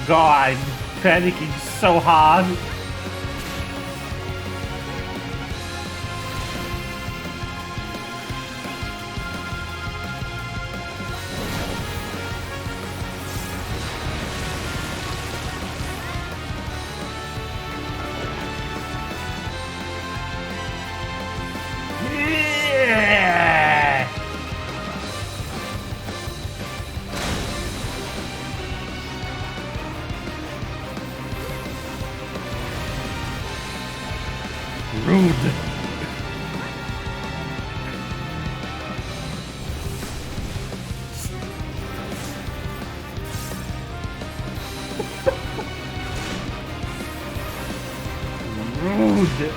God, I'm panicking so hard. Yeah. Rude. Rude.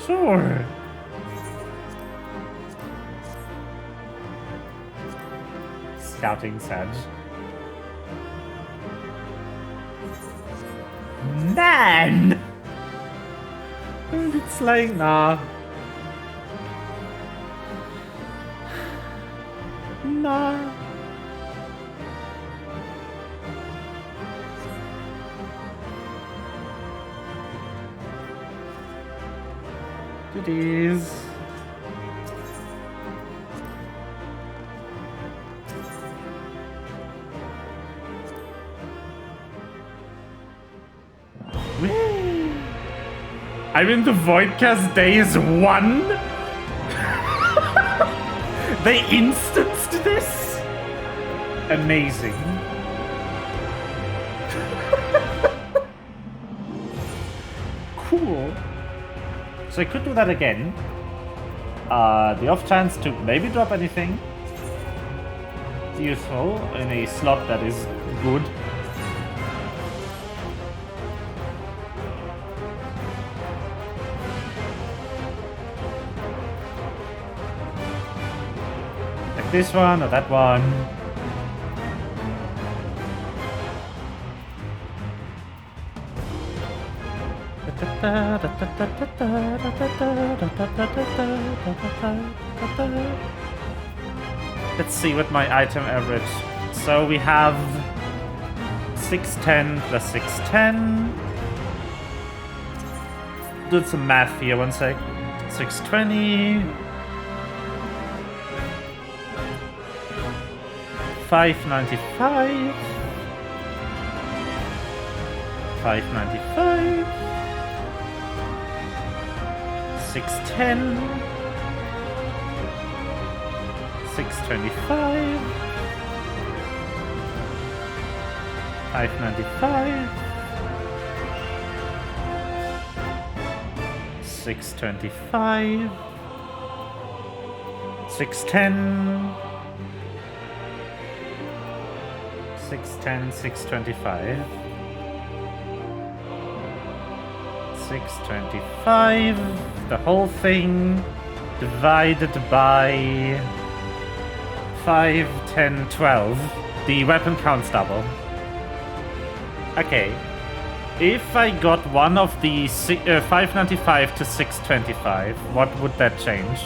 Sure. Scouting Sedge. Man! It's like, nah. Nah. Goodies. I'm in the Voidcast days 1? They instanced this? Amazing. Cool. So I could do that again. The off chance to maybe drop anything useful in a slot that is good. Like this one or that one. Let's see what my item average. So we have 610 plus 610. Do some math here, one sec. 620. 595. 595. 610. 625. 595. 625. 610. 610, 625. 625. The whole thing divided by 5, 10, 12. The weapon counts double. Okay. If I got one of the 595 to 625, what would that change?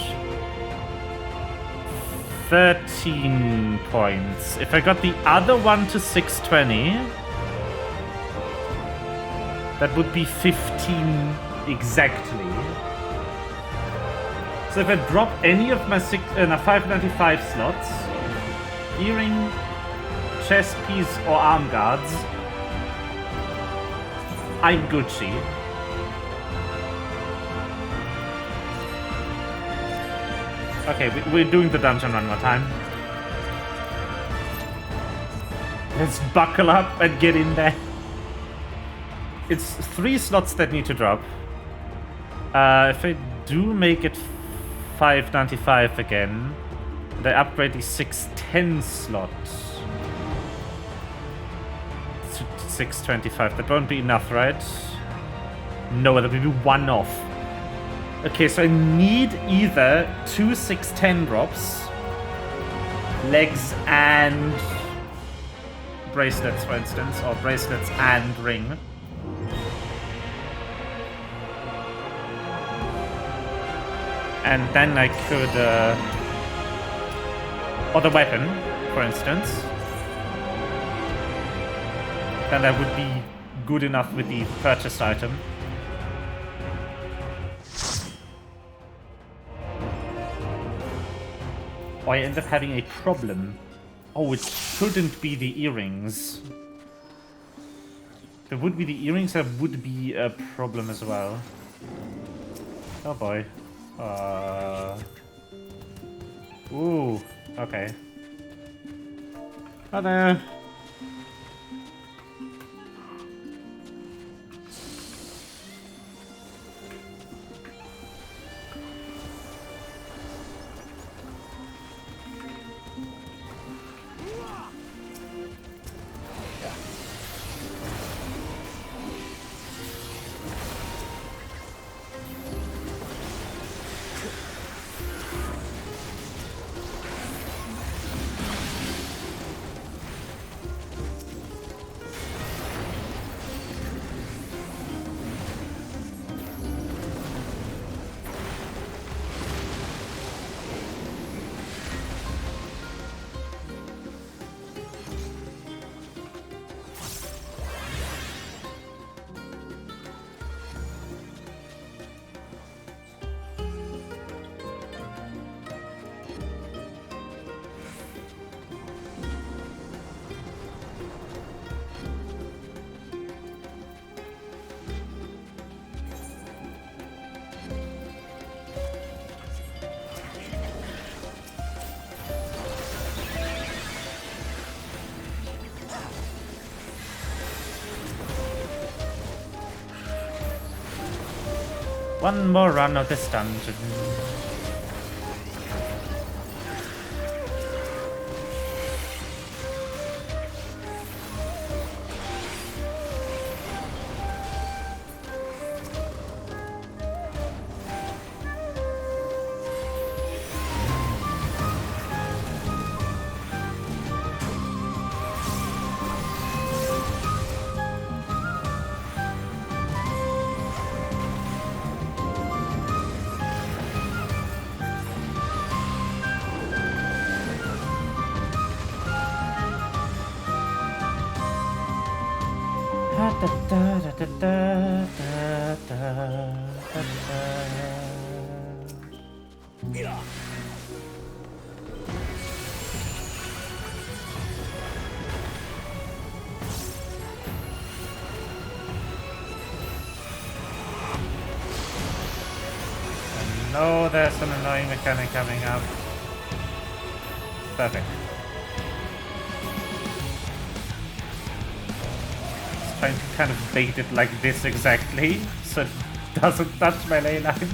13 points. If I got the other one to 620, that would be 15 exactly. So if I drop any of my 595 slots, earring, chest piece, or arm guards, I'm Gucci. Okay, we're doing the dungeon one more time. Let's buckle up and get in there. It's 3 slots that need to drop. If I do make it 595 again, and I upgrade the 610 slot to 625, that won't be enough, right? No, that will be 1 off. Okay, so I need either 2 610 drops, legs and bracelets, for instance, or bracelets and ring. And then I could... or the weapon, for instance. Then that would be good enough with the purchased item. Or I end up having a problem. Oh, it shouldn't be the earrings. If it would be the earrings, that would be a problem as well. Oh boy. Ooh, okay. Hi there. One more run of this dungeon. No, there's an annoying mechanic coming up. Perfect. Just trying to kind of bait it like this exactly, so it doesn't touch my ley lines.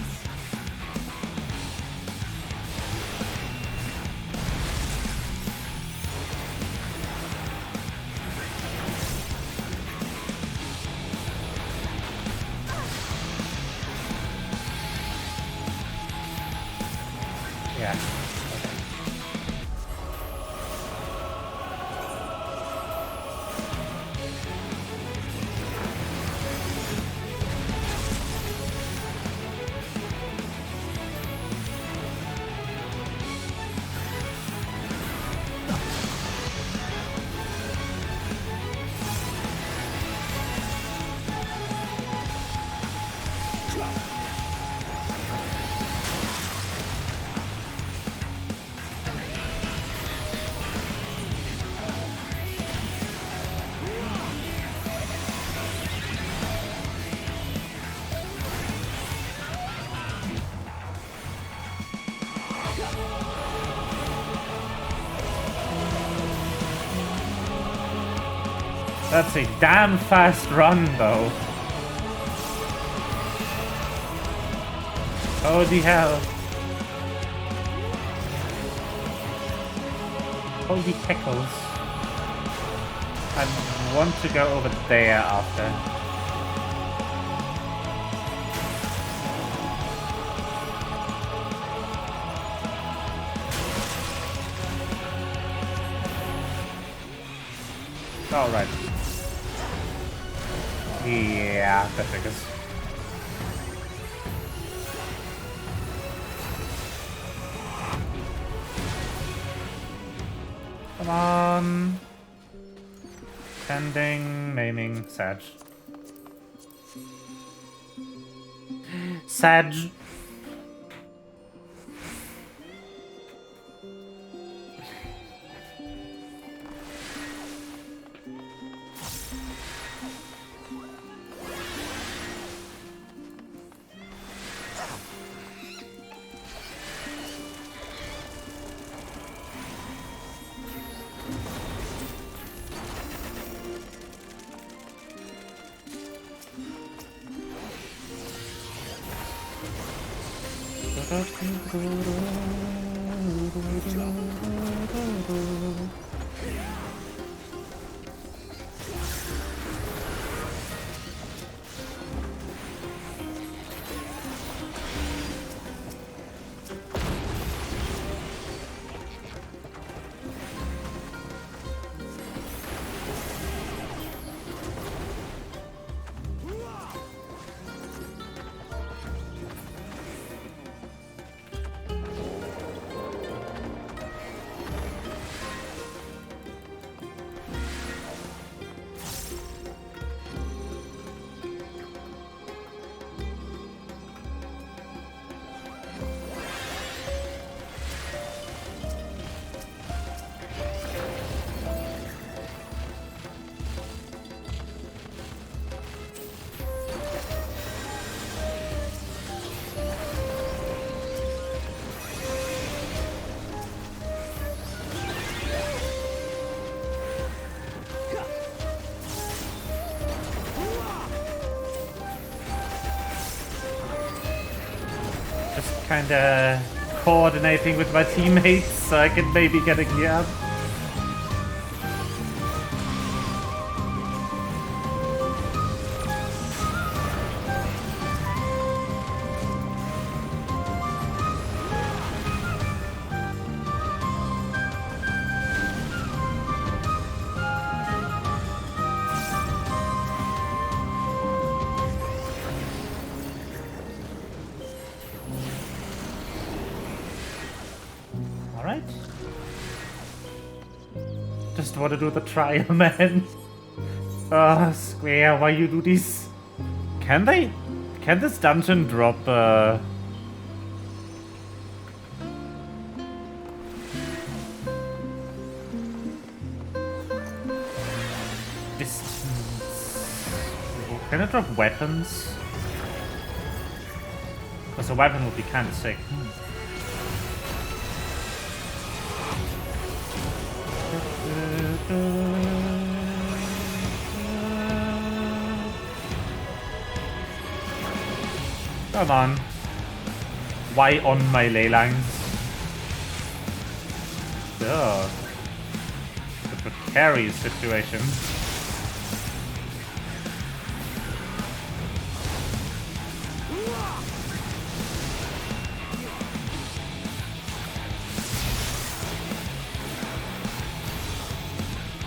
That's a damn fast run, though. Holy hell. Holy pickles. I want to go over there after. Alright. Yeah, that figures. Come on. Pending, maiming, Sag. Sag. Kinda coordinating with my teammates so I can maybe get a gear up. Want to do the trial, man. Square, why you do this? Can this dungeon drop distance? Can it drop weapons? Because a weapon would be kind of sick. Come on. Why on my ley lines? Ugh. The precarious situation.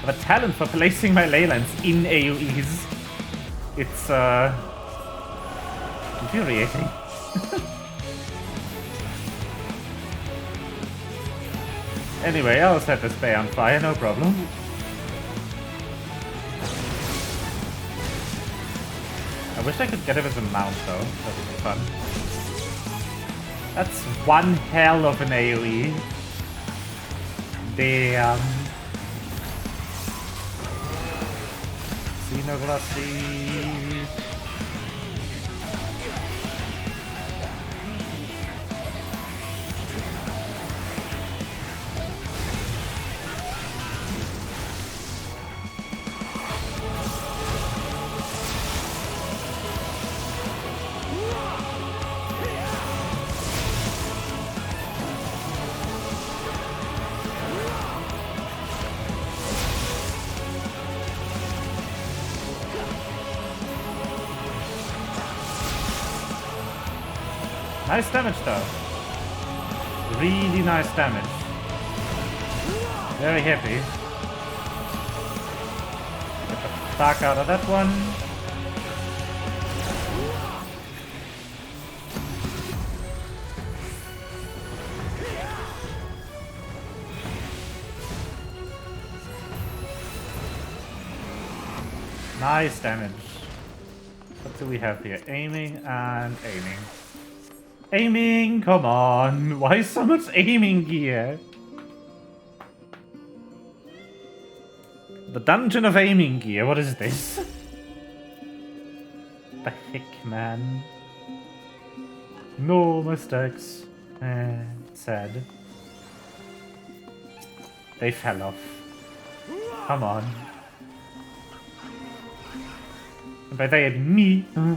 I have a talent for placing my ley lines in AoEs. It's infuriating. Anyway, I'll set this bay on fire, no problem. I wish I could get it as a mount though, that would be fun. That's one hell of an AoE. Damn. Xenoglassy. Nice damage though. Really nice damage. Very happy. Get the fuck out of that one. Nice damage. What do we have here? Aiming and aiming. Aiming, come on. Why is so much aiming gear? The Dungeon of Aiming Gear, what is this? The heck, man. No mistakes. Sad. They fell off. Come on. And by they, I mean me.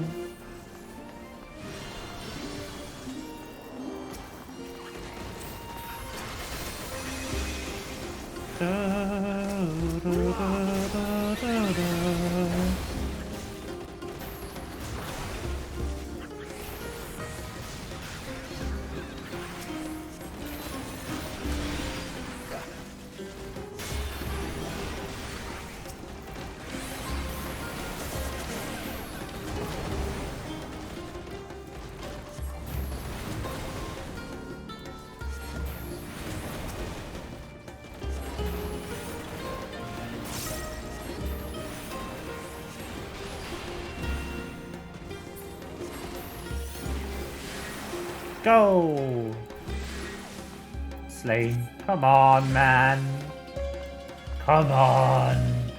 Go! Slain. Come on, man. Come on.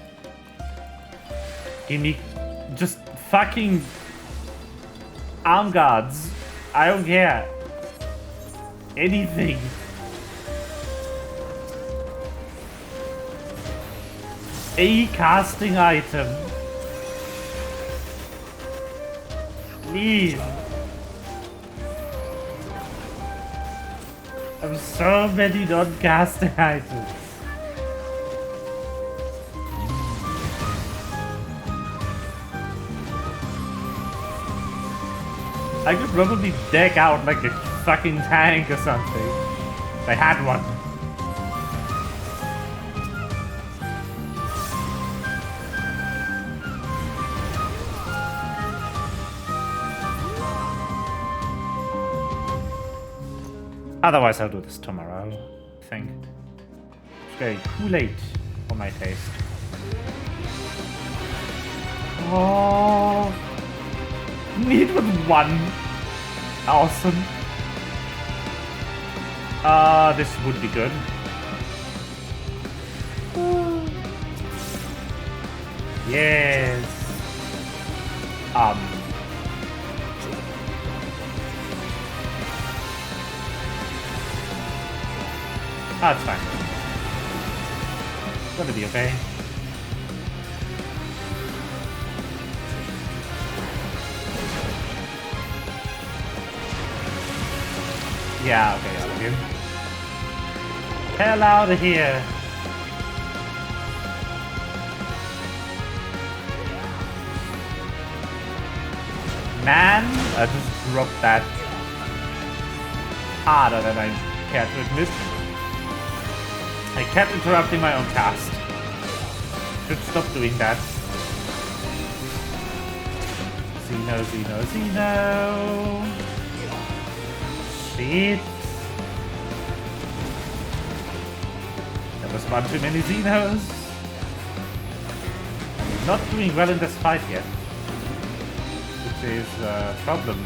Give me just fucking arm guards. I don't care. Anything. A casting item. Please. I have so many non-casting items. I could probably deck out like a fucking tank or something. If I had one. Otherwise, I'll do this tomorrow, I think. It's getting too late for my taste. Oh, need with one. Awesome. This would be good. Yes. It's fine. It's gonna be okay. Yeah, okay, out of here. Hell out of here. Man, I just dropped that harder than I care to admit. I kept interrupting my own cast. Should stop doing that. Xeno, Xeno, Xeno. Shit. That was one too many Xenos. I'm not doing well in this fight yet. Which is a problem.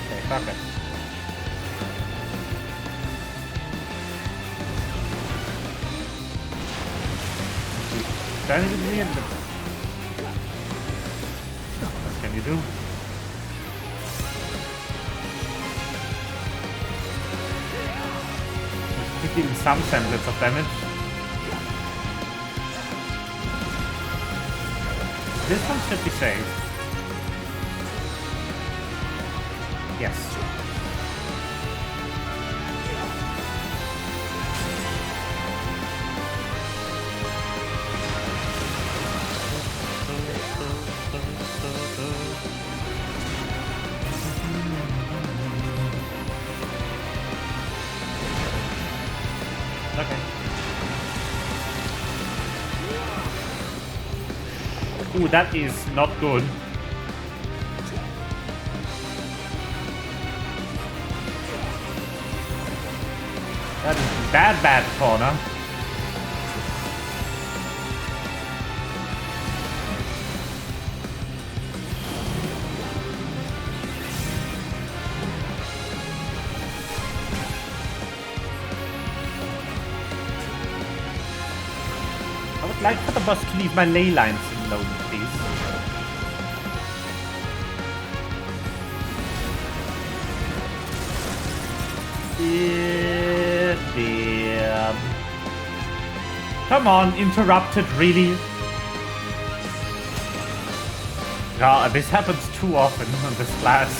Okay, fuck it. Standing with me and what can you do? Just giving some semblance of damage. This one should be saved. Yes. Okay. Ooh, that is not good. That is bad corner. like for the boss to leave my ley lines alone, please. Damn. Come on, interrupted, really? God, this happens too often on this class.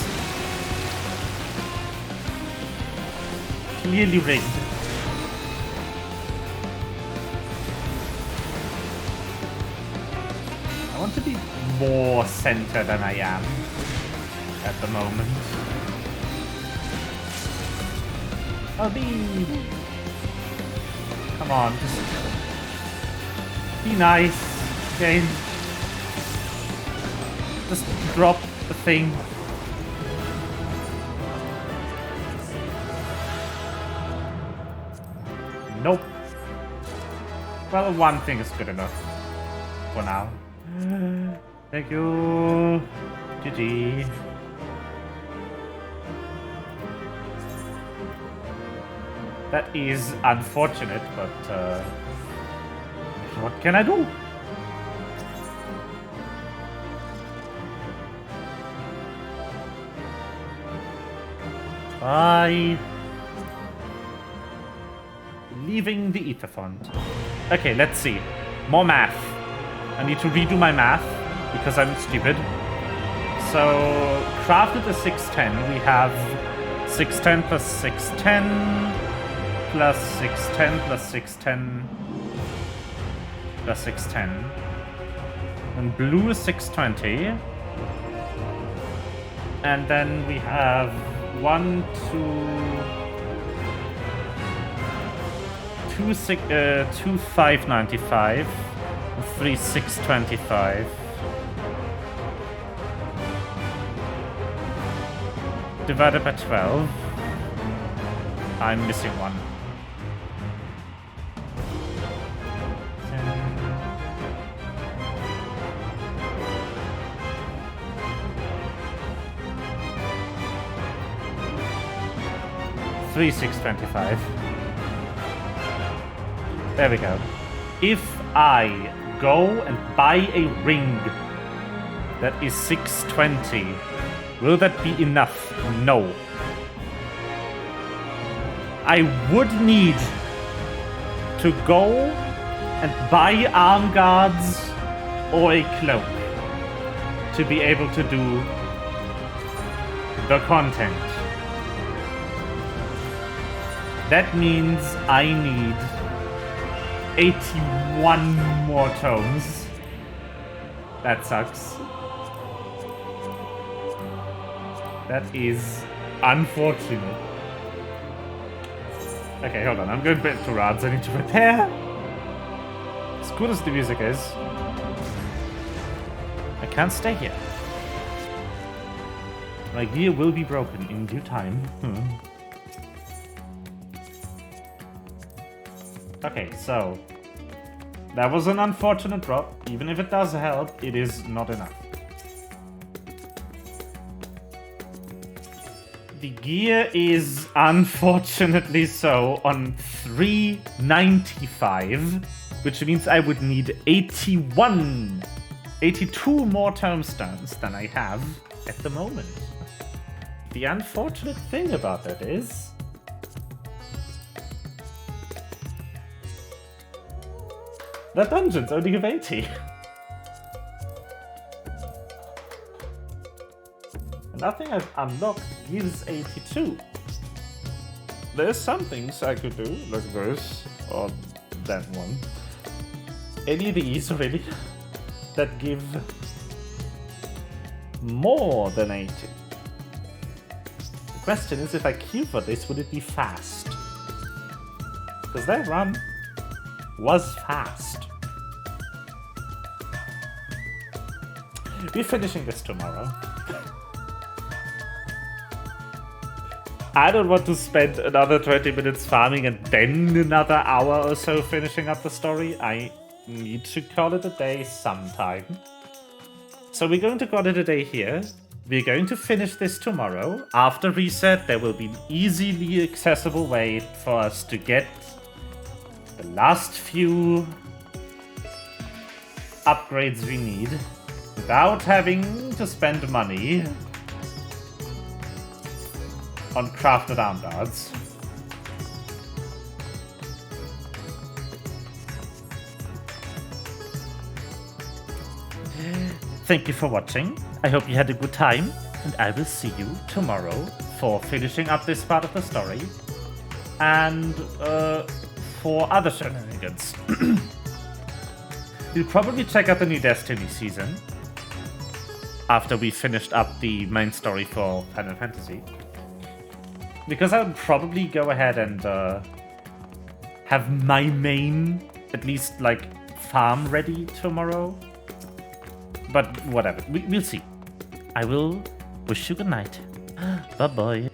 Clearly rigged. I want to be more centered than I am at the moment. Oh, come on, just be nice, game. Just drop the thing. Nope. Well, one thing is good enough for now. Thank you. GG. That is unfortunate, but what can I do? Bye. Leaving the ether font. Okay, let's see. More math. I need to redo my math because I'm stupid. So, crafted a 610. We have 610 plus 610 plus 610 plus 610 plus 610. And blue is 620. And then we have 1, 2, 2 595, 3 625. Divided by 12. I'm missing one. 3 625. There we go. If I go and buy a ring that is 620, will that be enough? No. I would need to go and buy arm guards or a cloak to be able to do the content. That means I need 81 more tomes. That sucks. That is unfortunate. Okay, hold on. I'm going back to rods. I need to prepare. As cool as the music is, I can't stay here. My gear will be broken in due time. Okay, so that was an unfortunate drop. Even if it does help, it is not enough. The gear is unfortunately so on 395, which means I would need 82 more tomestones than I have at the moment. The unfortunate thing about that is that dungeons only give 80. Nothing I've unlocked gives 82. There's some things I could do, like this, or that one. Any of these, really, that give more than 80. The question is, if I queue for this, would it be fast? Because that run was fast. We're finishing this tomorrow. I don't want to spend another 20 minutes farming and then another hour or so finishing up the story. I need to call it a day sometime. So we're going to call it a day here. We're going to finish this tomorrow. After reset, there will be an easily accessible way for us to get the last few upgrades we need without having to spend money on crafted arm guards. Thank you for watching. I hope you had a good time, and I will see you tomorrow for finishing up this part of the story and for other shenanigans. We'll probably check out the new Destiny season after we finished up the main story for Final Fantasy. Because I would probably go ahead and have my main, at least, like, farm ready tomorrow. But whatever, we'll see. I will wish you good night. Bye-bye.